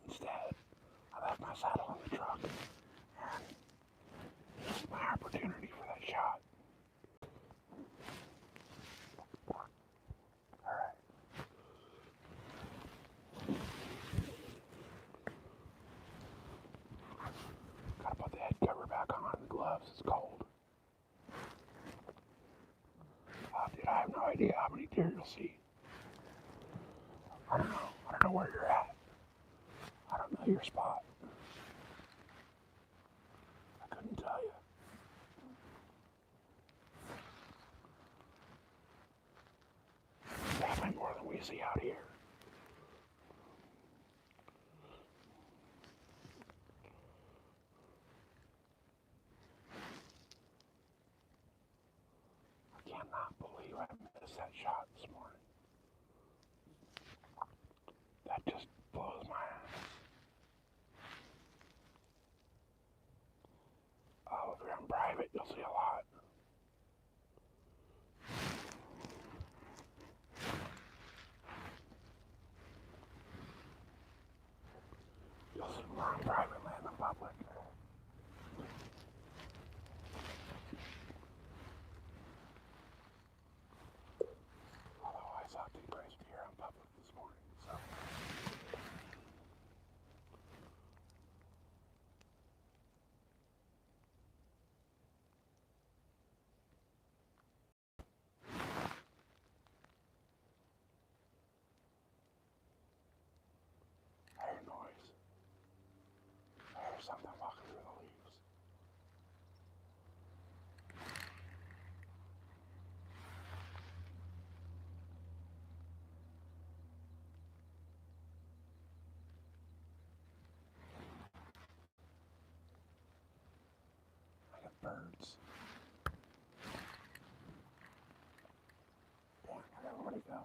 Instead, I left my saddle in the truck and missed my opportunity for that shot. Alright. Gotta put the head cover back on and the gloves, it's cold. Dude, I have no idea how many deer you'll see. I don't know where you're at. I don't know your spot. I couldn't tell you. Definitely more than we see out here. I cannot believe I missed that shot this morning. That just blows my ass. Oh, if you're on private, you'll see a lot. You'll see more on private land than public. Although I saw 2 grazed deer on public this morning, so. I hear noise. I hear something walking through the leaves. I got birds. Damn, where'd everybody go?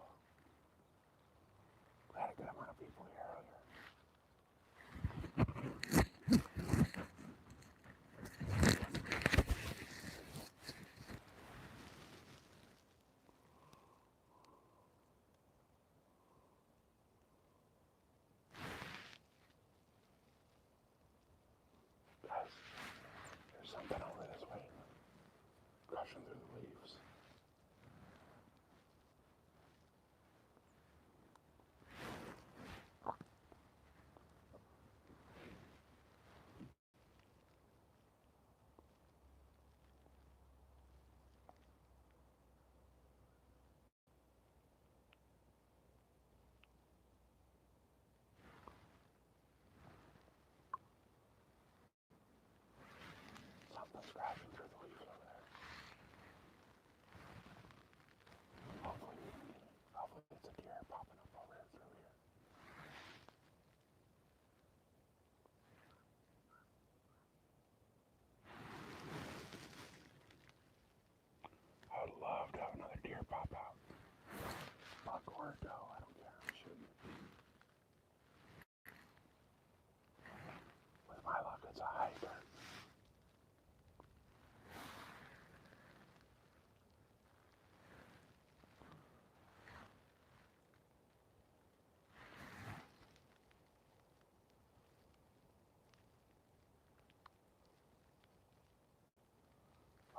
We had a good amount of people here earlier. Guys, there's something over this way, crushing through the leaves. Something's crashing through the leaves over there. Hopefully it's a deer popping up over here through here. I would love to have another deer pop out. Buck or doe, I don't care. I'm shooting. With my luck, it's a hiker.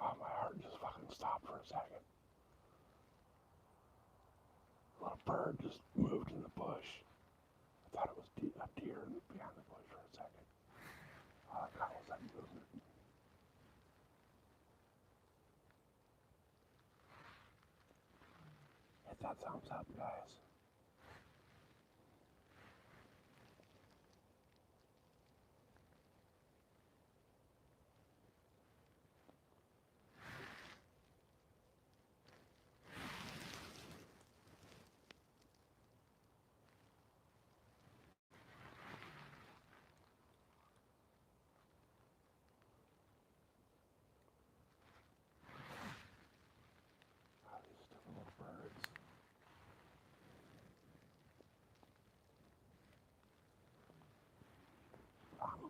Oh, my heart just fucking stopped for a second. A little bird just moved in the bush. I thought it was a deer behind the bush for a second. I got all that movement. Hit that thumbs up, guys.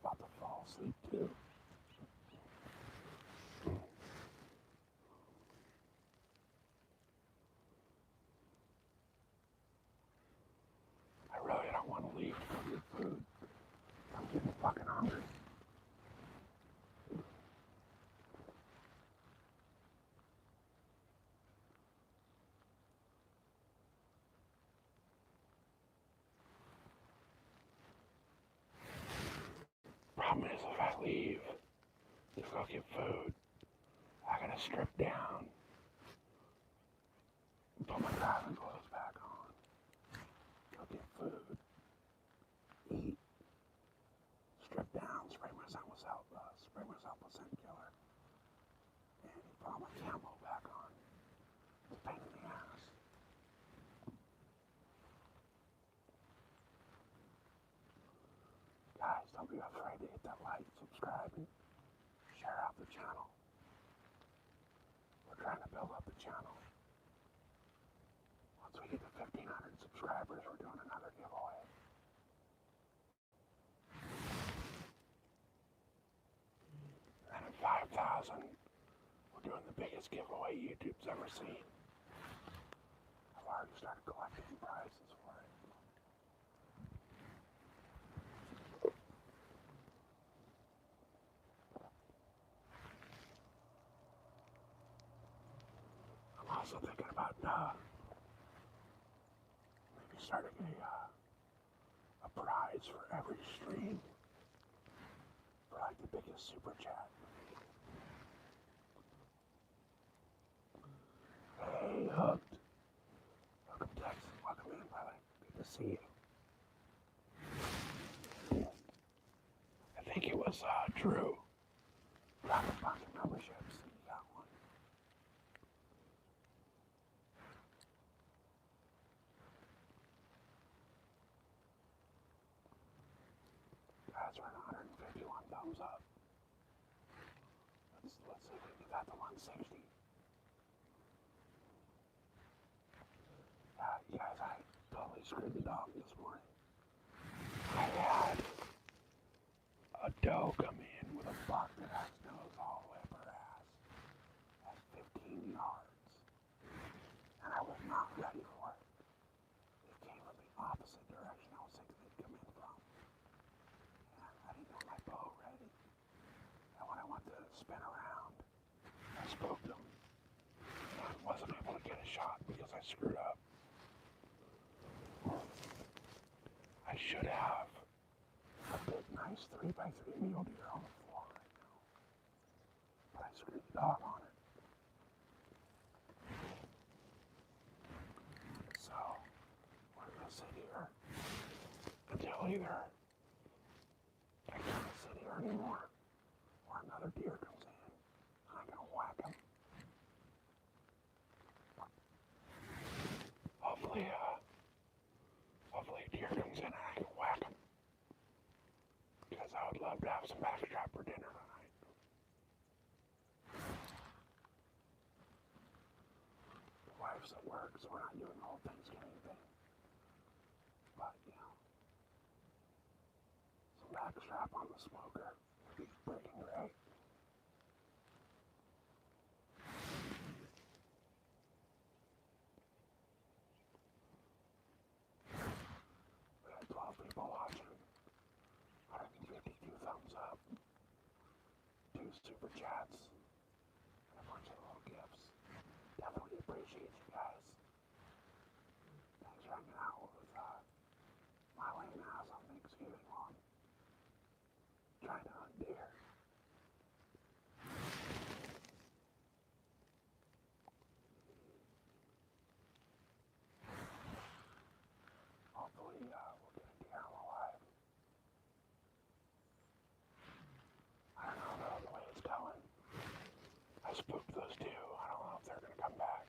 about to fall asleep too. I really don't want to leave to go get food. I'm getting fucking hungry. Problem is, if I leave to go get food, I gotta strip down, put my driving clothes back on, go get food, eat, strip down, spray myself with scent killer, and put my camo back on. It's a pain in the ass. Guys, don't be afraid to hit that like, subscribe, and share out the channel. We're trying to build up the channel. Once we get to 1,500 subscribers, we're doing another giveaway. And at 5,000, we're doing the biggest giveaway YouTube's ever seen. I've already started collecting prizes for it. I'm also thinking about maybe starting a prize for every stream for like the biggest super chat. Hey, Hooked. Welcome, Texas. Welcome in, brother. Good to see you. I think it was Drew. Drop a bunch of memberships. You got one. Guys, we're at 151 thumbs up. Let's see if we can get that to 160. You guys, I totally screwed the dog this morning. I had a doe come in with a buck that has nose all the way up her ass at 15 yards. And I was not ready for it. It came from the opposite direction I was thinking they'd come in from. And I didn't have my bow ready. And when I went to spin around, I spooked him. And I wasn't able to get a shot because I screwed up. I should have a big, nice 3x3 mule deer on the floor right now. But I screwed the dog on it. So, we're going to sit here until either I can't sit here anymore or another deer comes in and I'm going to whack him. Hopefully a deer comes in and I can whack him. Because I would love to have some backstrap for dinner tonight. The wife's at work, so we're not doing the whole Thanksgiving thing. But, you know, some backstrap on the smoker would be freaking great. We had 12 people watching, 152 thumbs up, 2 super chats, and a bunch of little gifts. Definitely appreciate you guys. Thanks for hanging out with my lame ass on Thanksgiving while I'm trying to hunt deer. Hopefully, we'll get a deer alive. I don't know though, the way it's going. I spooked those two. I don't know if they're gonna come back.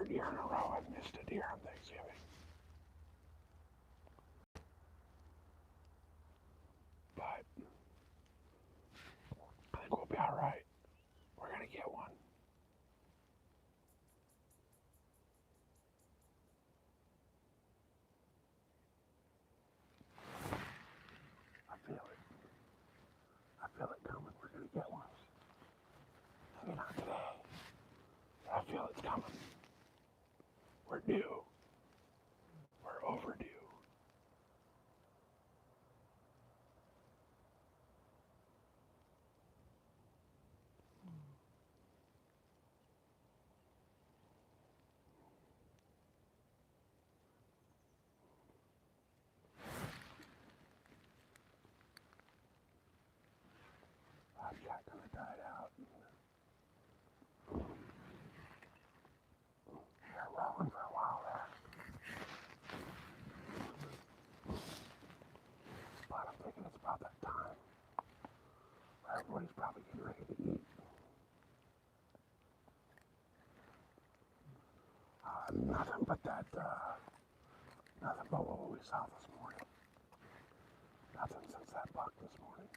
third year in a row I've missed a deer on Thanksgiving. But I think we'll be alright. We're gonna get one. I feel it. I feel it coming. We're gonna get one. Maybe not today. But I feel it's coming. We're due. We're overdue. I'm just gonna dry it out. They're rolling for a while there. But I'm thinking it's about that time where everybody's probably getting ready to eat. Nothing but that, nothing but what we saw this morning. Nothing since that buck this morning.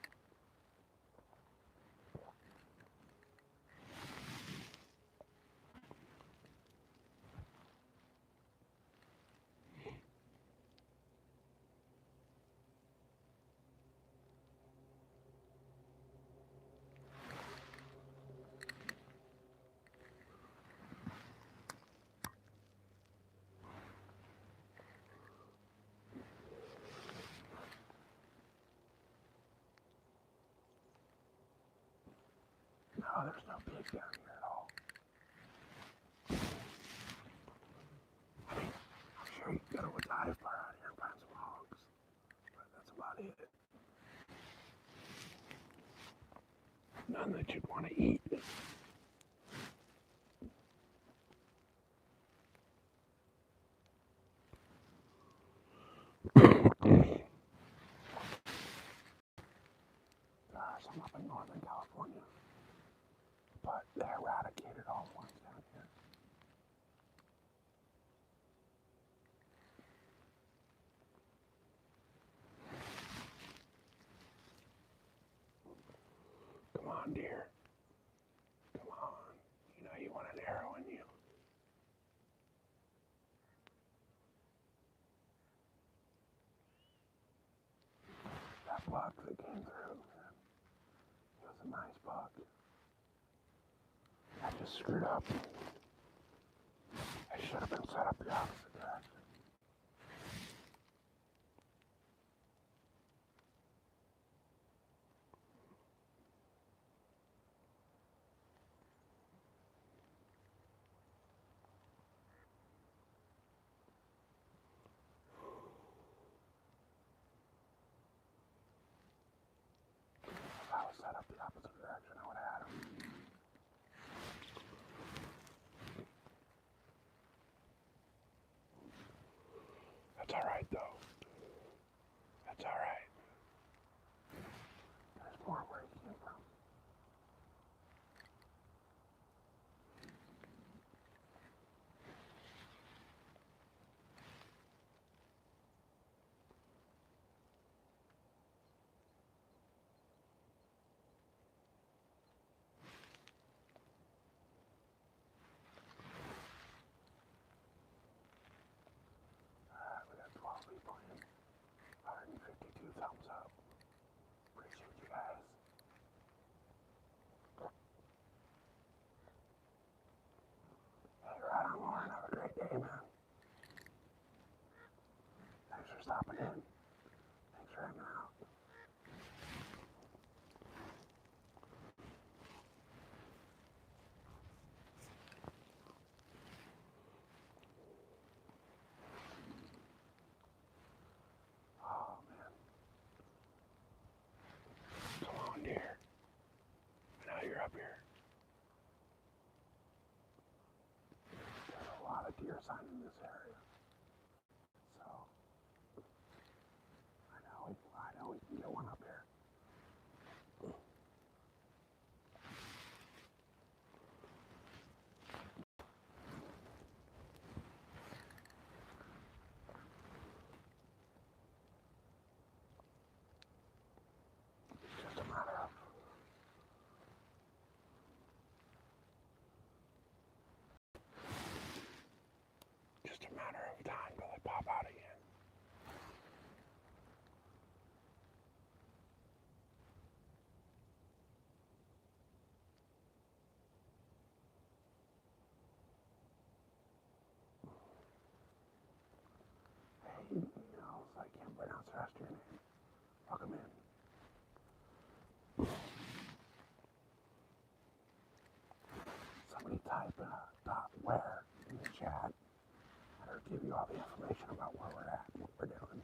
No, there's no pig down here at all. I mean, I'm sure you can go to a dive bar out here and find some hogs, but that's about it. None that you'd want to eat. There are some up in Northern California, but they eradicated all the ones down here. Come on, dear. Come on. You know you want an arrow in you. That buck that came through, man. It was a nice buck. I just screwed up. I should have been set up the opposite direction. If I was set up the opposite direction, I would have had him. That's alright, though. That's alright. There's more where he came from. We got 12 people in. 152 thumbs up. Appreciate you guys. Hey, right on, Lauren. Have a great day, man. Thanks for stopping in. Thanks for hanging out. Oh, man. Come on, dear. Now you're up here. There's a lot of deer sign in this area. So, I know we can get one up here. just a matter of time till they pop out again. Hey, I can't pronounce the rest of your name. Welcome in. Somebody type where in the chat, and it'll give you all the information about where we're at and what we're doing.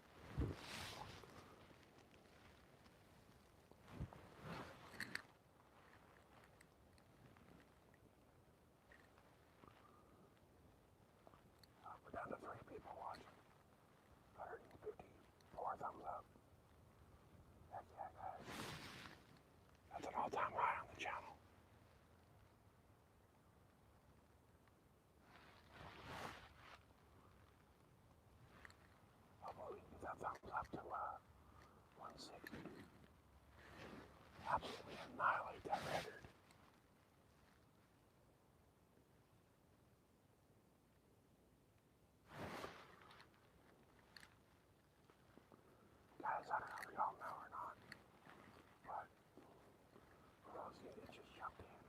We're down to 3 people watching. 154 thumbs up. Heck yeah, guys. That's an all-time high on the channel. Hopefully we can get that thumbs up to 160. Absolutely annihilate that record. Guys, I don't know if y'all know or not, but for those of you that just jumped in,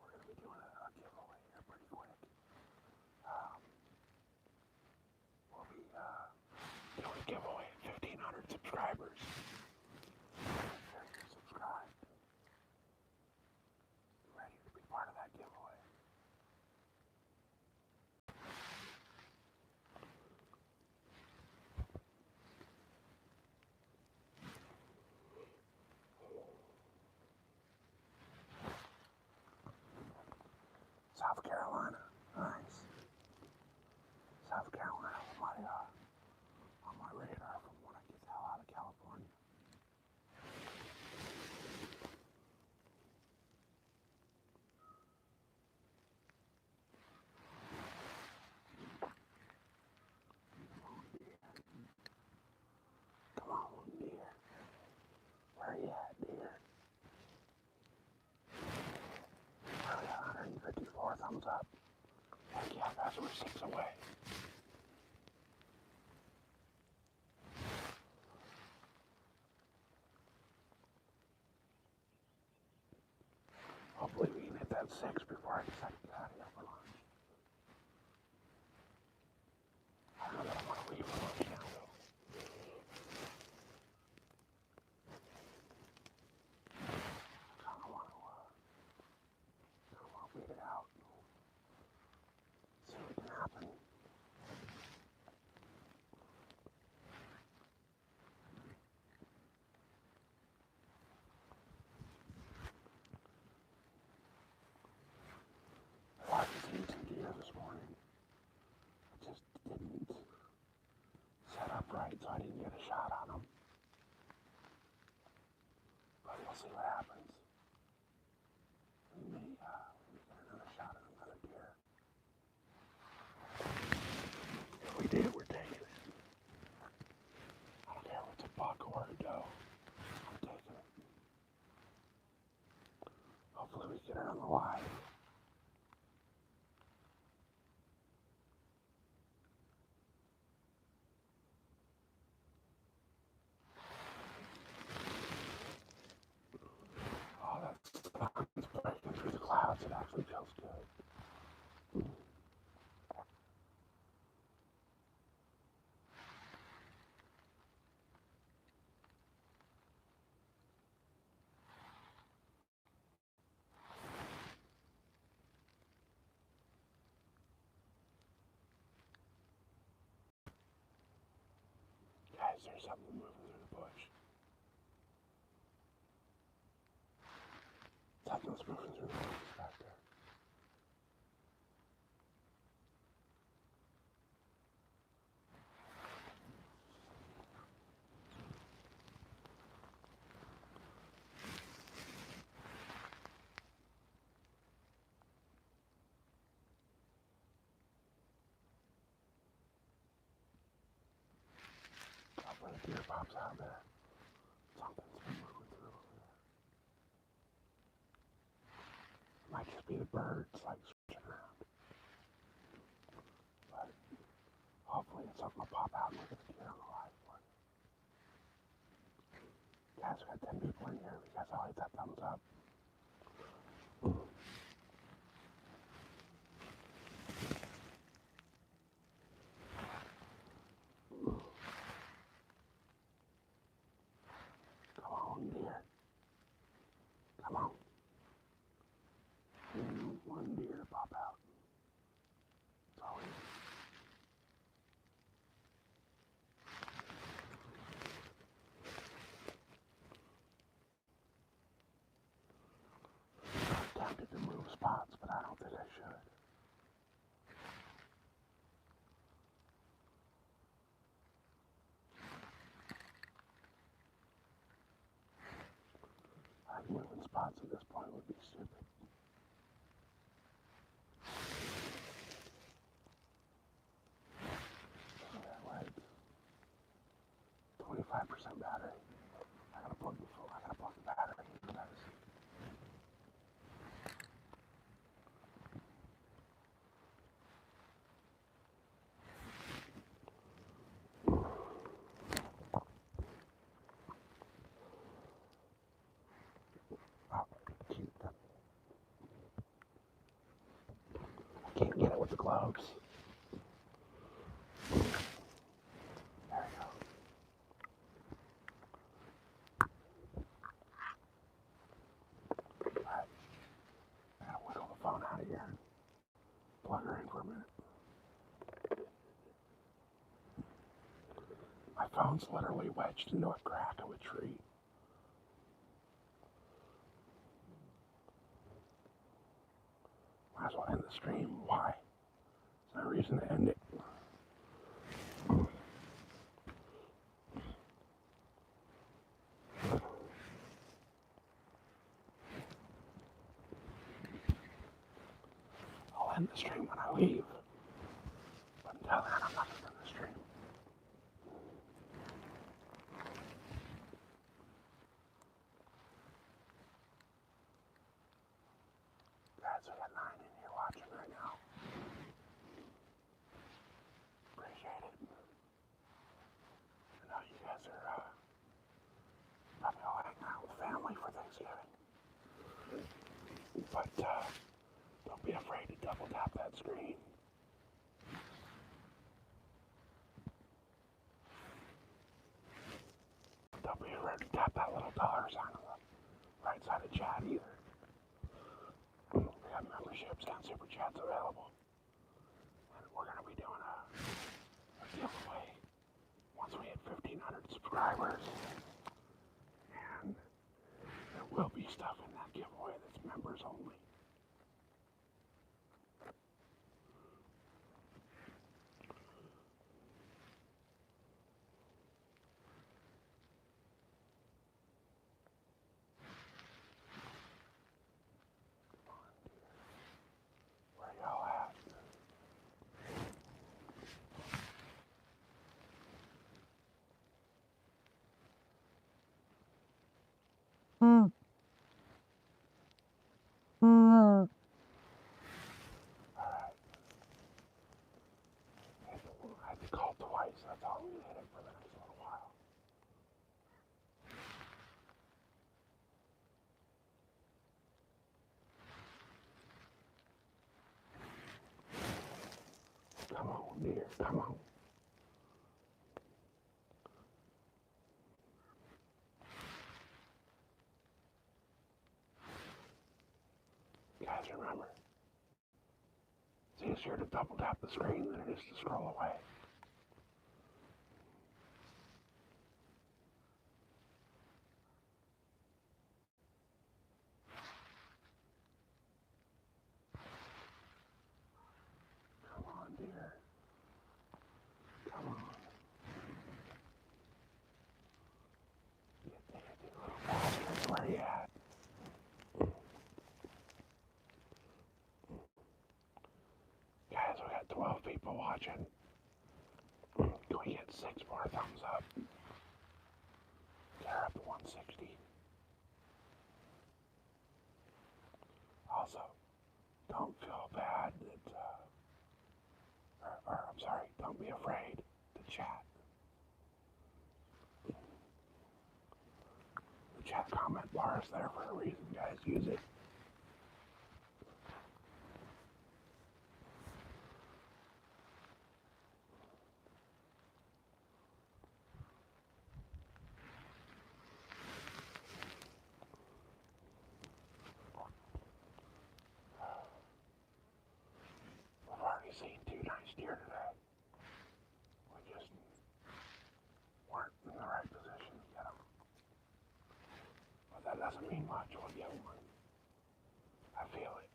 we're going to be doing a giveaway here pretty quick. We'll be doing a giveaway at 1,500 subscribers. Make sure you're subscribed. Ready to be part of that giveaway. South Carolina, nice. South Carolina on my radar from when I get the hell out of California. Come on, dear. Where you at, dear? We're at 154 thumbs up. Heck yeah, guys, we're 6 away. Hopefully we can hit that 6 before I decide to get out of here for lunch. I don't know that I want to leave for lunch now, though. I kind of want to wait it out. See what can happen. I seen some deer this morning. I just didn't set up right, so I didn't get a shot on them. But we'll see what happens. We may get another shot at another deer. If we did, we're taking it. I don't care if it's a buck or a doe. I'm taking it. Hopefully we get it on the live. Oh, that's breaking through the clouds. It actually feels good. Guys, there's something moving through the bush. Something's moving through the bush back there. When a deer pops out there, something's been moving through over there. Might just be the birds like switching around. But finally get something to pop out and look at the deer on the live one. Guys, we got 10 people in here. You guys all hit that thumbs up. Come on, deer. Come on. One deer to pop out. That's all we need. I'm tempted to move spots, but I don't think I should. I think moving spots at this point would be stupid. Yeah, right. 25% battery. I gotta plug the battery in, guys. Oh, cute. I can't get it with the gloves. There we go. Alright. I gotta wiggle the phone out of here. Plug her in for a minute. My phone's literally wedged into a crack of a tree. Might as well end the stream. Why? There's no reason to end it. I'll end the stream when I leave. But until then, I'm not going to end the stream. Guys, we got 9 in here watching right now. Appreciate it. I know you guys are probably all hanging out with family for Thanksgiving. But don't be afraid to double tap that screen. Don't be afraid to tap that little dollar sign on the right side of chat either. We have memberships and super chats available. And we're going to be doing a giveaway once we hit 1,500 subscribers. And there will be stuff in that giveaway that's members only. Where y'all at? Alright. I had to call twice. That's all I'm going to hit it for the next little while. Come on, dear. Come on. Guys, remember, it's easier to double tap the screen than it is to scroll away. Come on, dear. Come on. Get there, you little bastard. Where you at? Guys, we got 12 people watching. Can we get 6 more thumbs up? They're up to 160. Also, don't feel bad that, or I'm sorry, don't be afraid chat comment bar is there for a reason, guys. Use it. We've already seen 2 nice deer today. We just weren't in the right position to get them. But that doesn't mean much. We'll get one. I feel it.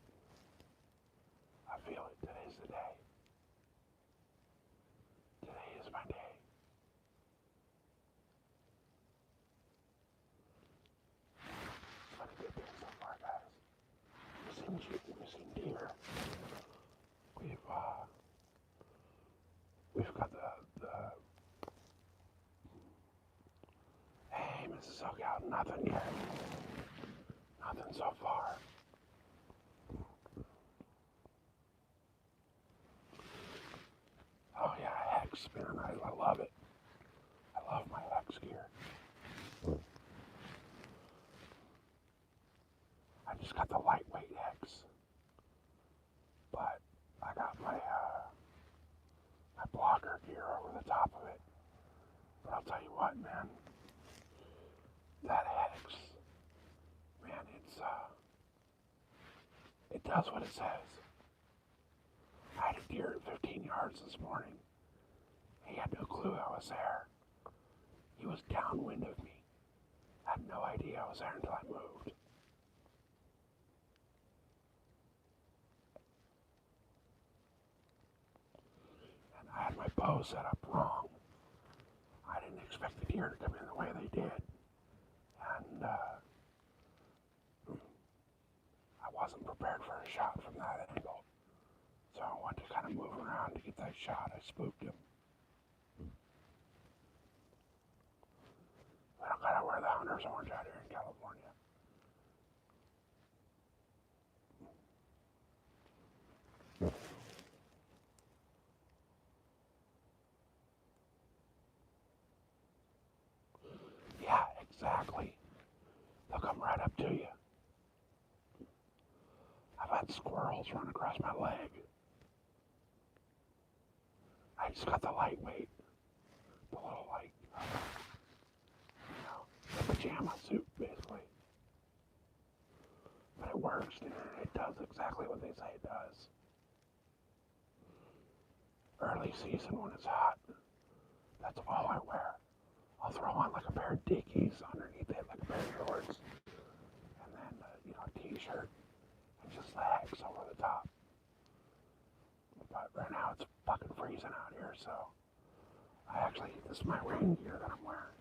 I feel it. Today's the day. Today is my day. It's been a good day so far, guys. We've seen deer. We've got the hey, Mrs. Sogal, nothing yet. Nothing so far. Oh yeah, hex, man, I love it. I love my hex gear. I just got the lightweight hex, but I got my blocker gear over the top of it. But I'll tell you what, man, that hex, man, it does what it says. I had a deer at 15 yards this morning. He had no clue I was there. He was downwind of me. I had no idea I was there until I moved. And I had my bow set up wrong. I didn't expect the deer to come in the way they did. And I wasn't prepared for a shot from that angle. So I wanted to kind of move around to get that shot. I spooked him. We don't gotta wear the hunter's orange out here in California. Yeah, exactly. They'll come right up to you. I've had squirrels run across my leg. I just got the lightweight, the little the pajama suit basically. But it works, and it does exactly what they say it does. Early season when it's hot, that's all I wear. I'll throw on like a pair of Dickies underneath it, like a pair of shorts, and then a t-shirt, and just the hex over the top. But right now it's fucking freezing out here, so this is my rain gear that I'm wearing.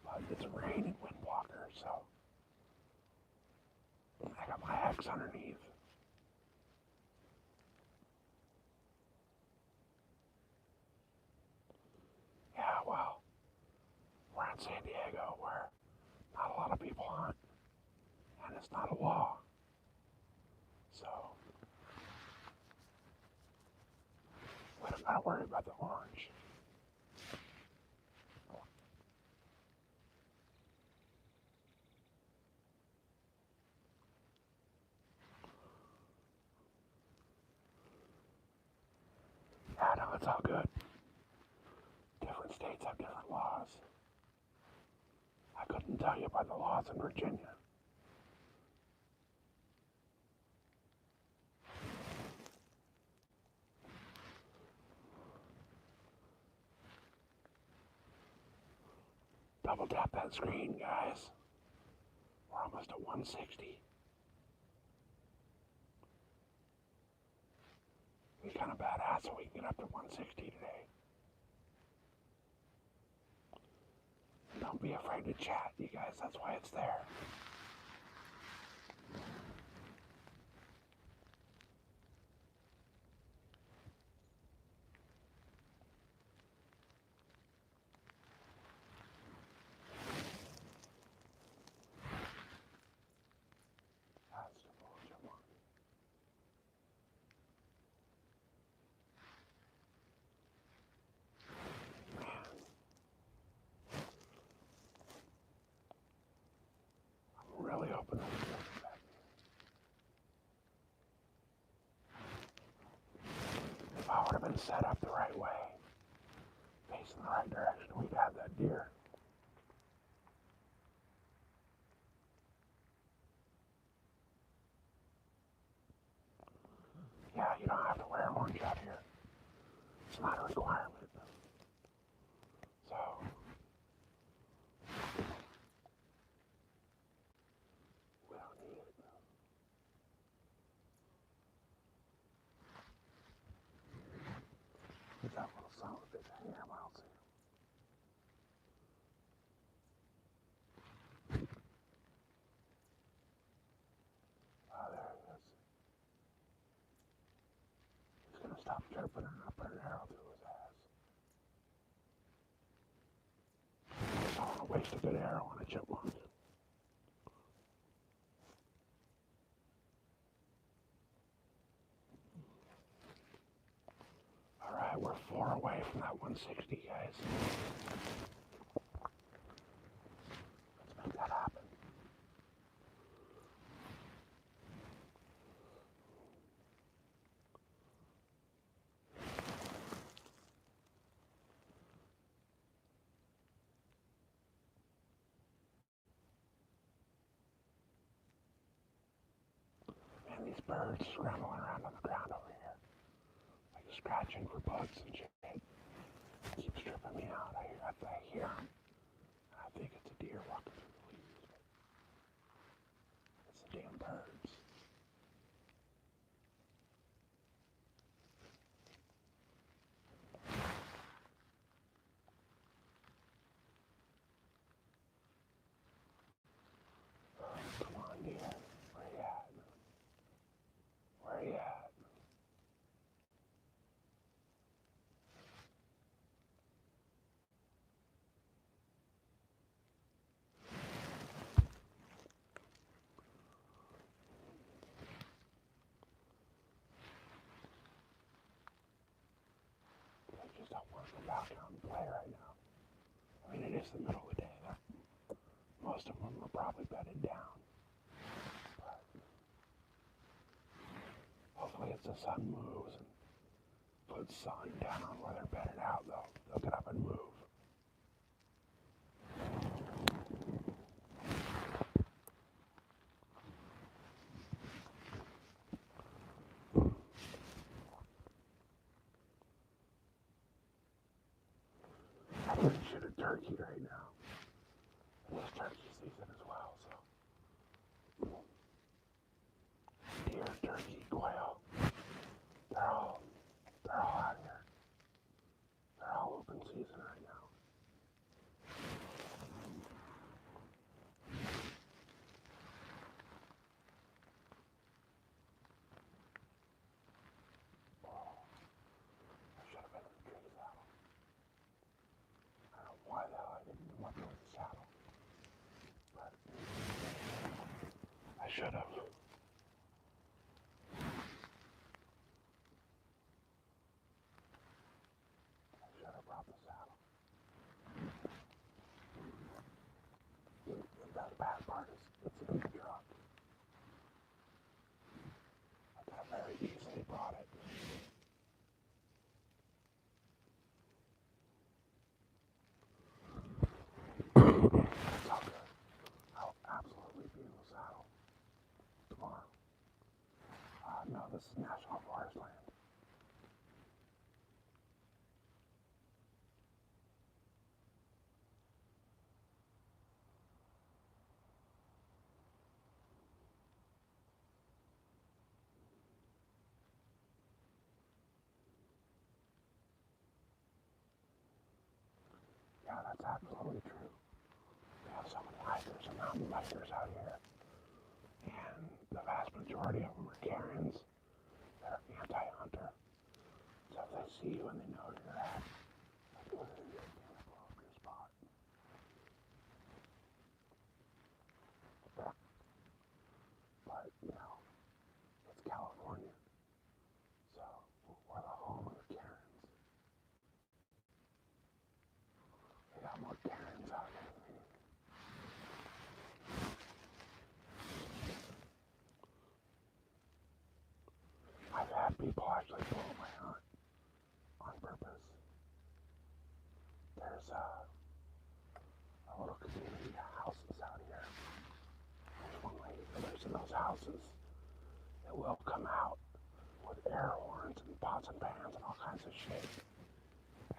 But it's a rain and wind blocker, so I got my hex underneath. Yeah, well, we're in San Diego where not a lot of people hunt, and it's not a law. So we don't gotta worry about the orange. Yeah, no, it's all good. Different states have different laws. I couldn't tell you about the laws in Virginia. Double tap that screen, guys. We're almost at 160. Be kind of badass so we can get up to 160 today. And don't be afraid to chat, you guys. That's why it's there. hoping that it doesn't affect me. If I would have been set up the right way, facing the right direction, we'd have that deer. Yeah, you don't have to wear an orange out here. It's not a requirement. So, we don't need it. Get that little son of a bitch hanging out, I don't see him. Oh, there he is. He's gonna stop chirping and I'll put an arrow through his ass. I don't want to waste a good arrow on a chipmunk. Alright, we're 4 away from that 160, guys. Let's make that happen. Man, these birds scrambling around on the ground over here. Like scratching for bugs and shit. Keeps tripping me out. I hear them. I think it's a deer walking through the leaves, but it's the damn birds. Come on, dear. Where you at? Where you at? I just don't want to go back out and play right now. I mean, it is the middle of the day. Most of them are probably bedded down. But hopefully as the sun moves and puts sun down where they're bedded out, they'll get up and move. I could shoot a turkey right now. It's turkey season as well, so deer, turkey, quail, they're all out here. They're all open season right now. I should have been in the tree saddle. I don't know why the hell I didn't come up with the saddle. But I should have. I should have brought the saddle. The bad part is it's a big truck. I could have very easily brought it. It's all good. I'll absolutely be in the saddle tomorrow. No, this is National Forest land. Yeah, that's absolutely true. We have so many hikers and mountain bikers out here, and the vast majority of them are Karens. They're anti-hunter. So if they see you and they know you're at, like, look at you, you're gonna blow up your spot. But, you know, it's California, so we're the home of the Karens. We got more Karens out here than me. will come out with air horns and pots and pans and all kinds of shit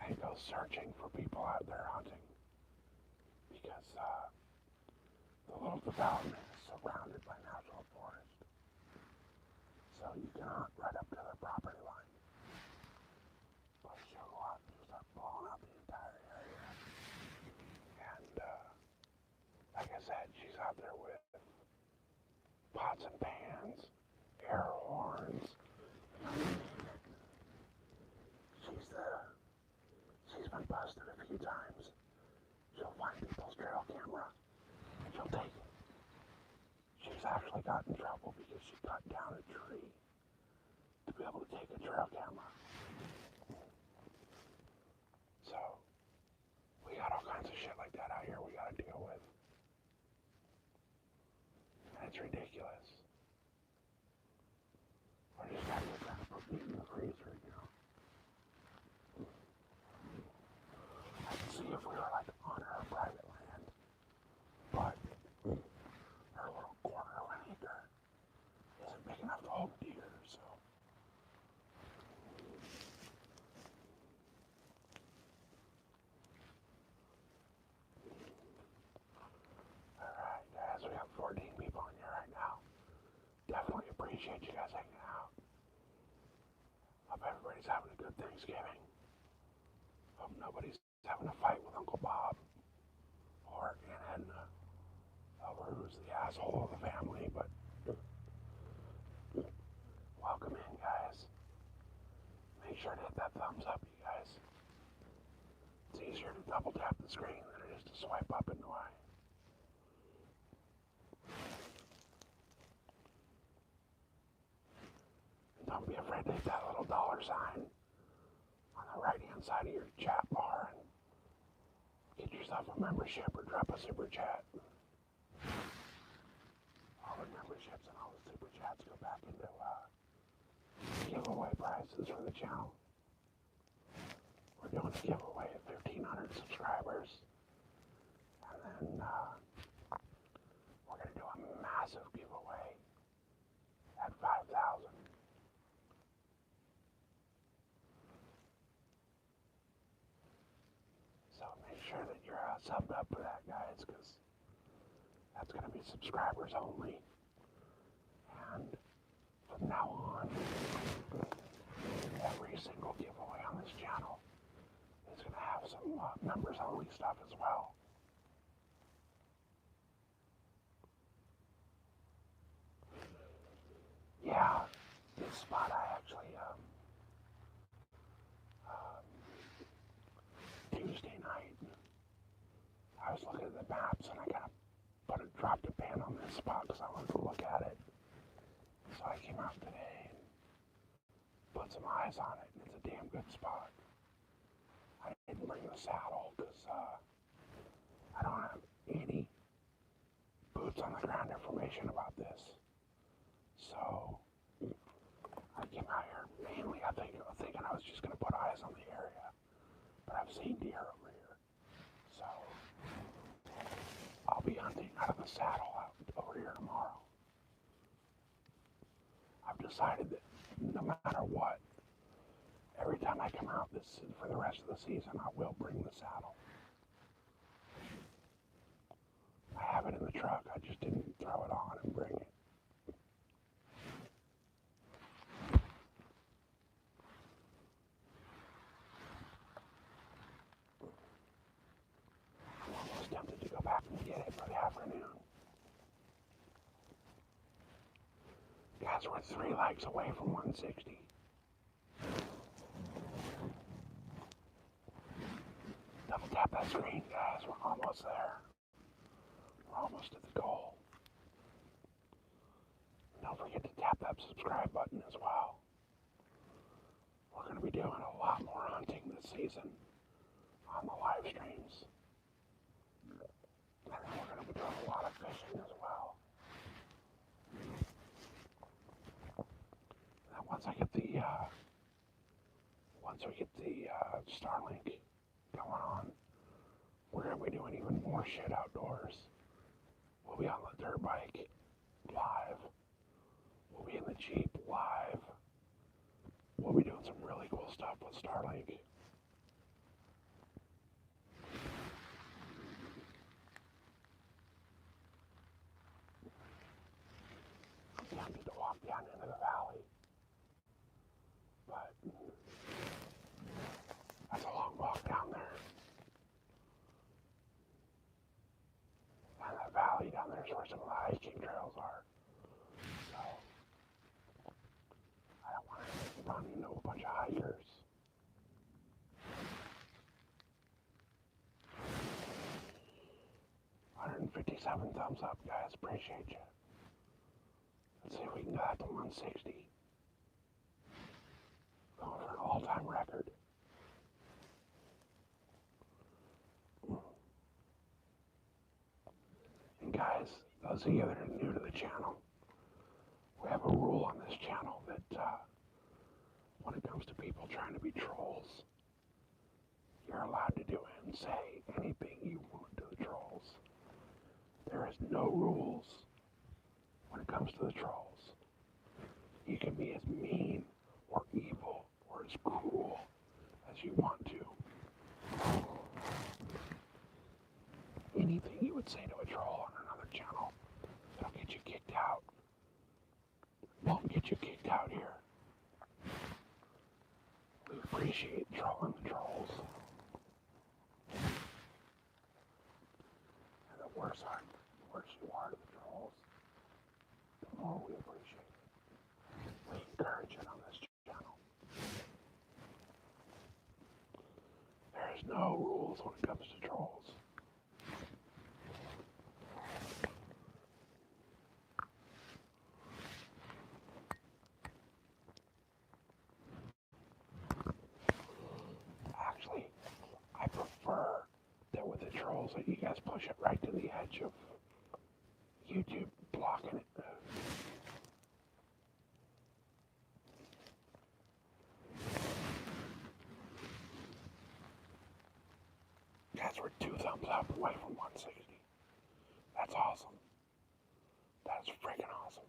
and go searching for people out there hunting because the little development is surrounded by natural forest. So you can hunt right up to their property line. But she'll go out and start blowing out the entire area. And like I said, she's out there with pots and pans, air horns. She's been busted a few times. She'll find people's trail camera and she'll take it. She's actually gotten in trouble because she cut down a tree to be able to take a trail camera. So, we got all kinds of shit like that out here we gotta deal with. And it's ridiculous. We're just gotta get trying to put meat in the freezer, you know. I can see if we were like on her private land, but her little corner of an acre isn't big enough to hold deer, so. Alright guys, we got 14 people in here right now. Definitely appreciate you guys hanging out. Hope everybody's having a good Thanksgiving. Hope nobody's having a fight with Uncle Bob or Aunt Edna over who's the asshole of the family, but welcome in, guys. Make sure to hit that thumbs up, you guys. It's easier to double tap the screen than it is to swipe up and away. And don't be afraid to hit that little dollar sign on the right-hand side of your chat bar and get yourself a membership or drop a super chat. All the memberships and all the super chats go back into giveaway prizes for the channel. We're doing a giveaway at 1,500 subscribers. And then we're going to do a massive giveaway at 5,000. So make sure that you're subbed up for that, guys, because that's going to be subscribers only. And from now on, every single giveaway on this channel is going to have some members only stuff as well. Yeah, this spot I actually Tuesday night, I was looking at the maps and I kind of dropped a pin on this spot because I wanted to look at it. So I came out today and put some eyes on it, and it's a damn good spot. I didn't bring the saddle because I don't have any boots on the ground information about this. So I came out here mainly thinking I was just going to put eyes on the area. But I've seen deer over here. So I'll be hunting out of the saddle out over here tomorrow. I've decided that no matter what, every time I come out this for the rest of the season, I will bring the saddle. I have it in the truck, I just didn't throw it on and bring it. I'm almost tempted to go back and get it for the afternoon. Guys, we're 3 likes away from 160. Double tap that screen, guys. We're almost there. We're almost at the goal. Don't forget to tap that subscribe button as well. We're going to be doing a lot more hunting this season on the live streams. And then we're going to be doing a lot of fishing as well. And once we get the Starlink going on, we're going to be doing even more shit outdoors. We'll be on the dirt bike live. We'll be in the Jeep live. We'll be doing some really cool stuff with Starlink. Yeah, I need to walk down into the valley. But that's a long walk down there. And that valley down there is where some of the hiking trails are. So I don't want to run into a bunch of hikers. $157 thumbs up, guys. Appreciate you. Let's see if we can get that to 160. Going for an all-time record. And guys, those of you that are new to the channel, we have a rule on this channel that when it comes to people trying to be trolls, you're allowed to do it and say anything you want to the trolls. There is no rules when it comes to the trolls. You can be as mean or evil or as cruel as you want to. Anything you would say to a troll on another channel that'll get you kicked out won't get you kicked out here. We appreciate trolling the trolls. And the worse you are to the trolls, the more we appreciate it. We encourage it on this channel. There's no rules when it comes to trolls. Actually, I prefer that with the trolls that you guys push it right to the edge of YouTube blocking it. Guys, we're 2 thumbs up away from 160. That's awesome. That's freaking awesome.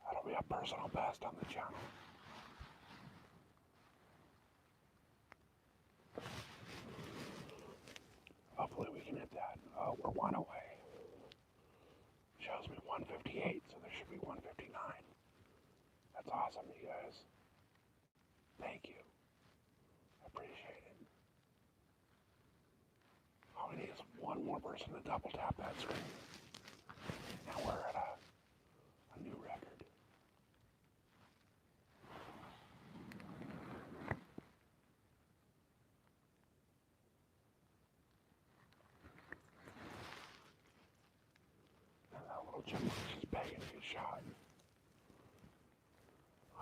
That'll be a personal best on the channel. Hopefully we can hit that. Oh, we're 1 away. Shows me 158, so there should be 159. That's awesome, you guys. Thank you. I appreciate it. All we need is one more person to double tap that screen. Now we're at a new record. And that little chipmunk's just begging to get shot.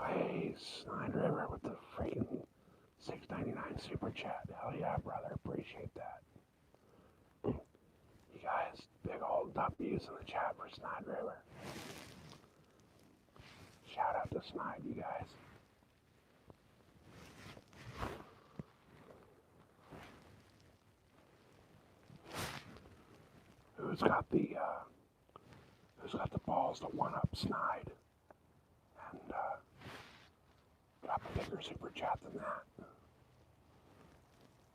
Hey, Snide River with the freaking $6.99 super chat. Hell yeah, brother. Appreciate that. You guys, big old W's in the chat for Snide River. Shout out to Snide, you guys. Who's got the balls to one-up Snide and drop a bigger super chat than that?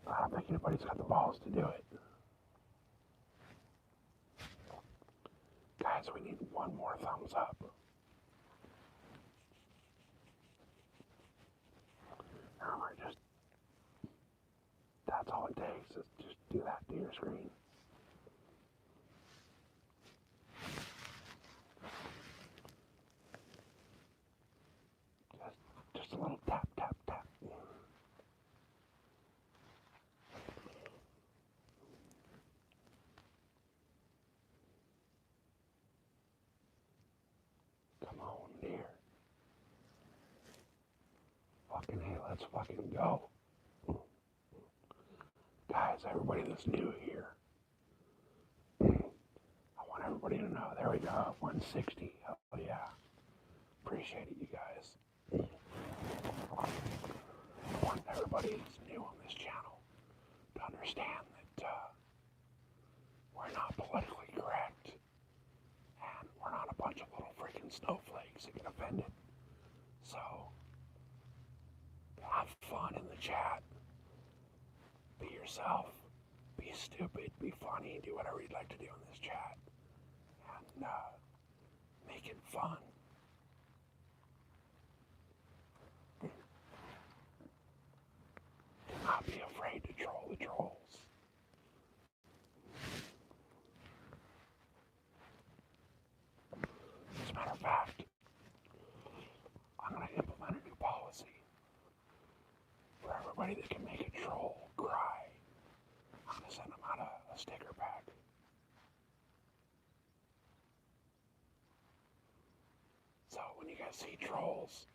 I don't think anybody's got the balls to do it. Guys, we need one more thumbs up. Remember, that's all it takes is just do that to your screen. Just a little tap, tap, tap. Come on, dear. Fucking hey, let's fucking go. Guys, everybody that's new here, I want everybody to know. There we go, 160. Hell yeah. Appreciate it, you guys. I want everybody that's new on this channel to understand that we're not politically correct. and snowflakes that get offended. So, have fun in the chat. Be yourself. Be stupid. Be funny. Do whatever you'd like to do in this chat. And make it fun. Do not be afraid to troll the trolls. As a matter of fact, I'm going to implement a new policy for everybody that can make a troll cry. I'm going to send them out a sticker pack. So when you guys see trolls,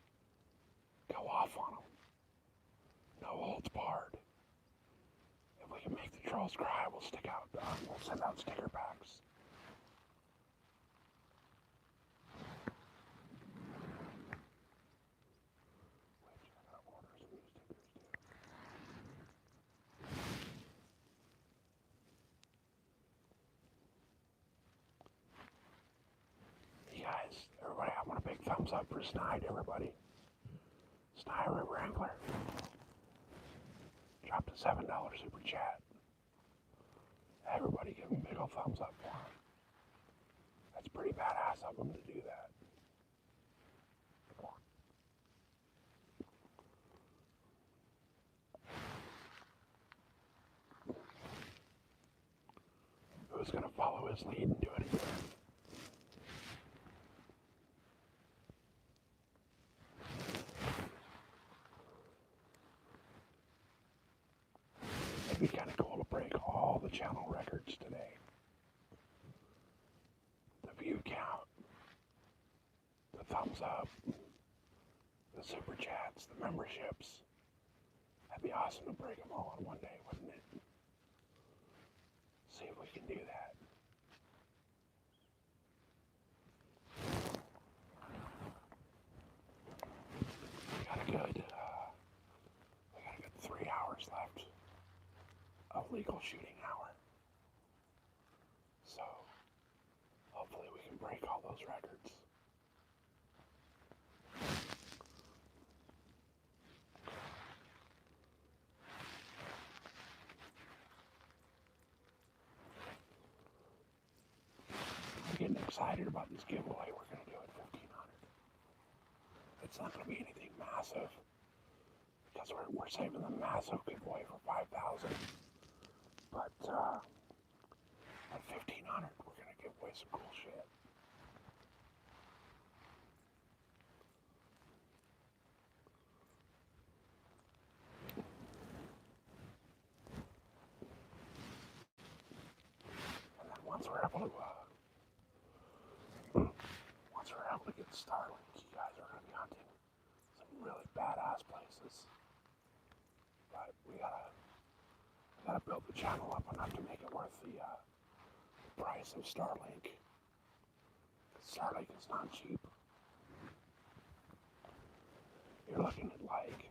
go off on them. No holds barred. If we can make the trolls cry, we'll send out sticker packs. Guys, everybody, I want a big thumbs up for Snide, everybody. Snide River Angler. Dropped a $7 super chat. Everybody give him a big old thumbs up for him. That's pretty badass of him to do that. Who's going to follow his lead and do it again? It'd be kind of cool to break all the channel records today. The view count, the thumbs up, the super chats, the memberships. That'd be awesome to break them all in one day, wouldn't it? See if we can do that. We got a good 3 hours left of legal shooting hour. So, hopefully we can break all those records. I'm getting excited about this giveaway we're going to do at 1,500. It's not going to be anything massive because we're saving the massive giveaway for 5,000. But at 1,500, we're going to give away some cool shit. And then once we're able to get Starlink, you guys are going to be hunting some really badass places. But we gotta build the channel up enough to make it worth the price of Starlink. Starlink is not cheap. You're looking at like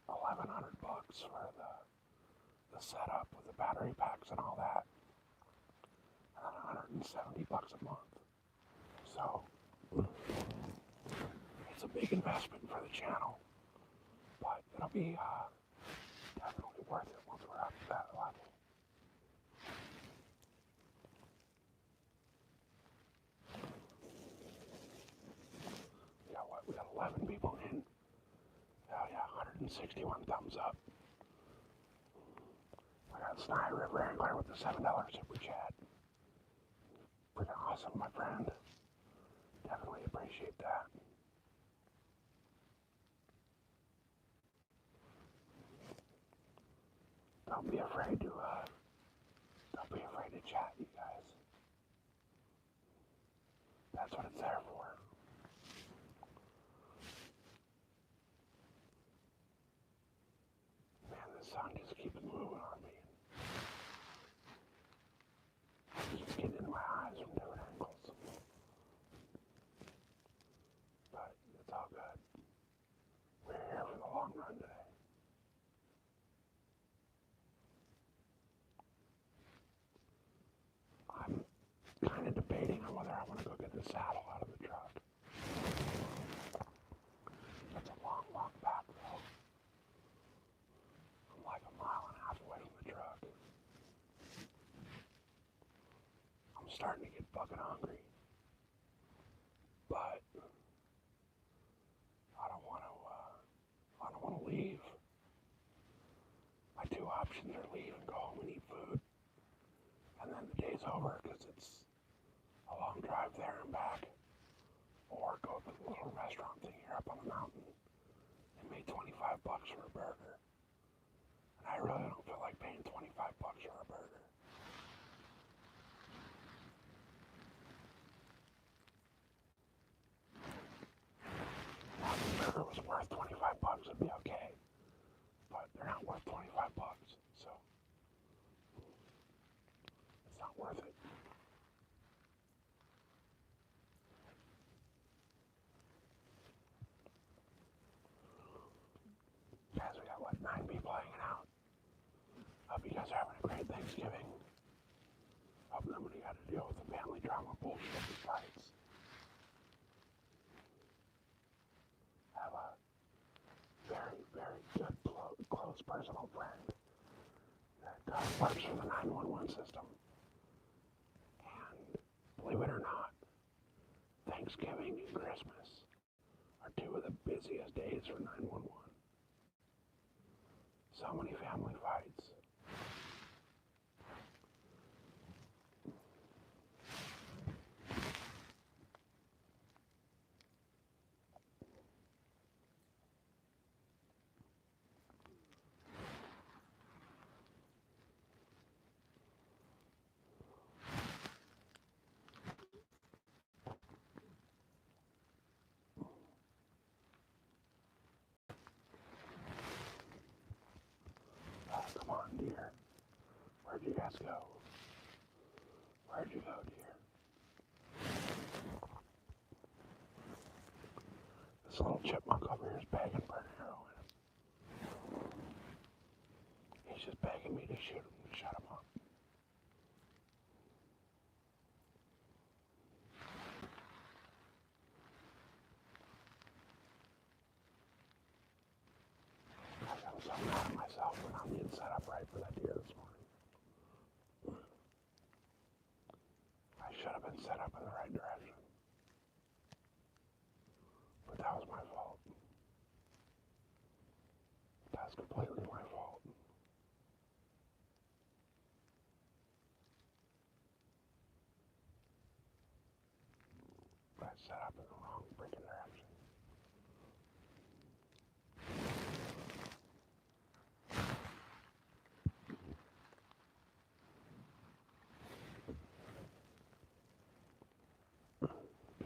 $1,100 for the setup with the battery packs and all that, and then $170 a month. So it's a big investment for the channel, but it'll be definitely worth it once we're up to that level. We got 11 people in. Oh yeah, 161 thumbs up. I got Snide River Angler with the $7 super chat. Pretty awesome, my friend. Definitely appreciate that. Don't be afraid to chat, you guys. That's what it's there for. Man, this sun just keeps moving on me. It's just getting into my eyes from different angles. But it's all good. We're here for the long run today. I'm kind of debating on whether I want to go get the saddle out of the truck. That's a long walk back though. I'm like a mile and a half away from the truck. I'm starting to get fucking hungry. But I don't want to leave. My two options are leave and go home and eat food. And then the day's over because it's a long drive there and back. Or go to the little restaurant thing here up on the mountain and pay $25 for a burger. And I really don't feel like paying $25 for a burger. Now, if the burger was worth $25, it'd be okay. But they're not worth $25, so it's not worth it. Guys, we got, 9 people hanging out. Hope you guys are having a great Thanksgiving. Hope nobody got to deal with the family drama bullshit besides. I have a very, very good, close personal friend that works for the 911 system. And believe it or not, Thanksgiving and Christmas are 2 of the busiest days for 911. So many family fights. Come on, dear. Where'd you guys go? Where'd you go, dear? This little chipmunk over here is begging for an arrow in him. He's just begging me to shoot him and shut him up. I'm so mad at myself for not being set up right for that deer this morning. I should have been set up in the right direction. But that was my fault. That's completely my fault. I set up in the wrong freaking direction.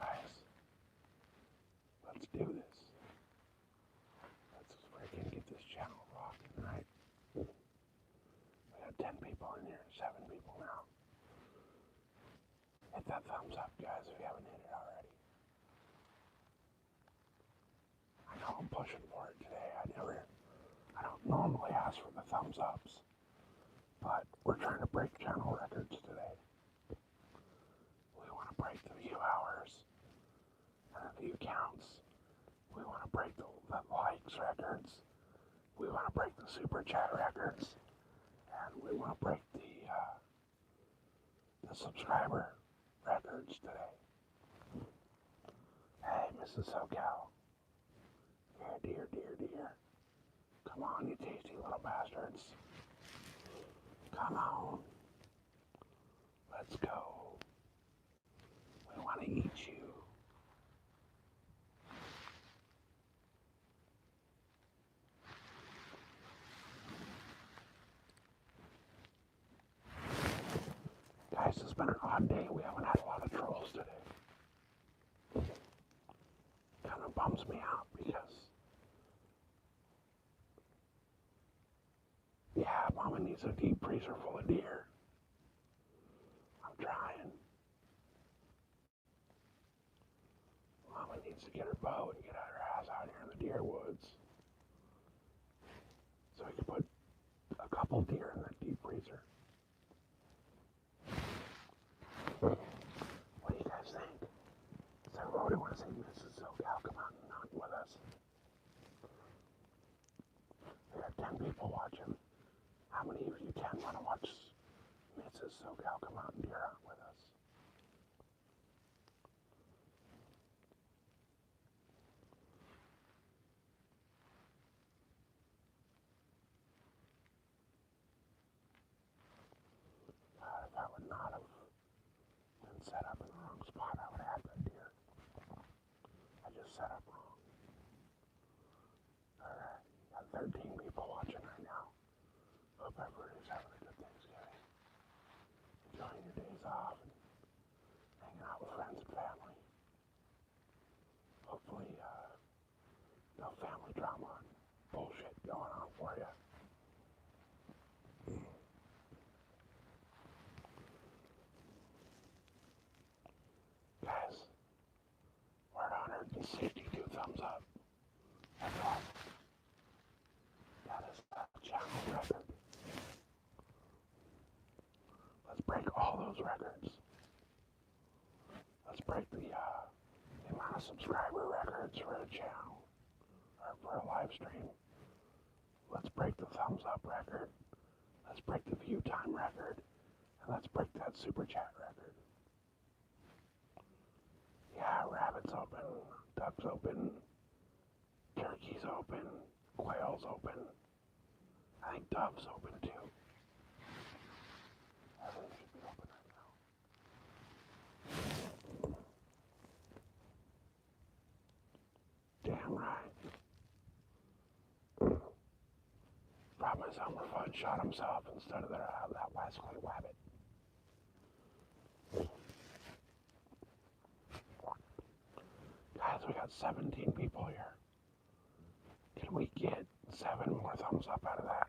Guys, let's do this. Let's freaking get this channel rocking, right? We got 10 people in here, 7 people now. Hit that thumbs up, guys, if you haven't hit it already. I know I'm pushing for it today. I don't normally ask for the thumbs ups, but we're trying to break channel records today. We want to break the view hours and the view counts. We want to break the likes records. We want to break the super chat records, and we want to break the subscriber records today. Hey, Mrs. SoCal. Dear, dear, dear. Come on, you tasty little bastards. Come on. Let's go. We want to eat you. Guys, it's been an odd day. We haven't had a lot of trolls today. Kind of bums me out because, yeah, Mama needs a deep freezer full of deer. I'm trying. Mama needs to get her bow and get her ass out here in the deer woods. So we can put a couple deer in that deep freezer. What do you guys think? again want to watch Mrs. SoCal come out and deer hunt with us. If I would not have been set up in the wrong spot, I would have had that deer. I just set up wrong. Alright, got 13 people watching right now. Hope everybody's having a good Thanksgiving. Enjoying your days off and hanging out with friends and family. Hopefully, no family drama and bullshit going on for you. Guys, we're at 162 thumbs up. That's awesome. That is a channel record. Let's break all those records. Let's break the amount of subscriber records for a channel or for a live stream. Let's break the thumbs up record. Let's break the view time record. And let's break that super chat record. Yeah, rabbits open, ducks open, turkeys open, quails open. I think doves open too. Everything should be open right now. Damn right. Brought my summer fun, shot himself instead of that Wesley Wabbit. Guys, we got 17 people here. Can we get 7 more thumbs up out of that?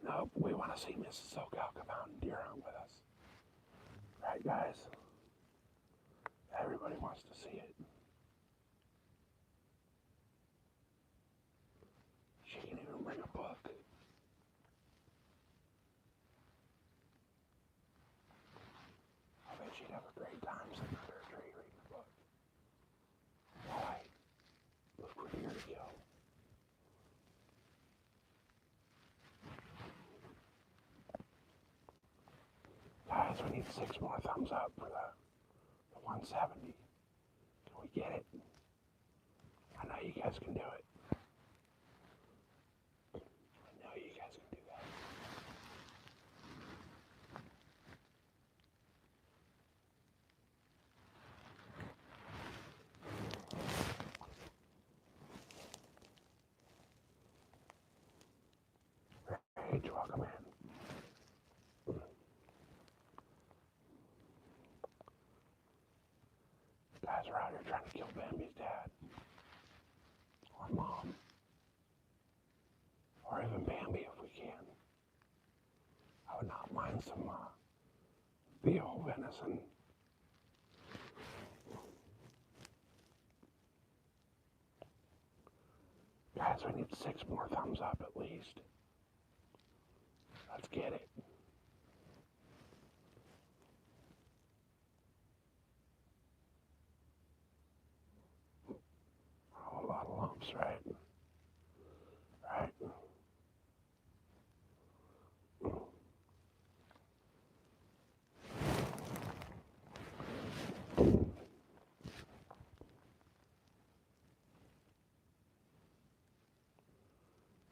Nope, we want to see Mrs. SoCal come out and deer hunt with us. Right, guys? Everybody wants to see it. She can even bring a book. I bet she'd have a great time sitting under a tree reading a book. Why? Look for deer to kill. Guys, we need 6 more thumbs up for the 170. Can we get it? I know you guys can do it. I know you guys can do that. Rage, welcome in. Guys are out here trying to kill Bambi's dad. Or mom. Or even Bambi if we can. I would not mind some veal venison. Guys, we need 6 more thumbs up at least. Let's get it. Oh, a lot of lumps, right? Right.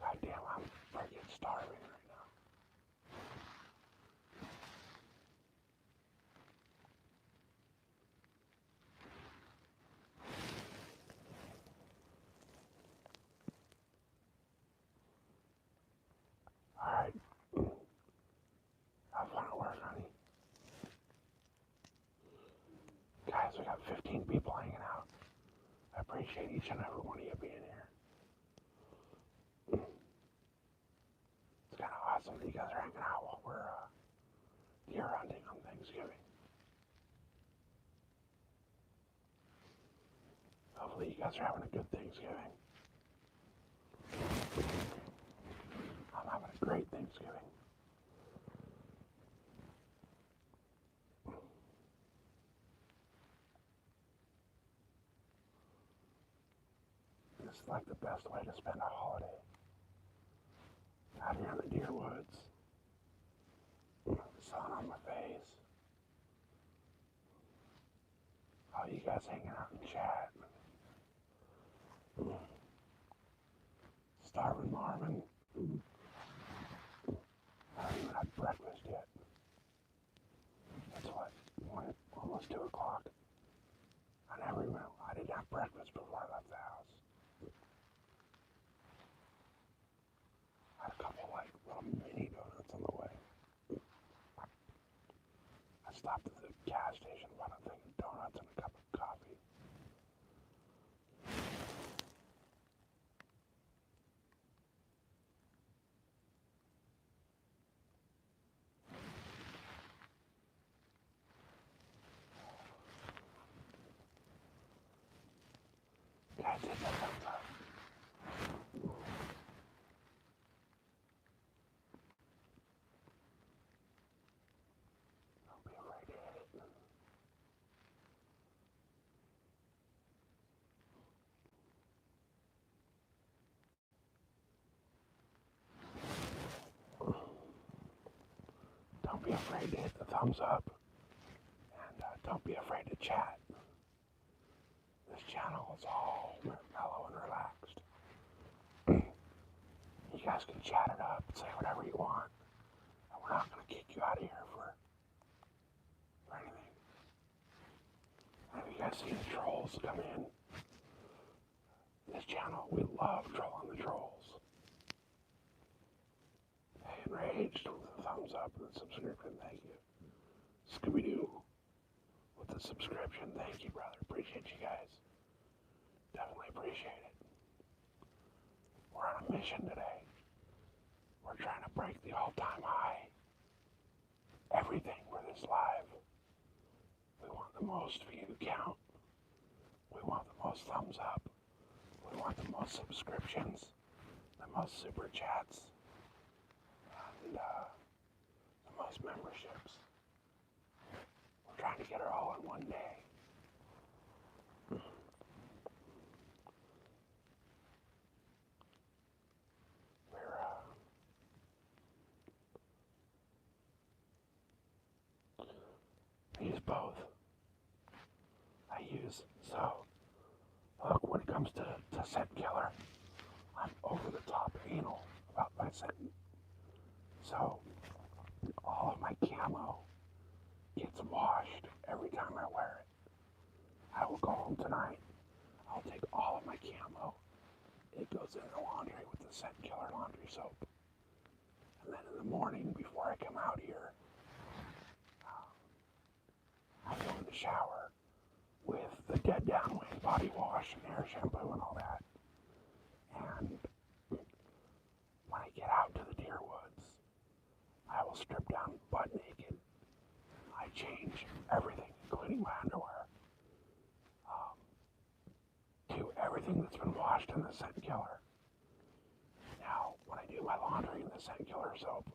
God damn, I'm freaking starving right now. Alright. Have fun at work, honey. Guys, we got 15 people hanging out. I appreciate each and every one of you being here. It's kind of awesome that you guys are hanging out while we're deer hunting on Thanksgiving. Hopefully you guys are having a good Thanksgiving. I'm having a great great Thanksgiving. This is like the best way to spend a holiday. Out here in the deer woods. Sun on my face. Oh, you guys hanging out and chatting. Starving Marvin. I haven't even had breakfast yet. It's what, almost 2 o'clock. I didn't have breakfast before I left the house. I had a couple like little mini donuts on the way. I stopped at the gas station, bought a thing of donuts and a cup of coffee. Guys, hit that thumbs up. Don't be afraid to hit it. Don't be afraid to hit the thumbs up. And don't be afraid to chat. This channel is all mellow and relaxed. You guys can chat it up, say whatever you want. And we're not going to kick you out of here for anything. And if you guys see the trolls come in, this channel, we love trolling the trolls. Hey, Enraged with the thumbs up and the subscription, thank you. Scooby-Doo with the subscription, thank you, brother. Appreciate you guys. Definitely appreciate it. We're on a mission today. We're trying to break the all-time high. Everything for this live. We want the most view count. We want the most thumbs up. We want the most subscriptions, the most super chats, and the most memberships. We're trying to get it all in one day. I use both. Look, when it comes to scent killer, I'm over the top anal about my scent. So, all of my camo gets washed every time I wear it. I will go home tonight, I'll take all of my camo, it goes in the laundry with the scent killer laundry soap. And then in the morning, before I come out here, I go in the shower with the Dead Downwind body wash and hair shampoo and all that. And when I get out to the deer woods, I will strip down butt naked. I change everything, including my underwear, to everything that's been washed in the scent killer. Now, when I do my laundry in the scent killer soap,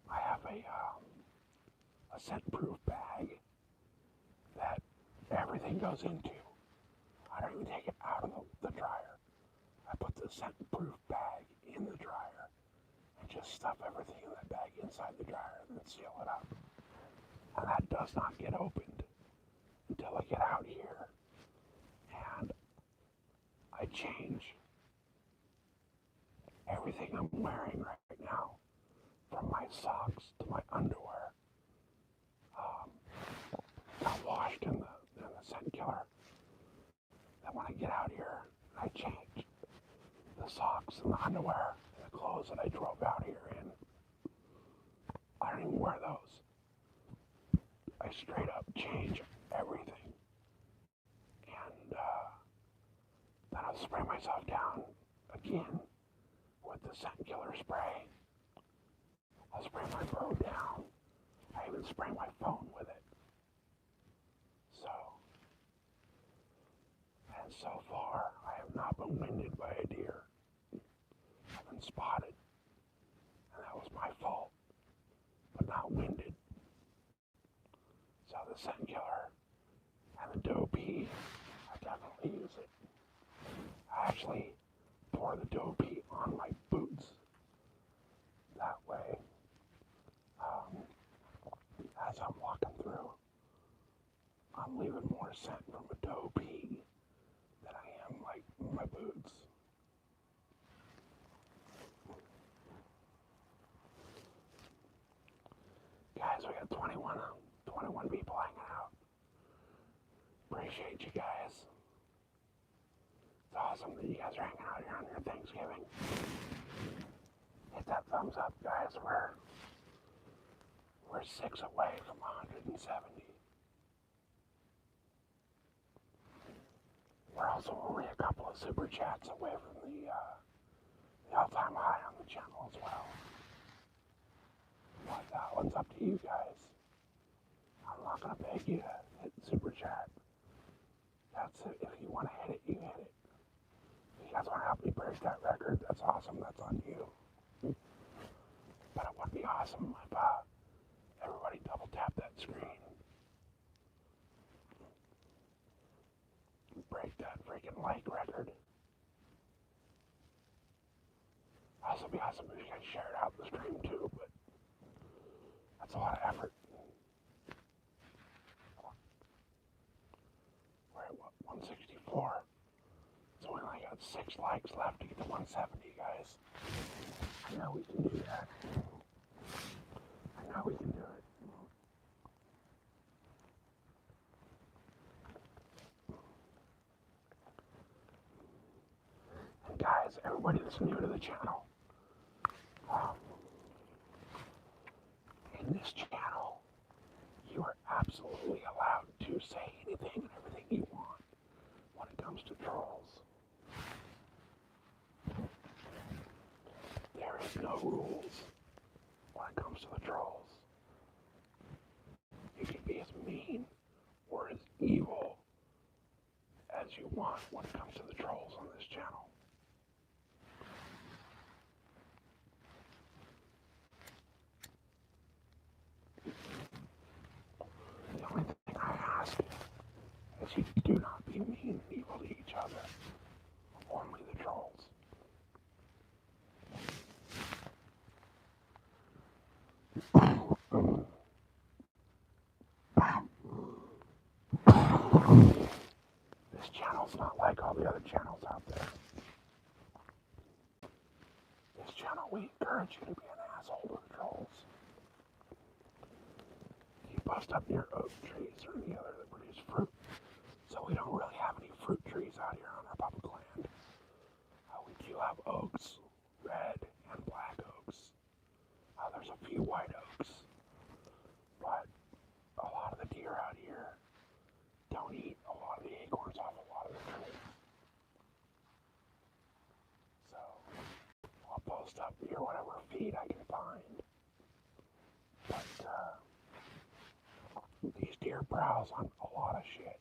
I have a scent-proof bag that everything goes into. I don't even take it out of the dryer. I put the scent-proof bag in the dryer and just stuff everything in that bag inside the dryer and then seal it up. And that does not get opened until I get out here and I change everything I'm wearing right now, from my socks to my underwear, got washed in the scent killer. Then when I get out here, I change the socks and the underwear and the clothes that I drove out here in. I don't even wear those. I straight up change everything. And then I'll spray myself down again with the scent killer spray. I'll spray my bro down. I even spray my phone with it. And so far, I have not been winded by a deer. I've been spotted. the scent killer and the doe pee, I definitely use it. I actually pour the doe pee on my boots. That way, as I'm walking through, I'm leaving more scent from a doe pee than I am like my boots. Guys, we got 21 people hanging out. Appreciate you guys. It's awesome that you guys are hanging out here on your Thanksgiving. Hit that thumbs up, guys. We're 6 away from 170. We're also only a couple of super chats away from the all-time high on the channel as well. But that one's up to you guys. I'm not gonna beg you to hit super chat. That's it. If you want to hit it, you hit it. If you guys want to help me break that record, that's awesome. That's on you. But it would be awesome if everybody double tap that screen. Break that freaking like record. Also be awesome if you guys share it out the stream too, but that's a lot of effort. We're at what, 164? So we only got 6 likes left to get to 170, guys. I know we can do that. I know we can do it. And guys, everybody that's new to the channel, in this channel, you are absolutely allowed to say anything and everything you want when it comes to trolls. There is no rules when it comes to the trolls. You can be as mean or as evil as you want when it comes to the trolls on this channel. The only thing I ask is you do not be mean and evil to each other. Only the trolls. This channel's not like all the other channels out there. This channel, we encourage you to be an asshole to the trolls. You bust up near oak trees or any other that produce fruit. So we don't really have any fruit trees out here on our public land. We do have oaks, red and black oaks. There's a few white oaks, but a lot of the deer out here don't eat a lot of the acorns off a lot of the trees. So I'll post up here whatever feed I can find. But these deer browse on a lot of shit.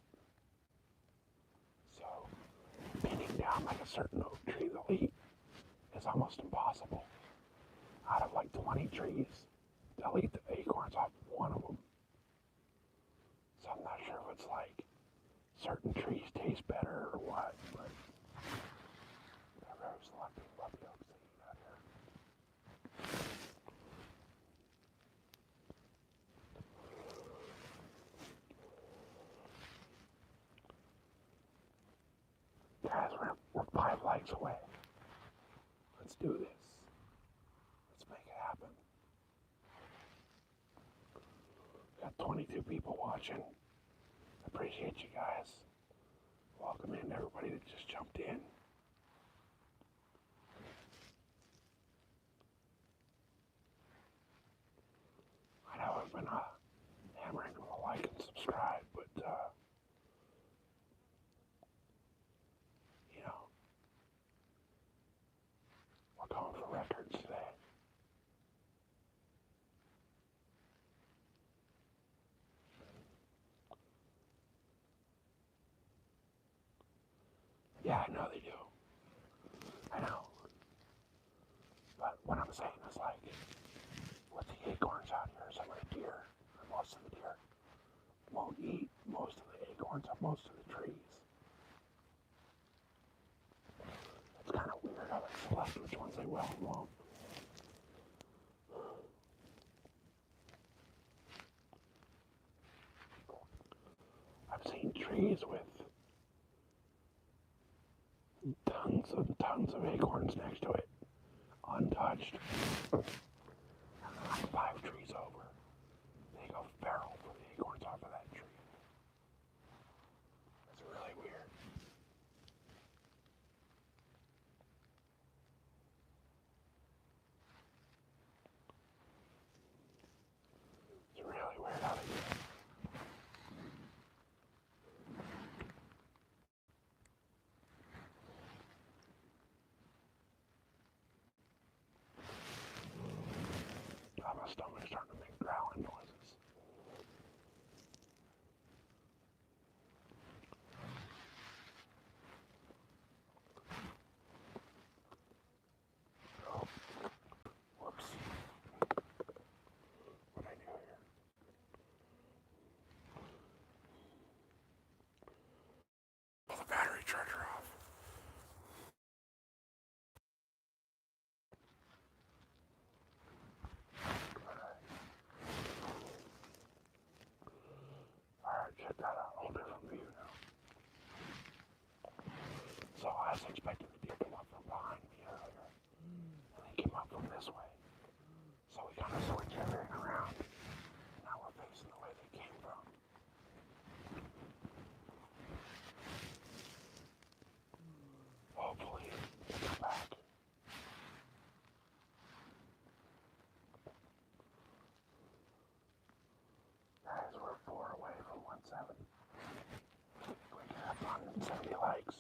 So pinning down like a certain oak tree they'll eat is almost impossible. Out of like 20 trees, they'll eat the acorns off one of them. So I'm not sure if it's like certain trees taste better or what, but they're very selective about the oaks they eat out here. Guys, we're 5 likes away. Let's do this. Let's make it happen. Got 22 people watching. Appreciate you guys. Welcome in everybody that just jumped in. I know I've been hammering on the like and subscribe, but you know, we're going for records today. Yeah, I know they do. I know. But what I'm saying is like, with the acorns out here, some of the deer, or most of the deer, won't eat most of the acorns on most of the trees. It's kind of weird how they select which ones they will and won't. I've seen trees with tons of acorns next to it, untouched. And then like 5 trees over, they go feral for the acorns off of that tree. It's really weird. It's really weird how they do it. My stomach's starting to make growling noises. Oh, whoops. What'd I do here? Pull the battery charger off. Alright, check that out. Whole different view now. So I was expecting the deer to come up from behind me earlier. And they came up from this way. So we kind of switched everything around. Now we're facing the way they came from. Hopefully, they come back. Guys, we're 4 away from 170. We can have 170 likes.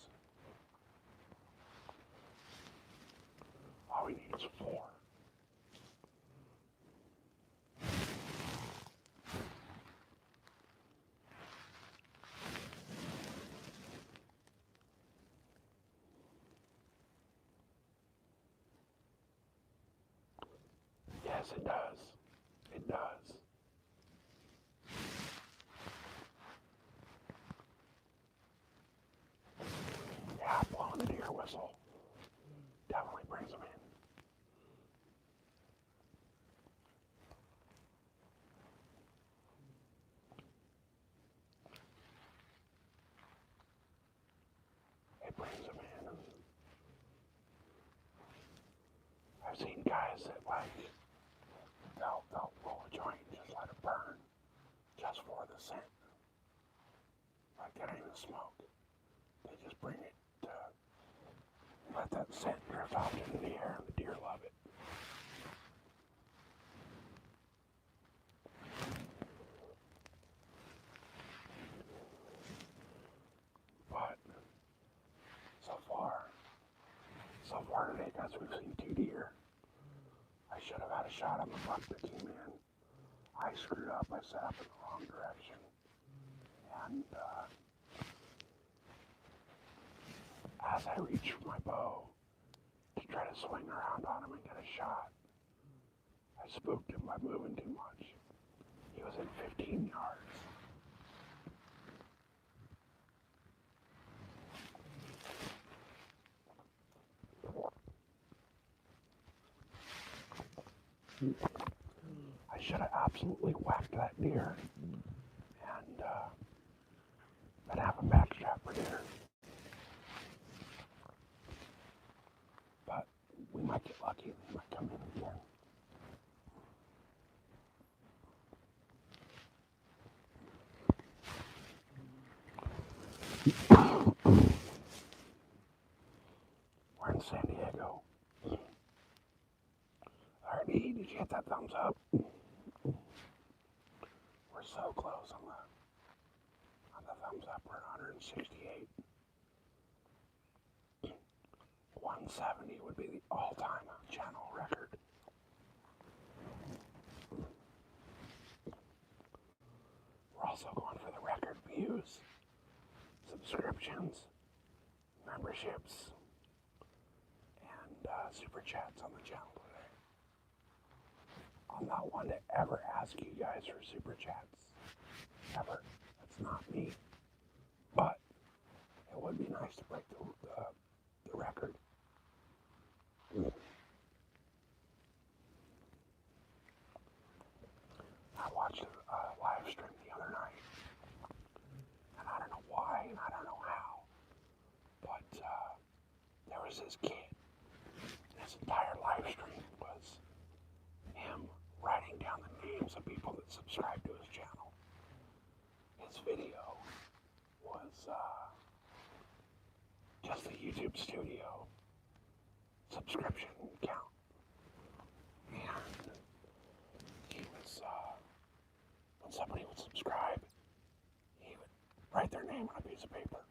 All we need is 4. Yes, it does. It does. Yeah, blowing the deer whistle definitely brings them in. It brings them in. I've seen guys that they'll roll a joint and just let it burn just for the scent. Like that ain't even smoke. They just bring it to let that scent drift off into the air and the deer love it. But so far today, guys, we've seen 2 deer. I should have had a shot on the buck that came in. I screwed up. I set up in the wrong direction. And as I reached for my bow to try to swing around on him and get a shot, I spooked him by moving too much. He was at 15 yards. I should have absolutely whacked that deer and been having backstrap for dinner. But we might get lucky and he might come in again. We're in San Diego. Alright, did you hit that thumbs up? We're so close on the thumbs up. We're at 168. 170 would be the all-time channel record. We're also going for the record views, subscriptions, memberships, and super chats on the channel today. I'm not one to ever ask you guys for super chats. Ever. not me, but it would be nice to break the record. I watched a live stream the other night, and I don't know why, and I don't know how, but there was this kid. His entire live stream was him writing down the names of people that subscribe to his channel. His video was just the YouTube Studio subscription count. And he was, when somebody would subscribe, he would write their name on a piece of paper.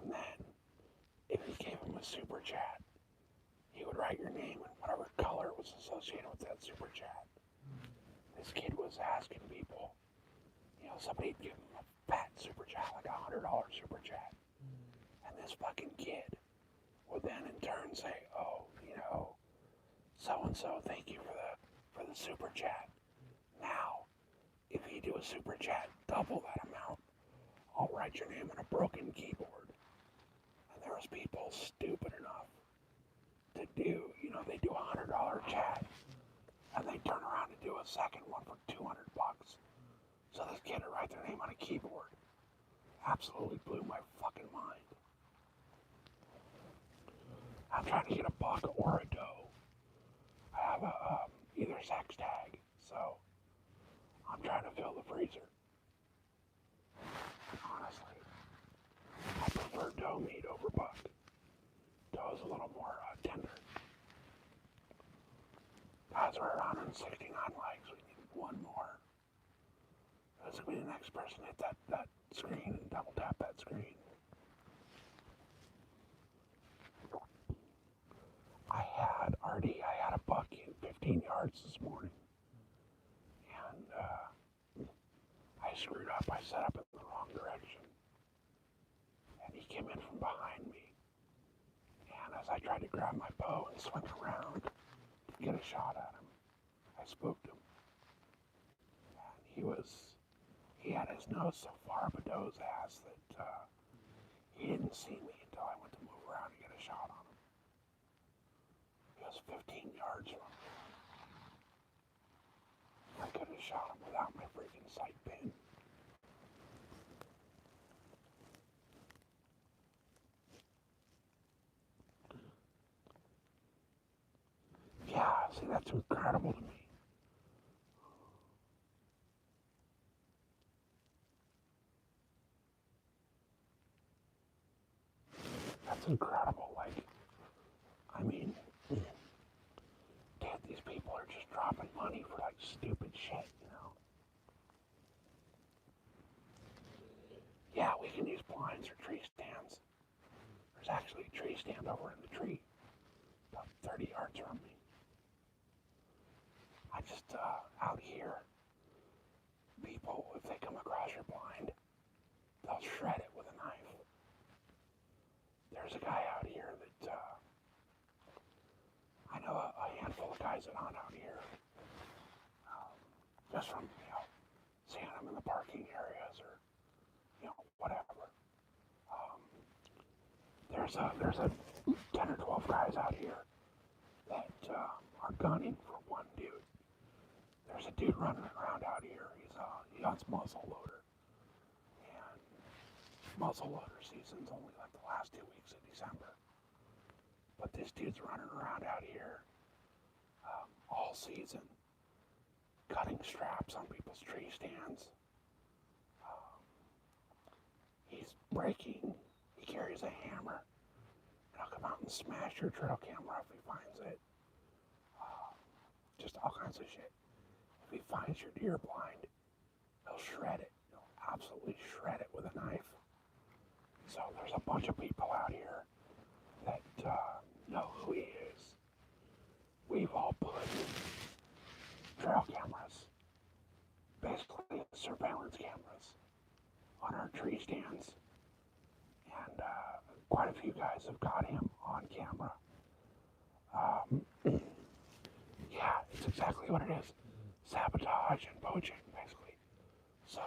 And then, if you gave him a super chat, he would write your name and whatever color was associated with that super chat. This kid was asking people, somebody'd give him a fat super chat, like $100 super chat. And this fucking kid would then in turn say, oh, so-and-so, thank you for the super chat. Now, if you do a super chat double that amount, I'll write your name on a broken keyboard. And there was people stupid enough to do, they do a $100 chat, and they turn around and do a second one for $200. So this kid would write their name on a keyboard. Absolutely blew my fucking mind. I'm trying to get a buck or a doe. I have either sex tag, so I'm trying to fill the freezer. Honestly, I prefer doe meat over buck. Doe's a little more tender. Guys, we're at 169 likes. We need one more. This will be the next person to hit that screen and double tap that screen. I had a buck in 15 yards this morning. And I screwed up. I set up in the wrong direction. And he came in from behind me. And as I tried to grab my bow and swing around to get a shot at him, I spooked him. And he had his nose so far up a doe's ass that he didn't see me until I went to move around to get a shot on him. He was 15 yards from me. I could have shot him without my freaking sight pin. Yeah, see, that's incredible to me. That's incredible. Dad, these people are just dropping money for stupid shit, Yeah, we can use blinds or tree stands. There's actually a tree stand over in the tree, about 30 yards from me. I just, out here, people, if they come across your blind, they'll shred it with a knife. There's a guy out here that, I know a handful of guys that hunt out here, just from, seeing them in the parking areas or, whatever. There's a 10 or 12 guys out here that are gunning for one dude. There's a dude running around out here. He hunts muzzleloader. And muzzleloader season's only the last 2 weeks of December. But this dude's running around out here all season, cutting straps on people's tree stands. He's breaking. He carries a hammer. And he'll come out and smash your trail camera if he finds it. Just all kinds of shit. If he finds your deer blind, he'll shred it. He'll absolutely shred it with a knife. So there's a bunch of people out here that know who he is. We've all put trail cameras, basically surveillance cameras, on our tree stands. And quite a few guys have got him on camera. Yeah, it's exactly what it is. Sabotage and poaching, basically. So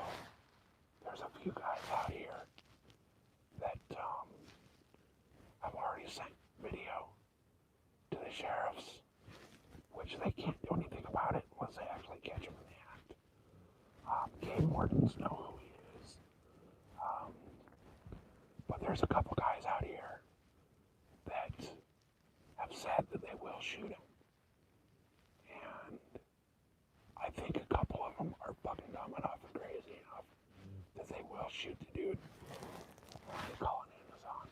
there's a few guys out here that I've already sent video to the sheriffs, which they can't do anything about it unless they actually catch him in the act. Game wardens know who he is. But there's a couple guys out here that have said that they will shoot him. And I think a couple of them are fucking dumb enough and crazy enough that they will shoot the dude. They call it Amazon.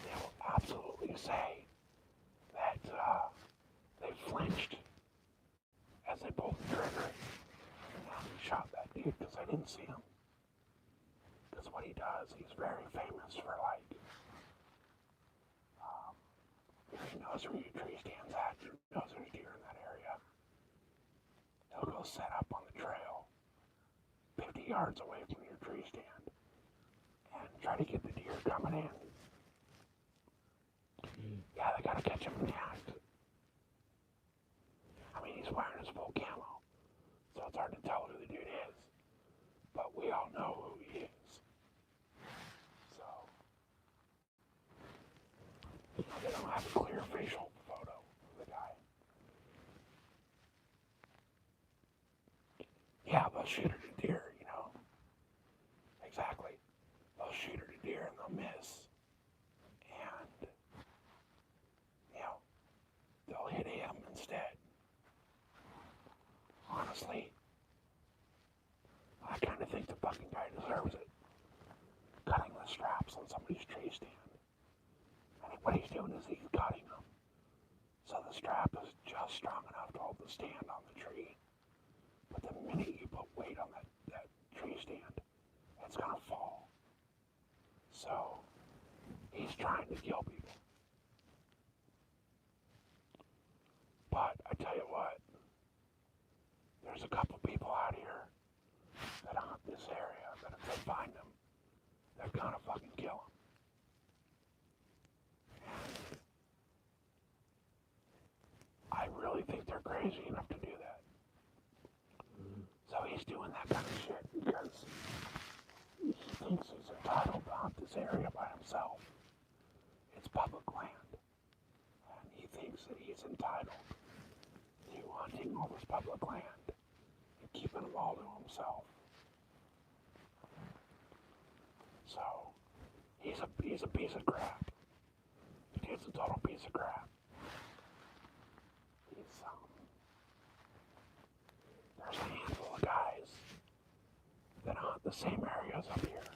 They will absolutely say that they flinched as they pulled the trigger and shot that dude because I didn't see him. Because what he does, he's very famous for like, if he knows where your tree stands at, he knows there's deer in that area, he'll go set up on the trail 50 yards away from your tree stand and try to get the deer coming in. Yeah, they gotta catch him in the act. I mean, he's wearing his full camo, so it's hard to tell who the dude is. But we all know who he is. So, they don't have a clear facial photo of the guy. Yeah, they'll shoot her to deer, Exactly. They'll shoot her to deer and they'll miss. And, they'll hit him instead. Honestly, I kind of think the fucking guy deserves it. Cutting the straps on somebody's tree stand. I mean, what he's doing is he's cutting them. So the strap is just strong enough to hold the stand on the tree. But the minute you put weight on that tree stand, it's gonna fall. So he's trying to kill people. But I tell you what, there's a couple people out here that haunt this area that if they find them, they're gonna fucking kill them. And I really think they're crazy enough to do that. So he's doing that kind of shit because he thinks he's entitled to hunt this area by himself. It's public land. And he thinks that he's entitled to hunting all this public land and keeping them all to himself. So he's a piece of crap. The dude's a total piece of crap. There's a handful of guys that hunt the same areas up here.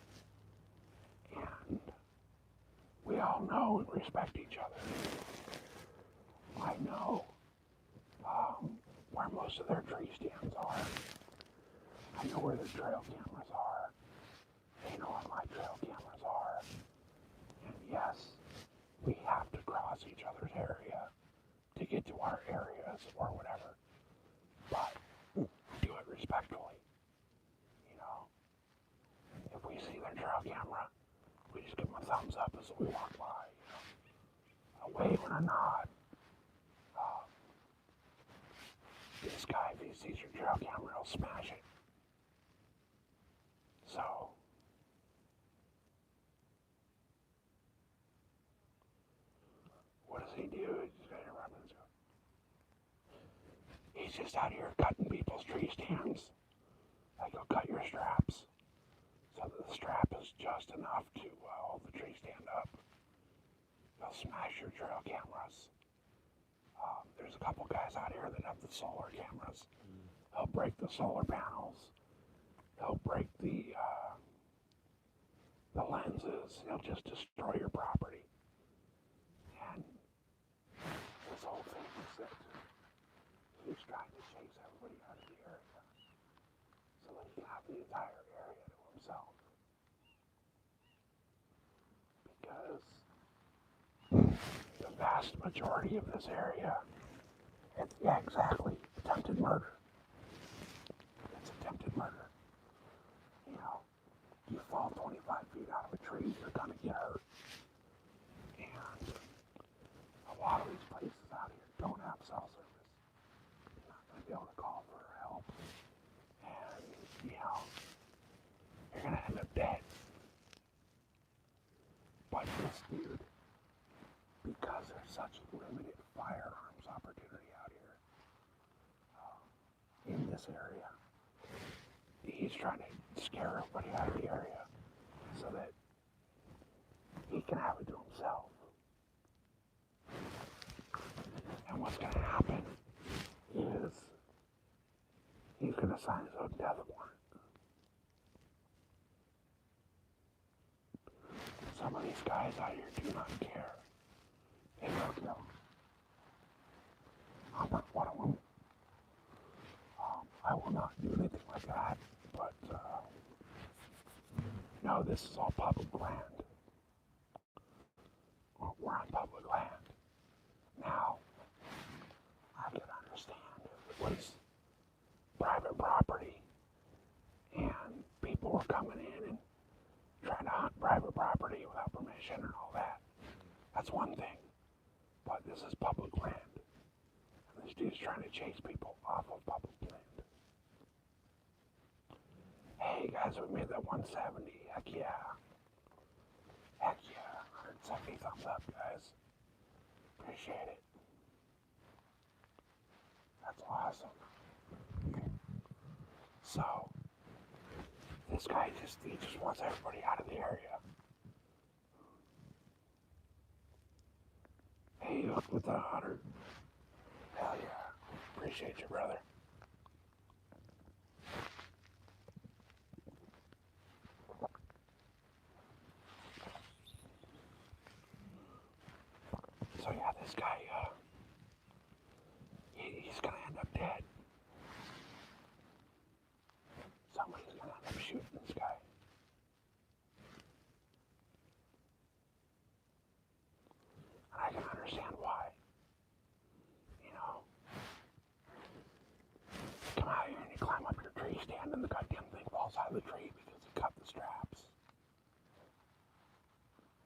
And we all know and respect each other. I know where most of their tree stands are. I know where their trail cameras are. They know where my trail cameras are. And yes, we have to cross each other's area to get to our areas or whatever. But do it respectfully. If we see their trail camera, we just give them a thumbs up as we walk by. A wave and a nod. This guy, if he sees your trail camera, he'll smash it. So, what does he do? He's just out here cutting people's tree stands. Like, he'll cut your straps so that the strap is just enough to hold the tree stand up. He'll smash your trail cameras. There's a couple guys out here that have the solar cameras. He'll break the solar panels. He'll break the lenses. He'll just destroy your property. And his whole thing is that he's trying to chase everybody out of the area so that he can have the entire area to himself. Because the vast majority of this area, yeah, exactly, attempted murder. It's attempted murder. You fall 25 feet out of a tree, you're gonna get hurt. And a lot of these places out here don't have cell service. You're not gonna be able to such limited firearms opportunity out here in this area. He's trying to scare everybody out of the area so that he can have it to himself. And what's going to happen is he's going to sign his own death warrant. Some of these guys out here do not care. They will kill. I'm not one of them. I will not do anything like that, but no, this is all public land. We're on public land. Now, I can understand if it was private property and people were coming in and trying to hunt private property without permission and all that. That's one thing. But this is public land. And this dude's trying to chase people off of public land. Hey guys, we made that 170. Heck yeah. Heck yeah. 170 thumbs up, guys. Appreciate it. That's awesome. So, this guy he just wants everybody out of the area. Hey, you hooked with the 100? Hell yeah. Appreciate you, brother. So yeah, this guy, he's gonna end up dead. Somebody's gonna end up shooting this guy. And I can understand why. You know, come out here and you climb up your tree stand and the goddamn thing falls out of the tree because you cut the straps.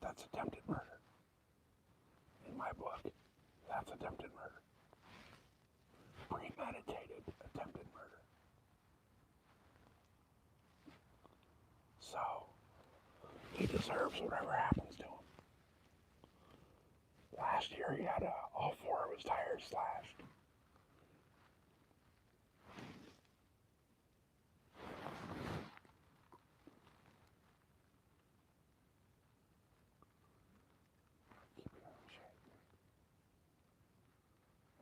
That's attempted murder. In my book, that's attempted murder. Premeditated attempted murder. So, he deserves whatever happens to him. Last year he had all 4 of his tires slashed. Keep it in shape.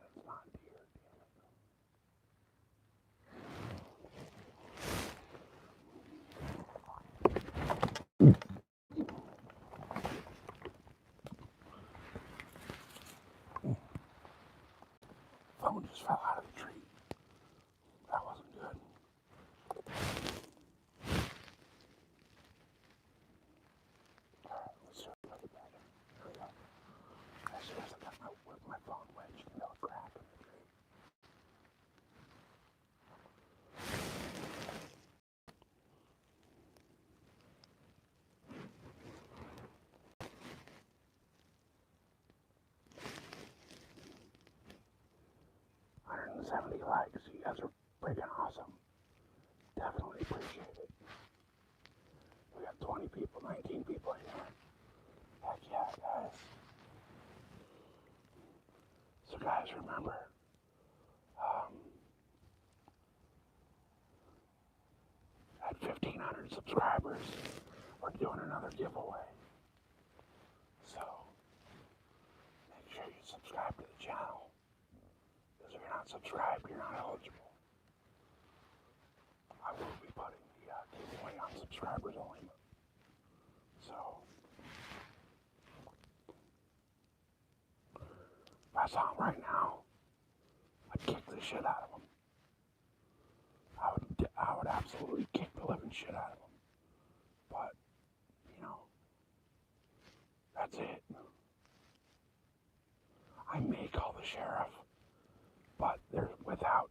That's not deer, damn it. Phone just fell out of the tree. That wasn't good. Alright, let's see if I get back in. There we go. As soon as I got my phone wedged into a crack in the tree. $170 likes. You guys are freaking awesome. Definitely appreciate it. We got 20 people, 19 people in here. Heck yeah, guys. So guys, remember, at 1,500 subscribers, we're doing another giveaway. So, make sure you subscribe to the channel. Because if you're not subscribed, you're not eligible. I will be putting the giveaway on subscribers only. So, if I saw him right now, I'd kick the shit out of him. I would absolutely kick the living shit out of him. But, you know, that's it. I may call the sheriff, but they're without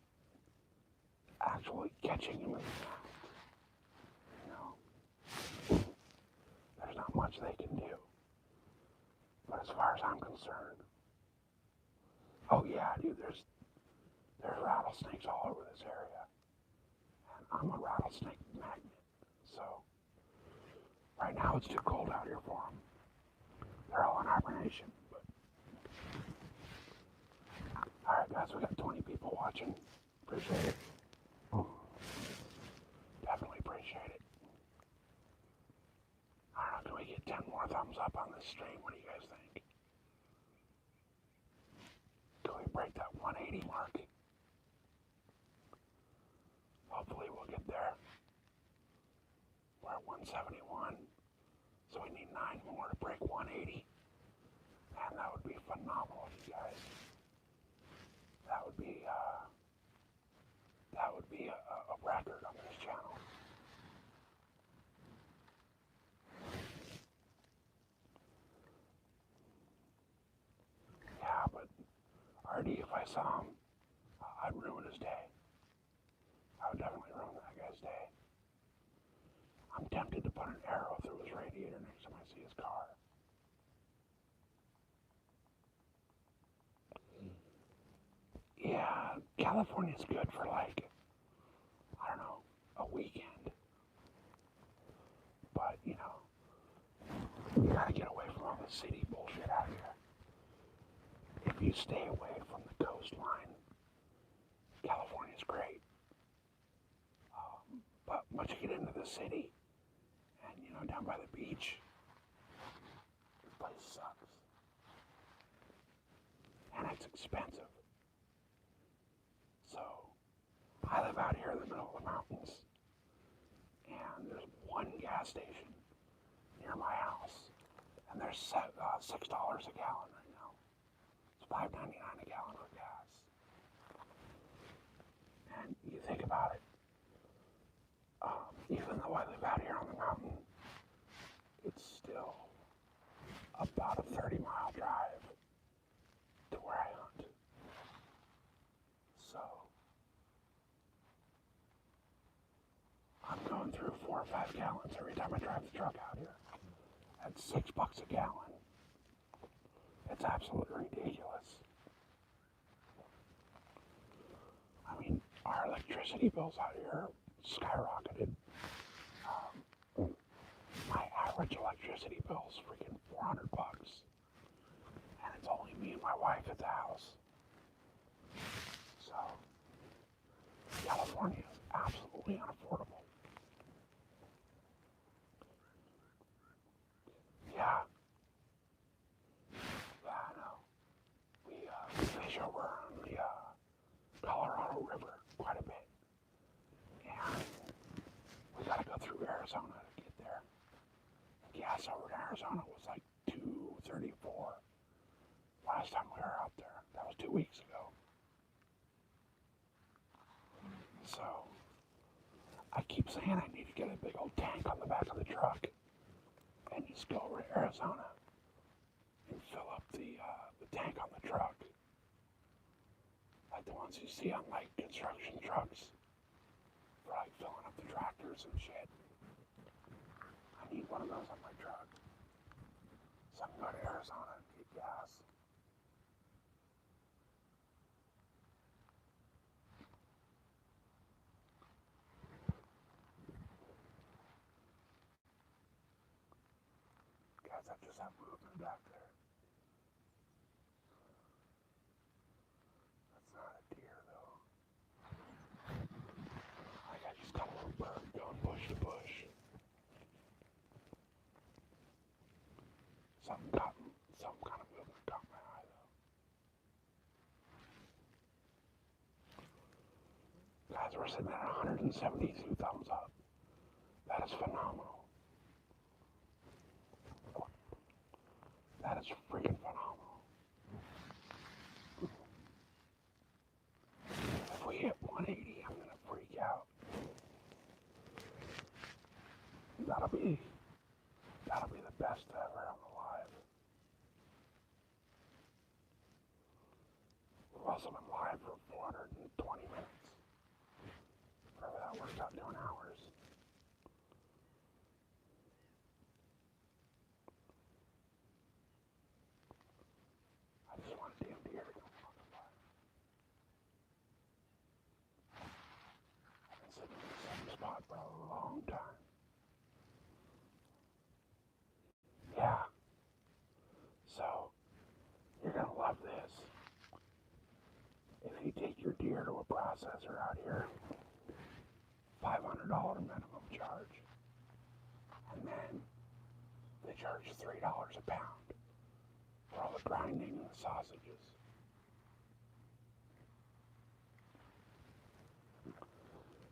actually catching him in the act. You know, there's not much they can do. But as far as I'm concerned, oh yeah, dude, there's rattlesnakes all over this area. And I'm a rattlesnake magnet. So, right now it's too cold out here for them. They're all in hibernation, but Guys, we got 20 people watching. Appreciate it. Oh, definitely appreciate it. I don't know, can we get 10 more thumbs up on this stream? What do you guys think? Can we break that 180 mark? Hopefully we'll get there. We're at 171, so we need 9 more to break 180. And that would be phenomenal, you guys. That would be a record on this channel. Yeah, but Artie, if I saw him, I'd ruin his day. I would definitely ruin that guy's day. I'm tempted to put an arrow through his radiator next time I see his car. Yeah, California's good for like, I don't know, a weekend. But, you know, you gotta get away from all the city bullshit out here. If you stay away from the coastline, California's great. But once you get into the city, and, you know, down by the beach, this place sucks. And it's expensive. So, I live out here in the middle of the mountains, and there's one gas station near my house, and there's $6 a gallon right now. It's $5.99 a gallon for gas. And you think about it, even though I live out here on the mountain, it's still about a 30-mile drive to where I hunt. So, I'm going through 4 or 5 gallons every time I drive the truck out here. That's $6 a gallon. It's absolutely ridiculous. I mean, our electricity bills out here skyrocketed. My average electricity bill is freaking $400, and it's only me and my wife at the house. So, California is absolutely unaffordable. Yeah. Yeah, I know. We fish over on the Colorado River quite a bit. And we gotta go through Arizona to get there. Gas over in Arizona was like $2.34 last time we were out there. That was 2 weeks ago. So, I keep saying I need to get a big old tank on the back of the truck and just go over to Arizona and fill up the tank on the truck. Like the ones you see on like construction trucks for like filling up the tractors and shit. I need one of those on my truck so I can go to Arizona and get gas. Guys, I just have movement back there. That's not a deer though. I just got a little bird going bush to bush. Some kind of movement caught my eye though. Guys, we're sitting at 172 thumbs up. That is phenomenal. That is freaking phenomenal. If we hit 180, I'm gonna freak out. That'll be the best ever. I'm alive. We've also been live for 420 minutes. Whatever that works out to in hours. I just want a damn deer to come walking by. I've been sitting in the same spot for a long time. Yeah. So, you're gonna love this. processor out here, $500 minimum charge. And then they charge $3 a pound for all the grinding and the sausages.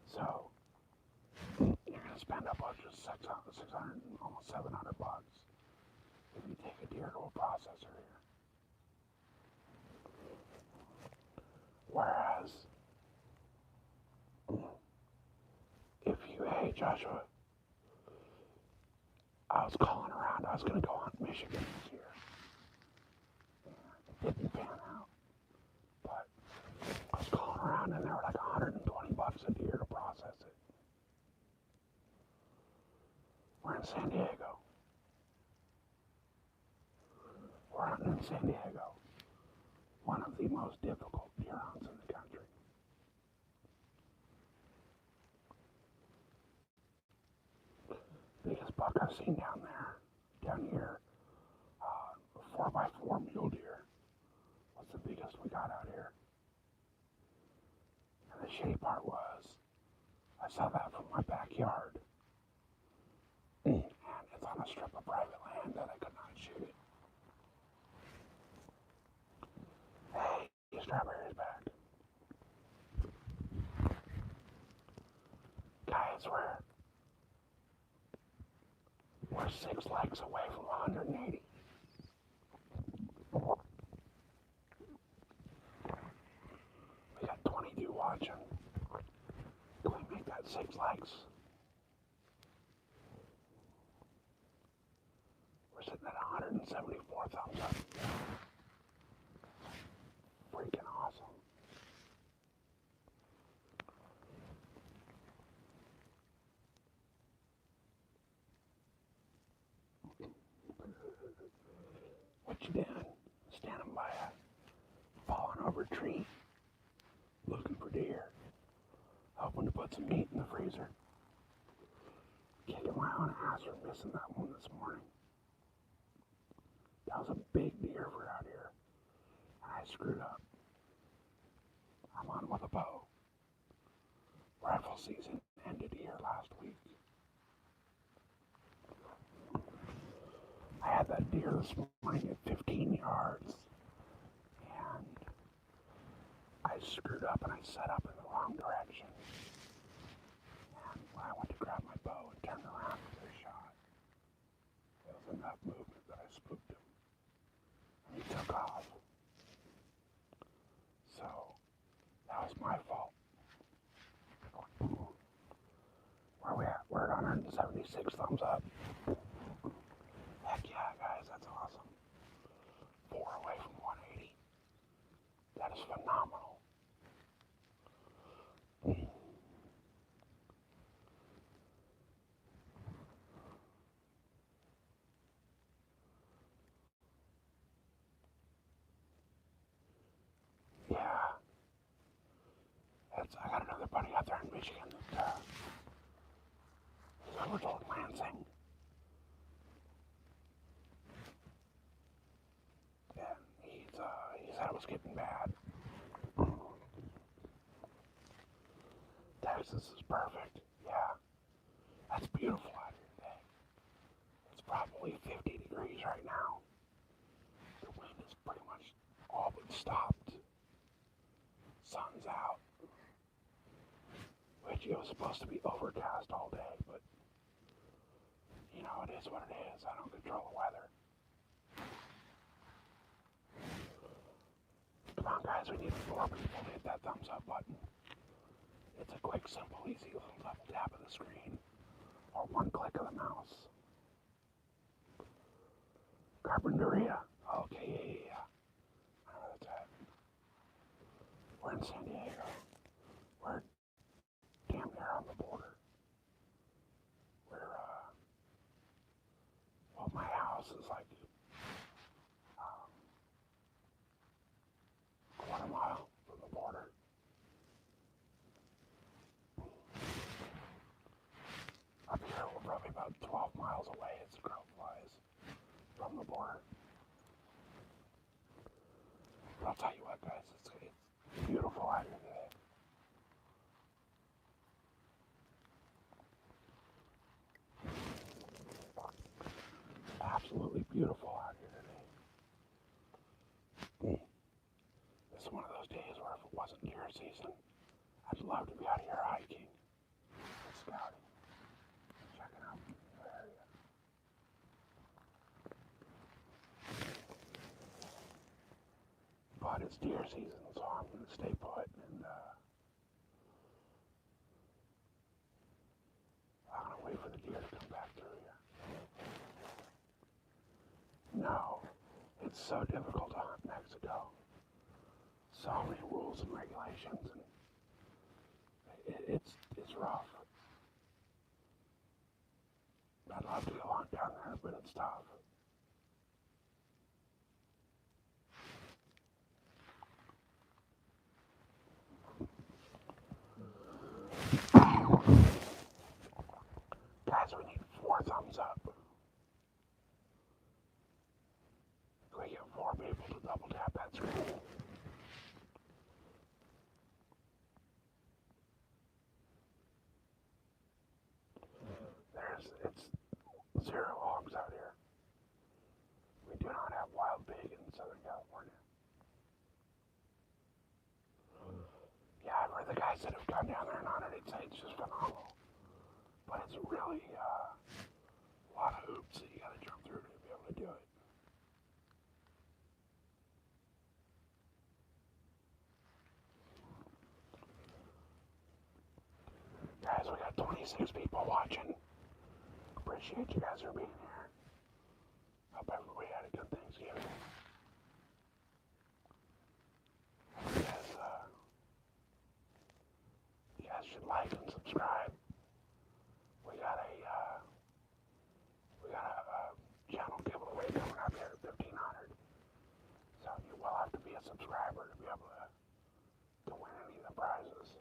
So you're gonna spend up to 600, almost $700 if you take a deer to a processor here. Whereas if you, hey Joshua, I was calling around, I was gonna go hunt Michigan this year. It didn't pan out. But I was calling around and they were like $120 a deer to process it. We're in San Diego. We're hunting in San Diego. One of the most difficult deer hunts in the country. Biggest buck I've seen down here, 4x4 mule deer. What's the biggest we got out here? And the shitty part was, I saw that from my backyard. And it's on a strip of private land that I could not shoot it. Hey, Strawberry's back. Guys, we're 6 legs away from 180. We got 22 watching. Can we make that 6 legs? We're sitting at 174 thumbs up. Freaking awesome. What you doing? Standing by a fallen over tree, looking for deer, hoping to put some meat in the freezer. Kicking my own ass for missing that one this morning. That was a big deer for out here, and I screwed up. I'm on with a bow. Rifle season ended here last week. I had that deer this morning at 15 yards, and I screwed up and I set up in the wrong direction. And when I went to grab my bow and turned around for a shot, there was enough movement that I spooked him, and he took off. So that was my fault. Where are we at? We're at 176 thumbs up. Heck yeah, guys, that's awesome. 4 away from 180. That is phenomenal. Yeah. I got another buddy out there in Michigan that he's over told Lansing. And he said it was getting bad. Texas is perfect. Yeah. That's beautiful out here today. It's probably 50 degrees right now. The wind is pretty much all but stopped. Sun's out. Which it was supposed to be overcast all day, but you know, it is what it is. I don't control the weather. Come on, guys, we need more people to hit that thumbs up button. It's a quick, simple, easy little double tap of the screen or one click of the mouse. Carpinteria. Okay, yeah. I know where that's at. We're in San Diego. We're damn near on the border. Well, my house is like a quarter mile from the border. Up here, we're probably about 12 miles away as the crow flies from the border. But I'll tell you what, guys, it's beautiful out here today. one of those days where if it wasn't deer season, I'd love to be out here hiking and scouting, checking out the area. But it's deer season, so I'm going to stay put and I'm going to wait for the deer to come back through here. No, it's so difficult to hunt Mexico. So many rules and regulations, and it's rough. I'd love to go hunt down there, but it's tough. Guys, we need 4 thumbs up. Can we get 4 people to double tap that screen? It's 0 hogs out here. We do not have wild pig in Southern California. Yeah, I've heard the guys that have gone down there and hunted it say it's just phenomenal. But it's really a lot of hoops that you gotta jump through to be able to do it. Guys, we got 26 people watching. Appreciate you guys for being here. Hope everybody had a good Thanksgiving. You guys should like and subscribe. We got a channel giveaway coming up here at 1,500. So you will have to be a subscriber to be able to win any of the prizes.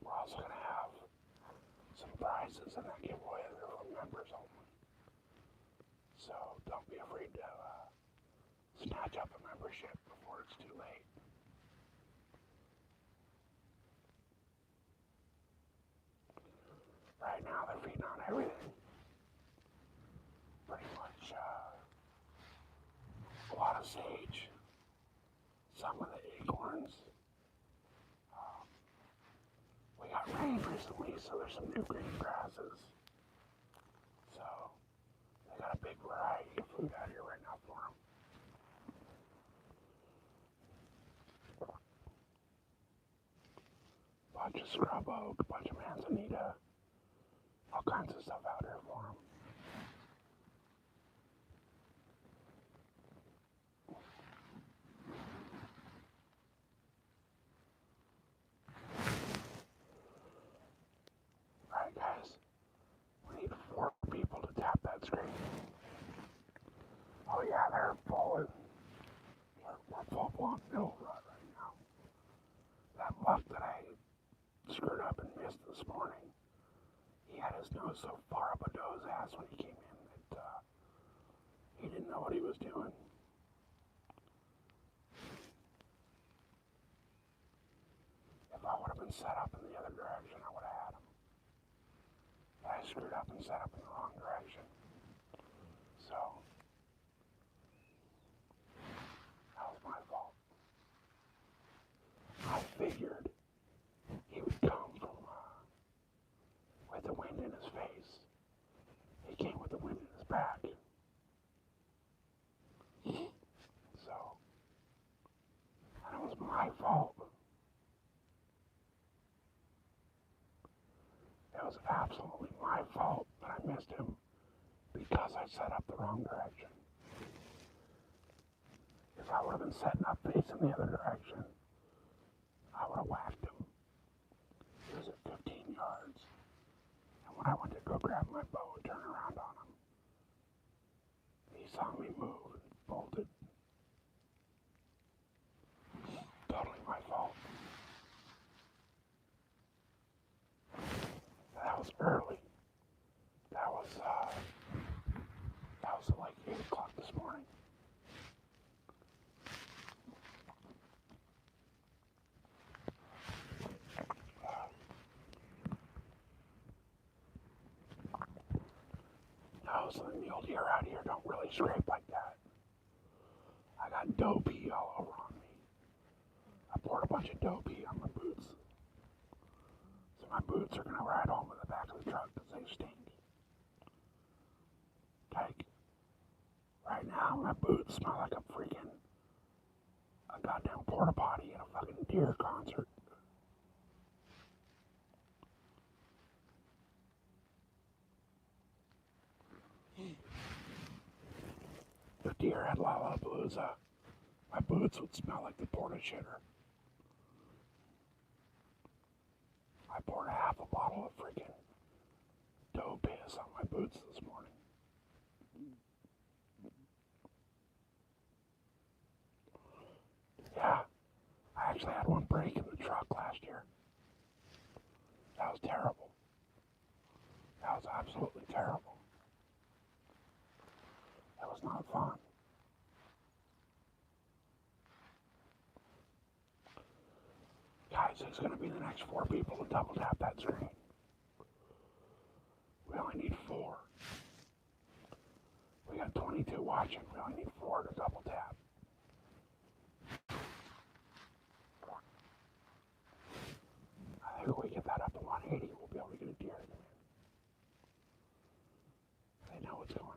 We're also going to have some prizes in that giveaway that are for members only. So don't be afraid to snatch up a membership before it's too late. Right now they're feeding on everything. Pretty much a lot of sage, some of the acorns. We got rain recently, so there's some new green grasses. So they got a big variety of food out here right now for them. Bunch of scrub oak, bunch of manzanita, all kinds of stuff out here for them. Alright guys, we need 4 people to tap that screen. Oh yeah, they're full. We're full blown middle rut right now. That buck that I screwed up and missed this morning, he had his nose so far up a doe's ass when he came in that he didn't know what he was doing. If I would have been set up in the other direction, I would have had him. But I screwed up and set up in the wrong direction. So that was my fault. I figured he would come from with the wind in his face. He came with the wind in his back. So that was my fault. It was absolutely my fault that I missed him because I set up the wrong direction. If I would have been setting up facing the other direction, I would have whacked him. He was at 15 yards. And when I went to go grab my bow and turn around on him, he saw me move and bolted. Totally my fault. That was early. That was like 8 o'clock this morning. No, so the mule deer out here don't really really scrape like that. I got dough pee all over on me. I poured a bunch of dough pee on my boots. So my boots are going to ride home in the back of the truck because they stink. Like, right now, my boots smell like a goddamn porta potty at a fucking Deer concert. If Deer had Lollapalooza, my boots would smell like the porta shitter. I poured half a bottle of freaking dough piss on my boots this morning. Yeah, I actually had one break in the truck last year. That was terrible. That was absolutely terrible. That was not fun. Guys, who's going to be the next 4 people to double tap that screen? We only need 4. We got 22 watching. We only need 4 to double tap. I think if we get that up to 180, we'll be able to get a deer to come in. They know what's going on.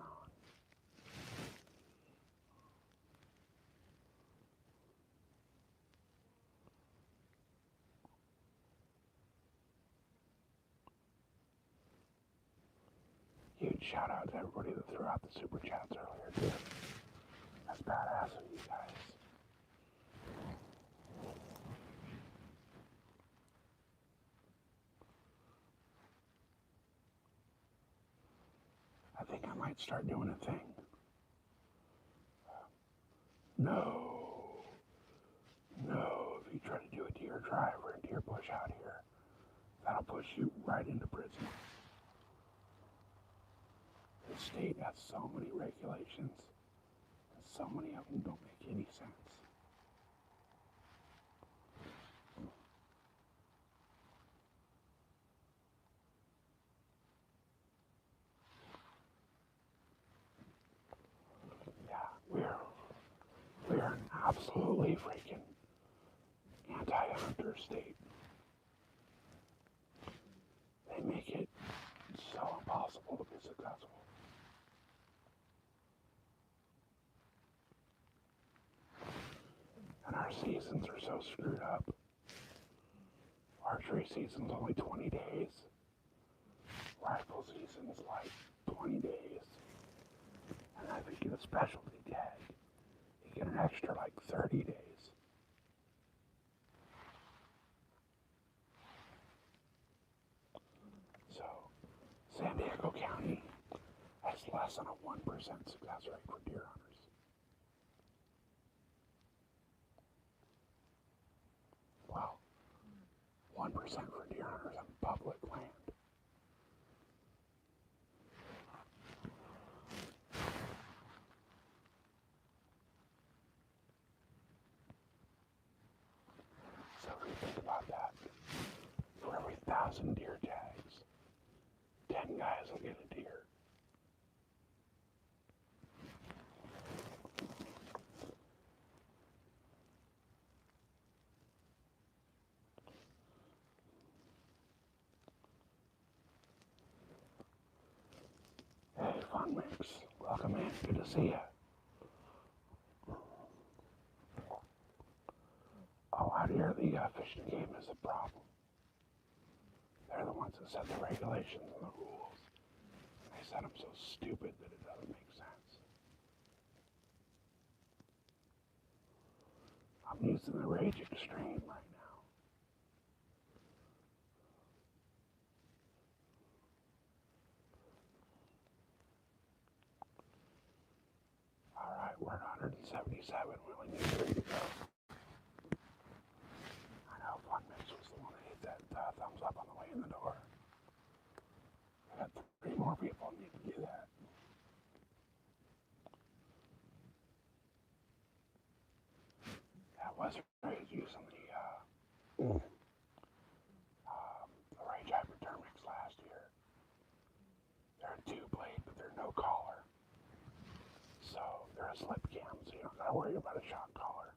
Huge shout out to everybody that threw out the super chats earlier, too. That's badass of you guys. I think I might start doing a thing. No, if you try to do a deer drive or a deer push out here, that'll push you right into prison. The state has so many regulations, and so many of them don't make any sense. Yeah, we're an absolutely freaking anti-hunter state. They make it so impossible to be successful. And our seasons are so screwed up. Archery season's only 20 days. Rifle season's like 20 days. And if you get a specialty tag, you get an extra like 30 days. So, San Diego County has less than a 1% success rate for deer hunters. Well, 1% for deer hunters on public land. So if you think about that, for every 1,000 deer tags, 10 guys will get a deer. Hey, Fun Mix, welcome in. Good to see you. Oh, out here, the Fish and Game is a problem. They're the ones that set the regulations and the rules. And they set them so stupid that it doesn't make sense. I'm using the Rage Extreme right now. Alright, we're at 177. We only need 3 to go. I know Fun Mix was the one that hit that thumbs up on the way in the door. We got 3 more people need to do that. That was great using the Rage Hypodermics last year. They're a 2-blade, but they're no collar. a slip cam, so you don't gotta worry about a shock collar.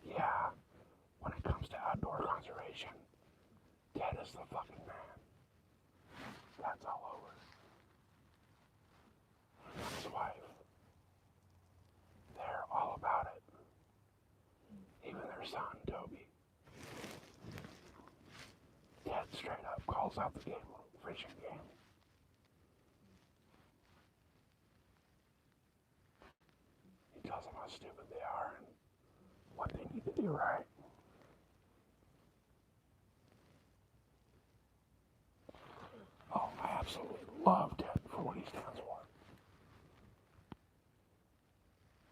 Yeah, when it comes to outdoor conservation, Ted is the fucking man. That's all over. And his wife, they're all about it. Even their son, Toby. Ted straight up calls out the fishing game. He tells them how stupid they are and what they need to do right. Oh, I absolutely love Ted for what he stands for.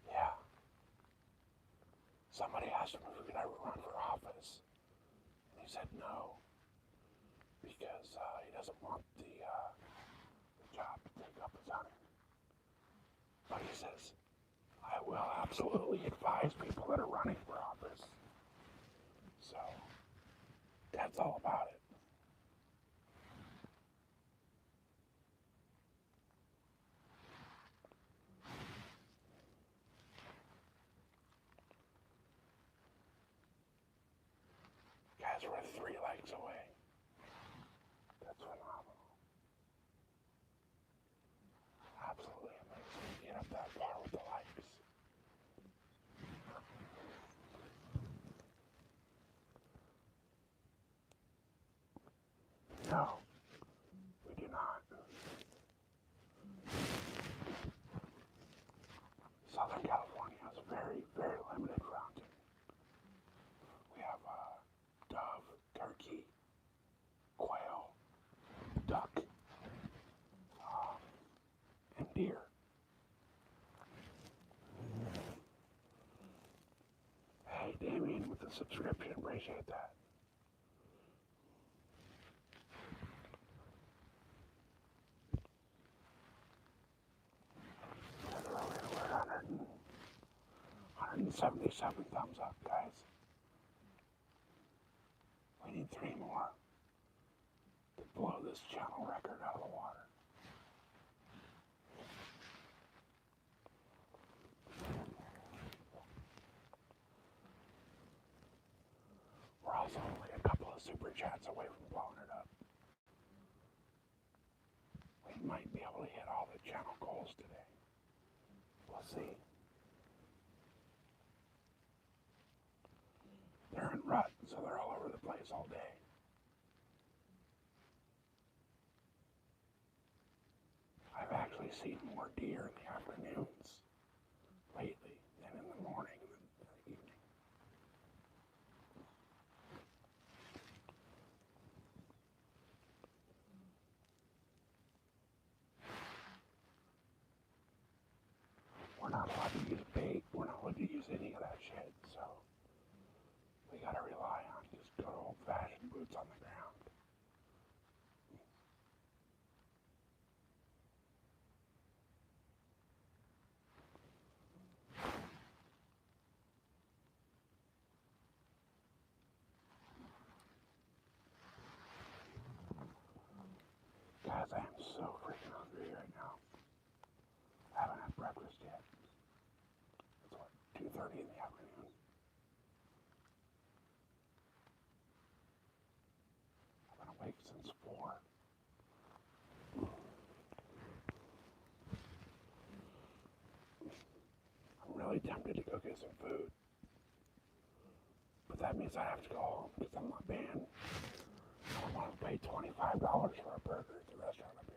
Yeah. Somebody asked him if he could ever run for office. And he said no. Because he doesn't want the job to take up his hunting. But he says, I will absolutely advise people that are running for office. So, that's all about it. Guys, we're 3 legs away. That's phenomenal. Absolutely amazing to get up that far with the likes. No, we do not. Southern California has very, very limited grounding. We have dove, turkey, quail, duck, and deer. Hey, Damien, with the subscription, appreciate that. We're 177 thumbs up, guys. We need 3 more to blow this channel record out of the water. We're also only a couple of super chats away from blowing it up. We might be able to hit all the channel goals today. We'll see. They're in rut, so they're all over the place all day. I've actually seen more deer in the afternoons lately than in the morning and the evening. We're not allowed to use bait. We're not allowed to use any of that shit, so we gotta rely on just good old-fashioned boots on the ground. Guys, I am so freaking hungry right now. I haven't had breakfast yet. It's what, 2:30 in the afternoon? I've been awake since 4. I'm really tempted to go get some food. But that means I have to go home because I'm not banned. I don't want to pay $25 for a burger at the restaurant up here.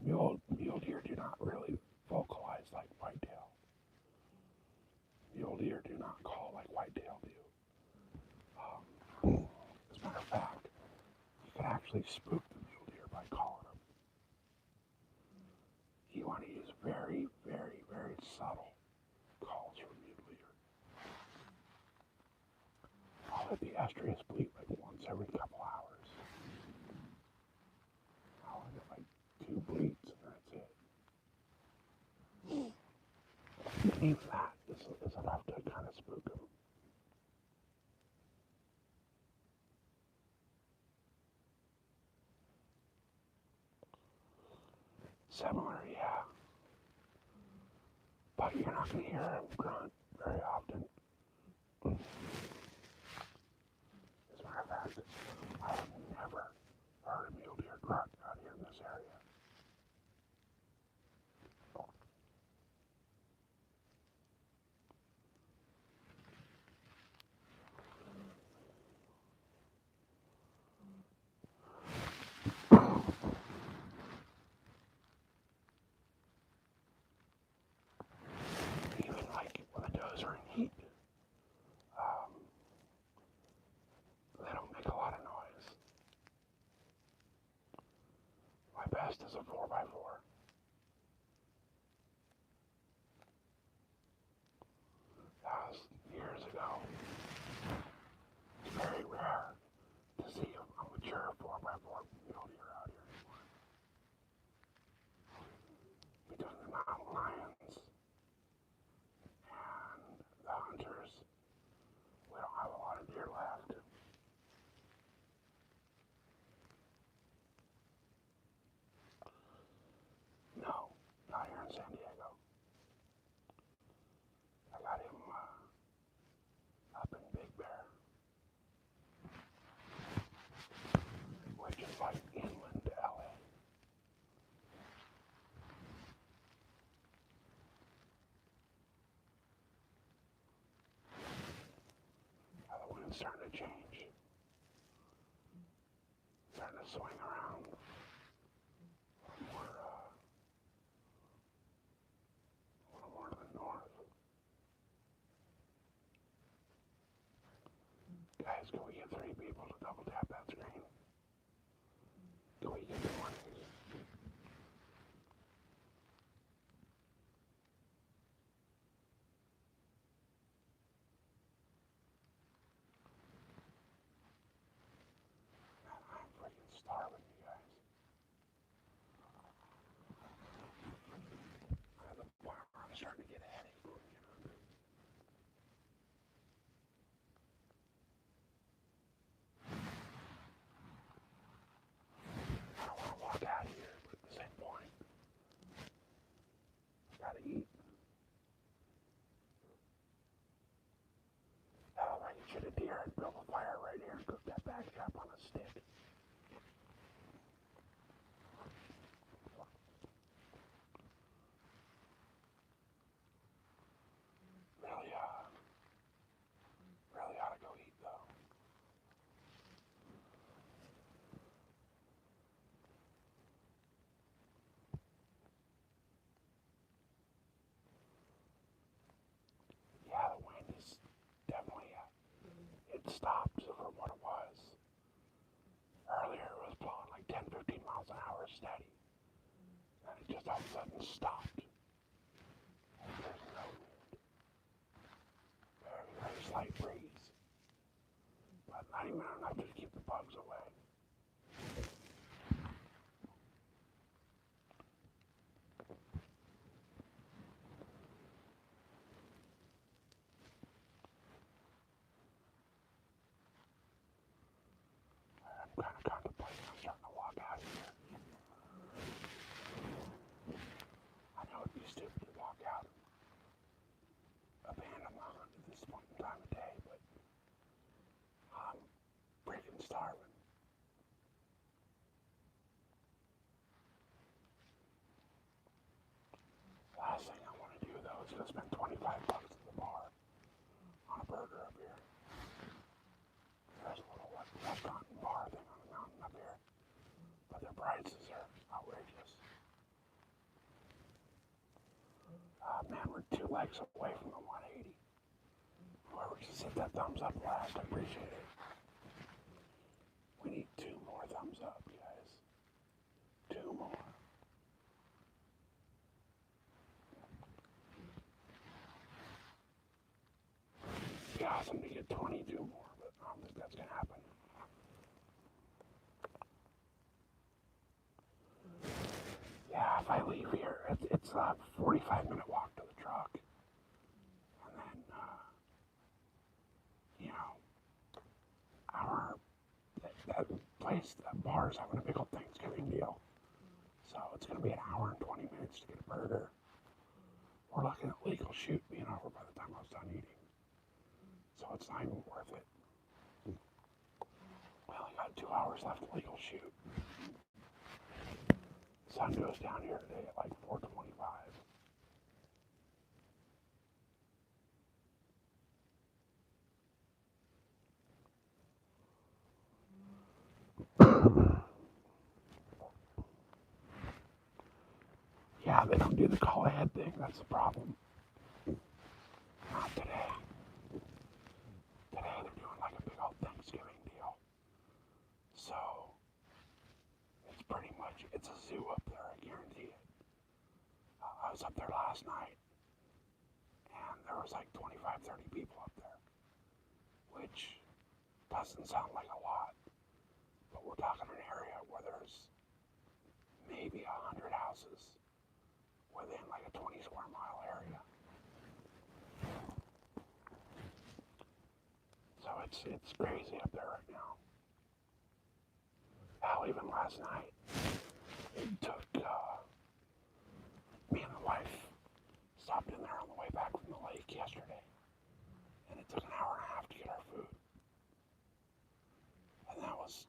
Mule deer do not really vocalize like whitetail. Mule deer do not call like whitetail do. As a matter of fact, you can actually spook the mule deer by calling them. You want to use very, very, very subtle calls for mule deer. I'll let the estrius bleat like once every couple hours. I'll get like 2 bleats and that's it. Even that is enough to kind of spook him. Similar, yeah. But you're not going to hear him grunt very often. As a matter of fact, I have never heard a mule deer grunt out here in this area. Even like when the does are in heat, um, they don't make a lot of noise. My best is a 4x4. That was years ago. It's very rare to see a mature 4x4 mule deer out here anymore. Between the mountain lions and the hunters, we don't have a lot of deer left. No, not here in San Diego. I got him up in Big Bear, which is like inland LA. Now the wind's starting to change, starting to swing around a little more to the north. Guys, can we get 3 people to double tap that screen? Can we get one? Man, I'm freaking starving, you guys. The point where I'm starting to get a headache. I don't want to walk out of here, but at the same point, I gotta eat. Hell, I could shoot a deer and build a fire right here and cook that backstrap on a stick. Really ought to go eat though. Yeah, the wind is definitely, it stopped from what it was. Earlier it was blowing like 10, 15 miles an hour steady. And it just all of a sudden stopped. And there's no very, very slight breeze. But not even enough to keep the bugs away. I'm kind of contemplating on starting to walk out of here. I know it'd be stupid to walk out abandon my hunt at this point in time of day, but I'm freaking starving. Last thing I want to do though is go spend $25 at the bar on a burger up here. There's a little restaurant and bar thing on the mountain up here, but their prices are outrageous. Man, we're 2 legs away from the 180. Whoever just hit that thumbs up last, I appreciate it. We need 2 more thumbs up, guys. 2 more. It'd be awesome to get 22 more, but I don't think that's gonna happen. Yeah, if I leave here, it's a 45-minute walk to the truck. place, that bar is having a big old Thanksgiving deal. So it's going to be an hour and 20 minutes to get a burger. We're looking at legal shoot being over by the time I was done eating. So it's not even worth it. We only got 2 hours left of legal shoot. Sun goes down here today at like 4:25. Yeah, they don't do the call ahead thing. That's the problem. Not today. Today they're doing like a big old Thanksgiving deal. So it's pretty much, it's a zoo up there, I guarantee it. I was up there last night and there was like 25, 30 people up there, which doesn't sound like a lot, but we're talking an area where there's maybe 100 houses within like a 20 square mile area. So it's crazy up there right now. Hell, even last night, it took me and the wife stopped in there on the way back from the lake yesterday, and it took an hour and a half to get our food. And that was,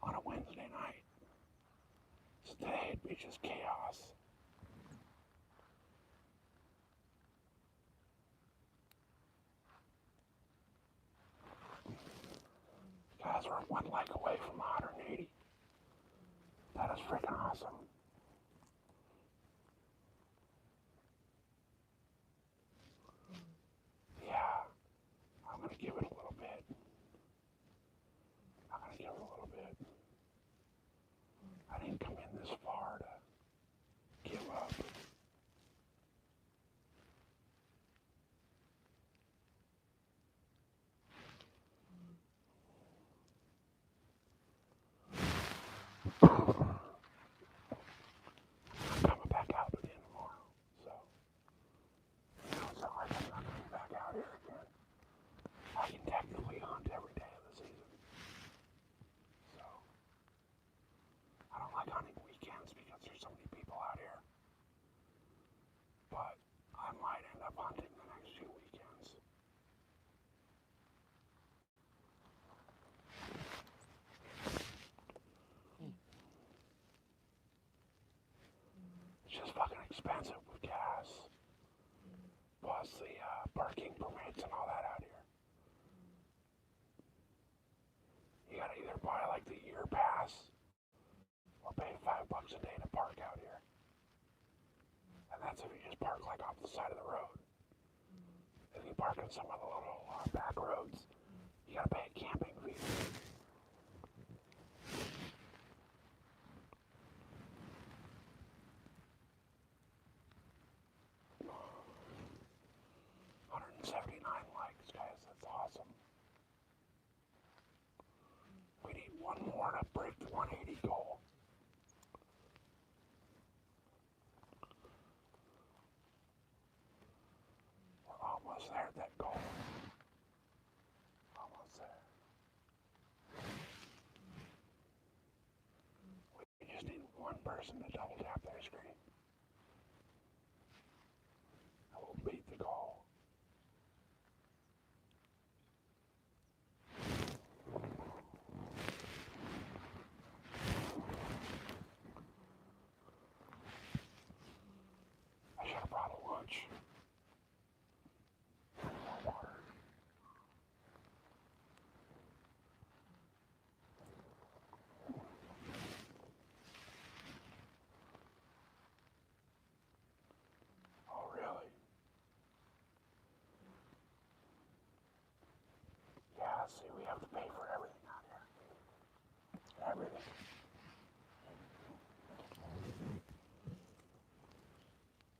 on a Wednesday night. So today it'd be just chaos. Guys, we're one leg away from 180. That is freaking awesome. Yeah, I'm gonna give it a little bit. I didn't come in this far to give up. I'm coming back out again tomorrow, so it's not like I'm not coming back out here again. I can technically hunt every day of the season, so I don't like hunting weekends because there's so many people out here, but I might end up hunting the next 2 weekends. It's just fucking expensive with gas, plus the parking permits and all that out here. You gotta either buy like the year pass or pay $5 a day to park out here. And that's if you just park like off the side of the road. If you park on some of the little back roads, you gotta pay a camping fee. $179 likes, guys. That's awesome. We need one more to break the 180 goal. We're almost there at that goal. Almost there. We just need one person to double tap their screen. And we'll beat the goal. I should have brought a lunch. More water. Oh, really? Yeah, see, we have to pay for everything out here. Everything.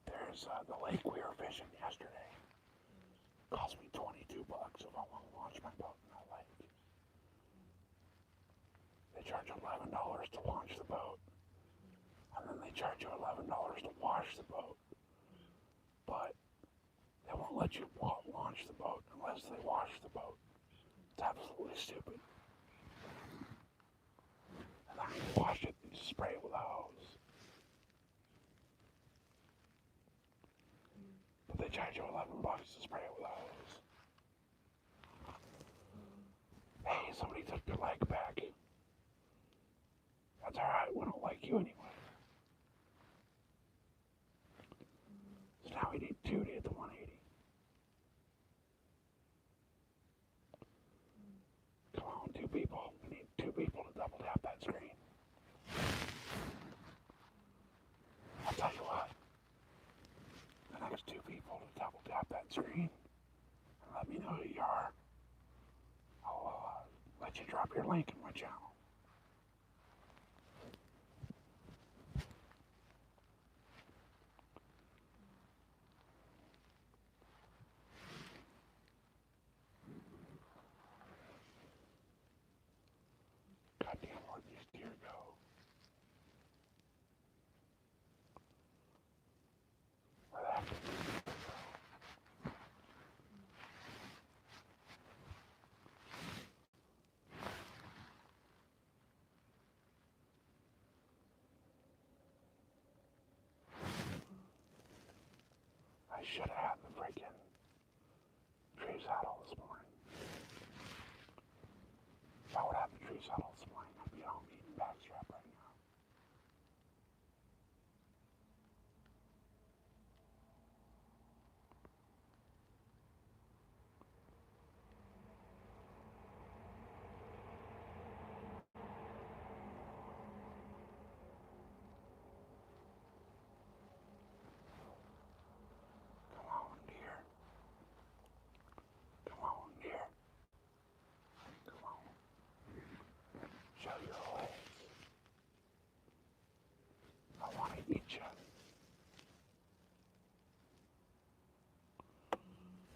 There's the lake we were fishing yesterday. Cost me $22 if I want to launch my boat in that lake. They charge $11 to launch the boat. And then they charge you $11 to wash the boat. But they won't let you launch the boat unless they wash the boat. It's absolutely stupid. time you wash it, you just spray it with a hose. But they charge you $11 to spray it with a hose. Hey, somebody took their leg back. That's alright, we don't like you anyway. So now we need 2 to hit the 180. Come on, 2 people. We need 2 people to double tap that screen. I'll tell you what. The next 2 people to double tap that screen and let me know who you are. I'll let you drop your link in my channel. Goddamn, where'd these deer go? Where the heck did these deer go? I should have had the freaking tree saddle this morning. If I would have the tree saddle this morning, I'd be home eating backstrap right now. Come on, deer. Come on, deer. Come on. Show your legs. I want to eat you.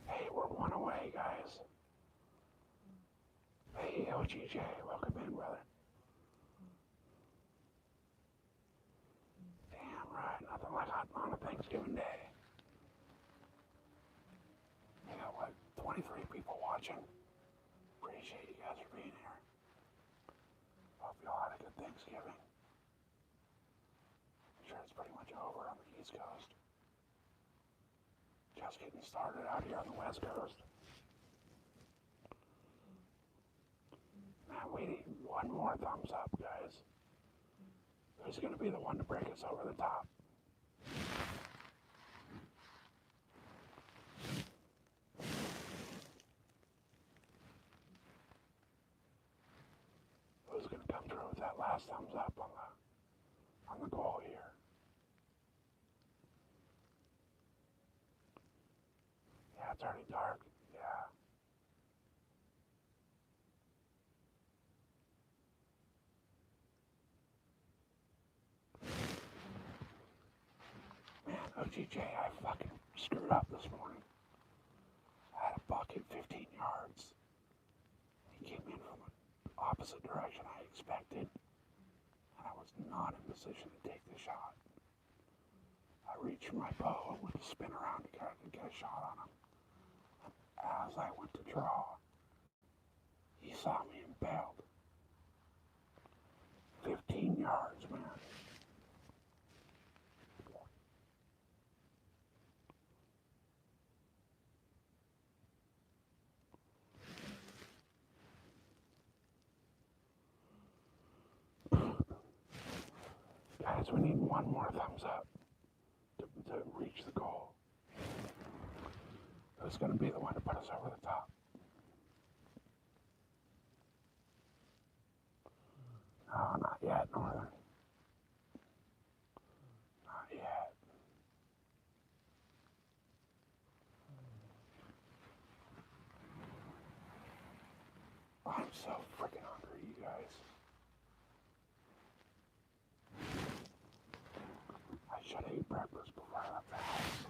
Hey, we're 1 away, guys. Hey, OGJ, welcome in, brother. Damn right, nothing like hot on a Thanksgiving Day. We got, what, 23 people watching? Appreciate you guys for being here. Hope you all had a good Thanksgiving. I'm sure it's pretty much over on the East Coast. Just getting started out here on the West Coast. Man, we need 1 more thumbs up, guys. Who's going to be the one to break us over the top? Who's going to come through with that last thumbs up on the goal here? Yeah, it's already dark. Yeah. Man, OGJ, I fucking screwed up this morning. I had a buck at 15 yards. He came in from the opposite direction I expected, and I was not in position to take the shot. I reached for my bow and went to spin around to get a shot on him. And as I went to draw, he saw me and bailed. 15 yards, man. Guys, we need 1 more thumbs up to reach the goal. Who's going to be the one to put us over the top? No, not yet, Northern. Not yet. I'm so freaking hungry, you guys. I should have ate breakfast before I left the house.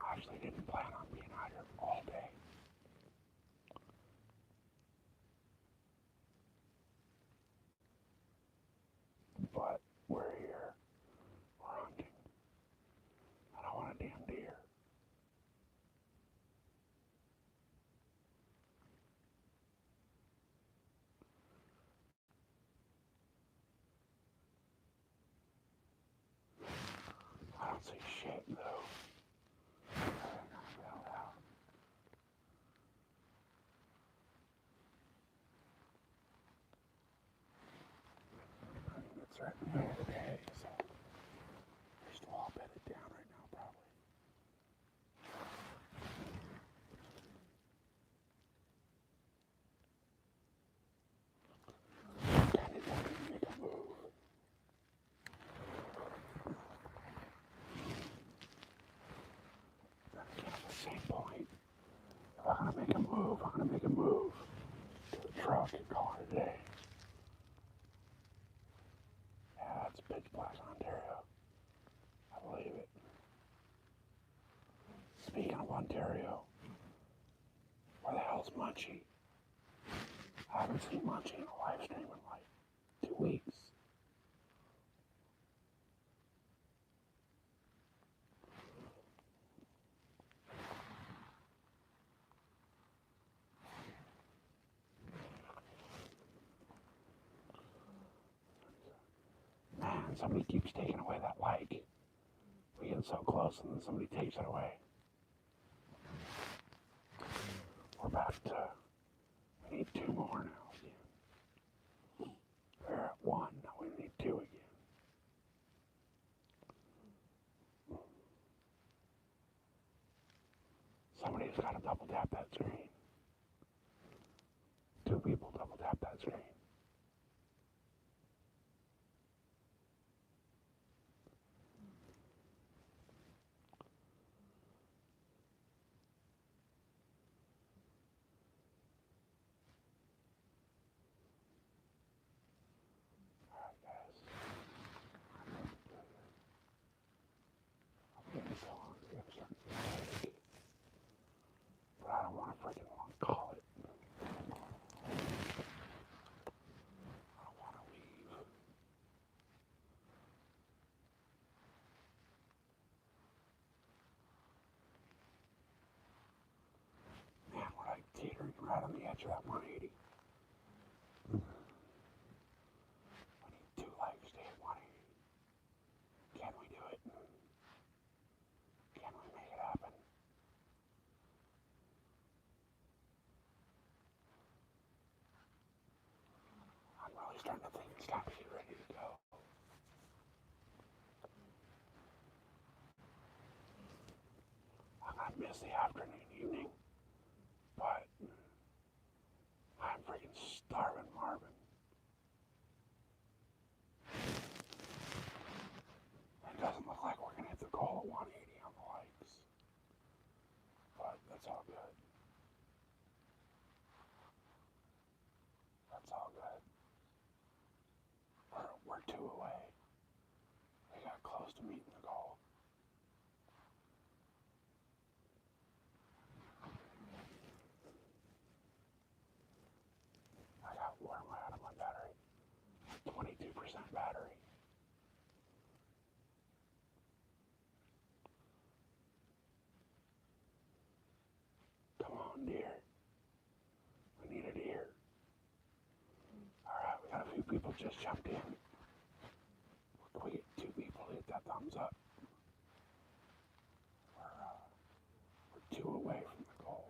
I actually didn't plan on being out here all day. But we're make a move. I'm gonna make a move to the truck and call it a day. Yeah, it's pitch black in Ontario. I believe it. Speaking of Ontario, where the hell's Munchie? I haven't seen Munchie in a live stream in like 2 weeks. Man, somebody keeps taking away that like. We get so close and then somebody takes it away. We're back to, we need 2 more now again. We're at 1, now we need 2 again. Somebody's got to double tap that screen. 2 people double tap that screen. Alright guys. I'm getting so hungry, I'm starting to get a headache. But I don't want to freaking call it. I don't want to leave. Man, we're like teetering right on the edge of that 180. We need 2 legs to hit 180. Can we do it? Can we make it happen? I'm really starting to think it's time to get ready to go. I'm gonna miss the afternoon, evening, but I'm freaking starving, Marvin. It doesn't look like we're gonna hit the goal at 180 on the likes, but that's all good. That's all good. We're 2 away. We got close to meeting the goal. Where am I out of my battery? 22% battery. Come on, deer. We need a deer. Alright, we got a few people just jumped in. Can we get 2 people to hit that thumbs up? We're 2 away from the goal.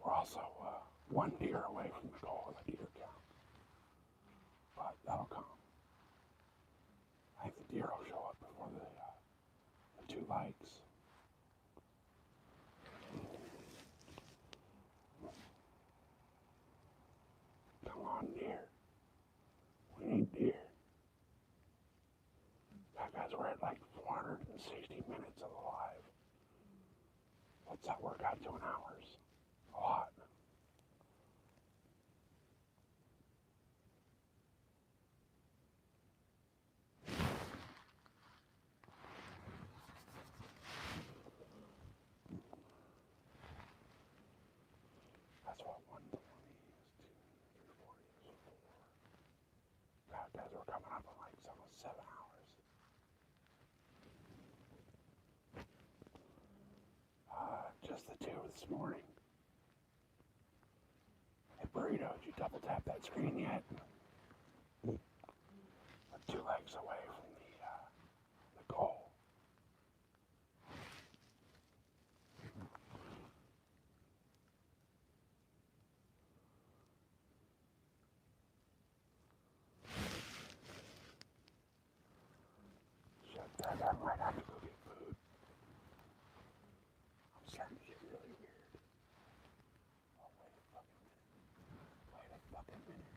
We're also 1 deer away from the goal of the deer count. But that'll come. I think the deer will show up before the 2 likes. Come on, deer. We need deer. Guys, we're at like 460 minutes of the live. What's that work out to in hours? A lot. That's what 120 is, 2, 3, 4 is, 4. God, guys, we're coming up on like almost 7 hours. Just the 2 this morning. Hey, Burrito, did you double tap that screen yet? We're 2 legs away from the goal. Shut that, I might have to go get food. I'm starting to get really weird. Oh, wait a fucking minute. Wait a fucking minute.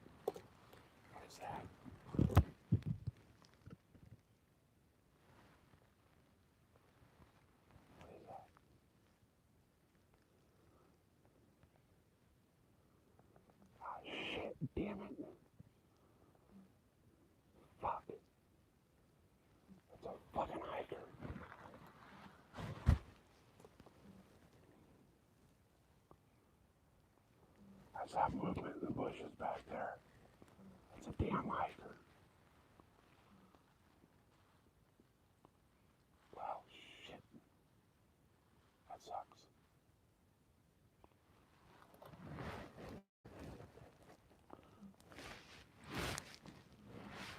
What is that? Damn it. Fuck. It's a fucking hiker. I saw movement in the bushes back there. It's a damn hiker. Well, shit. That sucks.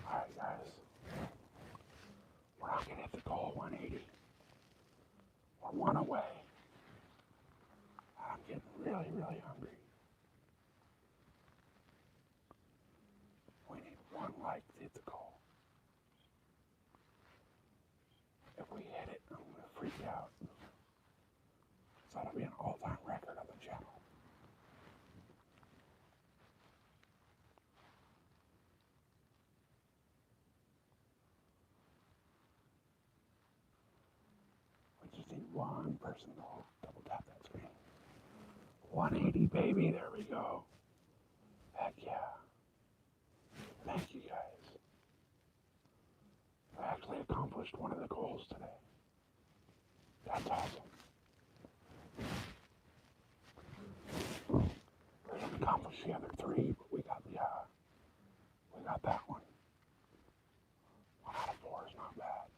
Alright, guys. We're not gonna hit the goal 180. We're one away. I'm getting really, really hungry. We need one like to hit the goal. If we hit it, I'm gonna freak out. So that'll be an all-time record on the channel. We just need one person to double tap that screen. 180, baby. There we go. Heck yeah. Thank you, guys. I actually accomplished one of the goals today. That's awesome. We didn't accomplish the other three, but we got that one. 1 out of 4 is not bad.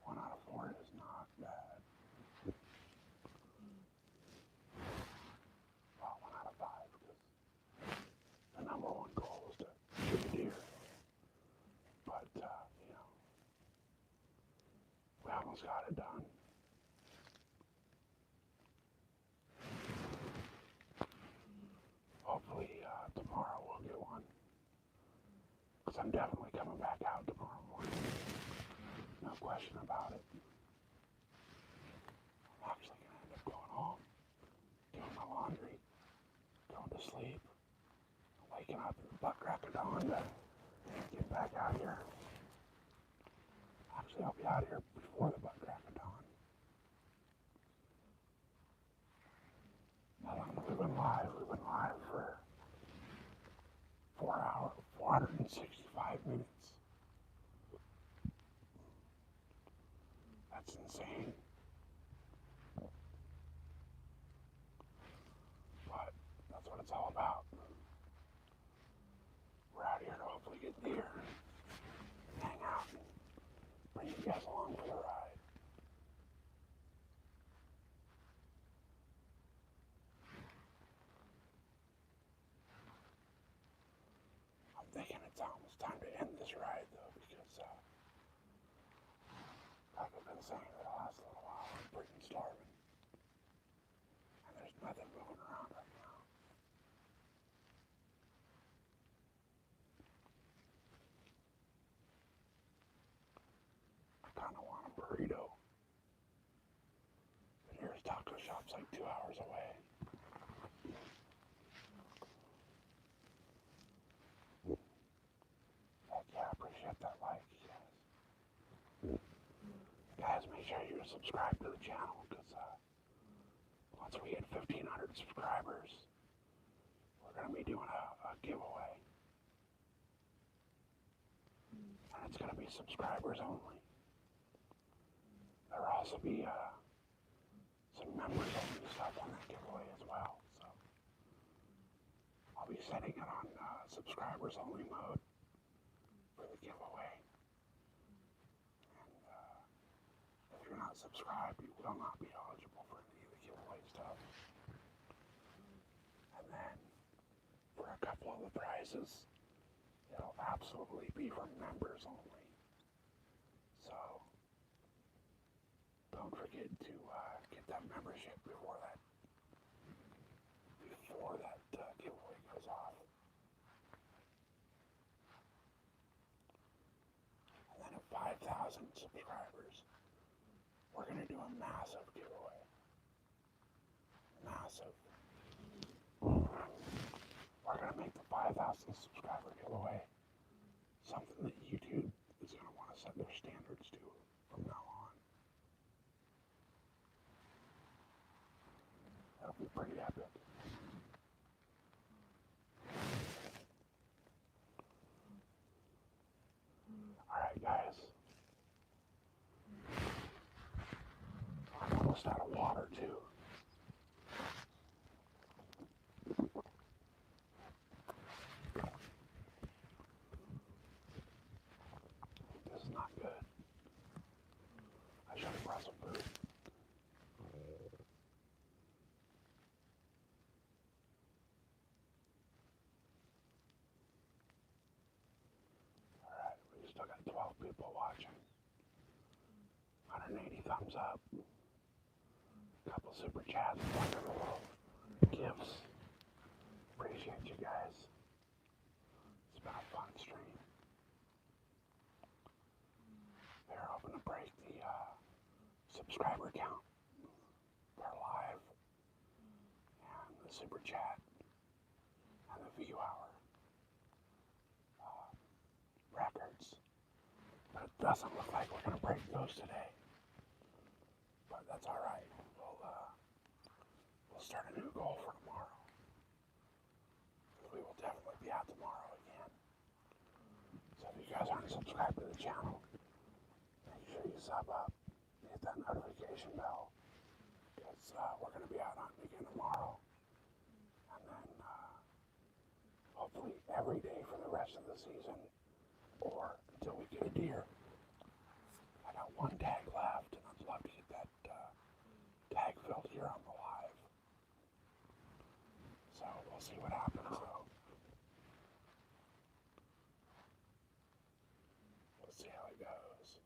1 out of 4 is not bad. Well, 1 out of 5, because the number one goal is to shoot a deer. But, we almost got it done. Hopefully, tomorrow we'll get one. Because I'm definitely coming back out tomorrow morning. No question about it. I'm actually going to end up going home, doing my laundry, going to sleep, waking up at the butt crack of dawn to get back out here. Actually, I'll be out here before the butt crack of dawn. How long have we been live? We've been live for 4 hours, 465 minutes. That's insane. But that's what it's all about. We're out here to hopefully get deer, hang out, and bring you guys along for the ride. I'm thinking it's almost time to end this ride though, because like I've been saying for the last little while, I'm freaking starving. And there's nothing moving around right now. I kind of want a burrito. The nearest taco shop's like 2 hours away. Heck yeah, I appreciate that like, guys. Guys, make sure you subscribe to the channel, because once we hit 1,500 subscribers, we're going to be doing a giveaway. And it's going to be subscribers only. There'll also be some members only stuff on that giveaway as well. So I'll be setting it on subscribers only mode for the giveaway. And if you're not subscribed, you will not be eligible for any of the giveaway stuff. And then for a couple of the prizes, it'll absolutely be for members only. So don't forget to get that membership before that giveaway goes off. And then at 5,000 subscribers, we're going to do a massive giveaway. Massive. We're going to make the 5,000 subscriber giveaway something that YouTube is going to want to set their standards to from now on. That'll be pretty epic. almost out of water too. This is not good. I should have brought some food. Alright, we still got 12 people watching. 180 thumbs up. A couple super chats, wonderful gifts. Appreciate you guys. It's been a fun stream. They're hoping to break the subscriber count for live and the super chat and the view hour records. But it doesn't look like we're going to break those today. But that's alright. We'll start a new goal for tomorrow. We will definitely be out tomorrow again. So if you guys aren't subscribed to the channel, make sure you sub up, hit that notification bell, because we're going to be out hunting again tomorrow. And then hopefully every day for the rest of the season, or until we get a deer. I got one tag left, and I'd love to get that tag filled here on the live. So we'll see what happens though. We'll see how it goes.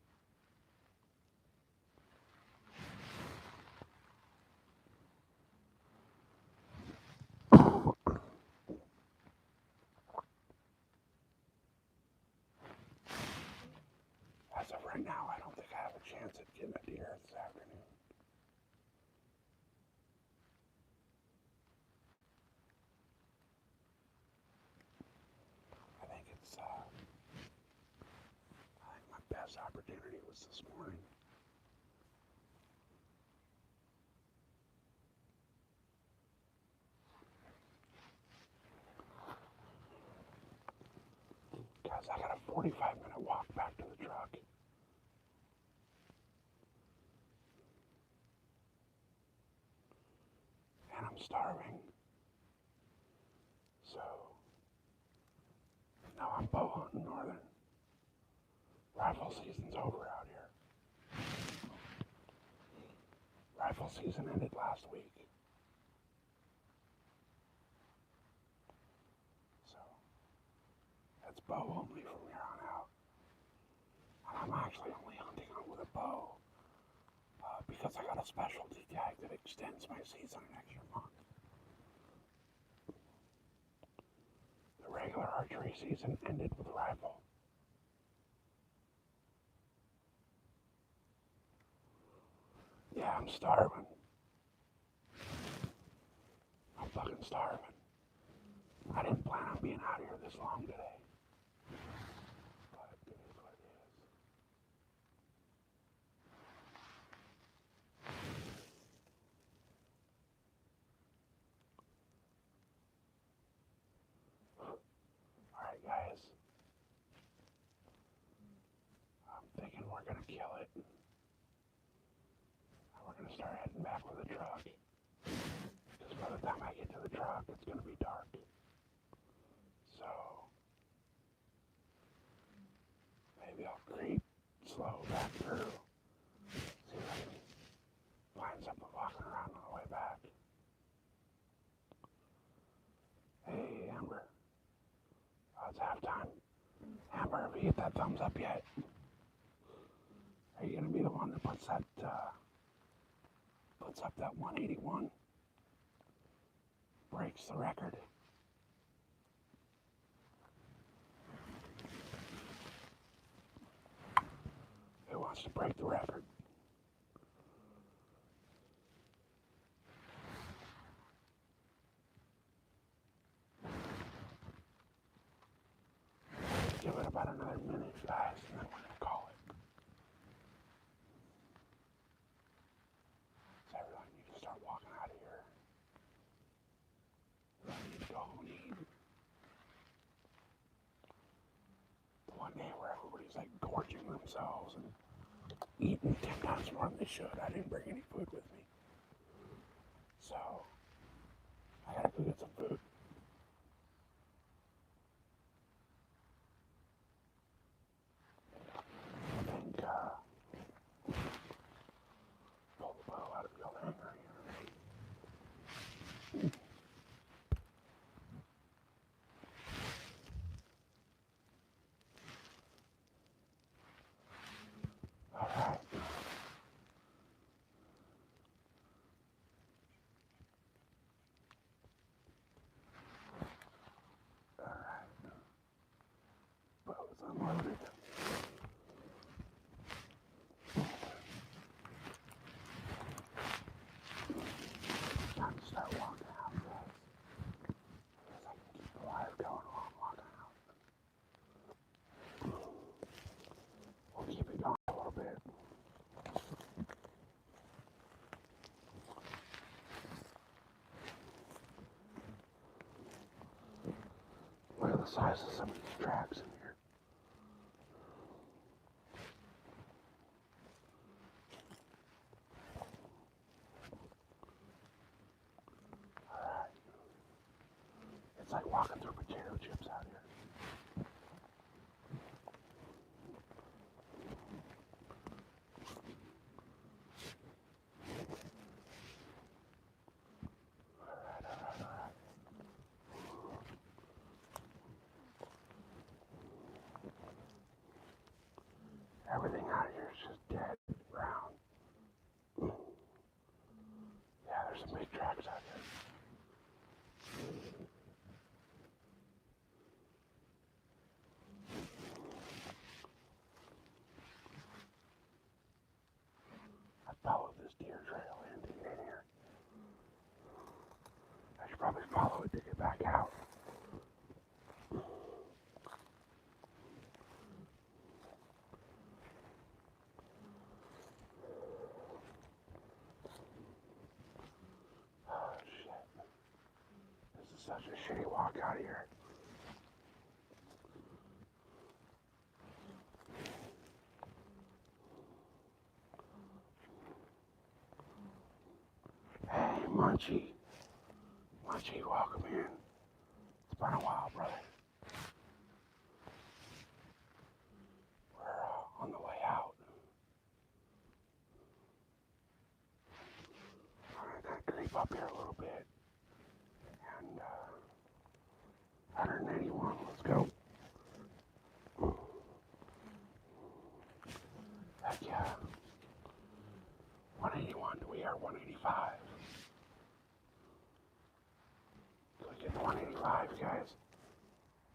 As of right now, I don't think I have a chance at getting a deer this afternoon. I think my best opportunity was this morning. Guys, I got a 45-minute walk back to the truck. And I'm starving. So, now I'm bow hunting northern. Rifle season's over out here. Rifle season ended last week. So, that's bow only from here on out. And I'm actually only hunting with a bow because I got a specialty tag that extends my season an extra month. The regular archery season ended with rifle. Yeah, I'm starving. I'm fucking starving. I didn't plan on being out here this long today. But it is what it is. Alright guys. I'm thinking we're gonna kill it. And we're gonna start heading back with the truck. Because by the time I get to the truck, it's gonna be dark. So maybe I'll creep slow back through. See if I can find something walking around on the way back. Hey, Amber. Oh, it's halftime. Amber, have you hit that thumbs up yet? Are you gonna be the one that puts up that 181? Breaks the record. Who wants to break the record? Give it about another minute, guys, and then we're gonna call it. So everyone needs to start walking out of here. Everyone needs to go home and eat. The one day where everybody's like gorging themselves and eating 10 times more than they should. I didn't bring any food with me. So, I gotta go get some food. I think, pull the bow out of the old hanger here. Alright. Bow's unloaded. Time to start walking out, guys. Because I can keep the live going while I'm walking out. We'll keep it going a little bit. Look at the size of some of these tracks in here. Alright. It's like walking through potato chips out here. Alright. Everything out here is just dead brown. Yeah, there's some big tracks out here. I followed this deer trail in here. I should probably follow it to get back out. Oh, shit. This is such a shitty walk out here. Hey, Munchie. Munchie, welcome in. It's been a while, brother. We're on the way out. I'm gonna creep up here a little bit. And, 181, let's go. Heck yeah. 181, we are 185. Can we get to 185, guys?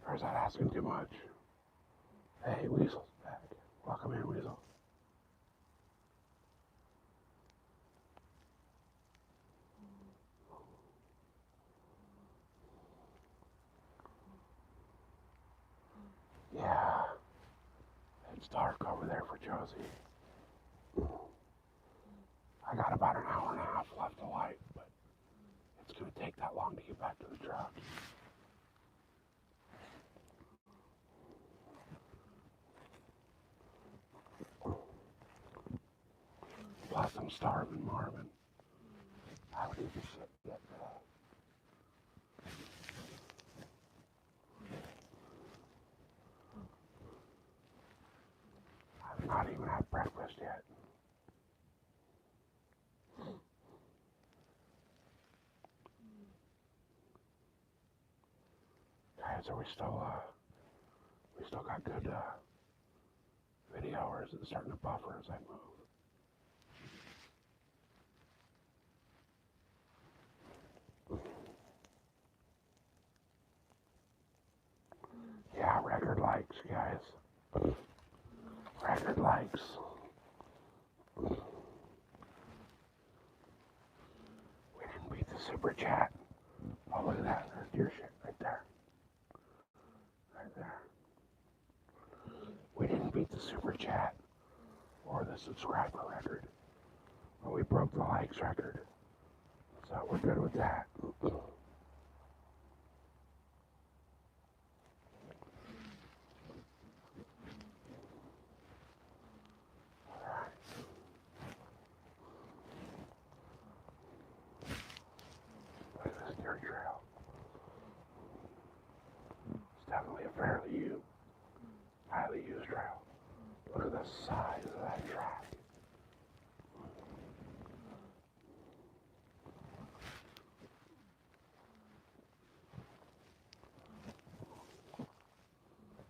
Or is that asking too much? Hey, Weasel's back. Welcome in, Weasel. Yeah, it's dark over there for Josie. I got about an hour and a half left to light, but it's going to take that long to get back to the truck. Plus, I'm starving, Marvin. I would eat the shit yet today. I've not even had breakfast yet. Guys, are we still got good video, or is it starting to buffer as I move? Yeah, record likes, guys. Record likes. We didn't beat the super chat. Oh, look at that. There's deer shit right there. Right there. We didn't beat the super chat or the subscriber record, but we broke the likes record. So we're good with that. Alright. the size of that track.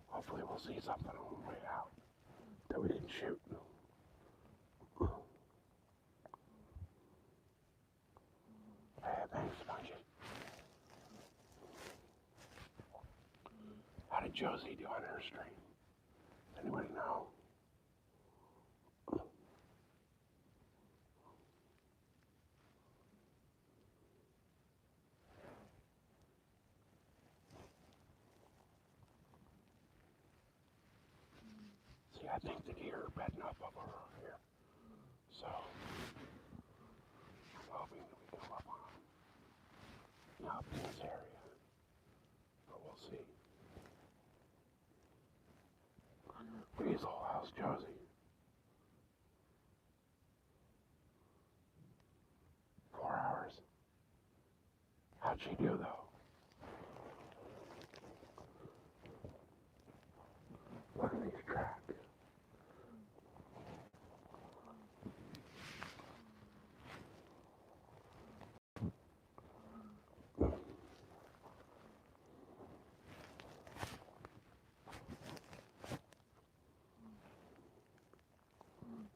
Hopefully we'll see something on the way out that we can shoot. Hey, thanks, Spongy. How did Josie do on her stream? Does anybody know? See, I think the deer are bedding up over here. So, I'm hoping that we come up on them. Up in this area. But we'll see. Weasel, how's Josie? 4 hours. How'd she do, though? Look at these tracks.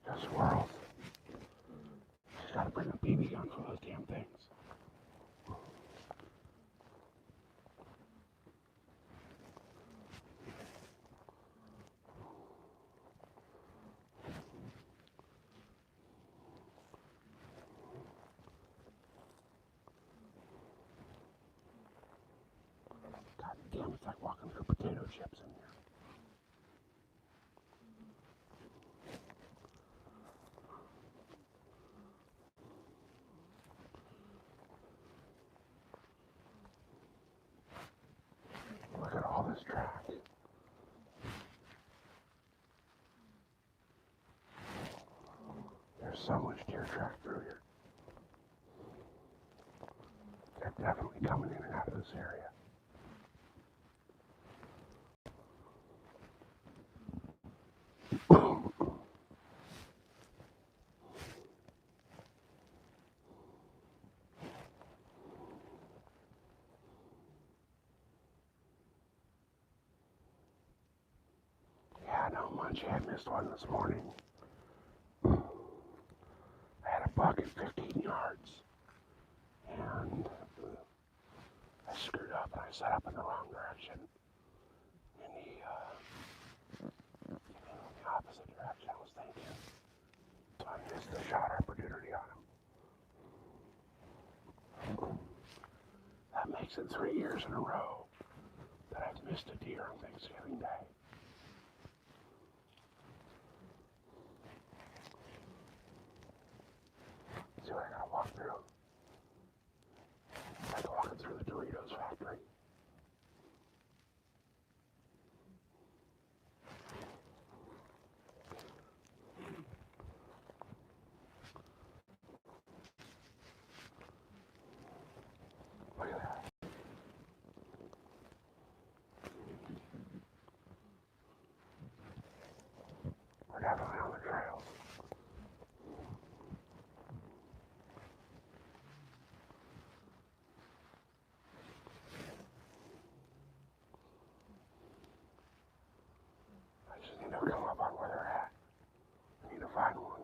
Just squirrels. She's gotta bring a BB gun for those damn things. God damn, it's like walking through potato chips in here. Look at all this track. There's so much deer track through here. They're definitely coming in and out of this area. Yeah, no Munchie, I missed one this morning. I had a buck at 15 yards. And I screwed up and I set up in the wrong direction. In the opposite direction I was thinking. So I missed the shot opportunity on him. That makes it 3 years in a row that I've missed a deer on Thanksgiving Day. See what I gotta walk through. It's like walking through the Doritos factory. Look at that. We're definitely on the trails. I just need to come up on where they're at. I need to find one.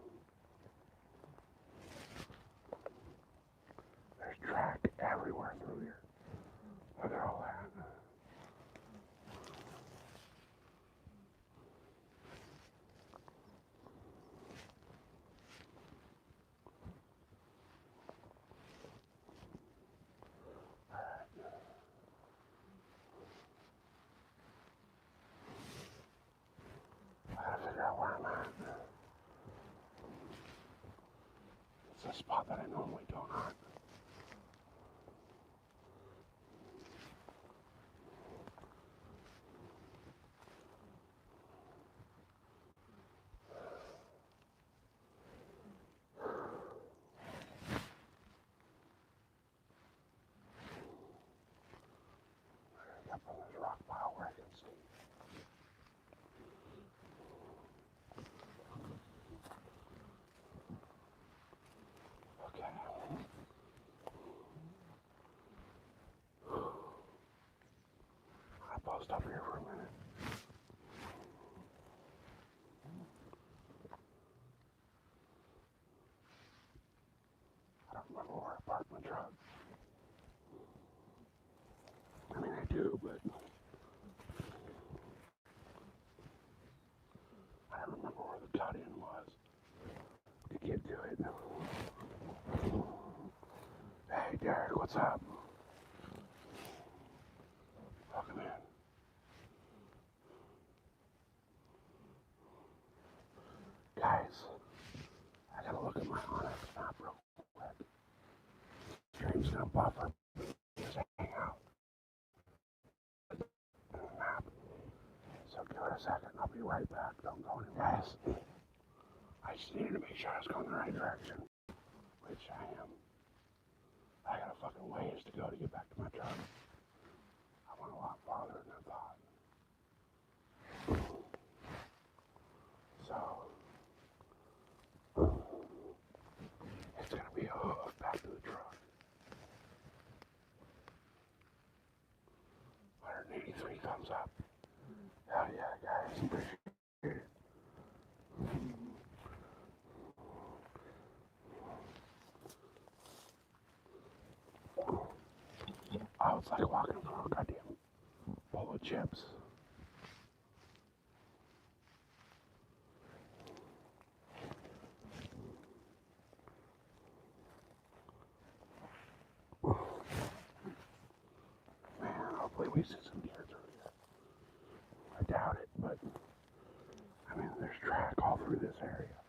There's track everywhere through here. Look at all that. I gotta figure out where I'm at. It's a spot that I normally don't hunt. Up on this rock pile where I can see. closed up here for a minute. I don't remember where I parked my truck. I mean, I do, but I don't remember where the cut-in was to get to it. Hey, Derek, what's up? Welcome in. Guys, I gotta look at my Onyx map real quick. Stream's gonna buffer. Just hang out. Map. So give it a second. I'll be right back. Don't go anywhere. Guys, I just needed to make sure I was going the right direction, which I am. I got a fucking ways to go to get back to my truck. I went a lot farther than I thought. So, it's gonna be a hoof back to the truck. 183 thumbs up. Hell yeah, guys. Appreciate it. Oh, it's like walking through a goddamn bowl of chips. Man, hopefully we see some deer through here. I doubt it, but I mean, there's track all through this area.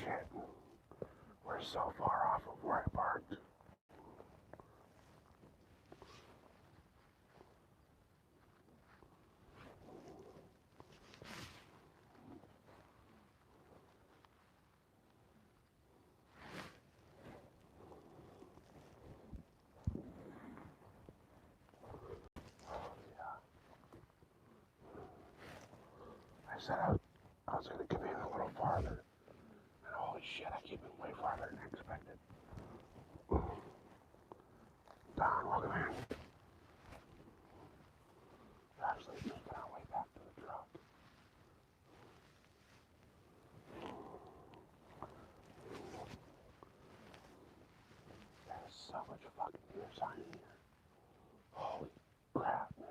Shit. We're so far off of where I parked. I said I was going to come in a little farther. And holy shit, I came in way farther than I expected. Don, welcome in. We're actually making our way back to the truck. There's so much fucking deer sign in here. Holy crap, man.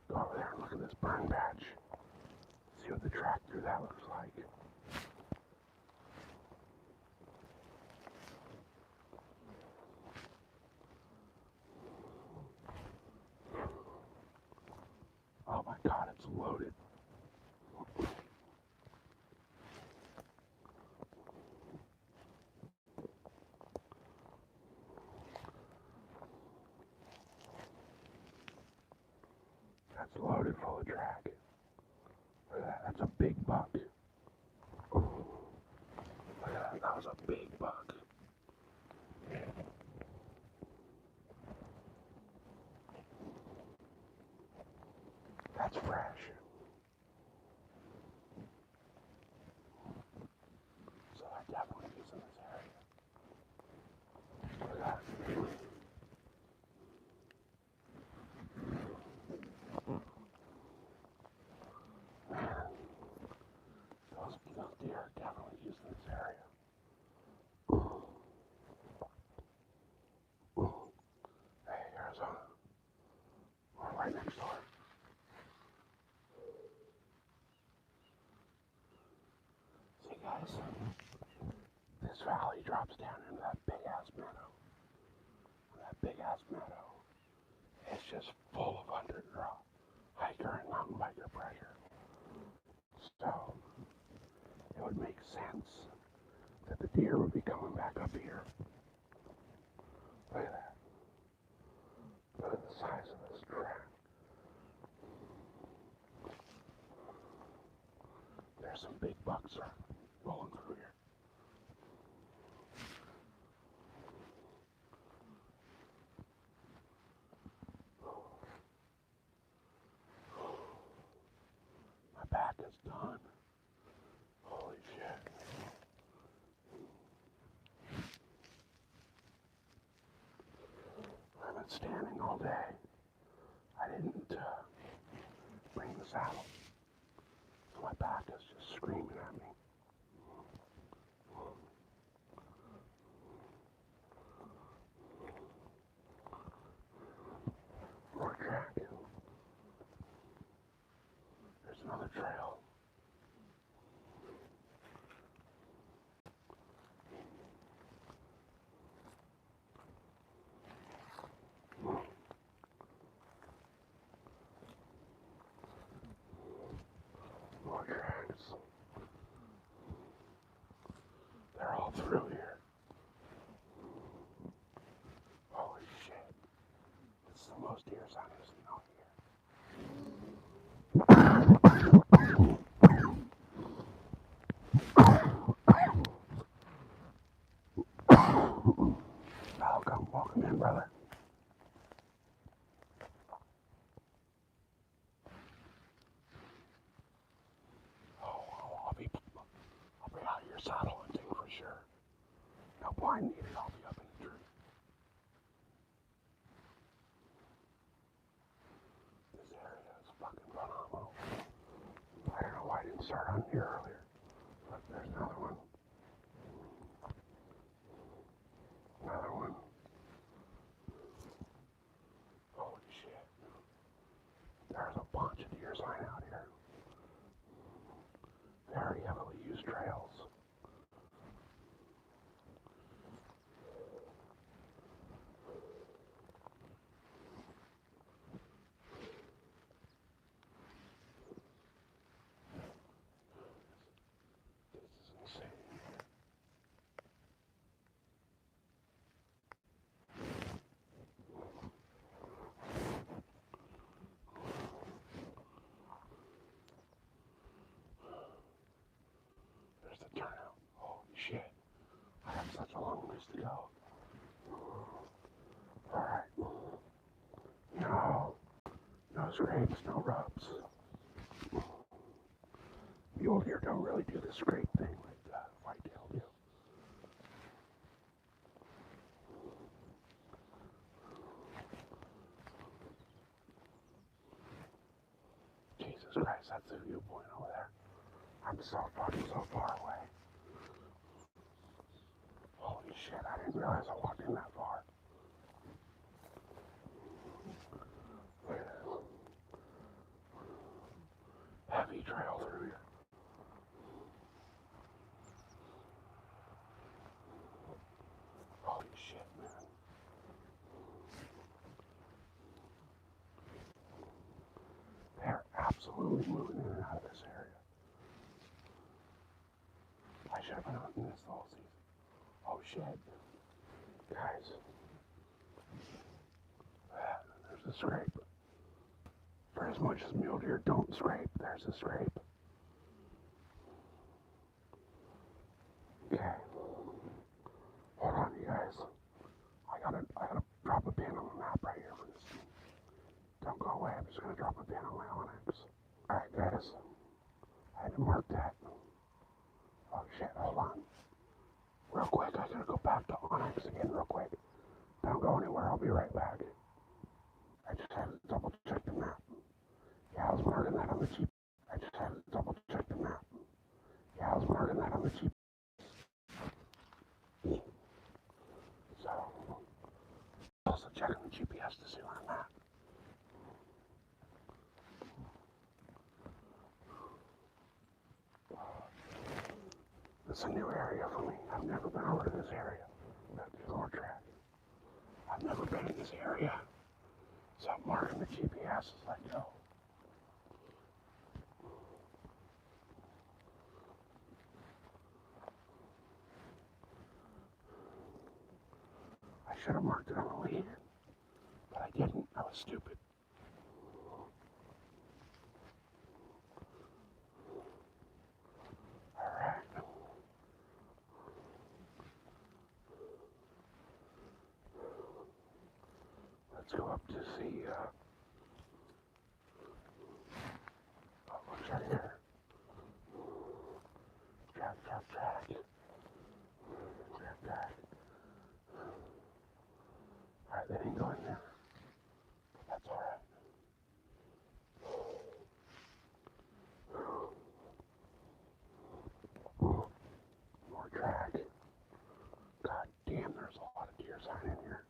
Go over there and look at this burn patch. See what the track through that looks like. Oh my god, it's loaded. That's loaded full of track. Look at that, that's a big buck. Look at that, that was a big buck. That's fresh. So they're definitely using this area. Look at that. Man, those deer are definitely using this area. Hey, Arizona. We're right next door. See, guys, this valley drops down into that big-ass meadow. And that big-ass meadow is just full of hiker and mountain biker pressure. So, it would make sense that the deer would be coming back up here. Look at that. Look at the size of this track. There's some big bucks rolling through here. standing all day. I didn't bring the saddle. So my back is just screaming at me. More track. There's another trail. More tracks. They're all through here. Holy shit. It's the most deer sign I've seen all year. Welcome in, brother. I'll be out here saddle hunting for sure. No blind needed. I'll be up in the tree. This area is fucking phenomenal. I don't know why I didn't start hunting here earlier, but there's another one. Another one. Holy shit. There's a bunch of deer sign out here. Very heavily used trails. This is insane. There's the turnout. Holy shit. I have such a long ways to go. Alright. No scrapes, no rubs. Mule deer don't really do the scrape thing like the whitetail do. Jesus Christ, that's the viewpoint over there. I'm so far away. Holy shit, I didn't realize I walked in that far. Look at this. Heavy trail through here. Holy shit, man. They're absolutely moving in and out of this area. I should have been hunting this all season. Oh shit. Guys. There's a scrape. For as much as mule deer don't scrape, there's a scrape. Okay. Hold on, you guys. I gotta drop a pin on the map right here for this thing. Don't go away. I'm just gonna drop a pin on my Onyx. Alright, guys. I had to mark that. Oh shit, hold on. Real quick, I gotta go back to Onyx again real quick. Don't go anywhere, I'll be right back. I just had to double check the map. Yeah, I was marking that on the cheap. I just had to double check the map. Yeah, I was marking that on the cheap. So, also checking the GPS to see where I'm at. It's a new area for me. I've never been over to this area. There's more track. I've never been in this area. So I'm marking the GPS as I go. I should have marked it on the lead, but I didn't. I was stupid. Alright. Let's go up to see, what's right here? Track. Alright, they didn't go in there. track. God damn, there's a lot of deer sign in here.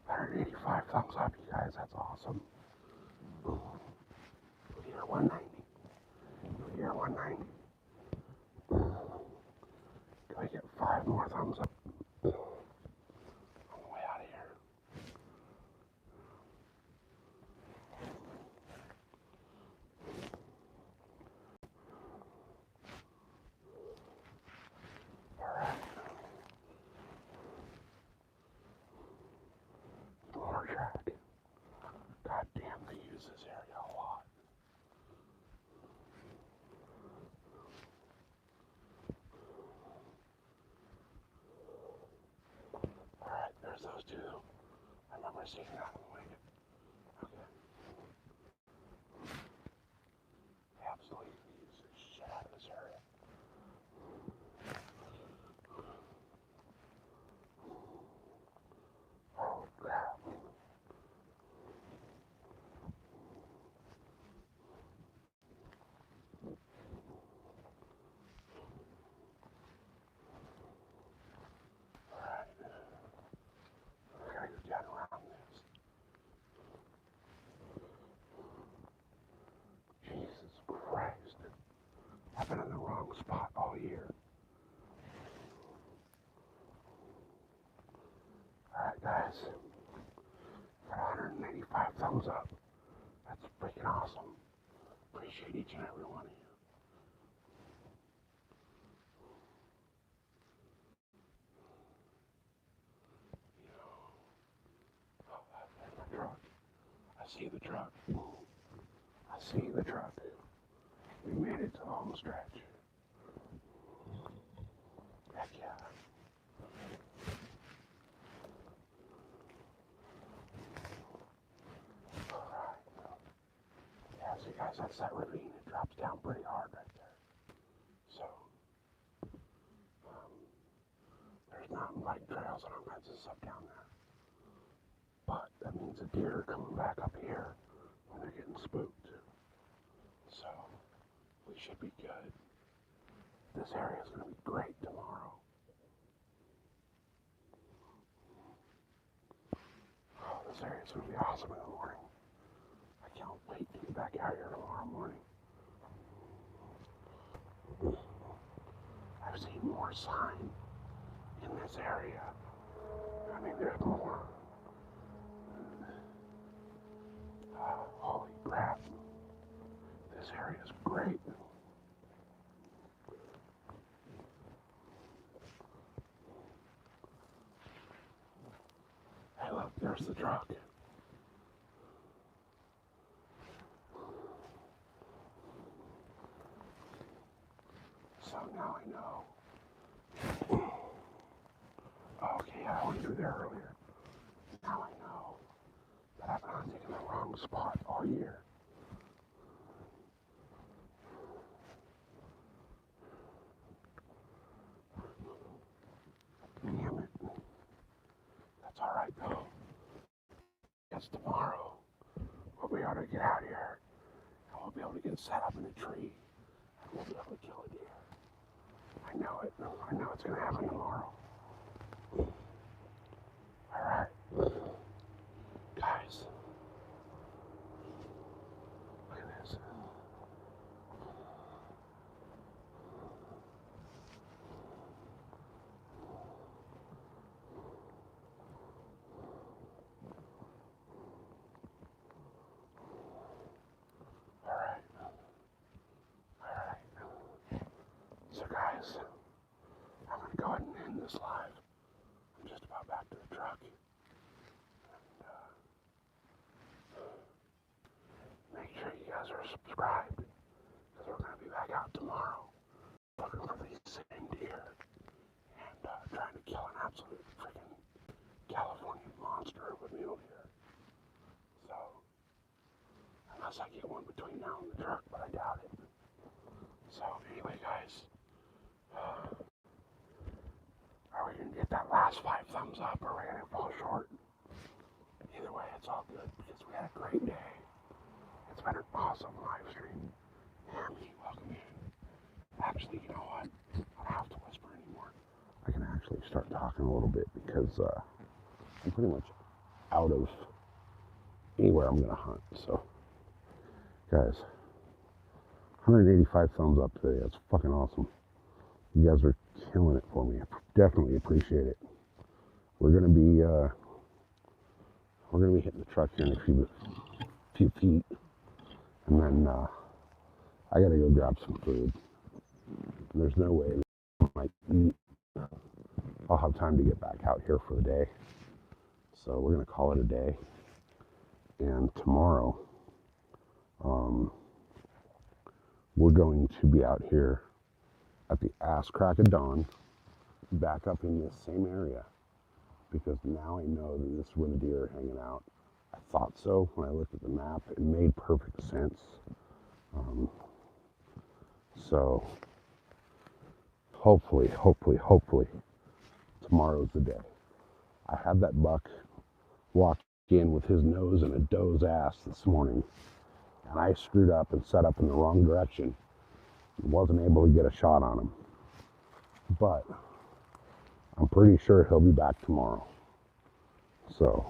185 thumbs up, you guys. That's awesome. New Year 190. New Year 190. Can we get 5 more thumbs up on the way out of here? Alright. More track. God damn, they use this area a lot. Alright, there's those two. I remember seeing that on the way. Okay. They absolutely use the shit out of this area. Oh crap. Alright. I gotta go down around this. Jesus Christ. I've been in the wrong spot all year. Alright guys. Got 185 thumbs up. That's freaking awesome. Appreciate each and every one of you. Oh, there's my truck. I see the truck. I see the truck. We made it to the home stretch. Heck yeah. Alright. Yeah, so guys, that's that ravine. It drops down pretty hard right there. So, there's mountain bike trails and all kinds of stuff down there. But that means the deer are coming back up here when they're getting spooked. So, we should be good. This area is going to be great tomorrow. Oh, this area is going to be awesome in the morning. I can't wait to get back out here tomorrow morning. I've seen more sign in this area. I mean, there's more. Holy crap. This area is great. Hey, look, there's the truck. So now I know. Okay, yeah, I went through there earlier. Now I know that I've not taken the wrong spot all year. Damn it. That's alright though. It's tomorrow. We'll be able to get out of here. And we'll be able to get set up in a tree. And we'll be able to kill a deer. I know it. I know it's going to happen tomorrow. Alright. Guys. Look at this. Alright. So guys, I'm going to go ahead and end this live. I'm just about back to the truck. And make sure you guys are subscribed, because we're going to be back out tomorrow looking for these same deer and trying to kill an absolute freaking California monster of a mule deer. So, unless I get one between now and the truck, but I doubt it. So anyway guys, are we going to get that last 5 thumbs up, or are we going to fall short? Either way, it's all good, because we had a great day. It's been an awesome live stream. And talking a little bit because I'm pretty much out of anywhere I'm gonna hunt. So, guys, 185 thumbs up today. That's fucking awesome. You guys are killing it for me. I definitely appreciate it. We're gonna be hitting the truck here in a few feet, and then I gotta go grab some food. And there's no way I might eat. I'll have time to get back out here for the day. So we're gonna call it a day. And tomorrow, we're going to be out here at the ass crack of dawn, back up in this same area, because now I know that this is where the deer are hanging out. I thought so when I looked at the map. It made perfect sense. So hopefully, tomorrow's the day. I had that buck walk in with his nose in a doe's ass this morning, and I screwed up and set up in the wrong direction and wasn't able to get a shot on him. But I'm pretty sure he'll be back tomorrow. So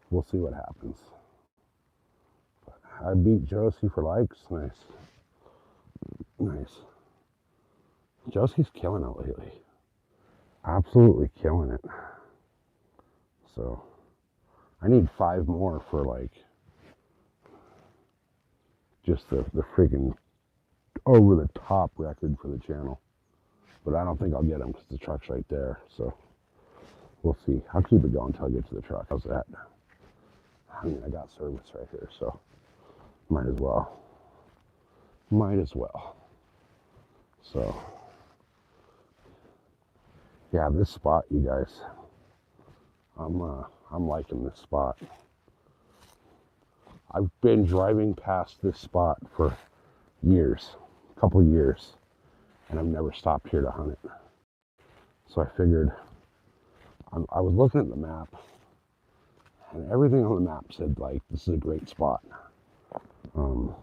we'll see what happens. But I beat Josie for likes. Nice. Josie's killing it lately. Absolutely killing it. So I need 5 more for like just the freaking over the top record for the channel. But I don't think I'll get them because the truck's right there. So we'll see. I'll keep it going until I get to the truck. How's that? I mean, I got service right here, so might as well. So yeah, this spot, you guys. I'm liking this spot. I've been driving past this spot for years, a couple of years, and I've never stopped here to hunt it. So I figured, I was looking at the map, and everything on the map said like this is a great spot. So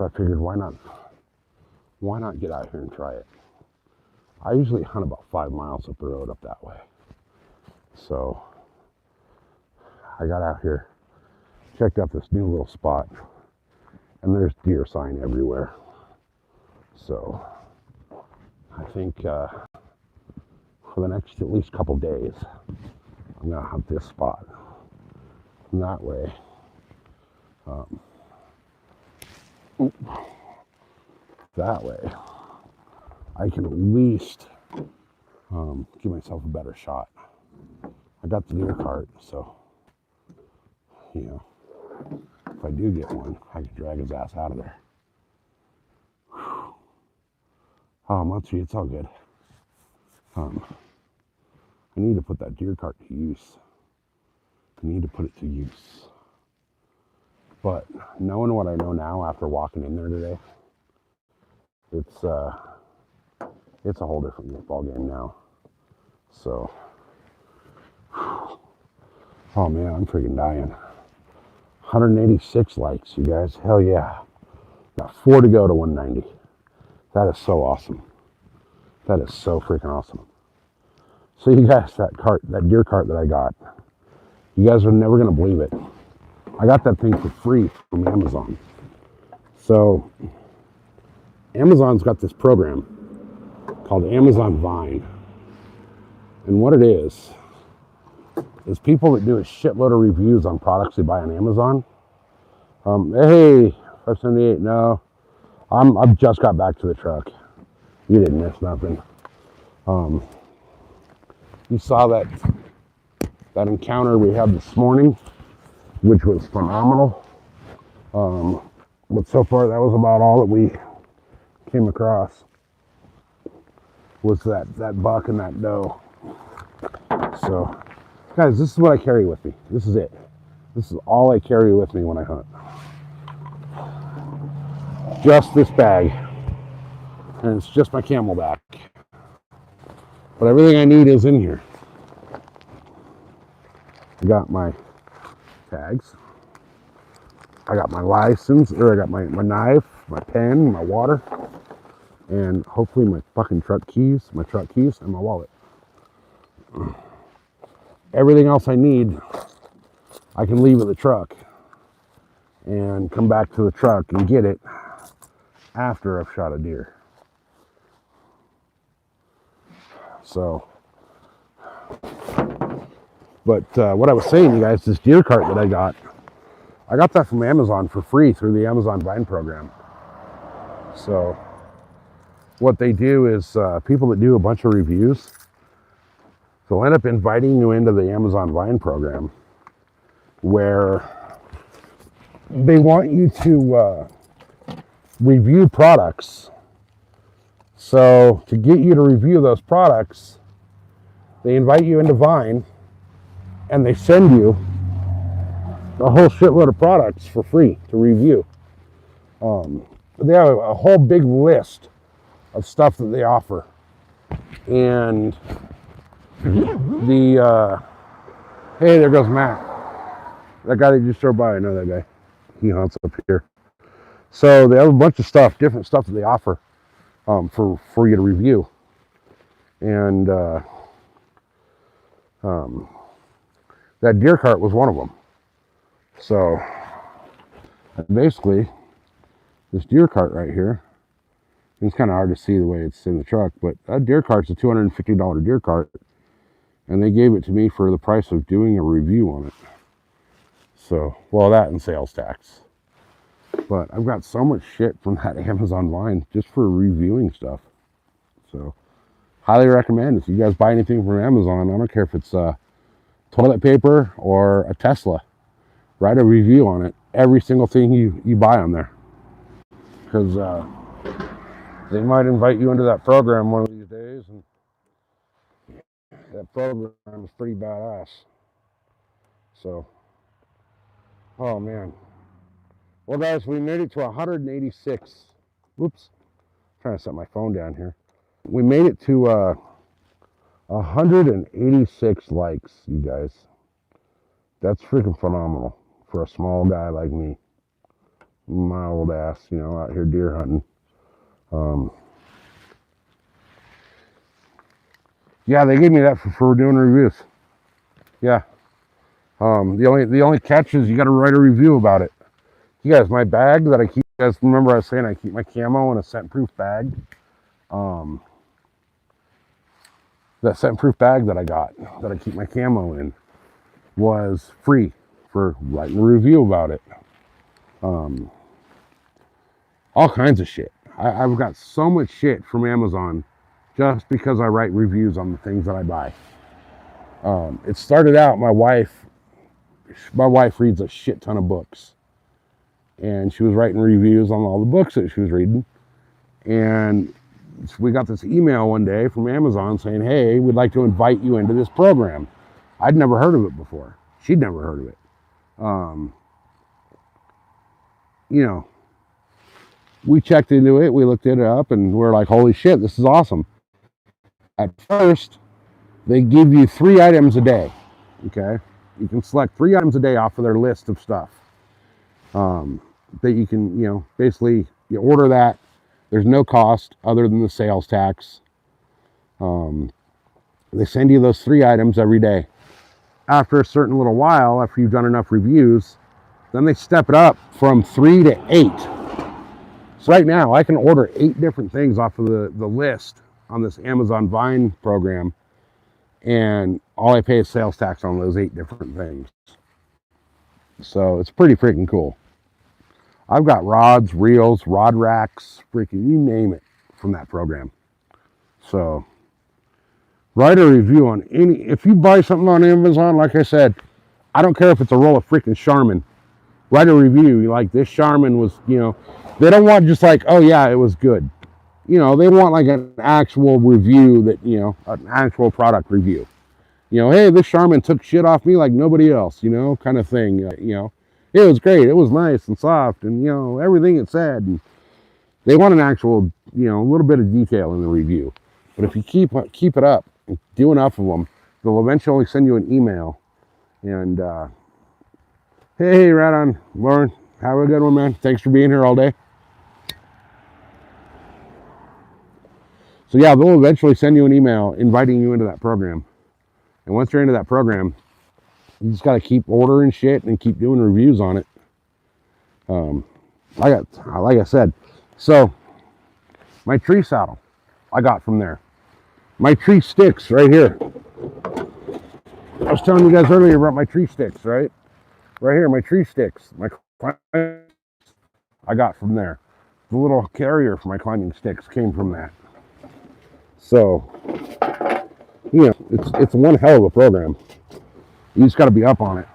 I figured, why not get out here and try it? I usually hunt about 5 miles up the road up that way. So I got out here, checked out this new little spot, and there's deer sign everywhere. So I think for the next at least couple days, I'm gonna hunt this spot. And that way, I can at least give myself a better shot. I got the deer cart, so, you know, if I do get one, I can drag his ass out of there. Whew. Oh, Muncie, it's all good. I need to put that deer cart to use. But knowing what I know now after walking in there today, it's a whole different ball game now. So, oh man, I'm freaking dying. 186 likes, you guys. Hell yeah. Got 4 to go to 190. That is so awesome. That is so freaking awesome. So you guys, that deer cart that I got, you guys are never gonna believe it. I got that thing for free from Amazon. So Amazon's got this program called Amazon Vine. And what it is people that do a shitload of reviews on products they buy on Amazon. Hey, 578, no. I've just got back to the truck. You didn't miss nothing. You saw that encounter we had this morning, which was phenomenal. But so far, that was about all that we came across, was that buck and that doe. So, guys, this is what I carry with me. This is it. This is all I carry with me when I hunt. Just this bag. And it's just my CamelBak. But everything I need is in here. I got my tags. I got my license, or I got my knife, my pen, my water, and hopefully my fucking truck keys, and my wallet. everything else I need, I can leave at the truck and come back to the truck and get it after I've shot a deer. So, but what I was saying, you guys, this deer cart that I got that from Amazon for free through the Amazon Vine program. So what they do is people that do a bunch of reviews, they'll end up inviting you into the Amazon Vine program where they want you to review products. So to get you to review those products, they invite you into Vine and they send you a whole shitload of products for free to review. They have a whole big list of stuff that they offer. And the, hey, there goes Matt. That guy that just drove by, I know that guy. He hunts up here. So they have a bunch of stuff, different stuff that they offer for you to review. And that deer cart was one of them. So basically, this deer cart right here, it's kind of hard to see the way it's in the truck, but that deer cart's a $250 deer cart, and they gave it to me for the price of doing a review on it. So, well, that and sales tax. But I've got so much shit from that Amazon Vine just for reviewing stuff. So, highly recommend if you guys buy anything from Amazon, I don't care if it's toilet paper or a Tesla, write a review on it, every single thing you buy on there. Because they might invite you into that program one of these days, and that program is pretty badass. So, oh man. Well guys, we made it to 186. Whoops. I'm trying to set my phone down here. We made it to 186 likes, you guys. That's freaking phenomenal for a small guy like me. My old ass, you know, out here deer hunting. Yeah, they gave me that for doing reviews. Yeah. The only catch is you got to write a review about it. You guys, my bag that I keep. You guys remember I was saying I keep my camo in a scent-proof bag. That scent-proof bag that I got, that I keep my camo in, was free for writing a review about it. All kinds of shit. I've got so much shit from Amazon just because I write reviews on the things that I buy. It started out, my wife reads a shit ton of books. And she was writing reviews on all the books that she was reading. And we got this email one day from Amazon saying, hey, we'd like to invite you into this program. I'd never heard of it before. She'd never heard of it. You know, we checked into it, we looked it up, and we're like, holy shit, this is awesome. At first, they give you 3 items a day, okay? You can select 3 items a day off of their list of stuff. That you can, you know, basically you order that. There's no cost other than the sales tax. They send you those 3 items every day. After a certain little while, after you've done enough reviews, then they step it up from 3 to 8. So right now, I can order 8 different things off of the list on this Amazon Vine program, and all I pay is sales tax on those 8 different things. So it's pretty freaking cool. I've got rods, reels, rod racks, freaking you name it from that program. So write a review on if you buy something on Amazon, like I said, I don't care if it's a roll of freaking Charmin. Write a review. Like, this Charmin was, you know, they don't want just like, oh yeah, it was good. You know, they want like an actual review that, you know, an actual product review. You know, hey, this Charmin took shit off me like nobody else, you know, kind of thing. You know, it was great. It was nice and soft and, you know, everything it said. And they want an actual, you know, a little bit of detail in the review. But if you keep it up and do enough of them, they'll eventually send you an email. And, hey, right on, Lauren. Have a good one, man. Thanks for being here all day. So yeah, they'll eventually send you an email inviting you into that program. And once you're into that program, you just got to keep ordering shit and keep doing reviews on it. Like I said, so my tree saddle I got from there. My tree sticks right here. I was telling you guys earlier about my tree sticks, right? Right here, my tree sticks. I got from there. The little carrier for my climbing sticks came from that. So, it's one hell of a program. You just got to be up on it.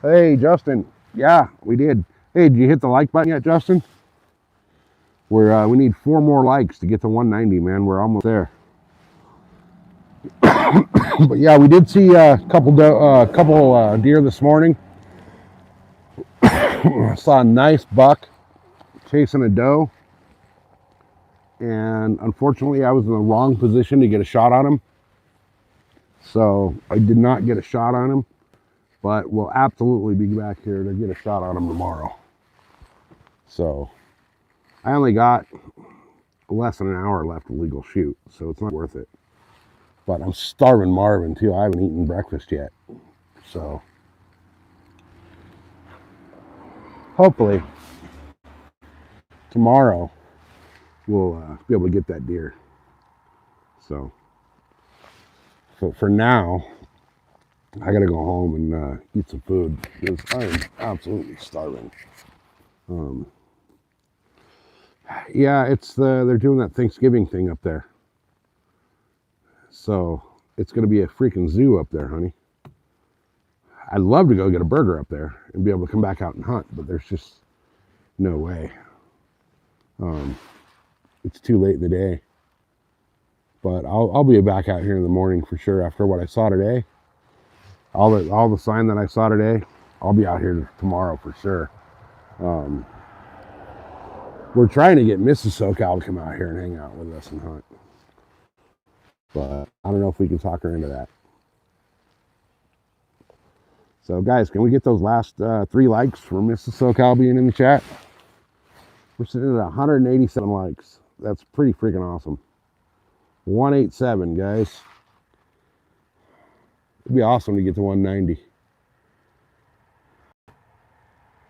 Hey, Justin. Yeah, we did. Hey, did you hit the like button yet, Justin? We need 4 more likes to get to 190, man. We're almost there. But yeah, we did see a couple deer this morning. I saw a nice buck chasing a doe, and unfortunately, I was in the wrong position to get a shot on him. So I did not get a shot on him, but we'll absolutely be back here to get a shot on him tomorrow. So I only got less than an hour left of legal shoot, so it's not worth it. But I'm starving Marvin too. I haven't eaten breakfast yet. So hopefully tomorrow we'll be able to get that deer. So for now, I gotta go home and eat some food because I am absolutely starving. Yeah, they're doing that Thanksgiving thing up there. So it's gonna be a freaking zoo up there, honey. I'd love to go get a burger up there and be able to come back out and hunt, but there's just no way. It's too late in the day. But I'll be back out here in the morning for sure after what I saw today. All the sign that I saw today, I'll be out here tomorrow for sure. We're trying to get Mrs. SoCal to come out here and hang out with us and hunt. But I don't know if we can talk her into that. So guys, can we get those last 3 likes for Mrs. SoCal being in the chat? We're sitting at 187 likes. That's pretty freaking awesome. 187, guys. It'd be awesome to get to 190.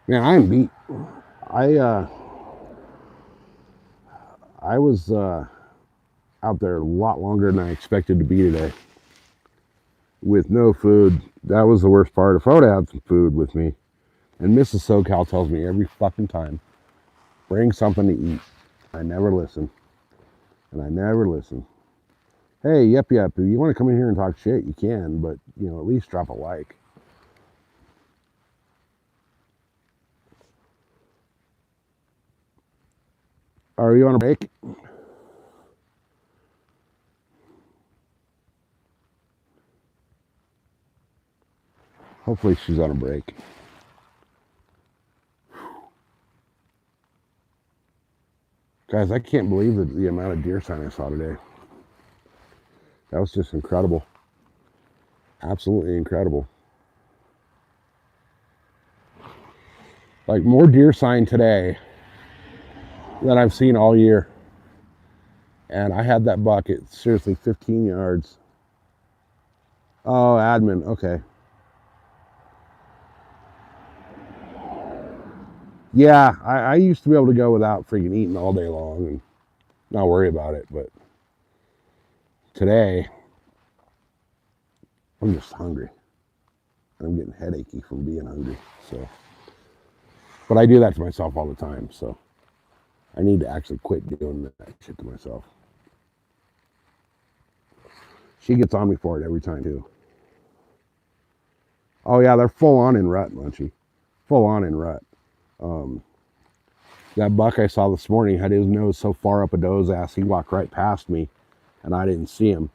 Man, I am beat. I was out there a lot longer than I expected to be today. With no food. That was the worst part. If I would have had some food with me, and Mrs. SoCal tells me every fucking time, bring something to eat. I never listen. And I never listen. Hey, yep, if you want to come in here and talk shit, you can, but, at least drop a like. Are you on a break? Hopefully she's on a break. Guys, I can't believe the amount of deer sign I saw today. That was just incredible. Absolutely incredible. Like more deer sign today than I've seen all year. And I had that buck at seriously 15 yards. Oh, admin, okay. Yeah, I used to be able to go without freaking eating all day long and not worry about it, but today I'm just hungry. And I'm getting headachy from being hungry. So, but I do that to myself all the time, so I need to actually quit doing that shit to myself. She gets on me for it every time too. Oh yeah, they're full on in rut, Munchie. Full on in rut. That buck I saw this morning had his nose so far up a doe's ass, he walked right past me, and I didn't see him.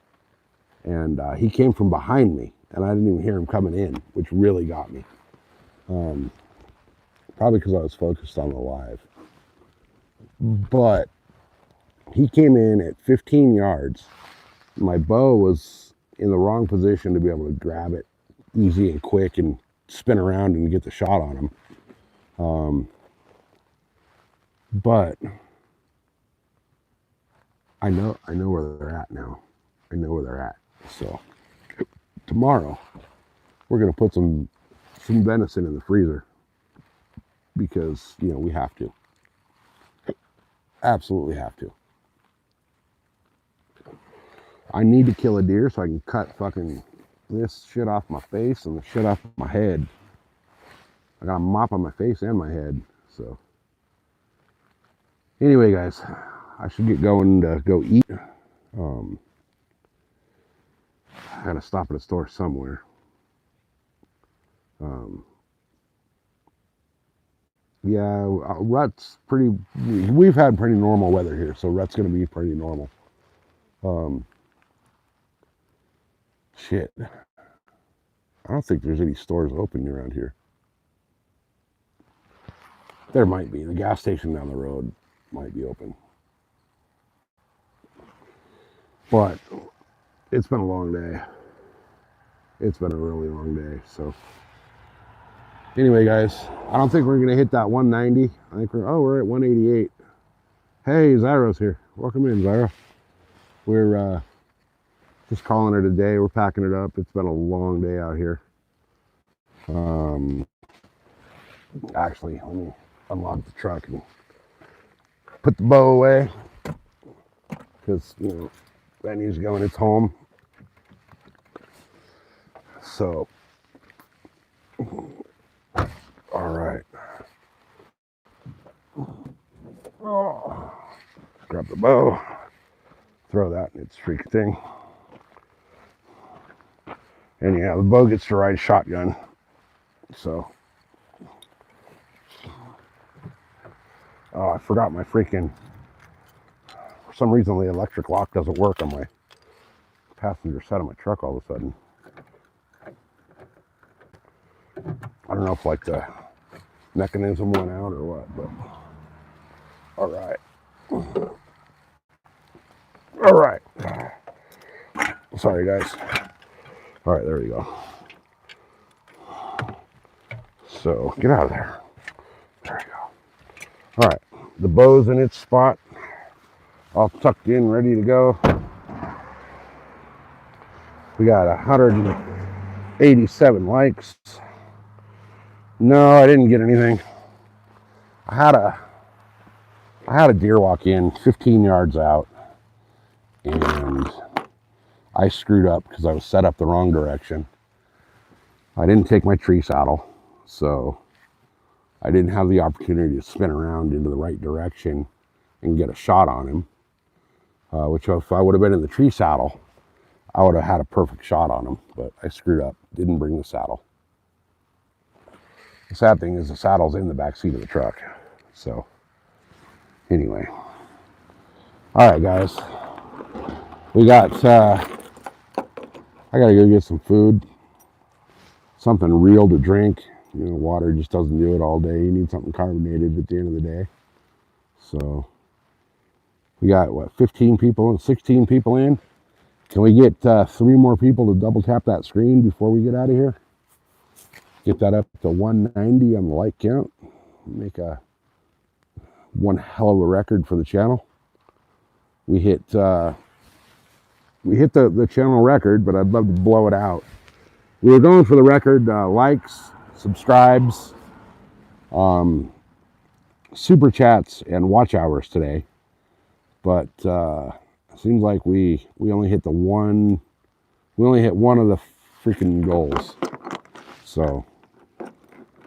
And he came from behind me, and I didn't even hear him coming in, which really got me. Probably because I was focused on the live. But he came in at 15 yards. My bow was in the wrong position to be able to grab it easy and quick and spin around and get the shot on him. But I know where they're at now. I know where they're at. So tomorrow we're gonna put some venison in the freezer because we have to. Absolutely have to. I need to kill a deer so I can cut fucking this shit off my face and the shit off my head. I got a mop on my face and my head. So anyway, guys, I should get going to go eat. I gotta stop at a store somewhere. Yeah, rut's pretty. We've had pretty normal weather here, so rut's gonna be pretty normal. Shit, I don't think there's any stores open around here. There might be. The gas station down the road might be open, but it's been a long day. It's been a really long day. So anyway, guys, I don't think we're gonna hit that 190. I think we're at 188. Hey, Zyro's here. Welcome in, Zyro. We're just calling it a day. We're packing it up. It's been a long day out here. Actually, let me unlock the truck and put the bow away because that needs to go in its home. So, all right. Oh, grab the bow, throw that in its freaking thing. And yeah, the bow gets to ride shotgun. So, oh, I forgot my freaking, for some reason the electric lock doesn't work on my passenger side of my truck all of a sudden. I don't know if like the mechanism went out or what, but all right. All right. Sorry, guys. All right, there we go. So get out of there. There we go. All right, the bow's in its spot, all tucked in, ready to go. We got 187 likes. No, I didn't get anything. I had a deer walk in 15 yards out, and I screwed up because I was set up the wrong direction. I didn't take my tree saddle, so I didn't have the opportunity to spin around into the right direction and get a shot on him, which if I would have been in the tree saddle, I would have had a perfect shot on him, but I screwed up, didn't bring the saddle. The sad thing is the saddle's in the back seat of the truck. So anyway, all right, guys, we got, I gotta go get some food, something real to drink. Water just doesn't do it all day. You need something carbonated at the end of the day. So we got, 15 people and 16 people in. Can we get 3 more people to double tap that screen before we get out of here? Get that up to 190 on the like count. Make one hell of a record for the channel. We hit the channel record, but I'd love to blow it out. We were going for the record likes, subscribes, super chats, and watch hours today. But it seems like we only hit one of the freaking goals. So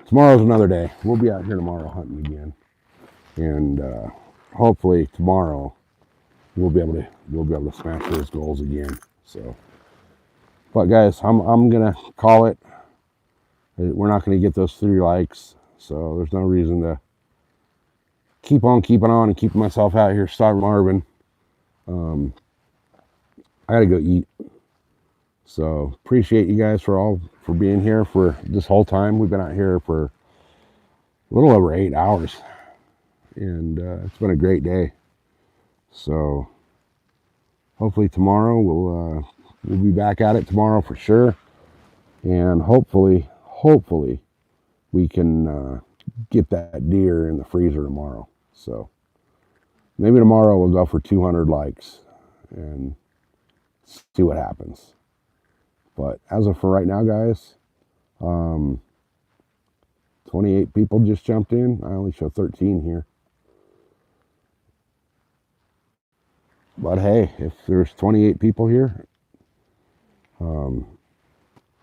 tomorrow's another day. We'll be out here tomorrow hunting again, and hopefully tomorrow we'll be able to smash those goals again. So, but guys, I'm gonna call it. We're not gonna get those 3 likes, so there's no reason to keep on keeping on and keeping myself out here starving Marvin. I gotta go eat. So appreciate you guys for being here for this whole time. We've been out here for a little over 8 hours, and it's been a great day. So hopefully tomorrow we'll be back at it tomorrow for sure, and hopefully we can get that deer in the freezer tomorrow. So maybe tomorrow we'll go for 200 likes and see what happens. But as of for right now, guys, 28 people just jumped in. I only show 13 here. But hey, if there's 28 people here,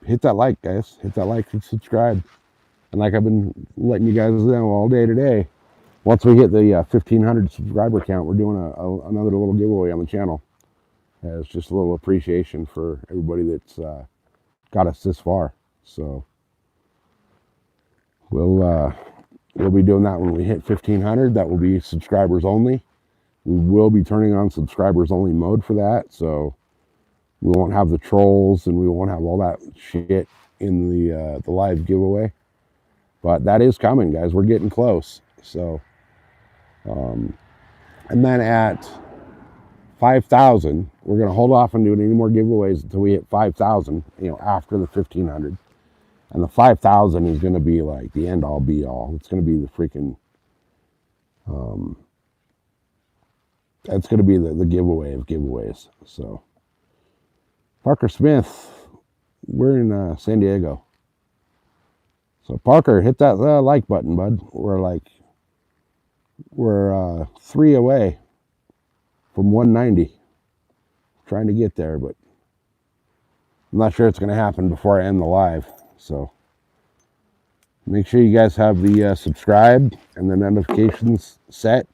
hit that like, guys. Hit that like and subscribe. And like I've been letting you guys know all day today, once we hit the 1,500 subscriber count, we're doing another little giveaway on the channel. As just a little appreciation for everybody that's got us this far. So we'll be doing that when we hit 1,500. That will be subscribers only. We will be turning on subscribers only mode for that. So we won't have the trolls and we won't have all that shit in the live giveaway. But that is coming, guys. We're getting close. So, and then at 5,000, we're going to hold off on doing any more giveaways until we hit 5,000, after the 1,500. And the 5,000 is going to be like the end all be all. It's going to be the freaking, that's going to be the giveaway of giveaways. So, Parker Smith, we're in San Diego. So Parker, hit that like button, bud. We're 3 away from 190. Trying to get there, but I'm not sure it's going to happen before I end the live. So make sure you guys have the subscribe and the notifications set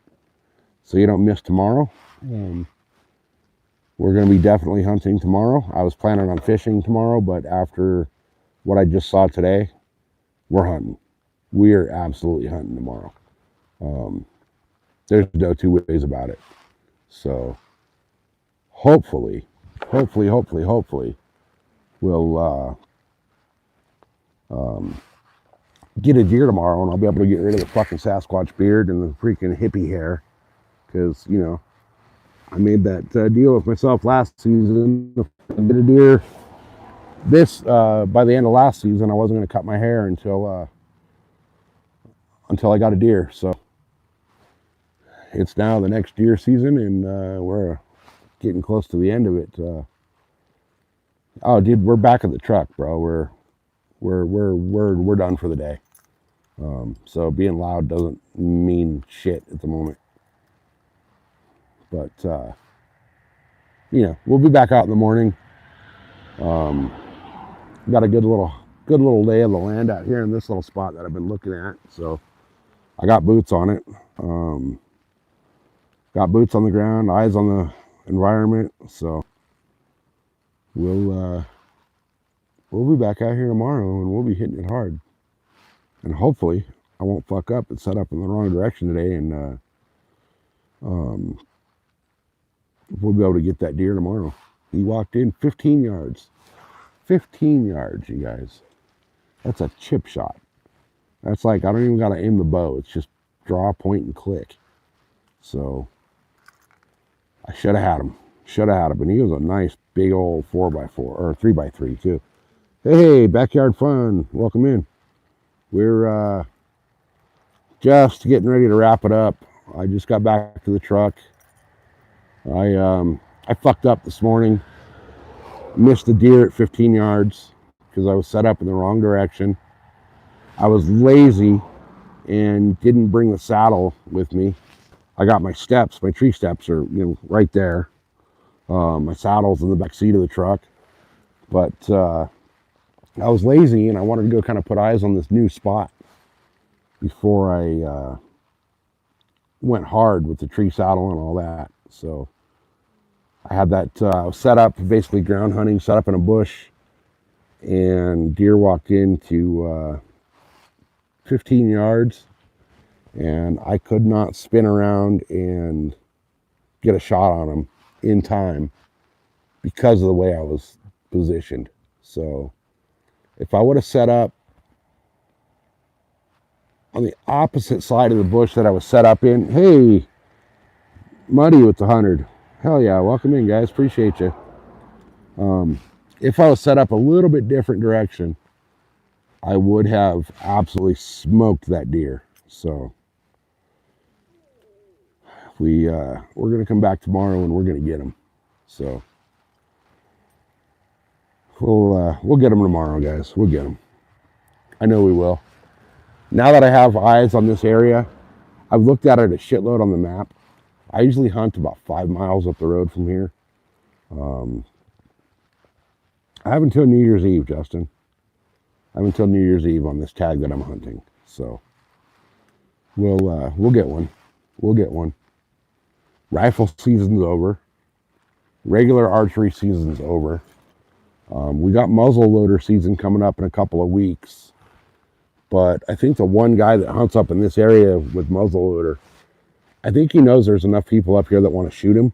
so you don't miss tomorrow. We're going to be definitely hunting tomorrow. I was planning on fishing tomorrow, but after what I just saw today, we're hunting. We are absolutely hunting tomorrow. There's no two ways about it. So hopefully, we'll get a deer tomorrow, and I'll be able to get rid of the fucking Sasquatch beard and the freaking hippie hair. Because, I made that deal with myself last season. If I get a deer by the end of last season, I wasn't going to cut my hair until I got a deer. So it's now the next deer season, and we're getting close to the end of it. Oh, dude, we're back at the truck, bro. We're done for the day. So being loud doesn't mean shit at the moment. But we'll be back out in the morning. Got a good little lay of the land out here in this little spot that I've been looking at. So I got boots on it. Got boots on the ground, eyes on the environment. So we'll be back out here tomorrow, and we'll be hitting it hard. And hopefully I won't fuck up and set up in the wrong direction today, and we'll be able to get that deer tomorrow. He walked in 15 yards. 15 yards, you guys. That's a chip shot. That's like, I don't even got to aim the bow. It's just draw, point, and click. So I should have had him. And he was a nice big old 4x4 or 3x3 too. Hey, backyard fun. Welcome in. We're just getting ready to wrap it up. I just got back to the truck. I fucked up this morning. Missed the deer at 15 yards because I was set up in the wrong direction. I was lazy and didn't bring the saddle with me. I got my steps. My tree steps are right there. My saddle's in the back seat of the truck. But I was lazy, and I wanted to go kind of put eyes on this new spot before I went hard with the tree saddle and all that. So I had that set up, basically ground hunting, set up in a bush, and deer walked into 15 yards, and I could not spin around and get a shot on him in time because of the way I was positioned. So if I would have set up on the opposite side of the bush that I was set up in, hey, Muddy with the 100. Hell yeah, welcome in, guys. Appreciate you. If I was set up a little bit different direction, I would have absolutely smoked that deer. So we're going to come back tomorrow, and we're going to get him. So We'll get them tomorrow, guys. We'll get them. I know we will. Now that I have eyes on this area, I've looked at it a shitload on the map. I usually hunt about 5 miles up the road from here. I have until New Year's Eve, Justin. I have until New Year's Eve on this tag that I'm hunting. So we'll get one. We'll get one. Rifle season's over. Regular archery season's over. We got muzzle loader season coming up in a couple of weeks. But I think the one guy that hunts up in this area with muzzle loader, I think he knows there's enough people up here that want to shoot him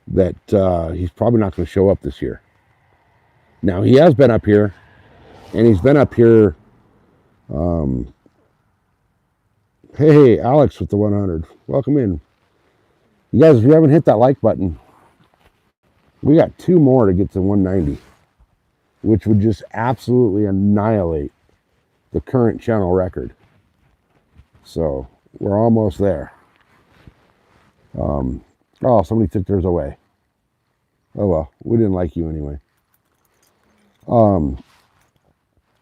that he's probably not going to show up this year. Now, he has been up here, and he's been up here. Hey, Alex with the 100. Welcome in. You guys, if you haven't hit that like button, we got 2 more to get to 190, which would just absolutely annihilate the current channel record. So we're almost there. Oh, somebody took theirs away. Oh well, we didn't like you anyway.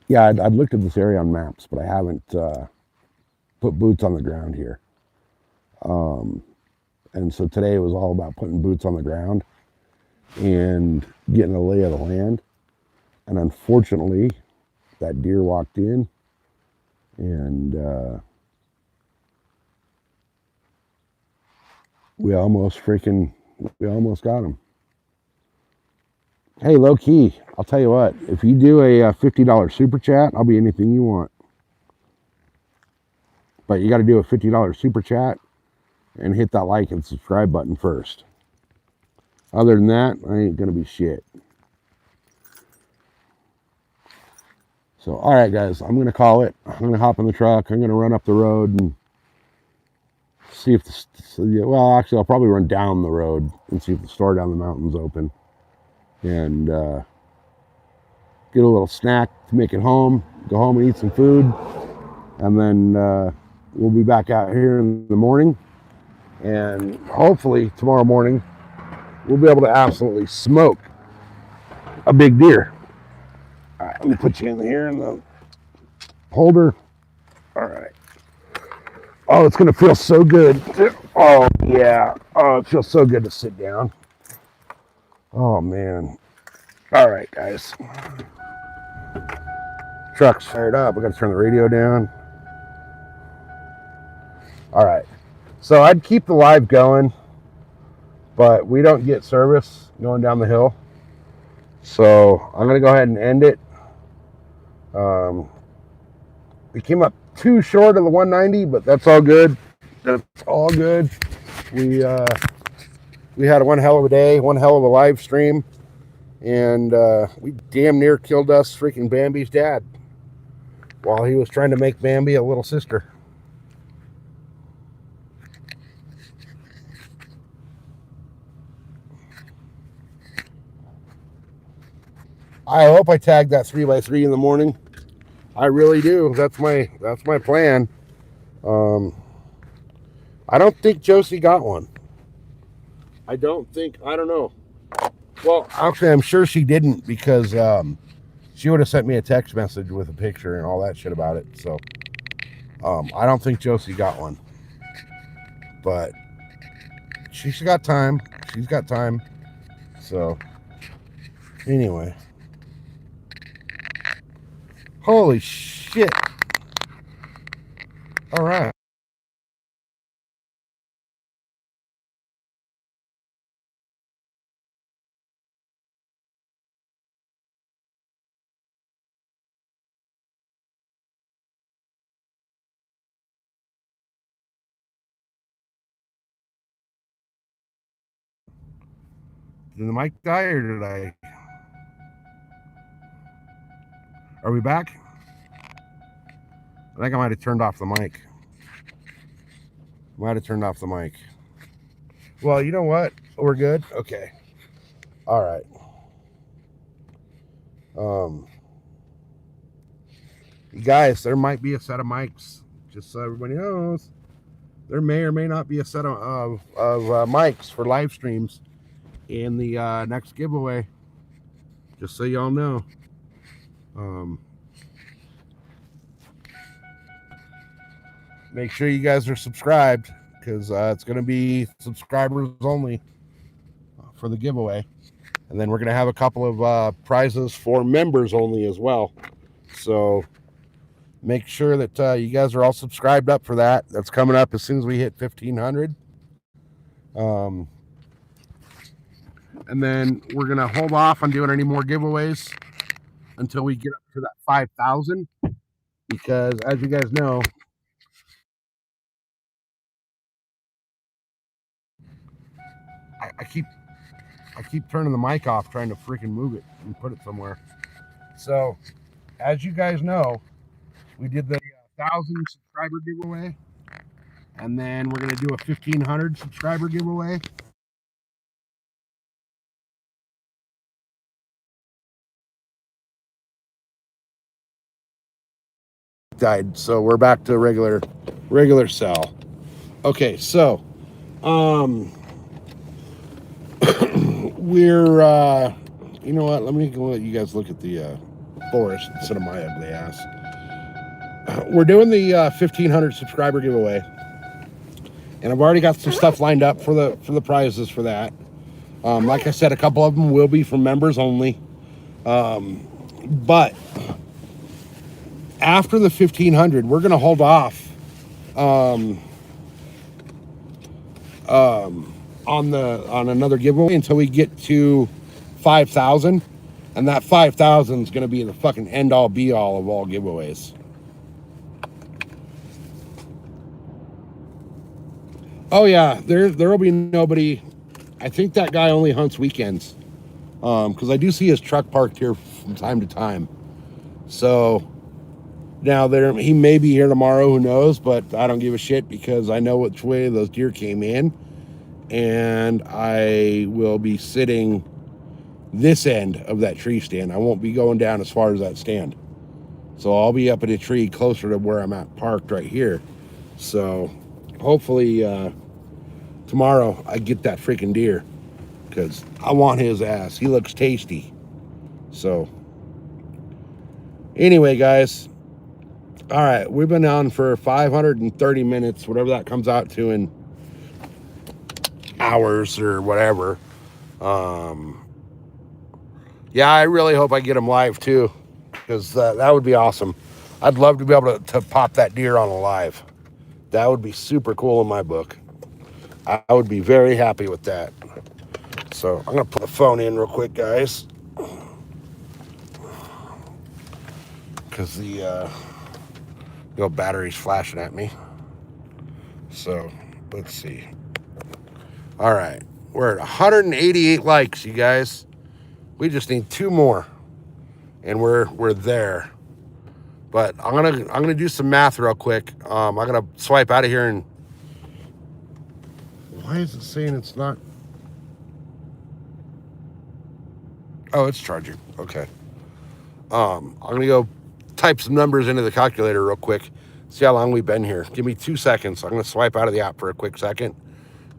Yeah, I'd looked at this area on maps, but I haven't put boots on the ground here. And so today it was all about putting boots on the ground and getting a lay of the land. And unfortunately, that deer walked in and we almost got him. Hey, low key, I'll tell you what, if you do a $50 super chat, I'll be anything you want. But you got to do a $50 super chat and hit that like and subscribe button first. Other than that, I ain't going to be shit. So, all right, guys, I'm going to call it. I'm going to hop in the truck. I'm going to run up the road and see if well, actually, I'll probably run down the road and see if the store down the mountain's open. And get a little snack to make it home. Go home and eat some food. And then we'll be back out here in the morning. And hopefully tomorrow morning, we'll be able to absolutely smoke a big deer. All right, let me put you in here in the holder. All right. Oh, it's going to feel so good. Oh, yeah. Oh, it feels so good to sit down. Oh, man. All right, guys. Truck's fired up. I got to turn the radio down. All right. So I'd keep the live going, but we don't get service going down the hill. So I'm going to go ahead and end it. We came up too short of the 190, but that's all good. That's all good. We had one hell of a day, one hell of a live stream, and we damn near killed us freaking Bambi's dad while he was trying to make Bambi a little sister. I hope I tagged that 3x3 in the morning. I really do. That's my plan. I don't think Josie got one. I don't know. Well, actually, I'm sure she didn't because she would have sent me a text message with a picture and all that shit about it. So I don't think Josie got one. But she's got time. She's got time. So anyway. Holy shit. All right. Did the mic die or did I? Are we back? I think I might have turned off the mic. Well, you know what? We're good? Okay. All right. Guys, there might be a set of mics. Just so everybody knows. There may or may not be a set of mics for live streams in the next giveaway. Just so y'all know. Make sure you guys are subscribed, because it's going to be subscribers only for the giveaway. And then we're going to have a couple of prizes for members only as well. So make sure that you guys are all subscribed up for that. That's coming up as soon as we hit 1,500. And then we're going to hold off on doing any more giveaways until we get up to that 5,000. Because as you guys know, I keep turning the mic off trying to freaking move it and put it somewhere. So, as you guys know, we did the 1,000 subscriber giveaway, and then we're gonna do a 1,500 subscriber giveaway. Died, so we're back to regular cell. Okay, so we're you know what? Let me let you guys look at the forest instead of my ugly ass. We're doing the 1,500 subscriber giveaway, and I've already got some stuff lined up for the prizes for that. Like I said, a couple of them will be from members only, but after the 1,500, we're gonna hold off on another giveaway until we get to 5,000, and that 5,000 is gonna be the fucking end all be all of all giveaways. Oh yeah, there will be nobody. I think that guy only hunts weekends, because I do see his truck parked here from time to time. So now he may be here tomorrow, who knows? But I don't give a shit, because I know which way those deer came in, and I will be sitting this end of that tree stand. I won't be going down as far as that stand. So I'll be up at a tree closer to where I'm at parked right here. So hopefully tomorrow I get that freaking deer, because I want his ass. He looks tasty. So anyway, guys, all right, we've been on for 530 minutes, whatever that comes out to in hours or whatever. Yeah, I really hope I get him live too, because that would be awesome. I'd love to be able to pop that deer on a live. That would be super cool in my book. I would be very happy with that. So I'm gonna put the phone in real quick, guys, because the battery's flashing at me. So let's see. All right, we're at 188 likes, you guys. We just need 2 more, and we're there. But I'm gonna do some math real quick. I'm gonna swipe out of here. And why is it saying it's not? Oh, it's charging. Okay. I'm gonna go type some numbers into the calculator real quick. See how long we've been here. Give me 2 seconds. I'm gonna swipe out of the app for a quick second.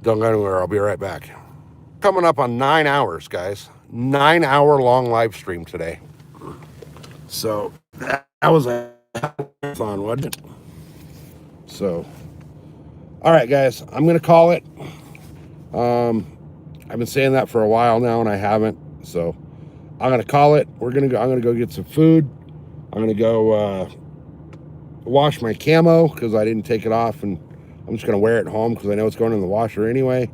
Don't go anywhere. I'll be right back. Coming up on 9 hours, guys. 9-hour long live stream today. So that was a fun, wasn't it? So, all right, guys, I'm gonna call it. I've been saying that for a while now, and I haven't. So I'm gonna call it. I'm gonna go get some food. I'm gonna go wash my camo, because I didn't take it off, and I'm just gonna wear it at home because I know it's going in the washer anyway.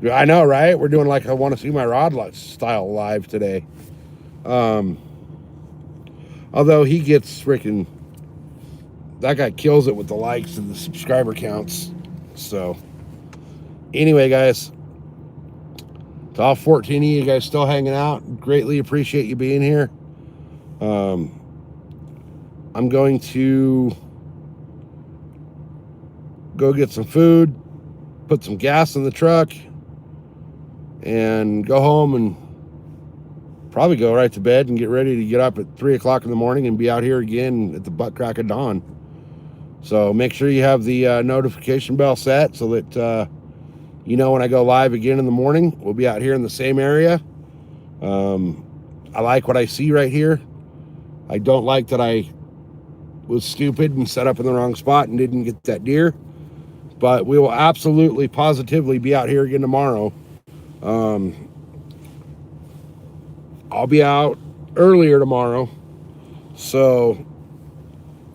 I know, right? We're doing like I want to see my rod style live today. Although he gets freaking, that guy kills it with the likes and the subscriber counts. So anyway, guys, to all 14 of you guys still hanging out, greatly appreciate you being here. I'm going to go get some food, put some gas in the truck, and go home and probably go right to bed and get ready to get up at 3 o'clock in the morning and be out here again at the butt crack of dawn. So make sure you have the notification bell set so that you know, when I go live again in the morning, we'll be out here in the same area. I like what I see right here. I don't like that I was stupid and set up in the wrong spot and didn't get that deer. But we will absolutely, positively be out here again tomorrow. I'll be out earlier tomorrow. So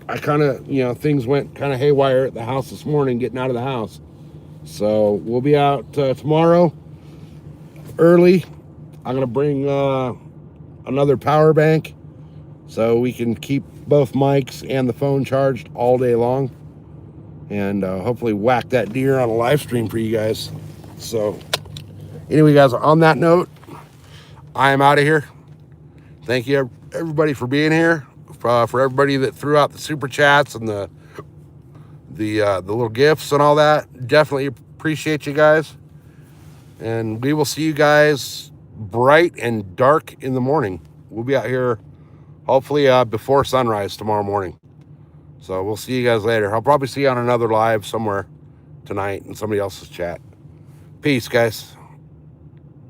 I kind of, you know, things went kind of haywire at the house this morning, getting out of the house. So we'll be out tomorrow early. I'm going to bring another power bank so we can keep both mics and the phone charged all day long. And hopefully whack that deer on a live stream for you guys. So anyway, guys, on that note, I am out of here. Thank you, everybody, for being here. For everybody that threw out the super chats and the little gifts and all that. Definitely appreciate you guys. And we will see you guys bright and dark in the morning. We'll be out here hopefully before sunrise tomorrow morning. So we'll see you guys later. I'll probably see you on another live somewhere tonight in somebody else's chat. Peace, guys.